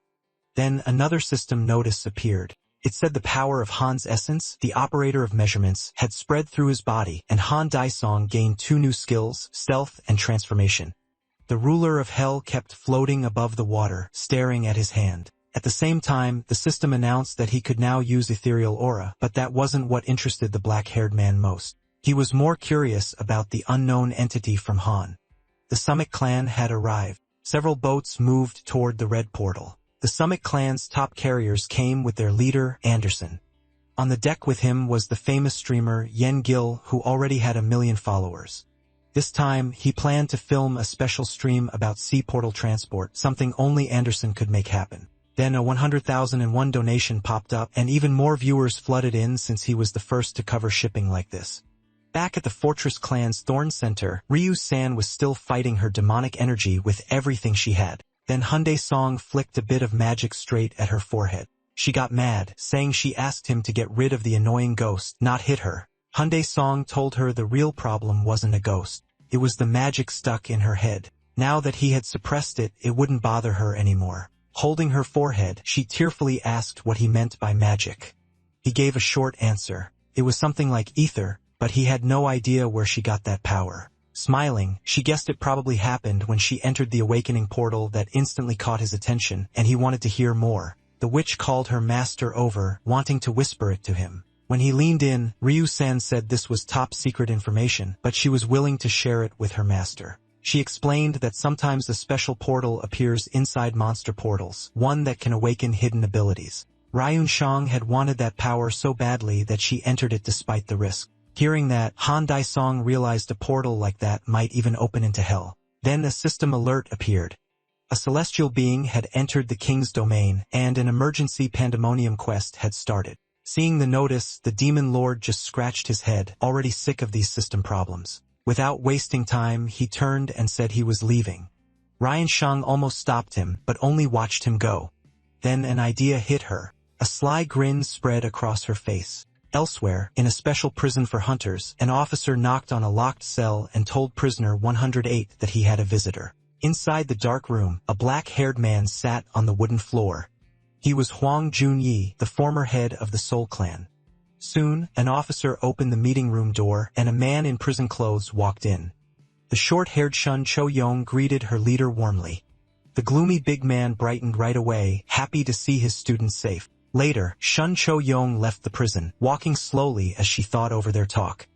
Then another system notice appeared. It said the power of Han's essence, the operator of measurements, had spread through his body, and Han Daesong gained 2 new skills, stealth and transformation. The ruler of hell kept floating above the water, staring at his hand. At the same time, the system announced that he could now use ethereal aura, but that wasn't what interested the black-haired man most. He was more curious about the unknown entity from Han. The Summit clan had arrived. Several boats moved toward the red portal. The Summit clan's top carriers came with their leader, Anderson. On the deck with him was the famous streamer Yen Gil, who already had 1 million followers. This time, he planned to film a special stream about sea portal transport, something only Anderson could make happen. Then a 100,001 donation popped up, and even more viewers flooded in since he was the first to cover shipping like this. Back at the Fortress Clan's Thorn Center, Ryu-san was still fighting her demonic energy with everything she had. Then Hyundai Song flicked a bit of magic straight at her forehead. She got mad, saying she asked him to get rid of the annoying ghost, not hit her. Hyundai Song told her the real problem wasn't a ghost. It was the magic stuck in her head. Now that he had suppressed it, it wouldn't bother her anymore. Holding her forehead, she tearfully asked what he meant by magic. He gave a short answer. It was something like ether, but he had no idea where she got that power. Smiling, she guessed it probably happened when she entered the awakening portal that instantly caught his attention, and he wanted to hear more. The witch called her master over, wanting to whisper it to him. When he leaned in, Ryu-san said this was top-secret information, but she was willing to share it with her master. She explained that sometimes a special portal appears inside monster portals, one that can awaken hidden abilities. Ryun-shang had wanted that power so badly that she entered it despite the risk. Hearing that, Han Dai-song realized a portal like that might even open into hell. Then a system alert appeared. A celestial being had entered the king's domain, and an emergency pandemonium quest had started. Seeing the notice, the demon lord just scratched his head, already sick of these system problems. Without wasting time, he turned and said he was leaving. Ryan-shang almost stopped him, but only watched him go. Then an idea hit her. A sly grin spread across her face. Elsewhere, in a special prison for hunters, an officer knocked on a locked cell and told prisoner 108 that he had a visitor. Inside the dark room, a black-haired man sat on the wooden floor. He was Huang Junyi, the former head of the Soul Clan. Soon, an officer opened the meeting room door, and a man in prison clothes walked in. The short-haired Shun Cho-yong greeted her leader warmly. The gloomy big man brightened right away, happy to see his students safe. Later, Shun Cho-yong left the prison, walking slowly as she thought over their talk.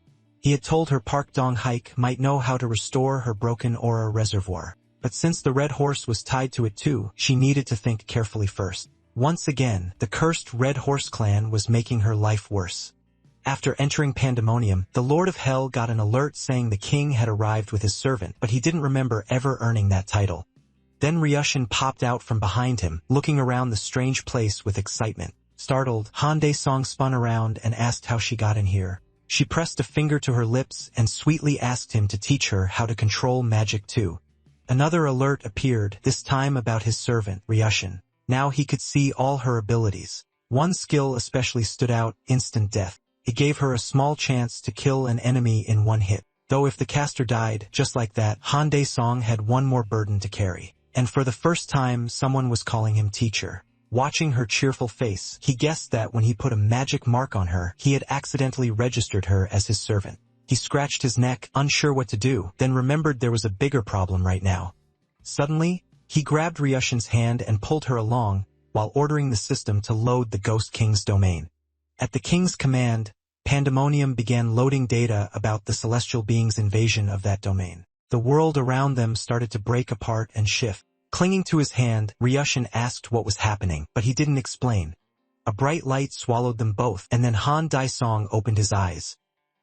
He had told her Park Dong-haik might know how to restore her broken aura reservoir. But since the red horse was tied to it too, she needed to think carefully first. Once again, the cursed Red Horse clan was making her life worse. After entering Pandemonium, the Lord of Hell got an alert saying the king had arrived with his servant, but he didn't remember ever earning that title. Then Ryushin popped out from behind him, looking around the strange place with excitement. Startled, Han Dae-song spun around and asked how she got in here. She pressed a finger to her lips and sweetly asked him to teach her how to control magic too. Another alert appeared, this time about his servant, Ryushin. Now he could see all her abilities. One skill especially stood out, instant death. It gave her a small chance to kill an enemy in one hit. Though if the caster died, just like that, Han Dae-song had one more burden to carry. And for the first time, someone was calling him teacher. Watching her cheerful face, he guessed that when he put a magic mark on her, he had accidentally registered her as his servant. He scratched his neck, unsure what to do, then remembered there was a bigger problem right now. Suddenly, he grabbed Ryushin's hand and pulled her along, while ordering the system to load the Ghost King's domain. At the king's command, Pandemonium began loading data about the celestial being's invasion of that domain. The world around them started to break apart and shift. Clinging to his hand, Ryushin asked what was happening, but he didn't explain. A bright light swallowed them both, and then Han Dae-song opened his eyes.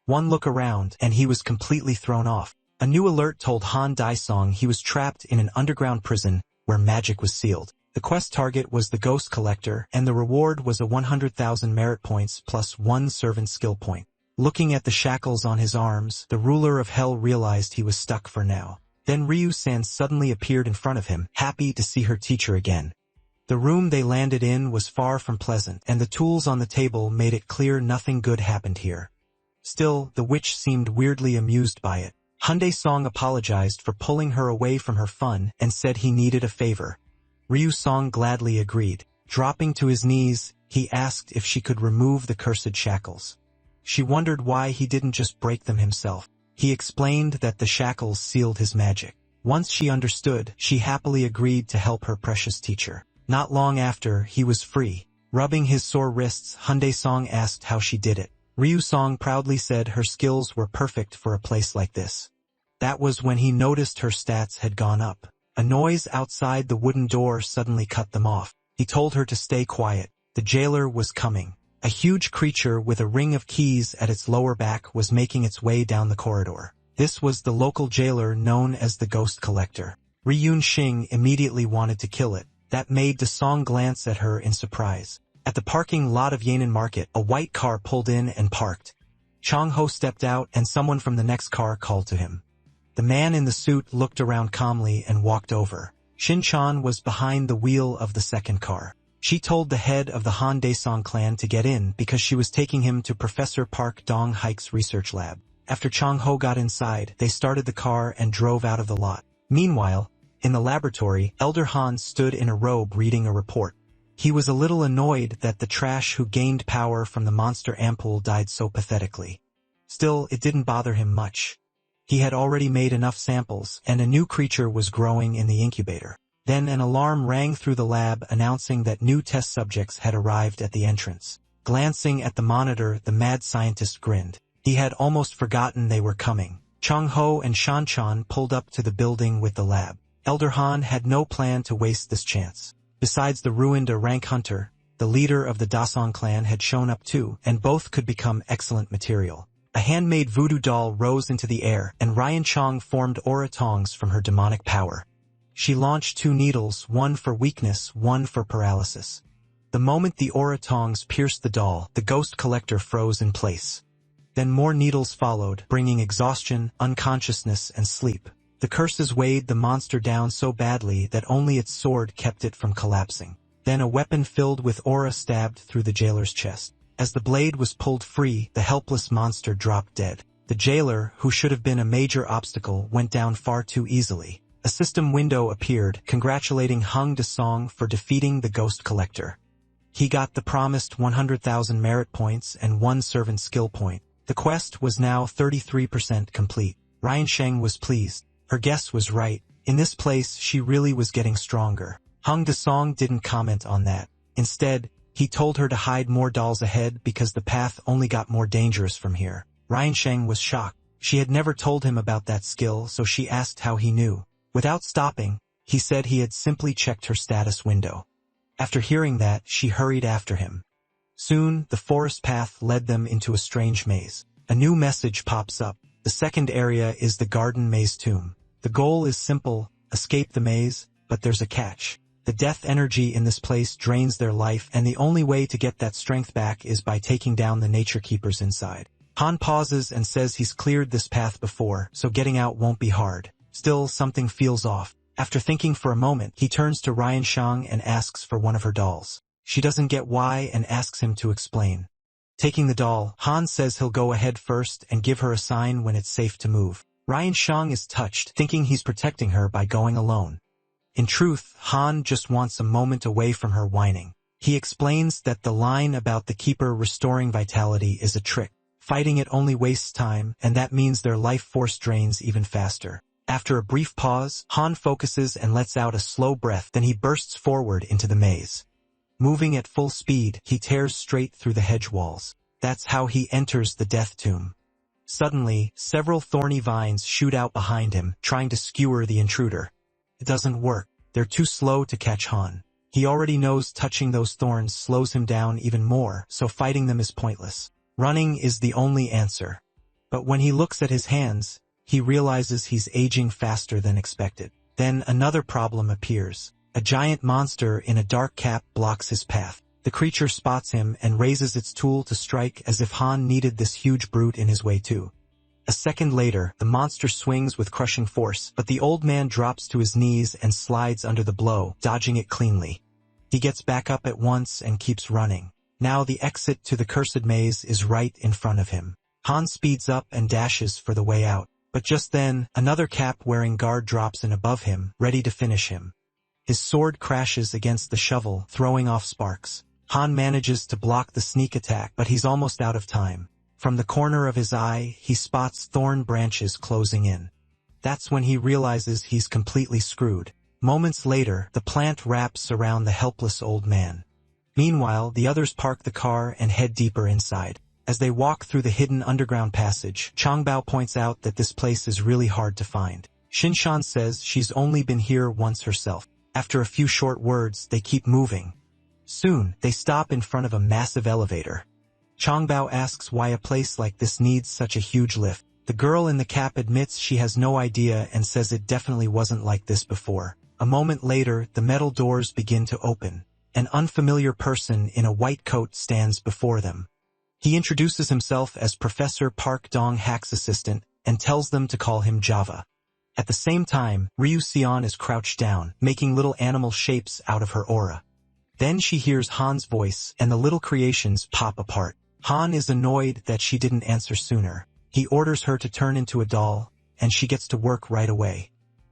One look around, and he was completely thrown off. A new alert told Han Dae-song he was trapped in an underground prison where magic was sealed. The quest target was the Ghost Collector, and the reward was a 100,000 merit points plus 1 servant skill point. Looking at the shackles on his arms, the ruler of hell realized he was stuck for now. Then Ryu-san suddenly appeared in front of him, happy to see her teacher again. The room they landed in was far from pleasant, and the tools on the table made it clear nothing good happened here. Still, the witch seemed weirdly amused by it. Hyundai Song apologized for pulling her away from her fun and said he needed a favor. Ryu Song gladly agreed. Dropping to his knees, he asked if she could remove the cursed shackles. She wondered why he didn't just break them himself. He explained that the shackles sealed his magic. Once she understood, she happily agreed to help her precious teacher. Not long after, he was free. Rubbing his sore wrists, Hyundai Song asked how she did it. Ryu Song proudly said her skills were perfect for a place like this. That was when he noticed her stats had gone up. A noise outside the wooden door suddenly cut them off. He told her to stay quiet. The jailer was coming. A huge creature with a ring of keys at its lower back was making its way down the corridor. This was the local jailer known as the Ghost Collector. Ryun Xing immediately wanted to kill it. That made Da Song glance at her in surprise. At the parking lot of Yan'an Market, a white car pulled in and parked. Chang Ho stepped out and someone from the next car called to him. The man in the suit looked around calmly and walked over. Shin Chan was behind the wheel of the second car. She told the head of the Han Daesong clan to get in because she was taking him to Professor Park Dong-haik's research lab. After Chang Ho got inside, they started the car and drove out of the lot. Meanwhile, in the laboratory, Elder Han stood in a robe reading a report. He was a little annoyed that the trash who gained power from the monster ampoule died so pathetically. Still, it didn't bother him much. He had already made enough samples, and a new creature was growing in the incubator. Then an alarm rang through the lab announcing that new test subjects had arrived at the entrance. Glancing at the monitor, the mad scientist grinned. He had almost forgotten they were coming. Chang Ho and Shan Chan pulled up to the building with the lab. Elder Han had no plan to waste this chance. Besides the ruined rank hunter, the leader of the Dasong clan had shown up too, and both could become excellent material. A handmade voodoo doll rose into the air, and Ryan Chong formed aura tongs from her demonic power. She launched 2 needles, one for weakness, one for paralysis. The moment the aura tongs pierced the doll, the ghost collector froze in place. Then more needles followed, bringing exhaustion, unconsciousness, and sleep. The curses weighed the monster down so badly that only its sword kept it from collapsing. Then a weapon filled with aura stabbed through the jailer's chest. As the blade was pulled free, the helpless monster dropped dead. The jailer, who should have been a major obstacle, went down far too easily. A system window appeared, congratulating Hung Da-song for defeating the ghost collector. He got the promised 100,000 merit points and 1 servant skill point. The quest was now 33% complete. Ryan Sheng was pleased. Her guess was right. In this place, she really was getting stronger. Hung Da-song didn't comment on that. Instead, he told her to hide more dolls ahead because the path only got more dangerous from here. Ryan Sheng was shocked. She had never told him about that skill, so she asked how he knew. Without stopping, he said he had simply checked her status window. After hearing that, she hurried after him. Soon, the forest path led them into a strange maze. A new message pops up. The second area is the garden maze tomb. The goal is simple, escape the maze, but there's a catch. The death energy in this place drains their life, and the only way to get that strength back is by taking down the nature keepers inside. Han pauses and says he's cleared this path before, so getting out won't be hard. Still, something feels off. After thinking for a moment, he turns to Ryan Shang and asks for one of her dolls. She doesn't get why and asks him to explain. Taking the doll, Han says he'll go ahead first and give her a sign when it's safe to move. Ryan Shang is touched, thinking he's protecting her by going alone. In truth, Han just wants a moment away from her whining. He explains that the line about the keeper restoring vitality is a trick. Fighting it only wastes time, and that means their life force drains even faster. After a brief pause, Han focuses and lets out a slow breath, then he bursts forward into the maze. Moving at full speed, he tears straight through the hedge walls. That's how he enters the death tomb. Suddenly, several thorny vines shoot out behind him, trying to skewer the intruder. It doesn't work. They're too slow to catch Han. He already knows touching those thorns slows him down even more, so fighting them is pointless. Running is the only answer. But when he looks at his hands, he realizes he's aging faster than expected. Then another problem appears. A giant monster in a dark cap blocks his path. The creature spots him and raises its tool to strike as if Han needed this huge brute in his way too. A second later, the monster swings with crushing force, but the old man drops to his knees and slides under the blow, dodging it cleanly. He gets back up at once and keeps running. Now the exit to the cursed maze is right in front of him. Han speeds up and dashes for the way out. But just then, another cap-wearing guard drops in above him, ready to finish him. His sword crashes against the shovel, throwing off sparks. Han manages to block the sneak attack, but he's almost out of time. From the corner of his eye, he spots thorn branches closing in. That's when he realizes he's completely screwed. Moments later, the plant wraps around the helpless old man. Meanwhile, the others park the car and head deeper inside. As they walk through the hidden underground passage, Changbao points out that this place is really hard to find. Shinshan says she's only been here once herself. After a few short words, they keep moving. Soon, they stop in front of a massive elevator. Changbao asks why a place like this needs such a huge lift. The girl in the cap admits she has no idea and says it definitely wasn't like this before. A moment later, the metal doors begin to open. An unfamiliar person in a white coat stands before them. He introduces himself as Professor Park Dong-hak's assistant and tells them to call him Java. At the same time, Ryu Sion is crouched down, making little animal shapes out of her aura. Then she hears Han's voice and the little creations pop apart. Han is annoyed that she didn't answer sooner. He orders her to turn into a doll, and she gets to work right away.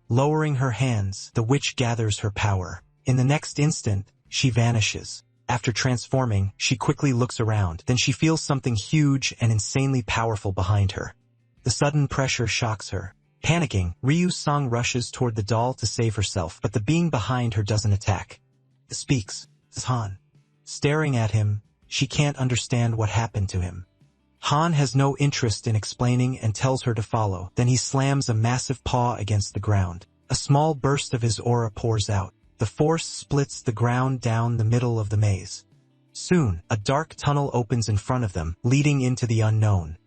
Lowering her hands, the witch gathers her power. In the next instant, she vanishes. After transforming, she quickly looks around. Then she feels something huge and insanely powerful behind her. The sudden pressure shocks her. Panicking, Ryu Song rushes toward the doll to save herself, but the being behind her doesn't attack. It speaks. It's Han. Staring at him, she can't understand what happened to him. Han has no interest in explaining and tells her to follow. Then he slams a massive paw against the ground. A small burst of his aura pours out. The force splits the ground down the middle of the maze. Soon, a dark tunnel opens in front of them, leading into the unknown.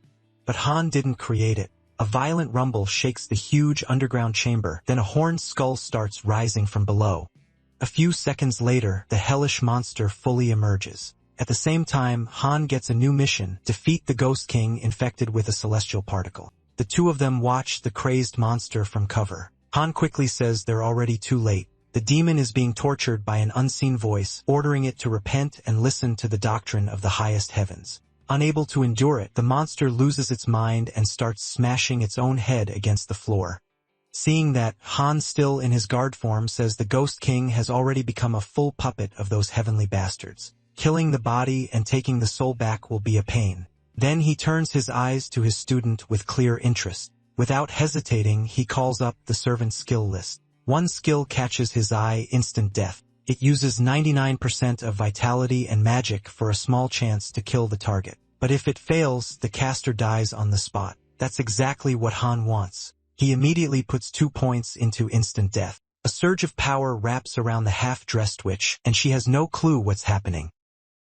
But Han didn't create it. A violent rumble shakes the huge underground chamber, then a horned skull starts rising from below. A few seconds later, the hellish monster fully emerges. At the same time, Han gets a new mission: defeat the Ghost King infected with a celestial particle. The two of them watch the crazed monster from cover. Han quickly says they're already too late. The demon is being tortured by an unseen voice, ordering it to repent and listen to the doctrine of the highest heavens. Unable to endure it, the monster loses its mind and starts smashing its own head against the floor. Seeing that, Han, still in his guard form, says the Ghost King has already become a full puppet of those heavenly bastards. Killing the body and taking the soul back will be a pain. Then he turns his eyes to his student with clear interest. Without hesitating, he calls up the servant skill list. One skill catches his eye: instant death. It uses 99% of vitality and magic for a small chance to kill the target. But if it fails, the caster dies on the spot. That's exactly what Han wants. He immediately puts 2 points into instant death. A surge of power wraps around the half-dressed witch, and she has no clue what's happening.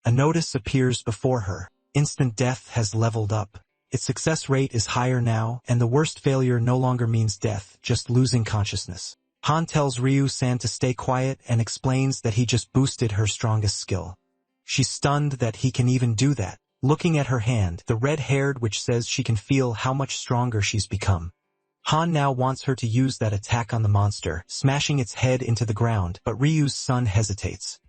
A notice appears before her. Instant death has leveled up. Its success rate is higher now, and the worst failure no longer means death, just losing consciousness. Han tells Ryu-san to stay quiet and explains that he just boosted her strongest skill. She's stunned that he can even do that. Looking at her hand, the red-haired witch says she can feel how much stronger she's become. Han now wants her to use that attack on the monster, smashing its head into the ground, but Ryu's son hesitates.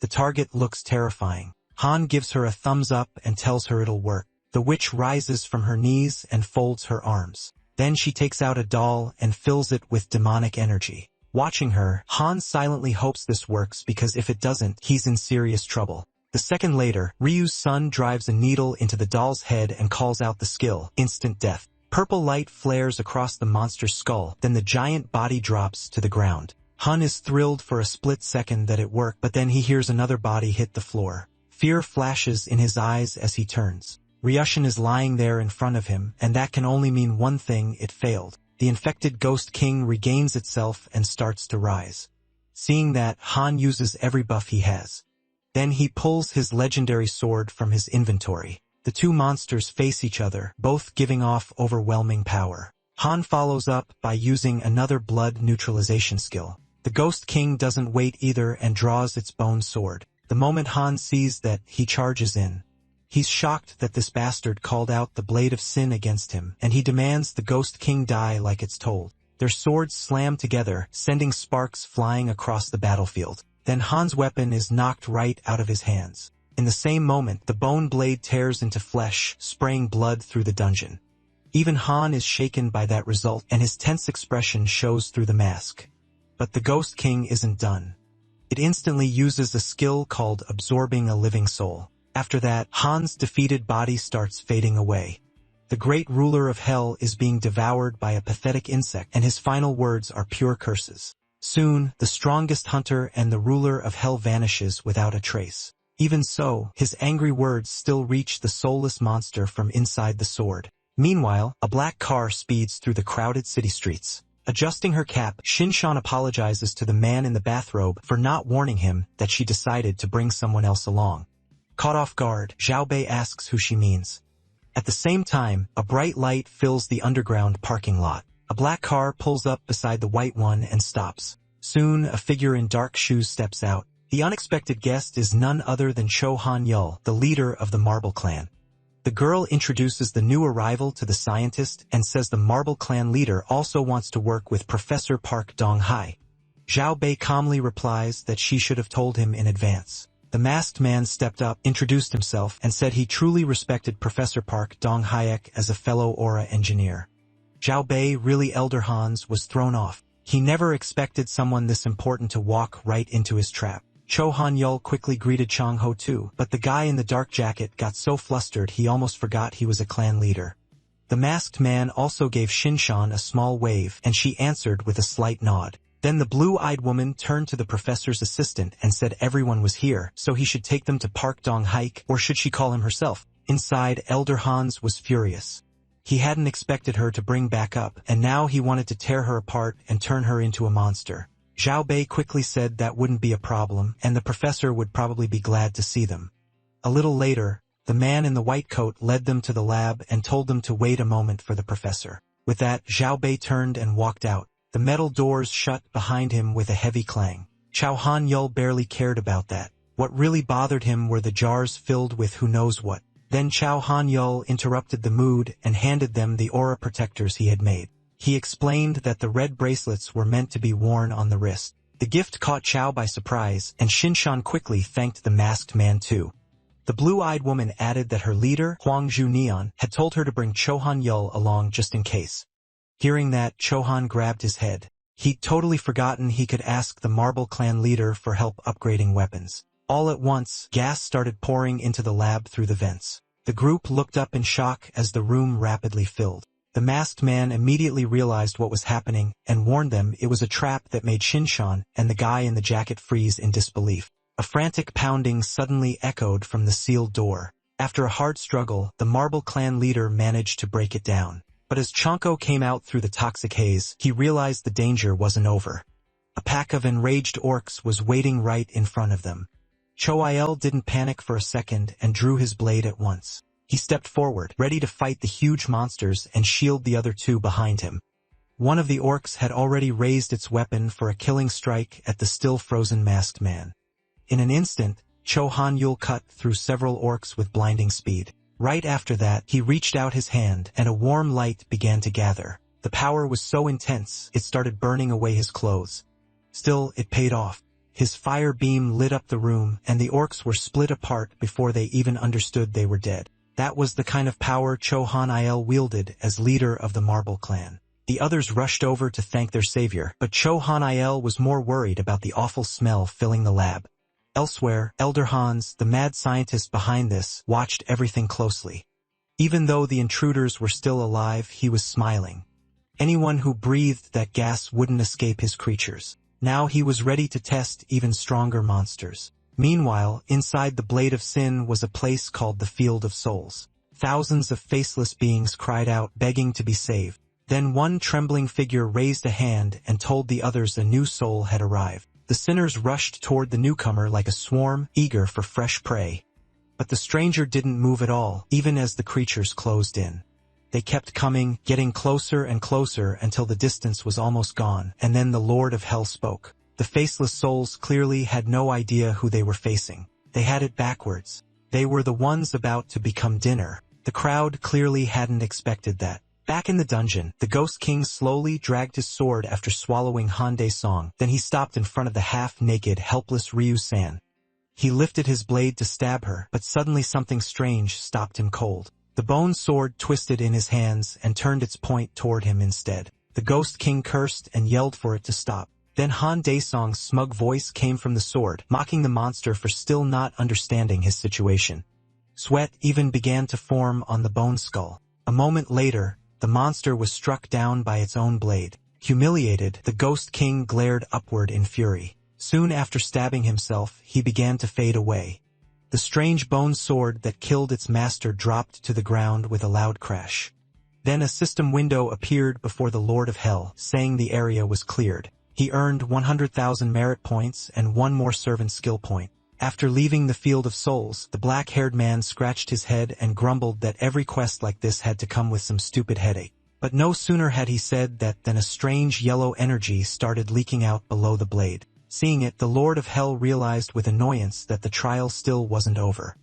The target looks terrifying. Han gives her a thumbs up and tells her it'll work. The witch rises from her knees and folds her arms. Then she takes out a doll and fills it with demonic energy. Watching her, Han silently hopes this works because if it doesn't, he's in serious trouble. The second later, Ryu's son drives a needle into the doll's head and calls out the skill, instant death. Purple light flares across the monster's skull, then the giant body drops to the ground. Han is thrilled for a split second that it worked, but then he hears another body hit the floor. Fear flashes in his eyes as he turns. Ryushin is lying there in front of him, and that can only mean one thing: it failed. The infected Ghost King regains itself and starts to rise. Seeing that, Han uses every buff he has. Then he pulls his legendary sword from his inventory. The two monsters face each other, both giving off overwhelming power. Han follows up by using another blood neutralization skill. The Ghost King doesn't wait either and draws its bone sword. The moment Han sees that, he charges in. He's shocked that this bastard called out the blade of sin against him, and he demands the Ghost King die like it's told. Their swords slam together, sending sparks flying across the battlefield. Then Han's weapon is knocked right out of his hands. In the same moment, the bone blade tears into flesh, spraying blood through the dungeon. Even Han is shaken by that result, and his tense expression shows through the mask. But the Ghost King isn't done. It instantly uses a skill called absorbing a living soul. After that, Han's defeated body starts fading away. The great ruler of hell is being devoured by a pathetic insect, and his final words are pure curses. Soon, the strongest hunter and the ruler of hell vanishes without a trace. Even so, his angry words still reach the soulless monster from inside the sword. Meanwhile, a black car speeds through the crowded city streets. Adjusting her cap, Shinshan apologizes to the man in the bathrobe for not warning him that she decided to bring someone else along. Caught off guard, Zhao Bei asks who she means. At the same time, a bright light fills the underground parking lot. A black car pulls up beside the white one and stops. Soon, a figure in dark shoes steps out. The unexpected guest is none other than Cho Han-yul, the leader of the Marble Clan. The girl introduces the new arrival to the scientist and says the Marble Clan leader also wants to work with Professor Park Dong-hai. Zhao Bei calmly replies that she should have told him in advance. The masked man stepped up, introduced himself, and said he truly respected Professor Park Dong-haek as a fellow aura engineer. Zhao Bei, really Elder Hans, was thrown off. He never expected someone this important to walk right into his trap. Cho Han-yul quickly greeted Chang Ho too, but the guy in the dark jacket got so flustered he almost forgot he was a clan leader. The masked man also gave Shinshan a small wave, and she answered with a slight nod. Then the blue-eyed woman turned to the professor's assistant and said everyone was here, so he should take them to Park Dong-haek, or should she call him herself? Inside, Elder Hans was furious. He hadn't expected her to bring back up, and now he wanted to tear her apart and turn her into a monster. Zhao Bei quickly said that wouldn't be a problem, and the professor would probably be glad to see them. A little later, the man in the white coat led them to the lab and told them to wait a moment for the professor. With that, Zhao Bei turned and walked out. The metal doors shut behind him with a heavy clang. Cho Han-yul barely cared about that. What really bothered him were the jars filled with who knows what. Then Cho Han-yul interrupted the mood and handed them the aura protectors he had made. He explained that the red bracelets were meant to be worn on the wrist. The gift caught Chao by surprise, and Shinshan quickly thanked the masked man too. The blue-eyed woman added that her leader, Huangzhu Neon, had told her to bring Cho Han-yul along just in case. Hearing that, Cho Han grabbed his head. He'd totally forgotten he could ask the Marble Clan leader for help upgrading weapons. All at once, gas started pouring into the lab through the vents. The group looked up in shock as the room rapidly filled. The masked man immediately realized what was happening and warned them it was a trap that made Shinshan and the guy in the jacket freeze in disbelief. A frantic pounding suddenly echoed from the sealed door. After a hard struggle, the Marble Clan leader managed to break it down. But as Chonko came out through the toxic haze, he realized the danger wasn't over. A pack of enraged orcs was waiting right in front of them. Cho-il didn't panic for a second and drew his blade at once. He stepped forward, ready to fight the huge monsters and shield the other two behind him. One of the orcs had already raised its weapon for a killing strike at the still frozen masked man. In an instant, Cho Han-yul cut through several orcs with blinding speed. Right after that, he reached out his hand and a warm light began to gather. The power was so intense, it started burning away his clothes. Still, it paid off. His fire beam lit up the room, and the orcs were split apart before they even understood they were dead. That was the kind of power Cho Han-il wielded as leader of the Marble Clan. The others rushed over to thank their savior, but Cho Han-il was more worried about the awful smell filling the lab. Elsewhere, Elder Hans, the mad scientist behind this, watched everything closely. Even though the intruders were still alive, he was smiling. Anyone who breathed that gas wouldn't escape his creatures. Now he was ready to test even stronger monsters. Meanwhile, inside the Blade of Sin was a place called the Field of Souls. Thousands of faceless beings cried out, begging to be saved. Then one trembling figure raised a hand and told the others a new soul had arrived. The sinners rushed toward the newcomer like a swarm, eager for fresh prey. But the stranger didn't move at all, even as the creatures closed in. They kept coming, getting closer and closer until the distance was almost gone, and then the Lord of Hell spoke. The faceless souls clearly had no idea who they were facing. They had it backwards. They were the ones about to become dinner. The crowd clearly hadn't expected that. Back in the dungeon, the Ghost King slowly dragged his sword after swallowing Hande Song. Then he stopped in front of the half-naked, helpless Ryu-san. He lifted his blade to stab her, but suddenly something strange stopped him cold. The bone sword twisted in his hands and turned its point toward him instead. The Ghost King cursed and yelled for it to stop. Then Han Daesong's smug voice came from the sword, mocking the monster for still not understanding his situation. Sweat even began to form on the bone skull. A moment later, the monster was struck down by its own blade. Humiliated, the Ghost King glared upward in fury. Soon after stabbing himself, he began to fade away. The strange bone sword that killed its master dropped to the ground with a loud crash. Then a system window appeared before the Lord of Hell, saying the area was cleared. He earned 100,000 merit points and one more servant skill point. After leaving the Field of Souls, the black-haired man scratched his head and grumbled that every quest like this had to come with some stupid headache. But no sooner had he said that than a strange yellow energy started leaking out below the blade. Seeing it, the Lord of Hell realized with annoyance that the trial still wasn't over.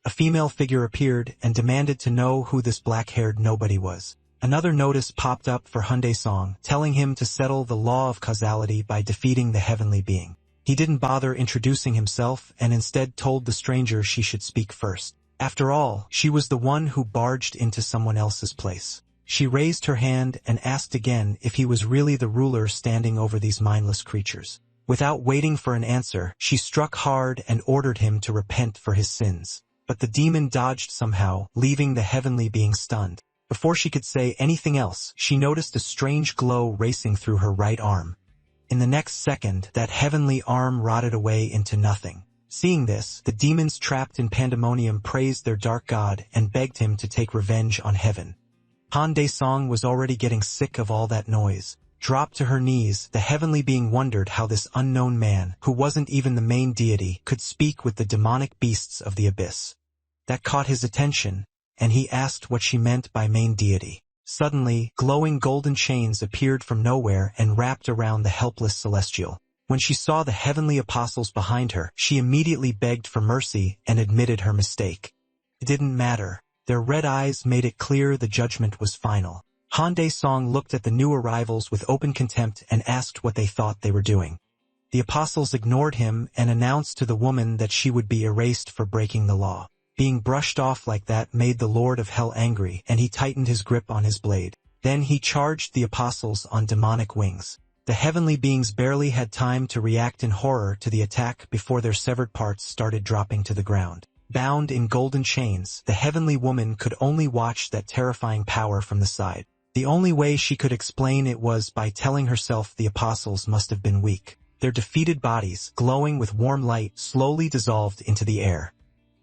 A female figure appeared and demanded to know who this black-haired nobody was. Another notice popped up for Hyundai Song, telling him to settle the law of causality by defeating the heavenly being. He didn't bother introducing himself and instead told the stranger she should speak first. After all, she was the one who barged into someone else's place. She raised her hand and asked again if he was really the ruler standing over these mindless creatures. Without waiting for an answer, she struck hard and ordered him to repent for his sins. But the demon dodged somehow, leaving the heavenly being stunned. Before she could say anything else, she noticed a strange glow racing through her right arm. In the next second, that heavenly arm rotted away into nothing. Seeing this, the demons trapped in pandemonium praised their dark god and begged him to take revenge on heaven. Hyundai Song was already getting sick of all that noise. Dropped to her knees, the heavenly being wondered how this unknown man, who wasn't even the main deity, could speak with the demonic beasts of the abyss. That caught his attention, and he asked what she meant by main deity. Suddenly, glowing golden chains appeared from nowhere and wrapped around the helpless celestial. When she saw the heavenly apostles behind her, she immediately begged for mercy and admitted her mistake. It didn't matter. Their red eyes made it clear the judgment was final. Hyundai Song looked at the new arrivals with open contempt and asked what they thought they were doing. The apostles ignored him and announced to the woman that she would be erased for breaking the law. Being brushed off like that made the Lord of Hell angry, and he tightened his grip on his blade. Then he charged the apostles on demonic wings. The heavenly beings barely had time to react in horror to the attack before their severed parts started dropping to the ground. Bound in golden chains, the heavenly woman could only watch that terrifying power from the side. The only way she could explain it was by telling herself the apostles must have been weak. Their defeated bodies, glowing with warm light, slowly dissolved into the air.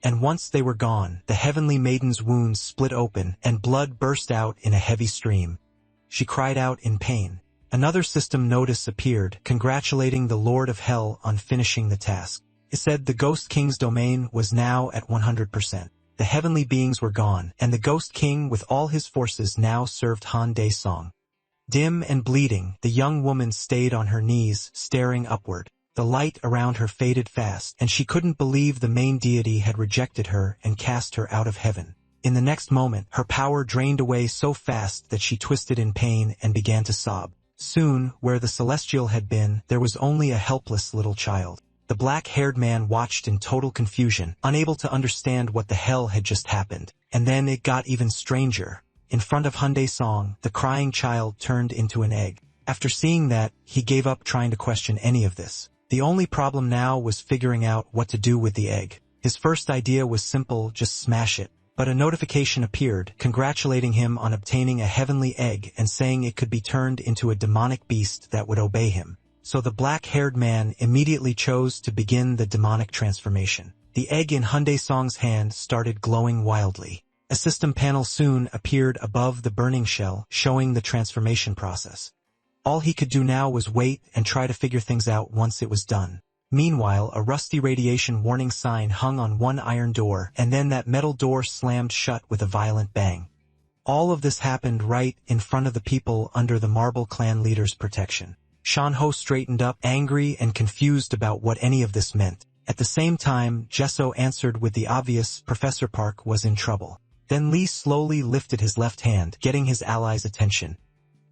And once they were gone, the heavenly maiden's wounds split open, and blood burst out in a heavy stream. She cried out in pain. Another system notice appeared, congratulating the Lord of Hell on finishing the task. It said the Ghost King's domain was now at 100%. The heavenly beings were gone, and the Ghost King with all his forces now served Hyundai Song. Dim and bleeding, the young woman stayed on her knees, staring upward. The light around her faded fast, and she couldn't believe the main deity had rejected her and cast her out of heaven. In the next moment, her power drained away so fast that she twisted in pain and began to sob. Soon, where the celestial had been, there was only a helpless little child. The black-haired man watched in total confusion, unable to understand what the hell had just happened. And then it got even stranger. In front of Hyundai Song, the crying child turned into an egg. After seeing that, he gave up trying to question any of this. The only problem now was figuring out what to do with the egg. His first idea was simple, just smash it. But a notification appeared, congratulating him on obtaining a heavenly egg and saying it could be turned into a demonic beast that would obey him. So the black-haired man immediately chose to begin the demonic transformation. The egg in Hyundai Song's hand started glowing wildly. A system panel soon appeared above the burning shell, showing the transformation process. All he could do now was wait and try to figure things out once it was done. Meanwhile, a rusty radiation warning sign hung on one iron door, and then that metal door slammed shut with a violent bang. All of this happened right in front of the people under the Marble Clan leader's protection. Shanho straightened up, angry and confused about what any of this meant. At the same time, Jesso answered with the obvious, Professor Park was in trouble. Then Lee slowly lifted his left hand, getting his allies' attention.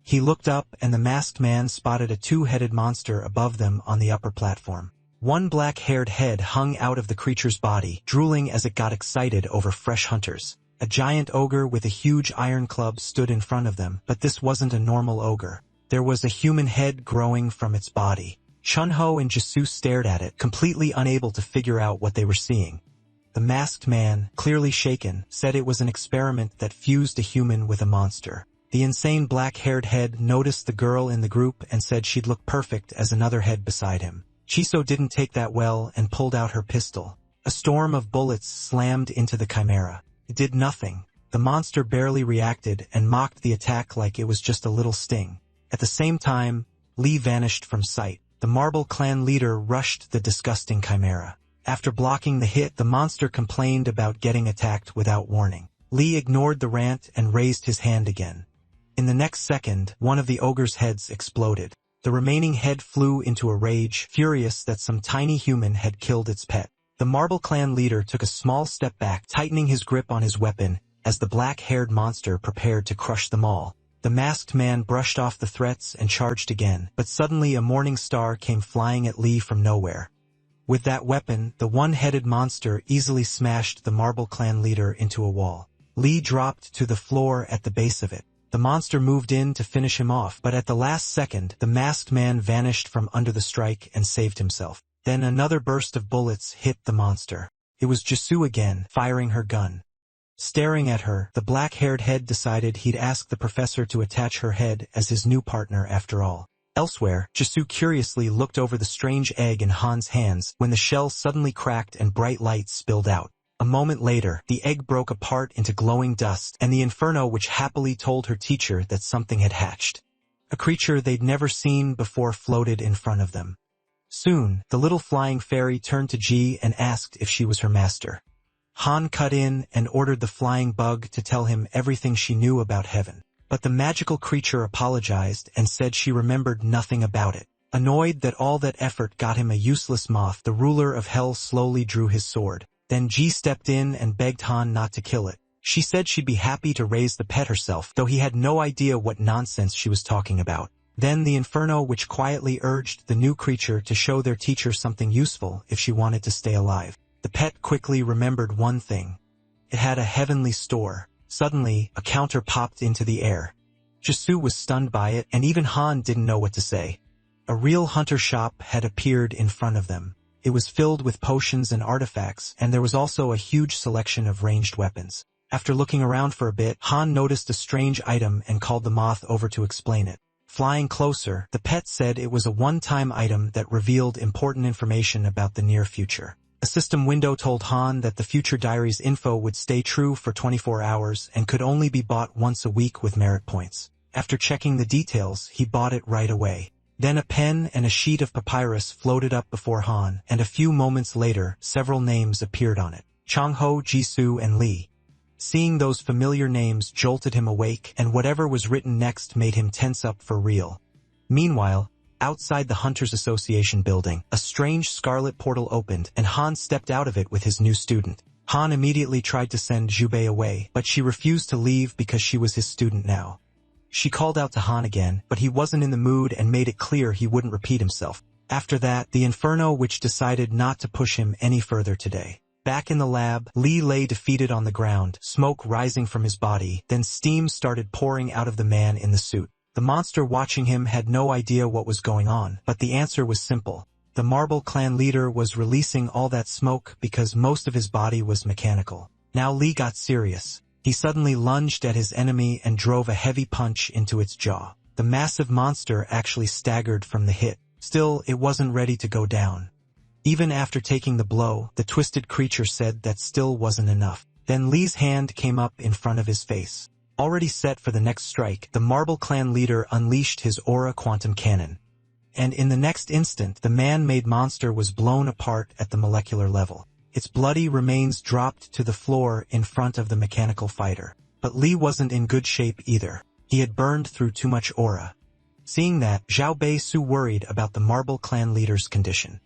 He looked up and the masked man spotted a two-headed monster above them on the upper platform. One black-haired head hung out of the creature's body, drooling as it got excited over fresh hunters. A giant ogre with a huge iron club stood in front of them, but this wasn't a normal ogre. There was a human head growing from its body. Chunho and Jisoo stared at it, completely unable to figure out what they were seeing. The masked man, clearly shaken, said it was an experiment that fused a human with a monster. The insane black-haired head noticed the girl in the group and said she'd look perfect as another head beside him. Chiso didn't take that well and pulled out her pistol. A storm of bullets slammed into the chimera. It did nothing. The monster barely reacted and mocked the attack like it was just a little sting. At the same time, Lee vanished from sight. The Marble Clan leader rushed the disgusting chimera. After blocking the hit, the monster complained about getting attacked without warning. Lee ignored the rant and raised his hand again. In the next second, one of the ogre's heads exploded. The remaining head flew into a rage, furious that some tiny human had killed its pet. The Marble Clan leader took a small step back, tightening his grip on his weapon, as the black-haired monster prepared to crush them all. The masked man brushed off the threats and charged again, but suddenly a morning star came flying at Lee from nowhere. With that weapon, the one-headed monster easily smashed the Marble Clan leader into a wall. Lee dropped to the floor at the base of it. The monster moved in to finish him off, but at the last second, the masked man vanished from under the strike and saved himself. Then another burst of bullets hit the monster. It was Jisoo again, firing her gun. Staring at her, the black-haired head decided he'd ask the professor to attach her head as his new partner after all. Elsewhere, Jisoo curiously looked over the strange egg in Han's hands when the shell suddenly cracked and bright light spilled out. A moment later, the egg broke apart into glowing dust, and the inferno which happily told her teacher that something had hatched. A creature they'd never seen before floated in front of them. Soon, the little flying fairy turned to Ji and asked if she was her master. Han cut in and ordered the flying bug to tell him everything she knew about heaven. But the magical creature apologized and said she remembered nothing about it. Annoyed that all that effort got him a useless moth, the ruler of hell slowly drew his sword. Then Ji stepped in and begged Han not to kill it. She said she'd be happy to raise the pet herself, though he had no idea what nonsense she was talking about. Then the inferno which quietly urged the new creature to show their teacher something useful if she wanted to stay alive. The pet quickly remembered one thing. It had a heavenly store. Suddenly, a counter popped into the air. Jisoo was stunned by it, and even Han didn't know what to say. A real hunter shop had appeared in front of them. It was filled with potions and artifacts, and there was also a huge selection of ranged weapons. After looking around for a bit, Han noticed a strange item and called the moth over to explain it. Flying closer, the pet said it was a one-time item that revealed important information about the near future. A system window told Han that the future diary's info would stay true for 24 hours and could only be bought once a week with merit points. After checking the details, he bought it right away. Then a pen and a sheet of papyrus floated up before Han, and a few moments later, several names appeared on it. Changho, Jisoo, and Lee. Seeing those familiar names jolted him awake, and whatever was written next made him tense up for real. Meanwhile, outside the Hunters Association building, a strange scarlet portal opened, and Han stepped out of it with his new student. Han immediately tried to send Jubei away, but she refused to leave because she was his student now. She called out to Han again, but he wasn't in the mood and made it clear he wouldn't repeat himself. After that, the inferno which decided not to push him any further today. Back in the lab, Lee lay defeated on the ground, smoke rising from his body, then steam started pouring out of the man in the suit. The monster watching him had no idea what was going on, but the answer was simple. The Marble Clan leader was releasing all that smoke because most of his body was mechanical. Now Lee got serious. He suddenly lunged at his enemy and drove a heavy punch into its jaw. The massive monster actually staggered from the hit. Still, it wasn't ready to go down. Even after taking the blow, the twisted creature said that still wasn't enough. Then Lee's hand came up in front of his face. Already set for the next strike, the Marble Clan leader unleashed his aura quantum cannon. And in the next instant, the man-made monster was blown apart at the molecular level. Its bloody remains dropped to the floor in front of the mechanical fighter. But Lee wasn't in good shape either. He had burned through too much aura. Seeing that, Zhao Bei-su worried about the Marble Clan leader's condition.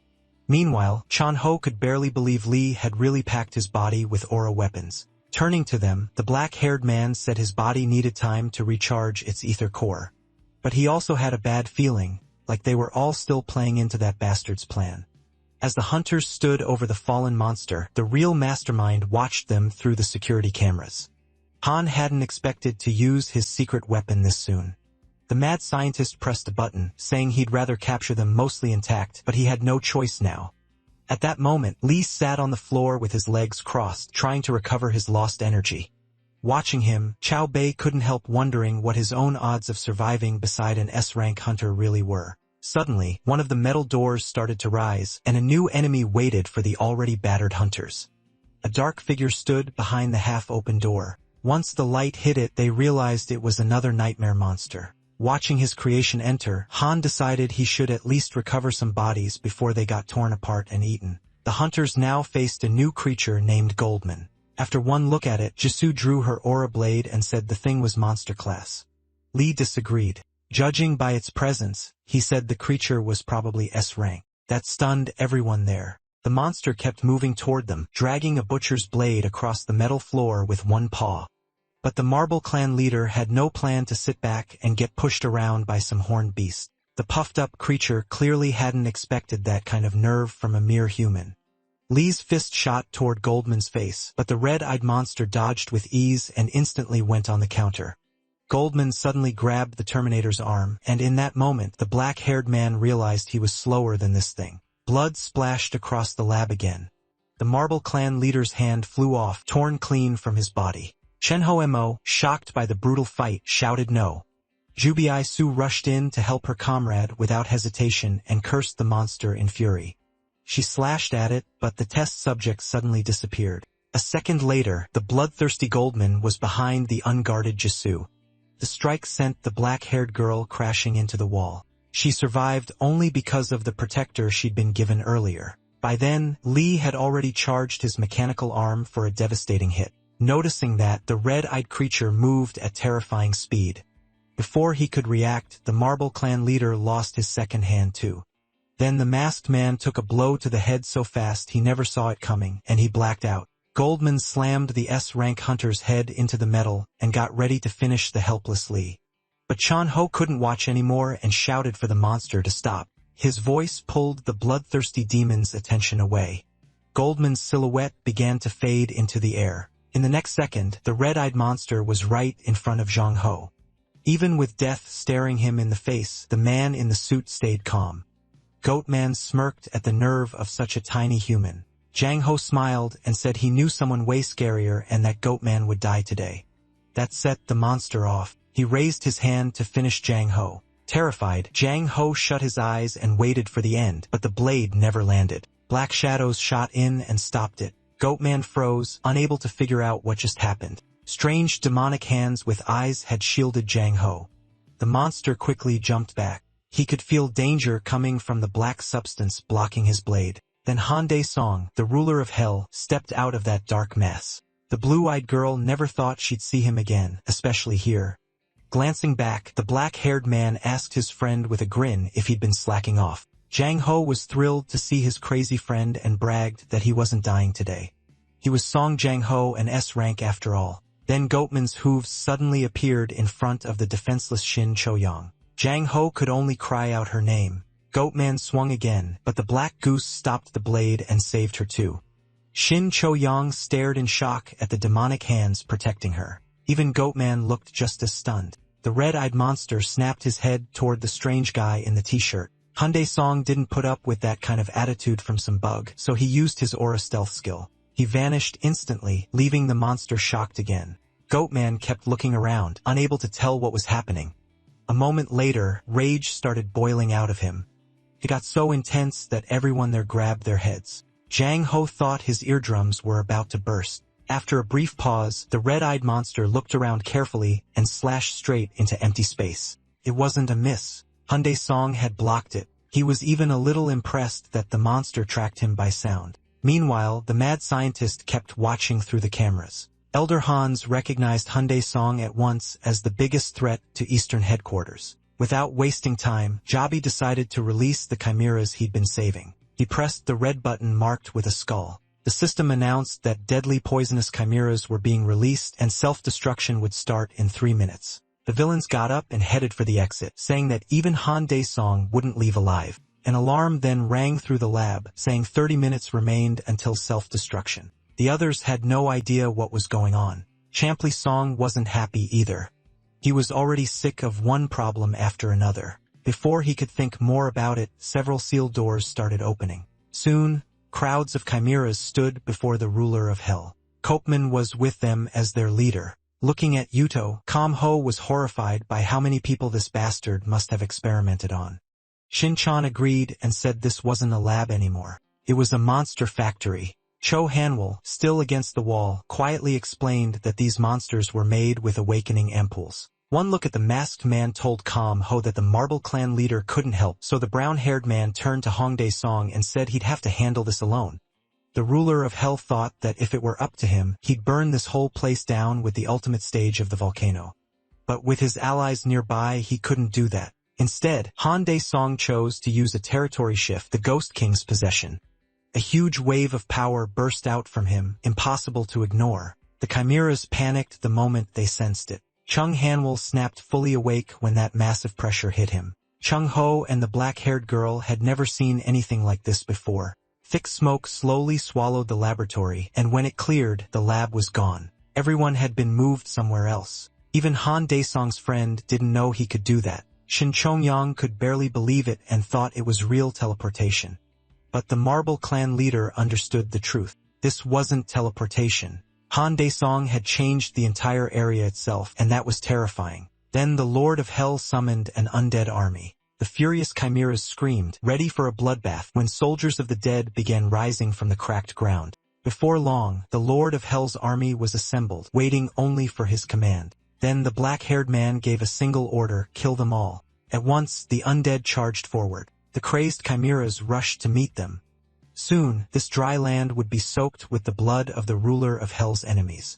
Meanwhile, Chan-ho could barely believe Lee had really packed his body with aura weapons. Turning to them, the black-haired man said his body needed time to recharge its ether core. But he also had a bad feeling, like they were all still playing into that bastard's plan. As the hunters stood over the fallen monster, the real mastermind watched them through the security cameras. Han hadn't expected to use his secret weapon this soon. The mad scientist pressed a button, saying he'd rather capture them mostly intact, but he had no choice now. At that moment, Lee sat on the floor with his legs crossed, trying to recover his lost energy. Watching him, Chow Bei couldn't help wondering what his own odds of surviving beside an S-rank hunter really were. Suddenly, one of the metal doors started to rise, and a new enemy waited for the already battered hunters. A dark figure stood behind the half-open door. Once the light hit it, they realized it was another nightmare monster. Watching his creation enter, Han decided he should at least recover some bodies before they got torn apart and eaten. The hunters now faced a new creature named Goldman. After one look at it, Jisoo drew her aura blade and said the thing was monster class. Lee disagreed. Judging by its presence, he said the creature was probably S-rank. That stunned everyone there. The monster kept moving toward them, dragging a butcher's blade across the metal floor with one paw. But the Marble Clan leader had no plan to sit back and get pushed around by some horned beast. The puffed-up creature clearly hadn't expected that kind of nerve from a mere human. Lee's fist shot toward Goldman's face, but the red-eyed monster dodged with ease and instantly went on the counter. Goldman suddenly grabbed the Terminator's arm, and in that moment the black-haired man realized he was slower than this thing. Blood splashed across the lab again. The Marble Clan leader's hand flew off, torn clean from his body. Shenho Mo, shocked by the brutal fight, shouted no. Jubai Su rushed in to help her comrade without hesitation and cursed the monster in fury. She slashed at it, but the test subject suddenly disappeared. A second later, the bloodthirsty Goldman was behind the unguarded Jisoo. The strike sent the black-haired girl crashing into the wall. She survived only because of the protector she'd been given earlier. By then, Lee had already charged his mechanical arm for a devastating hit. Noticing that, the red-eyed creature moved at terrifying speed. Before he could react, the Marble Clan leader lost his second hand too. Then the masked man took a blow to the head so fast he never saw it coming, and he blacked out. Goldman slammed the S-rank hunter's head into the metal and got ready to finish the helpless Lee. But Chan Ho couldn't watch anymore and shouted for the monster to stop. His voice pulled the bloodthirsty demon's attention away. Goldman's silhouette began to fade into the air. In the next second, the red-eyed monster was right in front of Zhang Ho. Even with death staring him in the face, the man in the suit stayed calm. Goatman smirked at the nerve of such a tiny human. Zhang Ho smiled and said he knew someone way scarier and that Goatman would die today. That set the monster off. He raised his hand to finish Zhang Ho. Terrified, Zhang Ho shut his eyes and waited for the end, but the blade never landed. Black shadows shot in and stopped it. Goatman froze, unable to figure out what just happened. Strange demonic hands with eyes had shielded Zhang Ho. The monster quickly jumped back. He could feel danger coming from the black substance blocking his blade. Then Han Dae-song, the ruler of hell, stepped out of that dark mess. The blue-eyed girl never thought she'd see him again, especially here. Glancing back, the black-haired man asked his friend with a grin if he'd been slacking off. Zhang Ho was thrilled to see his crazy friend and bragged that he wasn't dying today. He was Song Zhang Ho an S-rank after all. Then Goatman's hooves suddenly appeared in front of the defenseless Shin Cho-young. Zhang Ho could only cry out her name. Goatman swung again, but the black goose stopped the blade and saved her too. Shin Cho-young stared in shock at the demonic hands protecting her. Even Goatman looked just as stunned. The red-eyed monster snapped his head toward the strange guy in the t-shirt. Han Dae-song didn't put up with that kind of attitude from some bug, so he used his aura stealth skill. He vanished instantly, leaving the monster shocked again. Goatman kept looking around, unable to tell what was happening. A moment later, rage started boiling out of him. It got so intense that everyone there grabbed their heads. Zhang Ho thought his eardrums were about to burst. After a brief pause, the red-eyed monster looked around carefully and slashed straight into empty space. It wasn't a miss. Han Dae-song had blocked it. He was even a little impressed that the monster tracked him by sound. Meanwhile, the mad scientist kept watching through the cameras. Elder Hans recognized Han Dae-song at once as the biggest threat to Eastern headquarters. Without wasting time, Jabi decided to release the chimeras he'd been saving. He pressed the red button marked with a skull. The system announced that deadly poisonous chimeras were being released and self-destruction would start in 3 minutes. The villains got up and headed for the exit, saying that even Han Dae-song wouldn't leave alive. An alarm then rang through the lab, saying 30 minutes remained until self-destruction. The others had no idea what was going on. Champli Song wasn't happy either. He was already sick of one problem after another. Before he could think more about it, several sealed doors started opening. Soon, crowds of chimeras stood before the ruler of hell. Koopman was with them as their leader. Looking at Yuto, Ho was horrified by how many people this bastard must have experimented on. Shin-chan agreed and said this wasn't a lab anymore. It was a monster factory. Cho Hanwol, still against the wall, quietly explained that these monsters were made with awakening ampoules. One look at the masked man told Ho that the Marble Clan leader couldn't help, so the brown-haired man turned to Hongdae Song and said he'd have to handle this alone. The ruler of hell thought that if it were up to him, he'd burn this whole place down with the ultimate stage of the volcano. But with his allies nearby, he couldn't do that. Instead, Hongdae Song chose to use a territory shift, the Ghost King's possession. A huge wave of power burst out from him, impossible to ignore. The chimeras panicked the moment they sensed it. Chung Hanwol snapped fully awake when that massive pressure hit him. Chung Ho and the black-haired girl had never seen anything like this before. Thick smoke slowly swallowed the laboratory, and when it cleared, the lab was gone. Everyone had been moved somewhere else. Even Han Daesong's friend didn't know he could do that. Shin Chongyang could barely believe it and thought it was real teleportation. But the Marble Clan leader understood the truth. This wasn't teleportation. Han Daesong had changed the entire area itself, and that was terrifying. Then the Lord of Hell summoned an undead army. The furious chimeras screamed, ready for a bloodbath, when soldiers of the dead began rising from the cracked ground. Before long, the Lord of Hell's army was assembled, waiting only for his command. Then the black-haired man gave a single order, kill them all. At once, the undead charged forward. The crazed chimeras rushed to meet them. Soon, this dry land would be soaked with the blood of the ruler of Hell's enemies.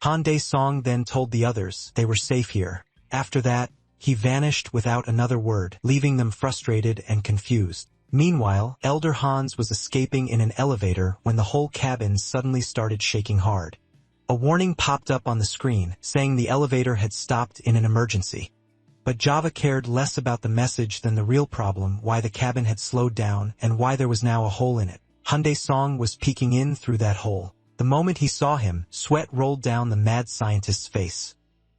Han Daesong then told the others they were safe here. After that, he vanished without another word, leaving them frustrated and confused. Meanwhile, Elder Hans was escaping in an elevator when the whole cabin suddenly started shaking hard. A warning popped up on the screen, saying the elevator had stopped in an emergency. But Java cared less about the message than the real problem, why the cabin had slowed down and why there was now a hole in it. Han Daesong was peeking in through that hole. The moment he saw him, sweat rolled down the mad scientist's face.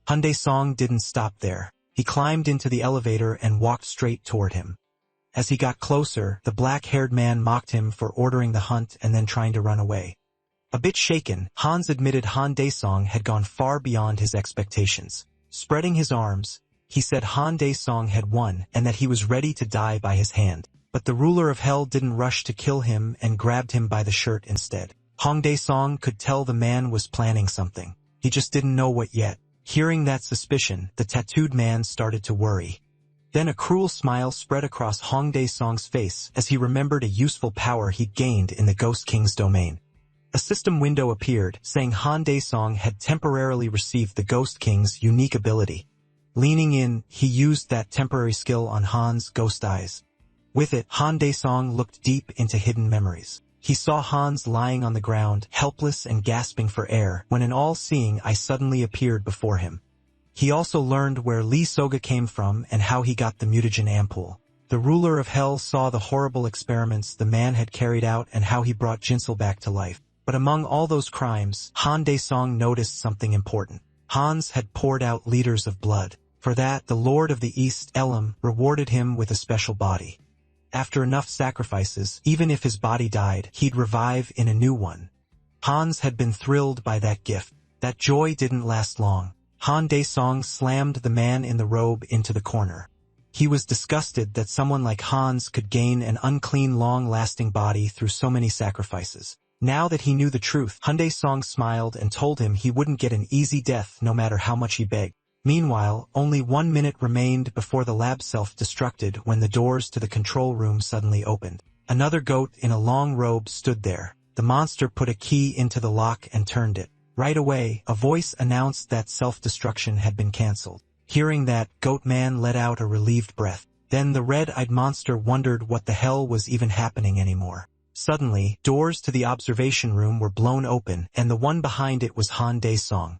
Han Daesong didn't stop there. He climbed into the elevator and walked straight toward him. As he got closer, the black-haired man mocked him for ordering the hunt and then trying to run away. A bit shaken, Hans admitted Han Daesong had gone far beyond his expectations. Spreading his arms, he said Han Daesong had won and that he was ready to die by his hand. But the ruler of hell didn't rush to kill him and grabbed him by the shirt instead. Han Daesong could tell the man was planning something. He just didn't know what yet. Hearing that suspicion, the tattooed man started to worry. Then a cruel smile spread across Han Daesong's face as he remembered a useful power he'd gained in the Ghost King's domain. A system window appeared, saying Han Daesong had temporarily received the Ghost King's unique ability. Leaning in, he used that temporary skill on Han's ghost eyes. With it, Han Daesong looked deep into hidden memories. He saw Hans lying on the ground, helpless and gasping for air, when an all-seeing eye suddenly appeared before him. He also learned where Lee Soga came from and how he got the mutagen ampoule. The ruler of hell saw the horrible experiments the man had carried out and how he brought Jinsel back to life. But among all those crimes, Han Daesong noticed something important. Hans had poured out liters of blood. For that, the Lord of the East, Elam, rewarded him with a special body. After enough sacrifices, even if his body died, he'd revive in a new one. Hans had been thrilled by that gift. That joy didn't last long. Han Daesong slammed the man in the robe into the corner. He was disgusted that someone like Hans could gain an unclean, long-lasting body through so many sacrifices. Now that he knew the truth, Han Daesong smiled and told him he wouldn't get an easy death no matter how much he begged. Meanwhile, only 1 minute remained before the lab self-destructed when the doors to the control room suddenly opened. Another goat in a long robe stood there. The monster put a key into the lock and turned it. Right away, a voice announced that self-destruction had been cancelled. Hearing that, Goat Man let out a relieved breath. Then the red-eyed monster wondered what the hell was even happening anymore. Suddenly, doors to the observation room were blown open, and the one behind it was Han Daesong.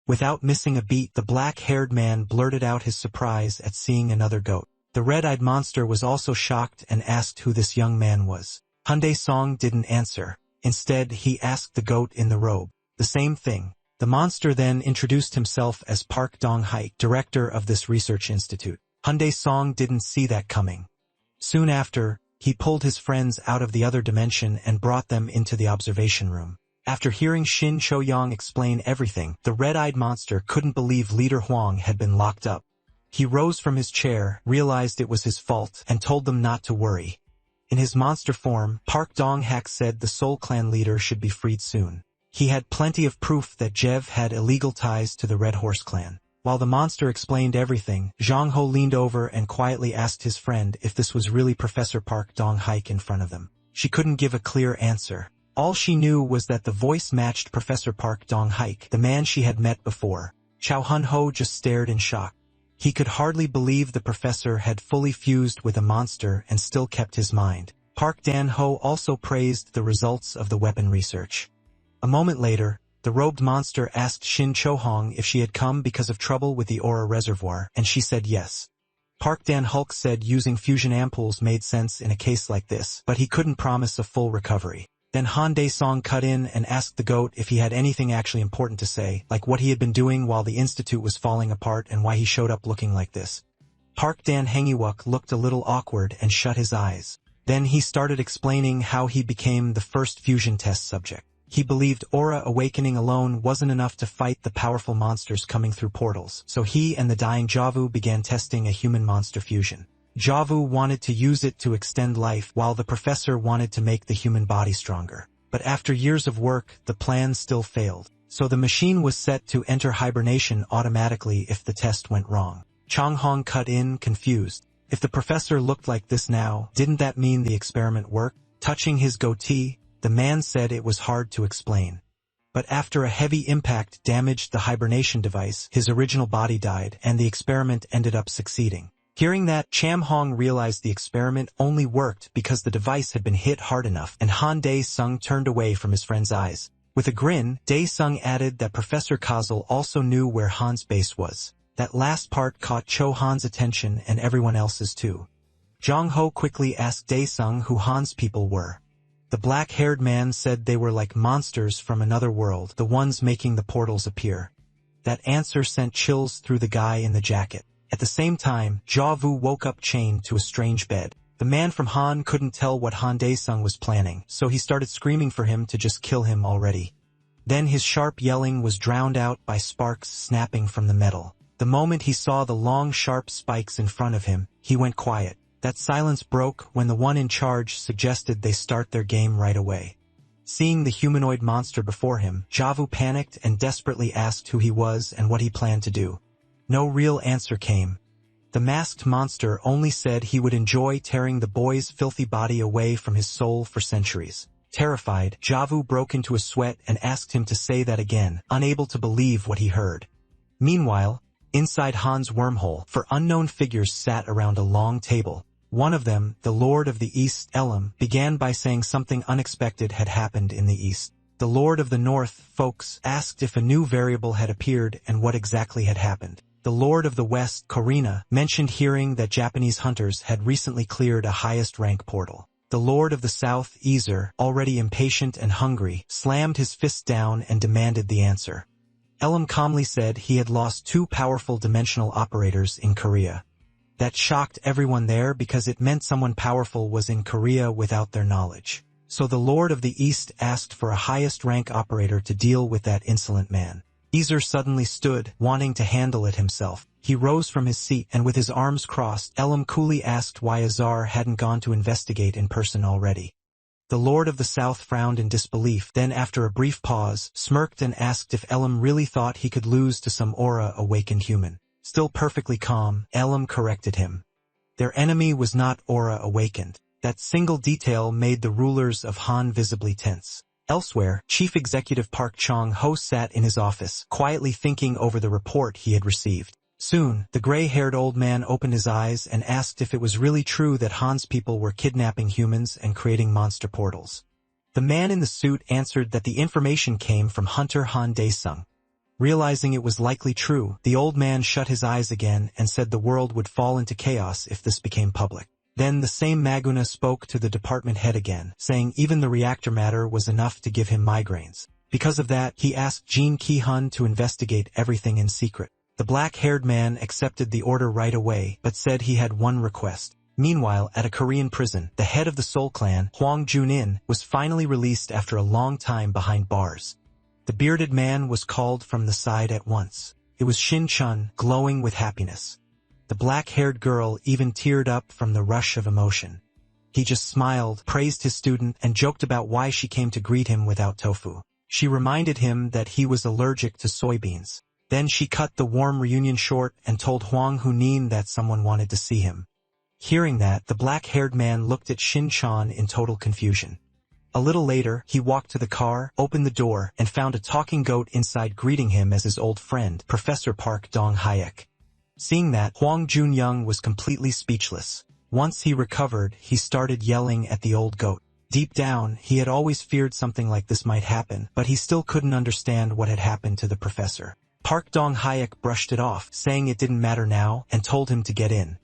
Without missing a beat, the black-haired man blurted out his surprise at seeing another goat. The red-eyed monster was also shocked and asked who this young man was. Han Daesong didn't answer. Instead, he asked the goat in the robe the same thing. The monster then introduced himself as Park Dong-haik, director of this research institute. Han Daesong didn't see that coming. Soon after, He pulled his friends out of the other dimension and brought them into the observation room. After hearing Shin Cho-yong explain everything, the red-eyed monster couldn't believe Leader Huang had been locked up. He rose from his chair, realized it was his fault, and told them not to worry. In his monster form, Park Dong-hak said the Seoul clan leader should be freed soon. He had plenty of proof that Jev had illegal ties to the Red Horse clan. While the monster explained everything, Zhang Ho leaned over and quietly asked his friend if this was really Professor Park Dong-hak in front of them. She couldn't give a clear answer. All she knew was that the voice matched Professor Park Dong-hak, the man she had met before. Chow Hun-ho just stared in shock. He could hardly believe the professor had fully fused with a monster and still kept his mind. Park Dan-ho also praised the results of the weapon research. A moment later, the robed monster asked Shin Cho-hong if she had come because of trouble with the aura reservoir, and she said yes. Park Dan-hulk said using fusion ampoules made sense in a case like this, but he couldn't promise a full recovery. Then Han Dae-song cut in and asked the goat if he had anything actually important to say, like what he had been doing while the institute was falling apart and why he showed up looking like this. Park Dan-hengiwuk looked a little awkward and shut his eyes. Then he started explaining how he became the first fusion test subject. He believed aura awakening alone wasn't enough to fight the powerful monsters coming through portals, so he and the dying Javu began testing a human-monster fusion. Javu wanted to use it to extend life, while the professor wanted to make the human body stronger. But after years of work, the plan still failed. So the machine was set to enter hibernation automatically if the test went wrong. Chang Hong cut in, confused. If the professor looked like this now, didn't that mean the experiment worked? Touching his goatee, the man said it was hard to explain. But after a heavy impact damaged the hibernation device, his original body died, and the experiment ended up succeeding. Hearing that, Cham Hong realized the experiment only worked because the device had been hit hard enough, and Han Dae-sung turned away from his friend's eyes. With a grin, Dae-sung added that Professor Kazel also knew where Han's base was. That last part caught Cho Han's attention and everyone else's too. Jong Ho quickly asked Dae-sung who Han's people were. The black-haired man said they were like monsters from another world, the ones making the portals appear. That answer sent chills through the guy in the jacket. At the same time, Ja Vu woke up chained to a strange bed. The man from Han couldn't tell what Han Dae-sung was planning, so he started screaming for him to just kill him already. Then his sharp yelling was drowned out by sparks snapping from the metal. The moment he saw the long sharp spikes in front of him, he went quiet. That silence broke when the one in charge suggested they start their game right away. Seeing the humanoid monster before him, Javu panicked and desperately asked who he was and what he planned to do. No real answer came. The masked monster only said he would enjoy tearing the boy's filthy body away from his soul for centuries. Terrified, Javu broke into a sweat and asked him to say that again, unable to believe what he heard. Meanwhile, inside Han's wormhole, four unknown figures sat around a long table. One of them, the Lord of the East, Elam, began by saying something unexpected had happened in the East. The Lord of the North, Folks, asked if a new variable had appeared and what exactly had happened. The Lord of the West, Korina, mentioned hearing that Japanese hunters had recently cleared a highest-rank portal. The Lord of the South, Ezer, already impatient and hungry, slammed his fist down and demanded the answer. Elam calmly said he had lost 2 powerful dimensional operators in Korea. That shocked everyone there because it meant someone powerful was in Korea without their knowledge. So the Lord of the East asked for a highest-rank operator to deal with that insolent man. Ezer suddenly stood, wanting to handle it himself. He rose from his seat and with his arms crossed, Elam coolly asked why Azar hadn't gone to investigate in person already. The Lord of the South frowned in disbelief, then after a brief pause, smirked and asked if Elam really thought he could lose to some aura-awakened human. Still perfectly calm, Elam corrected him. Their enemy was not aura-awakened. That single detail made the rulers of Han visibly tense. Elsewhere, Chief Executive Park Chong-ho sat in his office, quietly thinking over the report he had received. Soon, the gray-haired old man opened his eyes and asked if it was really true that Han's people were kidnapping humans and creating monster portals. The man in the suit answered that the information came from Hunter Han Dae-sung. Realizing it was likely true, the old man shut his eyes again and said the world would fall into chaos if this became public. Then the same Maguna spoke to the department head again, saying even the reactor matter was enough to give him migraines. Because of that, he asked Jin Ki-hun to investigate everything in secret. The black-haired man accepted the order right away, but said he had one request. Meanwhile, at a Korean prison, the head of the Seoul clan, Hwang Jun-in, was finally released after a long time behind bars. The bearded man was called from the side at once. It was Shin Chun, glowing with happiness. The black-haired girl even teared up from the rush of emotion. He just smiled, praised his student, and joked about why she came to greet him without tofu. She reminded him that he was allergic to soybeans. Then she cut the warm reunion short and told Hwang Hunin that someone wanted to see him. Hearing that, the black-haired man looked at Shin Chan in total confusion. A little later, he walked to the car, opened the door, and found a talking goat inside greeting him as his old friend, Professor Park Dong-hyuk. Seeing that, Hwang Jun-young was completely speechless. Once he recovered, he started yelling at the old goat. Deep down, he had always feared something like this might happen, but he still couldn't understand what had happened to the professor. Park Dong-hyuk brushed it off, saying it didn't matter now, and told him to get in.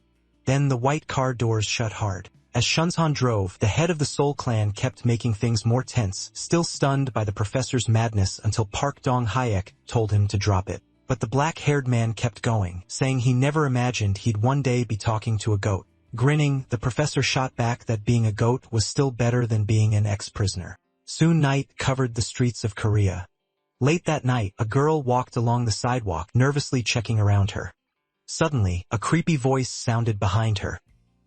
Then the white car doors shut hard. As Shunsan drove, the head of the Seoul clan kept making things more tense, still stunned by the professor's madness until Park Dong-hyuk told him to drop it. But the black-haired man kept going, saying he never imagined he'd one day be talking to a goat. Grinning, the professor shot back that being a goat was still better than being an ex-prisoner. Soon night covered the streets of Korea. Late that night, a girl walked along the sidewalk, nervously checking around her. Suddenly, a creepy voice sounded behind her.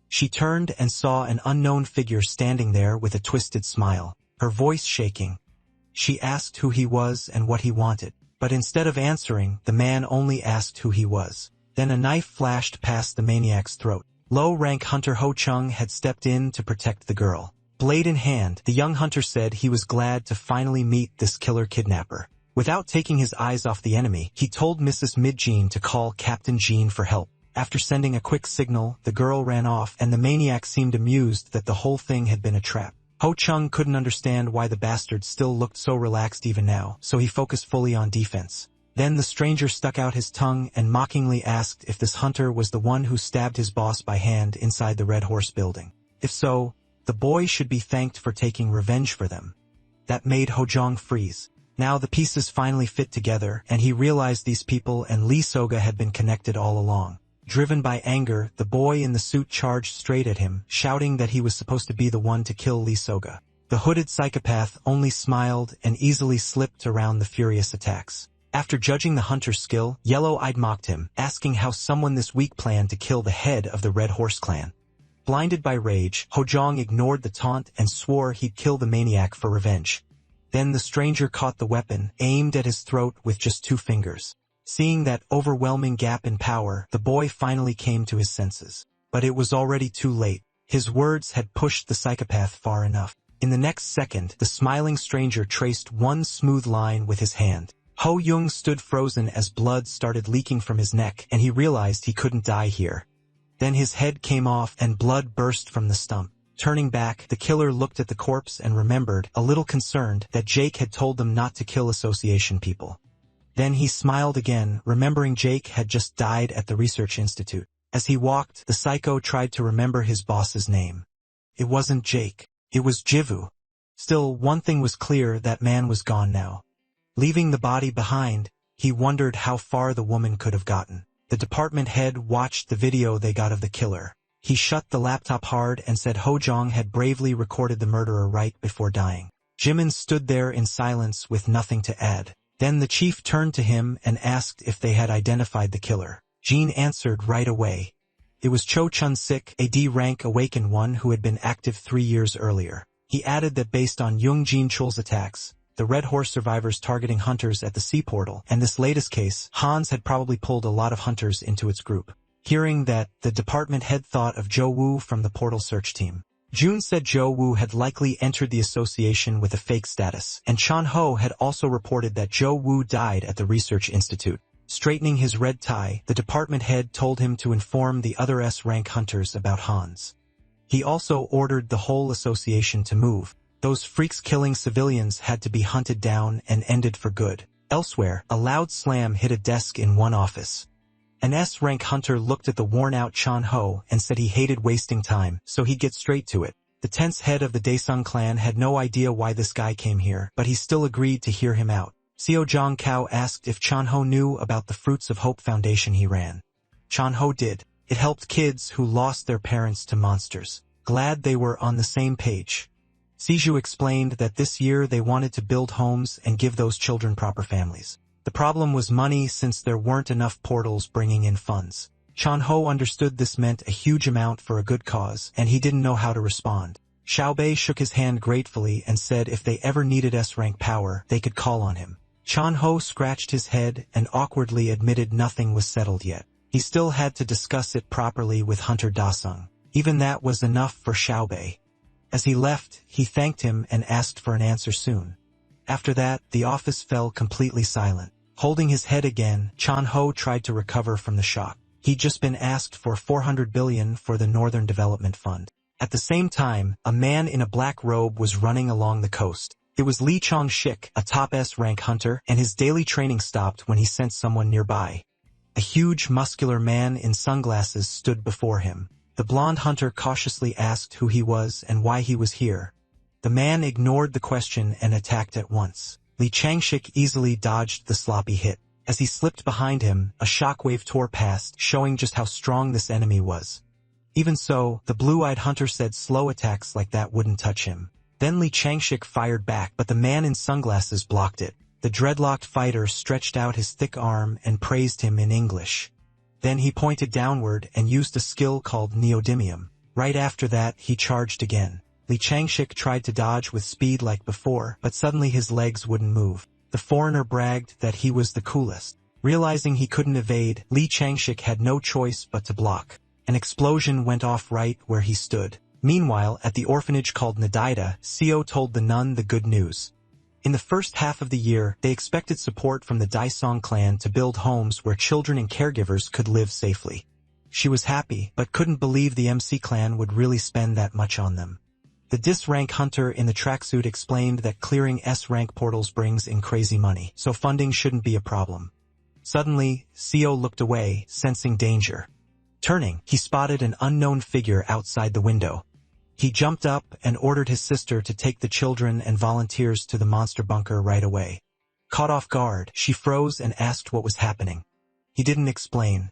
She turned and saw an unknown figure standing there with a twisted smile, her voice shaking. She asked who he was and what he wanted, but instead of answering, the man only asked who he was. Then a knife flashed past the maniac's throat. Low-rank hunter Ho Chung had stepped in to protect the girl. Blade in hand, the young hunter said he was glad to finally meet this killer kidnapper. Without taking his eyes off the enemy, he told Mrs. Mid-Jean to call Captain Jean for help. After sending a quick signal, the girl ran off, and the maniac seemed amused that the whole thing had been a trap. Ho Chung couldn't understand why the bastard still looked so relaxed even now, so he focused fully on defense. Then the stranger stuck out his tongue and mockingly asked if this hunter was the one who stabbed his boss by hand inside the Red Horse building. If so, the boy should be thanked for taking revenge for them. That made Ho Jong freeze. Now the pieces finally fit together, and he realized these people and Lee Soga had been connected all along. Driven by anger, the boy in the suit charged straight at him, shouting that he was supposed to be the one to kill Lee Soga. The hooded psychopath only smiled and easily slipped around the furious attacks. After judging the hunter's skill, Yellow-eyed mocked him, asking how someone this weak planned to kill the head of the Red Horse clan. Blinded by rage, Ho Jong ignored the taunt and swore he'd kill the maniac for revenge. Then the stranger caught the weapon, aimed at his throat with just 2 fingers. Seeing that overwhelming gap in power, the boy finally came to his senses. But it was already too late. His words had pushed the psychopath far enough. In the next second, the smiling stranger traced one smooth line with his hand. Ho Young stood frozen as blood started leaking from his neck, and he realized he couldn't die here. Then his head came off and blood burst from the stump. Turning back, the killer looked at the corpse and remembered, a little concerned, that Jake had told them not to kill association people. Then he smiled again, remembering Jake had just died at the research institute. As he walked, the psycho tried to remember his boss's name. It wasn't Jake. It was Jivu. Still, one thing was clear, that man was gone now. Leaving the body behind, he wondered how far the woman could have gotten. The department head watched the video they got of the killer. He shut the laptop hard and said Ho Jong had bravely recorded the murderer right before dying. Jimin stood there in silence with nothing to add. Then the chief turned to him and asked if they had identified the killer. Jean answered right away. It was Cho Chun-sik, a D-rank awakened one who had been active 3 years earlier. He added that based on Jung Jin-chul's attacks, the Red Horse survivors targeting hunters at the sea portal, and this latest case, Hans had probably pulled a lot of hunters into its group. Hearing that, the department head thought of Joe Woo from the portal search team. June said Joe Woo had likely entered the association with a fake status, and Chan Ho had also reported that Joe Woo died at the research institute. Straightening his red tie, the department head told him to inform the other S-rank hunters about Hans. He also ordered the whole association to move. Those freaks killing civilians had to be hunted down and ended for good. Elsewhere, a loud slam hit a desk in one office. An S-rank hunter looked at the worn-out Chan Ho and said he hated wasting time, so he'd get straight to it. The tense head of the Daesung clan had no idea why this guy came here, but he still agreed to hear him out. Seo Jong Kao asked if Chan Ho knew about the Fruits of Hope Foundation he ran. Chan Ho did. It helped kids who lost their parents to monsters. Glad they were on the same page. Siju explained that this year they wanted to build homes and give those children proper families. The problem was money, since there weren't enough portals bringing in funds. Chanho understood this meant a huge amount for a good cause, and he didn't know how to respond. Xiaobei shook his hand gratefully and said if they ever needed S-rank power, they could call on him. Chanho scratched his head and awkwardly admitted nothing was settled yet. He still had to discuss it properly with Hunter Dasung. Even that was enough for Xiaobei. As he left, he thanked him and asked for an answer soon. After that, the office fell completely silent. Holding his head again, Chanho tried to recover from the shock. He'd just been asked for 400 billion for the Northern Development Fund. At the same time, a man in a black robe was running along the coast. It was Li Chongshik, a top S-rank hunter, and his daily training stopped when he sensed someone nearby. A huge, muscular man in sunglasses stood before him. The blonde hunter cautiously asked who he was and why he was here. The man ignored the question and attacked at once. Li Changshik easily dodged the sloppy hit. As he slipped behind him, a shockwave tore past, showing just how strong this enemy was. Even so, the blue-eyed hunter said slow attacks like that wouldn't touch him. Then Li Changshik fired back, but the man in sunglasses blocked it. The dreadlocked fighter stretched out his thick arm and praised him in English. Then he pointed downward and used a skill called Neodymium. Right after that, he charged again. Li Changshik tried to dodge with speed like before, but suddenly his legs wouldn't move. The foreigner bragged that he was the coolest. Realizing he couldn't evade, Li Changshik had no choice but to block. An explosion went off right where he stood. Meanwhile, at the orphanage called Nadaida, Seo told the nun the good news. In the first half of the year, they expected support from the Daisong clan to build homes where children and caregivers could live safely. She was happy, but couldn't believe the MC clan would really spend that much on them. The dis-rank hunter in the tracksuit explained that clearing S-rank portals brings in crazy money, so funding shouldn't be a problem. Suddenly, Seo looked away, sensing danger. Turning, he spotted an unknown figure outside the window. He jumped up and ordered his sister to take the children and volunteers to the monster bunker right away. Caught off guard, she froze and asked what was happening. He didn't explain,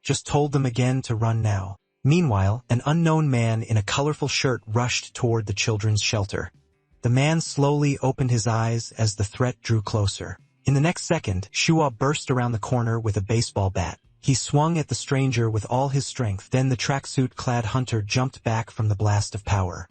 just told them again to run now. Meanwhile, an unknown man in a colorful shirt rushed toward the children's shelter. The man slowly opened his eyes as the threat drew closer. In the next second, Shua burst around the corner with a baseball bat. He swung at the stranger with all his strength, then the tracksuit-clad hunter jumped back from the blast of power.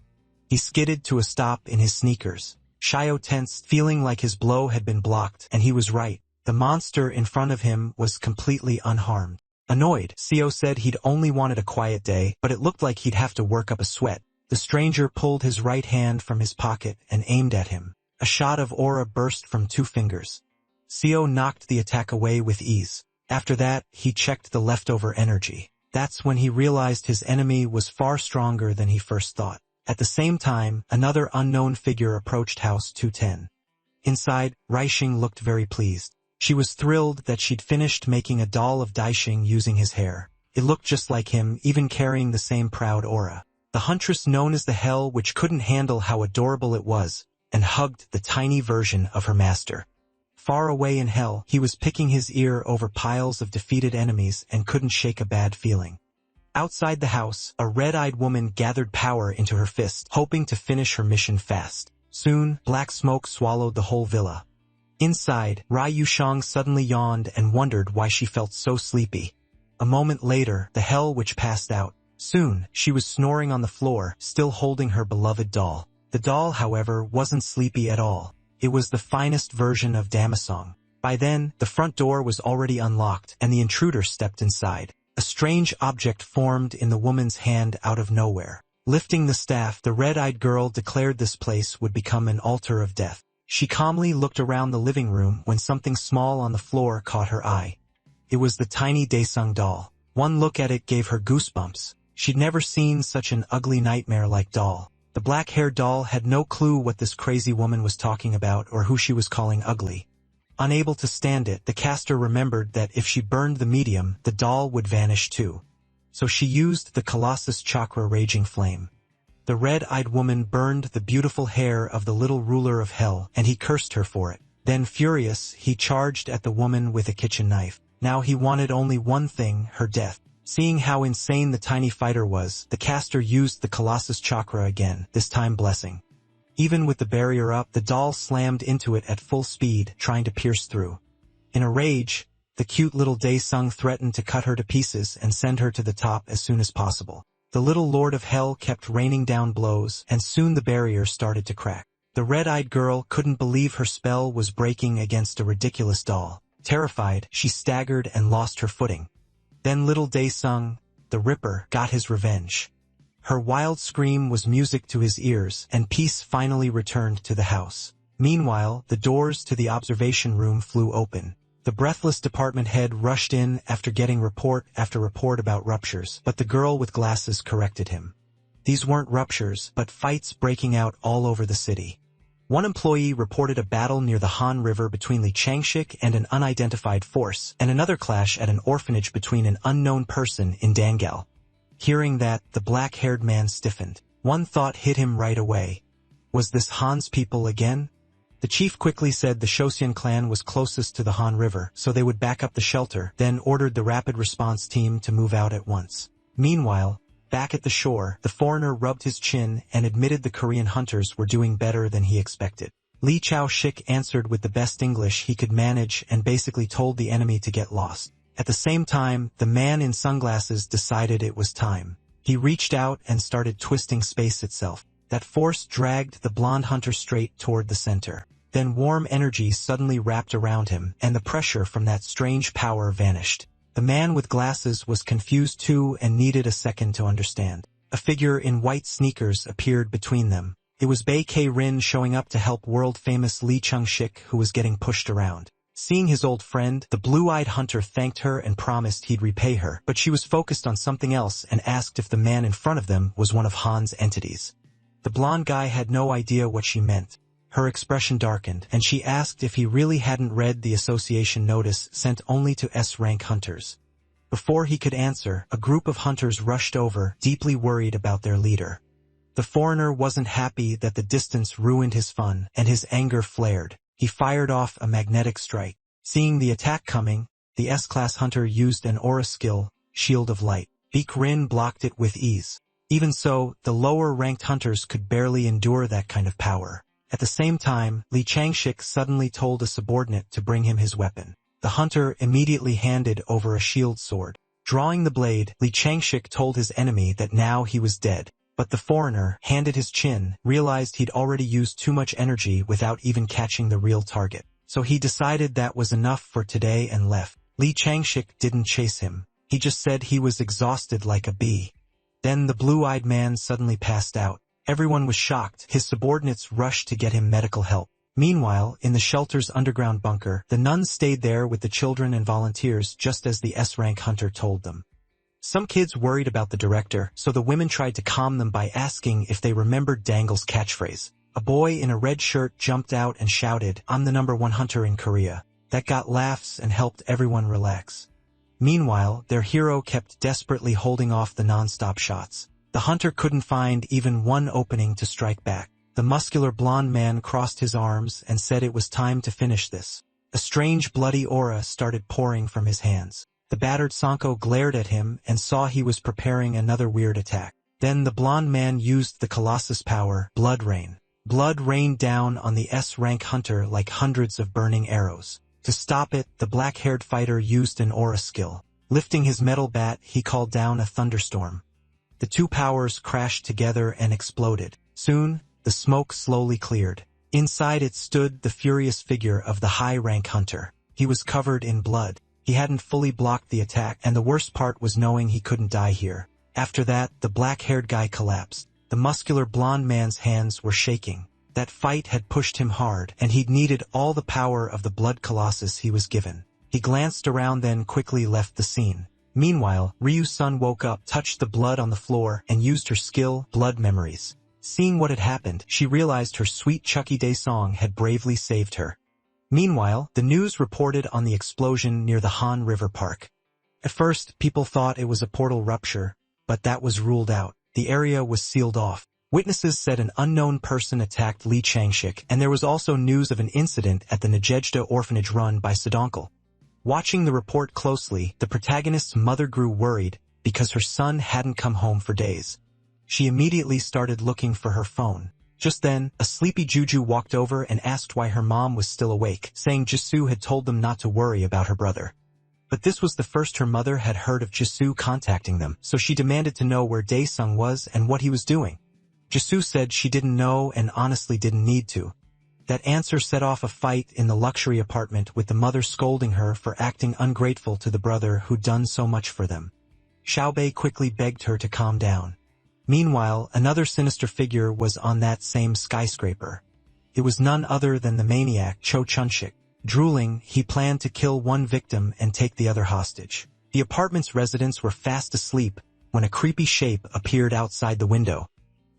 He skidded to a stop in his sneakers. Shio tensed, feeling like his blow had been blocked, and he was right. The monster in front of him was completely unharmed. Annoyed, Seo said he'd only wanted a quiet day, but it looked like he'd have to work up a sweat. The stranger pulled his right hand from his pocket and aimed at him. A shot of aura burst from 2 fingers. Seo knocked the attack away with ease. After that, he checked the leftover energy. That's when he realized his enemy was far stronger than he first thought. At the same time, another unknown figure approached House 210. Inside, Raixing looked very pleased. She was thrilled that she'd finished making a doll of Daixing using his hair. It looked just like him, even carrying the same proud aura. The huntress known as the Hell, which couldn't handle how adorable it was, and hugged the tiny version of her master. Far away in Hell, he was picking his ear over piles of defeated enemies and couldn't shake a bad feeling. Outside the house, a red-eyed woman gathered power into her fist, hoping to finish her mission fast. Soon, black smoke swallowed the whole villa. Inside, Rai Yushang suddenly yawned and wondered why she felt so sleepy. A moment later, the Hell Witch passed out. Soon, she was snoring on the floor, still holding her beloved doll. The doll, however, wasn't sleepy at all. It was the finest version of Damasong. By then, the front door was already unlocked, and the intruder stepped inside. A strange object formed in the woman's hand out of nowhere. Lifting the staff, the red-eyed girl declared this place would become an altar of death. She calmly looked around the living room when something small on the floor caught her eye. It was the tiny Daesung doll. One look at it gave her goosebumps. She'd never seen such an ugly nightmare-like doll. The black-haired doll had no clue what this crazy woman was talking about or who she was calling ugly. Unable to stand it, the caster remembered that if she burned the medium, the doll would vanish too. So she used the Colossus Chakra Raging Flame. The red-eyed woman burned the beautiful hair of the little ruler of hell, and he cursed her for it. Then furious, he charged at the woman with a kitchen knife. Now he wanted only one thing, her death. Seeing how insane the tiny fighter was, the caster used the Colossus chakra again, this time blessing. Even with the barrier up, the doll slammed into it at full speed, trying to pierce through. In a rage, the cute little Daesung threatened to cut her to pieces and send her to the top as soon as possible. The little Lord of Hell kept raining down blows, and soon the barrier started to crack. The red-eyed girl couldn't believe her spell was breaking against a ridiculous doll. Terrified, she staggered and lost her footing. Then little Daesung, the Ripper, got his revenge. Her wild scream was music to his ears, and peace finally returned to the house. Meanwhile, the doors to the observation room flew open. The breathless department head rushed in after getting report after report about ruptures, but the girl with glasses corrected him. These weren't ruptures, but fights breaking out all over the city. One employee reported a battle near the Han River between Li Changshik and an unidentified force, and another clash at an orphanage between an unknown person in Dangal. Hearing that, the black-haired man stiffened. One thought hit him right away. Was this Han's people again? The chief quickly said the Shosian clan was closest to the Han River, so they would back up the shelter, then ordered the rapid response team to move out at once. Meanwhile, back at the shore, the foreigner rubbed his chin and admitted the Korean hunters were doing better than he expected. Li Chao-shik answered with the best English he could manage and basically told the enemy to get lost. At the same time, the man in sunglasses decided it was time. He reached out and started twisting space itself. That force dragged the blonde hunter straight toward the center. Then warm energy suddenly wrapped around him, and the pressure from that strange power vanished. The man with glasses was confused too and needed a second to understand. A figure in white sneakers appeared between them. It was Bei K-rin showing up to help world-famous Li Chung-shik, who was getting pushed around. Seeing his old friend, the blue-eyed hunter thanked her and promised he'd repay her, but she was focused on something else and asked if the man in front of them was one of Han's entities. The blonde guy had no idea what she meant. Her expression darkened, and she asked if he really hadn't read the association notice sent only to S-rank hunters. Before he could answer, a group of hunters rushed over, deeply worried about their leader. The foreigner wasn't happy that the distance ruined his fun, and his anger flared. He fired off a magnetic strike. Seeing the attack coming, the S-class hunter used an aura skill, Shield of Light. Rin blocked it with ease. Even so, the lower-ranked hunters could barely endure that kind of power. At the same time, Li Changshik suddenly told a subordinate to bring him his weapon. The hunter immediately handed over a shield sword. Drawing the blade, Li Changshik told his enemy that now he was dead. But the foreigner, handed his chin, realized he'd already used too much energy without even catching the real target. So he decided that was enough for today and left. Li Changshik didn't chase him. He just said he was exhausted like a bee. Then the blue-eyed man suddenly passed out. Everyone was shocked. His subordinates rushed to get him medical help. Meanwhile, in the shelter's underground bunker, the nuns stayed there with the children and volunteers just as the S-rank hunter told them. Some kids worried about the director, so the women tried to calm them by asking if they remembered Dangle's catchphrase. A boy in a red shirt jumped out and shouted, "I'm the #1 hunter in Korea." That got laughs and helped everyone relax. Meanwhile, their hero kept desperately holding off the non-stop shots. The hunter couldn't find even one opening to strike back. The muscular blonde man crossed his arms and said it was time to finish this. A strange bloody aura started pouring from his hands. The battered Sanko glared at him and saw he was preparing another weird attack. Then the blonde man used the Colossus power, Blood Rain. Blood rained down on the S-rank hunter like hundreds of burning arrows. To stop it, the black-haired fighter used an aura skill. Lifting his metal bat, he called down a thunderstorm. The two powers crashed together and exploded. Soon, the smoke slowly cleared. Inside it stood the furious figure of the high-rank hunter. He was covered in blood. He hadn't fully blocked the attack, and the worst part was knowing he couldn't die here. After that, the black-haired guy collapsed. The muscular blonde man's hands were shaking. That fight had pushed him hard, and he'd needed all the power of the blood colossus he was given. He glanced around then quickly left the scene. Meanwhile, Ryu-sun woke up, touched the blood on the floor, and used her skill, Blood Memories. Seeing what had happened, she realized her sweet Chucky Day song had bravely saved her. Meanwhile, the news reported on the explosion near the Han River Park. At first, people thought it was a portal rupture, but that was ruled out. The area was sealed off. Witnesses said an unknown person attacked Li Changshik, and there was also news of an incident at the Najejda orphanage run by Sadonkel. Watching the report closely, the protagonist's mother grew worried. because her son hadn't come home for days. She immediately started looking for her phone. Just then, a sleepy Juju walked over and asked why her mom was still awake, saying Jisoo had told them not to worry about her brother. But this was the first her mother had heard of Jisoo contacting them, so she demanded to know where Daesung was and what he was doing. Jisoo said she didn't know and honestly didn't need to. That answer set off a fight in the luxury apartment, with the mother scolding her for acting ungrateful to the brother who'd done so much for them. Xiaobei quickly begged her to calm down. Meanwhile, another sinister figure was on that same skyscraper. It was none other than the maniac Cho Chun-sik. Drooling, he planned to kill one victim and take the other hostage. The apartment's residents were fast asleep when a creepy shape appeared outside the window.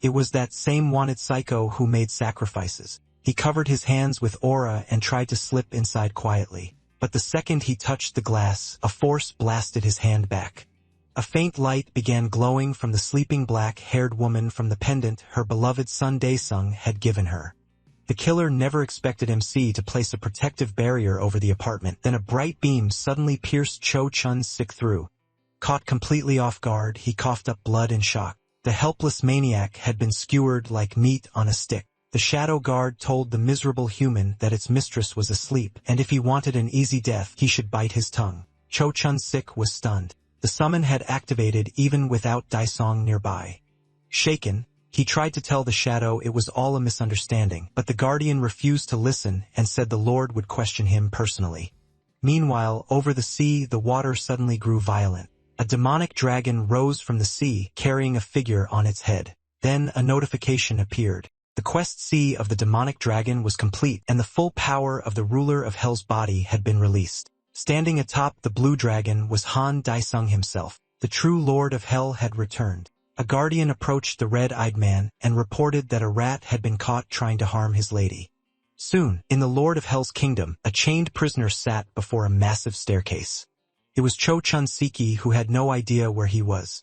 It was that same wanted psycho who made sacrifices. He covered his hands with aura and tried to slip inside quietly. But the second he touched the glass, a force blasted his hand back. A faint light began glowing from the sleeping black-haired woman from the pendant her beloved son Daesung had given her. The killer never expected MC to place a protective barrier over the apartment. Then a bright beam suddenly pierced Cho Chun-sik through. Caught completely off guard, he coughed up blood in shock. The helpless maniac had been skewered like meat on a stick. The shadow guard told the miserable human that its mistress was asleep, and if he wanted an easy death, he should bite his tongue. Cho Chun-sik was stunned. The summon had activated even without Daesung nearby. Shaken, he tried to tell the shadow it was all a misunderstanding, but the guardian refused to listen and said the Lord would question him personally. Meanwhile, over the sea, the water suddenly grew violent. A demonic dragon rose from the sea, carrying a figure on its head. Then a notification appeared. The quest C of the demonic dragon was complete, and the full power of the ruler of Hell's body had been released. Standing atop the blue dragon was Han Daesung himself. The true Lord of Hell had returned. A guardian approached the red-eyed man and reported that a rat had been caught trying to harm his lady. Soon, in the Lord of Hell's kingdom, a chained prisoner sat before a massive staircase. It was Cho Chun-sik who had no idea where he was.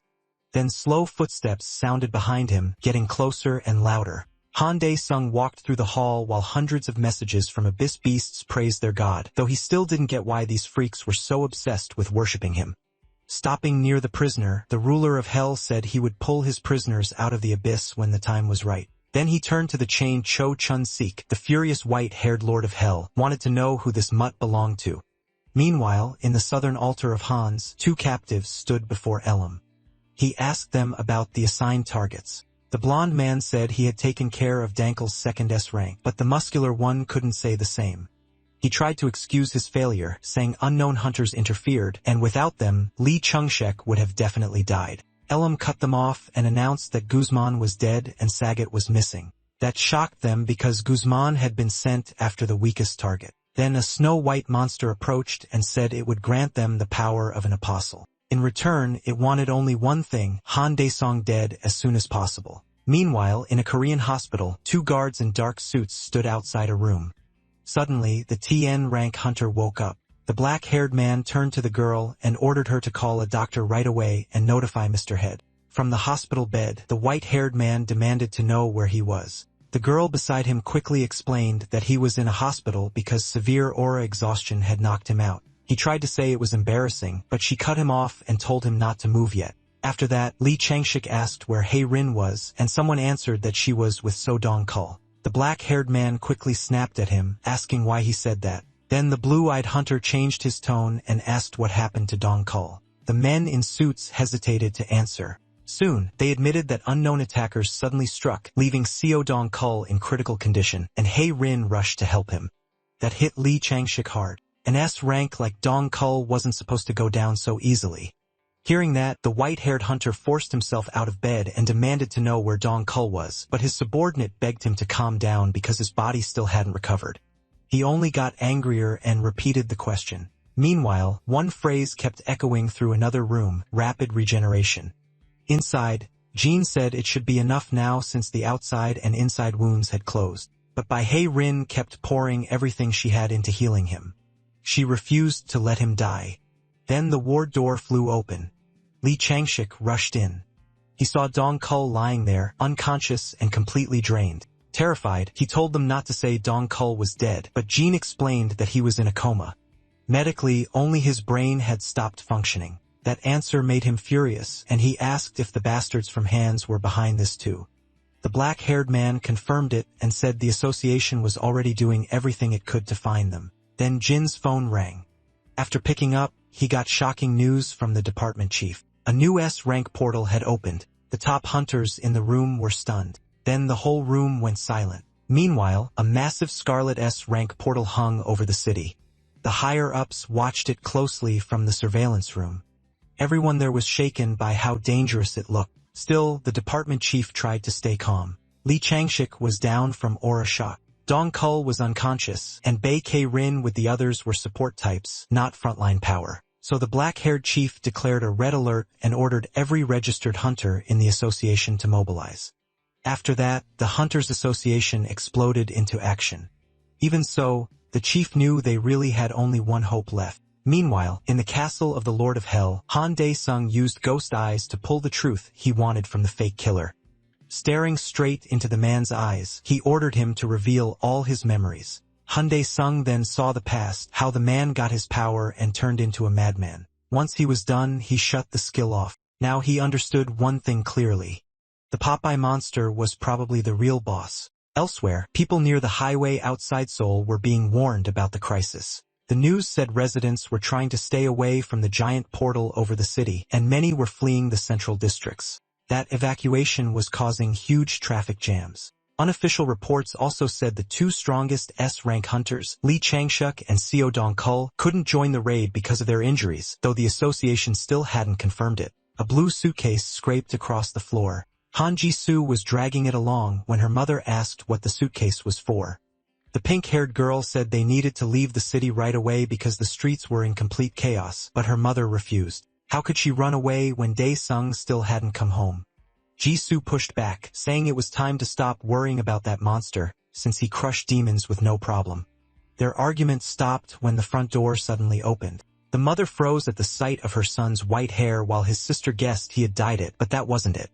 Then slow footsteps sounded behind him, getting closer and louder. Han Daesung walked through the hall while hundreds of messages from abyss beasts praised their god, though he still didn't get why these freaks were so obsessed with worshipping him. Stopping near the prisoner, the ruler of Hell said he would pull his prisoners out of the abyss when the time was right. Then he turned to the chained Cho Chun-sik. The furious white-haired Lord of Hell wanted to know who this mutt belonged to. Meanwhile, in the southern altar of Hans, two captives stood before Elam. He asked them about the assigned targets. The blond man said he had taken care of Dankel's second S rank, but the muscular one couldn't say the same. He tried to excuse his failure, saying unknown hunters interfered, and without them, Lee Chung-shek would have definitely died. Elam cut them off and announced that Guzman was dead and Saget was missing. That shocked them because Guzman had been sent after the weakest target. Then a snow-white monster approached and said it would grant them the power of an apostle. In return, it wanted only one thing: Han Daesung dead as soon as possible. Meanwhile, in a Korean hospital, two guards in dark suits stood outside a room. Suddenly, the TN rank hunter woke up. The black-haired man turned to the girl and ordered her to call a doctor right away and notify Mr. Head. From the hospital bed, the white-haired man demanded to know where he was. The girl beside him quickly explained that he was in a hospital because severe aura exhaustion had knocked him out. He tried to say it was embarrassing, but she cut him off and told him not to move yet. After that, Lee Changshik asked where Hei Rin was, and someone answered that she was with So Dong-kul. The black-haired man quickly snapped at him, asking why he said that. Then the blue-eyed hunter changed his tone and asked what happened to Dong-kul. The men in suits hesitated to answer. Soon, they admitted that unknown attackers suddenly struck, leaving Seo Dong-kul in critical condition, and Hei Rin rushed to help him. That hit Lee Changshik hard. An S rank like Dong-kul wasn't supposed to go down so easily. Hearing that, the white-haired hunter forced himself out of bed and demanded to know where Dong-kul was, but his subordinate begged him to calm down because his body still hadn't recovered. He only got angrier and repeated the question. Meanwhile, one phrase kept echoing through another room: rapid regeneration. Inside, Jean said it should be enough now since the outside and inside wounds had closed, but Hei Rin kept pouring everything she had into healing him. She refused to let him die. Then the ward door flew open. Lee Changshik rushed in. He saw Dong-kul lying there, unconscious and completely drained. Terrified, he told them not to say Dong-kul was dead, but Jean explained that he was in a coma. Medically, only his brain had stopped functioning. That answer made him furious, and he asked if the bastards from Hands were behind this too. The black-haired man confirmed it and said the association was already doing everything it could to find them. Then Jin's phone rang. After picking up, he got shocking news from the department chief. A new S-rank portal had opened. The top hunters in the room were stunned. Then the whole room went silent. Meanwhile, a massive Scarlet S-rank portal hung over the city. The higher-ups watched it closely from the surveillance room. Everyone there was shaken by how dangerous it looked. Still, the department chief tried to stay calm. Li Changshik was down from aura shock. Dong Kul was unconscious, and Bei K-Rin with the others were support types, not frontline power. So the black-haired chief declared a red alert and ordered every registered hunter in the association to mobilize. After that, the Hunters Association exploded into action. Even so, the chief knew they really had only one hope left. Meanwhile, in the castle of the Lord of Hell, Han Dae-sung used ghost eyes to pull the truth he wanted from the fake killer. Staring straight into the man's eyes, he ordered him to reveal all his memories. Han Dae-sung then saw the past, how the man got his power and turned into a madman. Once he was done, he shut the skill off. Now he understood one thing clearly. The Popeye monster was probably the real boss. Elsewhere, people near the highway outside Seoul were being warned about the crisis. The news said residents were trying to stay away from the giant portal over the city, and many were fleeing the central districts. That evacuation was causing huge traffic jams. Unofficial reports also said the two strongest S-rank hunters, Li Changshuk and Seo Dong-kul, couldn't join the raid because of their injuries, though the association still hadn't confirmed it. A blue suitcase scraped across the floor. Han Ji-soo was dragging it along when her mother asked what the suitcase was for. The pink-haired girl said they needed to leave the city right away because the streets were in complete chaos, but her mother refused. How could she run away when Dae-sung still hadn't come home? Ji-soo pushed back, saying it was time to stop worrying about that monster, since he crushed demons with no problem. Their argument stopped when the front door suddenly opened. The mother froze at the sight of her son's white hair while his sister guessed he had dyed it, but that wasn't it.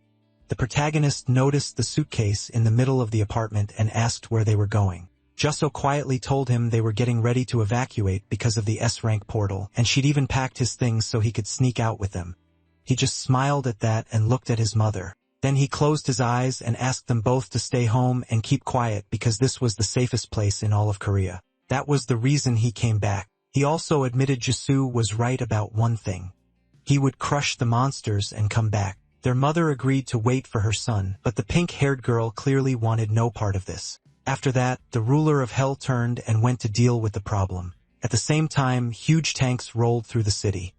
The protagonist noticed the suitcase in the middle of the apartment and asked where they were going. Jusso quietly told him they were getting ready to evacuate because of the S-rank portal, and she'd even packed his things so he could sneak out with them. He just smiled at that and looked at his mother. Then he closed his eyes and asked them both to stay home and keep quiet because this was the safest place in all of Korea. That was the reason he came back. He also admitted Jisoo was right about one thing. He would crush the monsters and come back. Their mother agreed to wait for her son, but the pink-haired girl clearly wanted no part of this. After that, the ruler of Hell turned and went to deal with the problem. At the same time, huge tanks rolled through the city.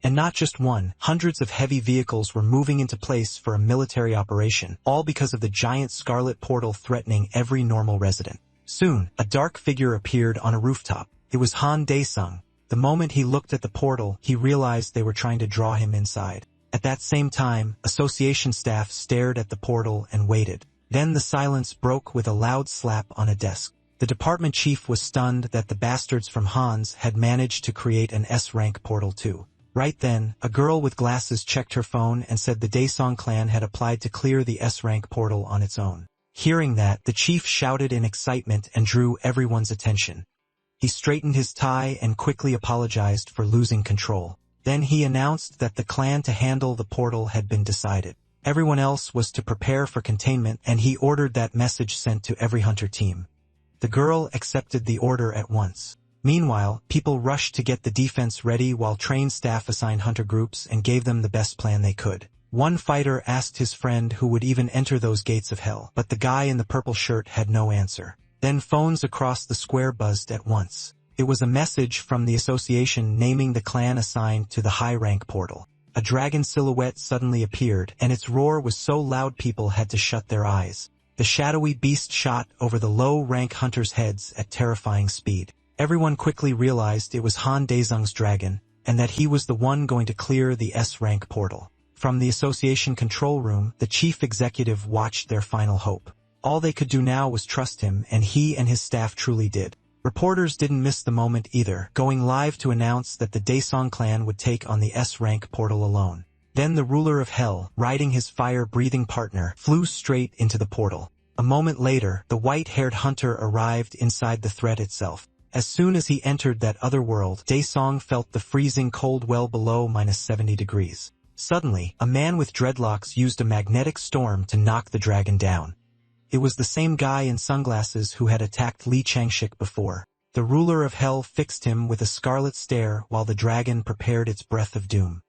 And not just one, hundreds of heavy vehicles were moving into place for a military operation, all because of the giant scarlet portal threatening every normal resident. Soon, a dark figure appeared on a rooftop. It was Han Dae-sung. The moment he looked at the portal, he realized they were trying to draw him inside. At that same time, association staff stared at the portal and waited. Then the silence broke with a loud slap on a desk. The department chief was stunned that the bastards from Hans had managed to create an S-rank portal too. Right then, a girl with glasses checked her phone and said the Daesong clan had applied to clear the S-rank portal on its own. Hearing that, the chief shouted in excitement and drew everyone's attention. He straightened his tie and quickly apologized for losing control. Then he announced that the clan to handle the portal had been decided. Everyone else was to prepare for containment, and he ordered that message sent to every hunter team. The girl accepted the order at once. Meanwhile, people rushed to get the defense ready while trained staff assigned hunter groups and gave them the best plan they could. One fighter asked his friend who would even enter those gates of hell, but the guy in the purple shirt had no answer. Then phones across the square buzzed at once. It was a message from the association naming the clan assigned to the high-rank portal. A dragon silhouette suddenly appeared, and its roar was so loud people had to shut their eyes. The shadowy beast shot over the low-rank hunters' heads at terrifying speed. Everyone quickly realized it was Han Daesung's dragon, and that he was the one going to clear the S-rank portal. From the association control room, the chief executive watched their final hope. All they could do now was trust him, and he and his staff truly did. Reporters didn't miss the moment either, going live to announce that the Daesong clan would take on the S-rank portal alone. Then the ruler of Hell, riding his fire-breathing partner, flew straight into the portal. A moment later, the white-haired hunter arrived inside the threat itself. As soon as he entered that other world, Daesung felt the freezing cold well below -70 degrees. Suddenly, a man with dreadlocks used a magnetic storm to knock the dragon down. It was the same guy in sunglasses who had attacked Li Changshik before. The ruler of hell fixed him with a scarlet stare while the dragon prepared its breath of doom.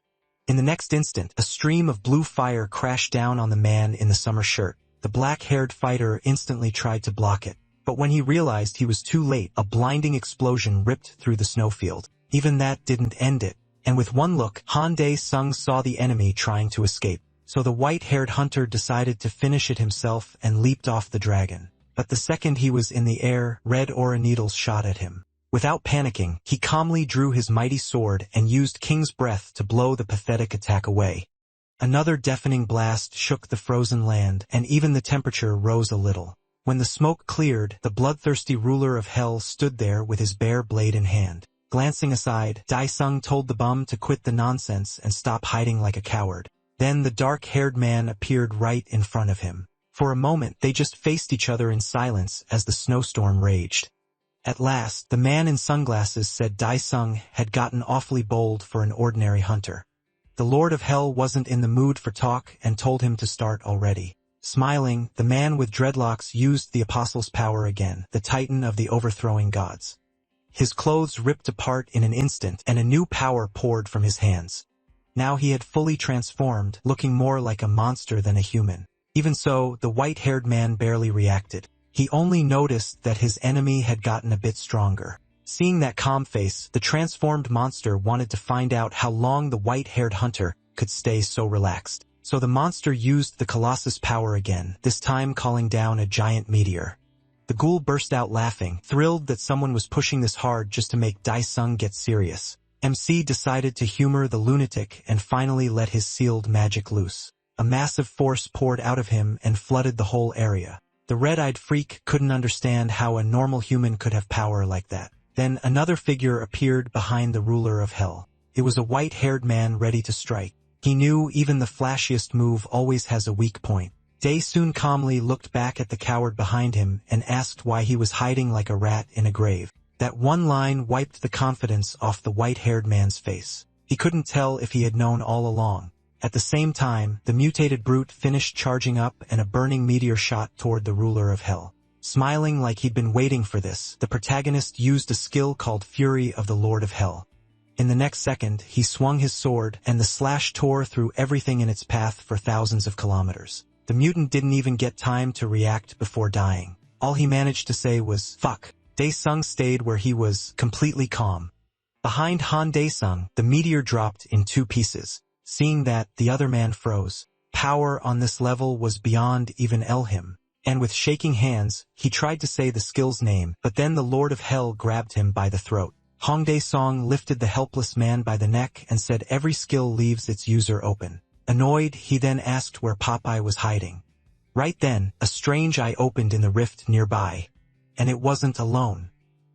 In the next instant, a stream of blue fire crashed down on the man in the summer shirt. The black-haired fighter instantly tried to block it. But when he realized he was too late, a blinding explosion ripped through the snowfield. Even that didn't end it. And with one look, Han Dae-sung saw the enemy trying to escape. So the white-haired hunter decided to finish it himself and leaped off the dragon. But the second he was in the air, red aura needles shot at him. Without panicking, he calmly drew his mighty sword and used King's Breath to blow the pathetic attack away. Another deafening blast shook the frozen land, and even the temperature rose a little. When the smoke cleared, the bloodthirsty ruler of hell stood there with his bare blade in hand. Glancing aside, Daesung told the bum to quit the nonsense and stop hiding like a coward. Then the dark-haired man appeared right in front of him. For a moment, they just faced each other in silence as the snowstorm raged. At last, the man in sunglasses said Daesung had gotten awfully bold for an ordinary hunter. The Lord of Hell wasn't in the mood for talk and told him to start already. Smiling, the man with dreadlocks used the apostle's power again, the titan of the overthrowing gods. His clothes ripped apart in an instant and a new power poured from his hands. Now he had fully transformed, looking more like a monster than a human. Even so, the white-haired man barely reacted. He only noticed that his enemy had gotten a bit stronger. Seeing that calm face, the transformed monster wanted to find out how long the white-haired hunter could stay so relaxed. So the monster used the Colossus power again, this time calling down a giant meteor. The ghoul burst out laughing, thrilled that someone was pushing this hard just to make Daesung get serious. MC decided to humor the lunatic and finally let his sealed magic loose. A massive force poured out of him and flooded the whole area. The red-eyed freak couldn't understand how a normal human could have power like that. Then another figure appeared behind the ruler of hell. It was a white-haired man ready to strike. He knew even the flashiest move always has a weak point. Daesung calmly looked back at the coward behind him and asked why he was hiding like a rat in a grave. That one line wiped the confidence off the white-haired man's face. He couldn't tell if he had known all along. At the same time, the mutated brute finished charging up and a burning meteor shot toward the ruler of hell. Smiling like he'd been waiting for this, the protagonist used a skill called Fury of the Lord of Hell. In the next second, he swung his sword, and the slash tore through everything in its path for thousands of kilometers. The mutant didn't even get time to react before dying. All he managed to say was, "Fuck." Daesung stayed where he was, completely calm. Behind Han Daesung, the meteor dropped in 2 pieces. Seeing that, the other man froze. Power on this level was beyond even Elhim. And with shaking hands, he tried to say the skill's name, but then the Lord of Hell grabbed him by the throat. Hong Daesung lifted the helpless man by the neck and said every skill leaves its user open. Annoyed, he then asked where Popeye was hiding. Right then, a strange eye opened in the rift nearby. And it wasn't alone.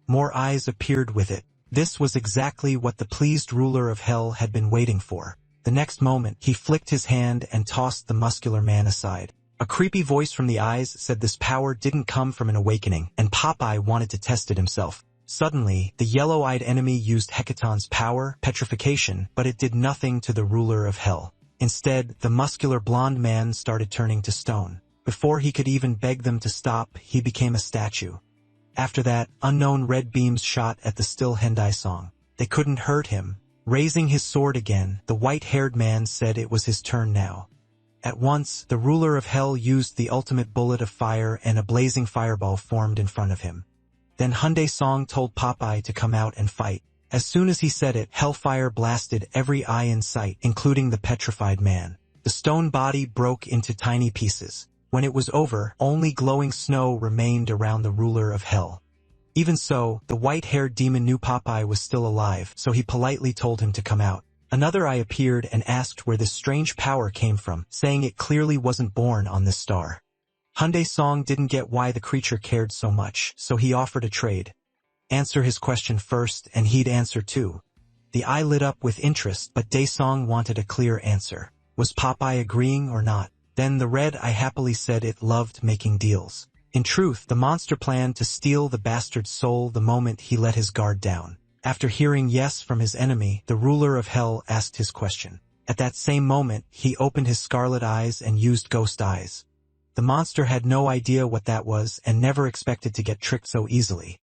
More eyes appeared with it. This was exactly what the pleased ruler of hell had been waiting for. The next moment, he flicked his hand and tossed the muscular man aside. A creepy voice from the eyes said this power didn't come from an awakening, and Popeye wanted to test it himself. Suddenly, the yellow-eyed enemy used Hecaton's power, petrification, but it did nothing to the ruler of hell. Instead, the muscular blonde man started turning to stone. Before he could even beg them to stop, he became a statue. After that, unknown red beams shot at the still Hendai song. They couldn't hurt him. Raising his sword again, the white-haired man said it was his turn now. At once, the ruler of hell used the ultimate bullet of fire and a blazing fireball formed in front of him. Then Hyundai Song told Popeye to come out and fight. As soon as he said it, hellfire blasted every eye in sight, including the petrified man. The stone body broke into tiny pieces. When it was over, only glowing snow remained around the ruler of hell. Even so, the white-haired demon knew Popeye was still alive, so he politely told him to come out. Another eye appeared and asked where this strange power came from, saying it clearly wasn't born on this star. Hyundai Song didn't get why the creature cared so much, so he offered a trade. Answer his question first, and he'd answer too. The eye lit up with interest, but Daesung wanted a clear answer. Was Popeye agreeing or not? Then the red eye happily said it loved making deals. In truth, the monster planned to steal the bastard's soul the moment he let his guard down. After hearing yes from his enemy, the ruler of hell asked his question. At that same moment, he opened his scarlet eyes and used ghost eyes. The monster had no idea what that was and never expected to get tricked so easily.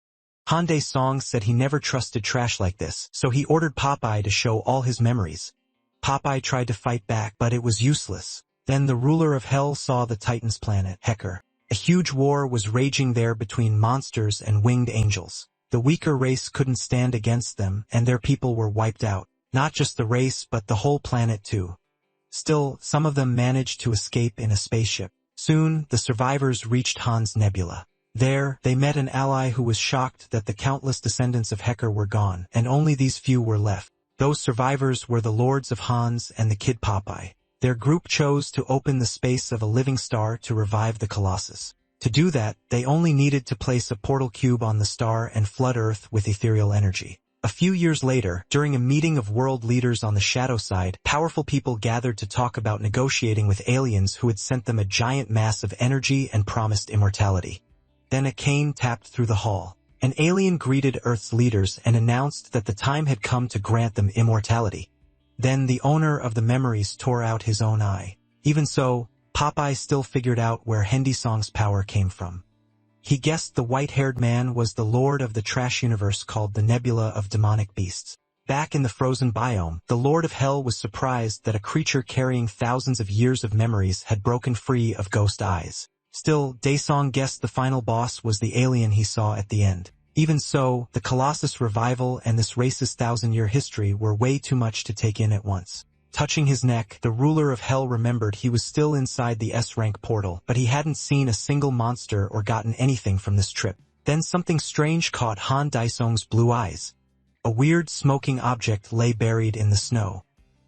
Han Dae-song said he never trusted trash like this, so he ordered Popeye to show all his memories. Popeye tried to fight back, but it was useless. Then the ruler of hell saw the Titan's planet, Hecker. A huge war was raging there between monsters and winged angels. The weaker race couldn't stand against them, and their people were wiped out. Not just the race, but the whole planet too. Still, some of them managed to escape in a spaceship. Soon, the survivors reached Han's Nebula. There, they met an ally who was shocked that the countless descendants of Hecker were gone, and only these few were left. Those survivors were the Lords of Hans and the Kid Popeye. Their group chose to open the space of a living star to revive the Colossus. To do that, they only needed to place a portal cube on the star and flood Earth with ethereal energy. A few years later, during a meeting of world leaders on the shadow side, powerful people gathered to talk about negotiating with aliens who had sent them a giant mass of energy and promised immortality. Then a cane tapped through the hall. An alien greeted Earth's leaders and announced that the time had come to grant them immortality. Then the owner of the memories tore out his own eye. Even so, Popeye still figured out where Han Dae-song's power came from. He guessed the white-haired man was the lord of the trash universe called the Nebula of Demonic Beasts. Back in the frozen biome, the Lord of Hell was surprised that a creature carrying thousands of years of memories had broken free of ghost eyes. Still, Dae-song guessed the final boss was the alien he saw at the end. Even so, the Colossus revival and this race's 1,000-year history were way too much to take in at once. Touching his neck, the ruler of hell remembered he was still inside the S-rank portal, but he hadn't seen a single monster or gotten anything from this trip. Then something strange caught Han Dae-song's blue eyes. A weird smoking object lay buried in the snow.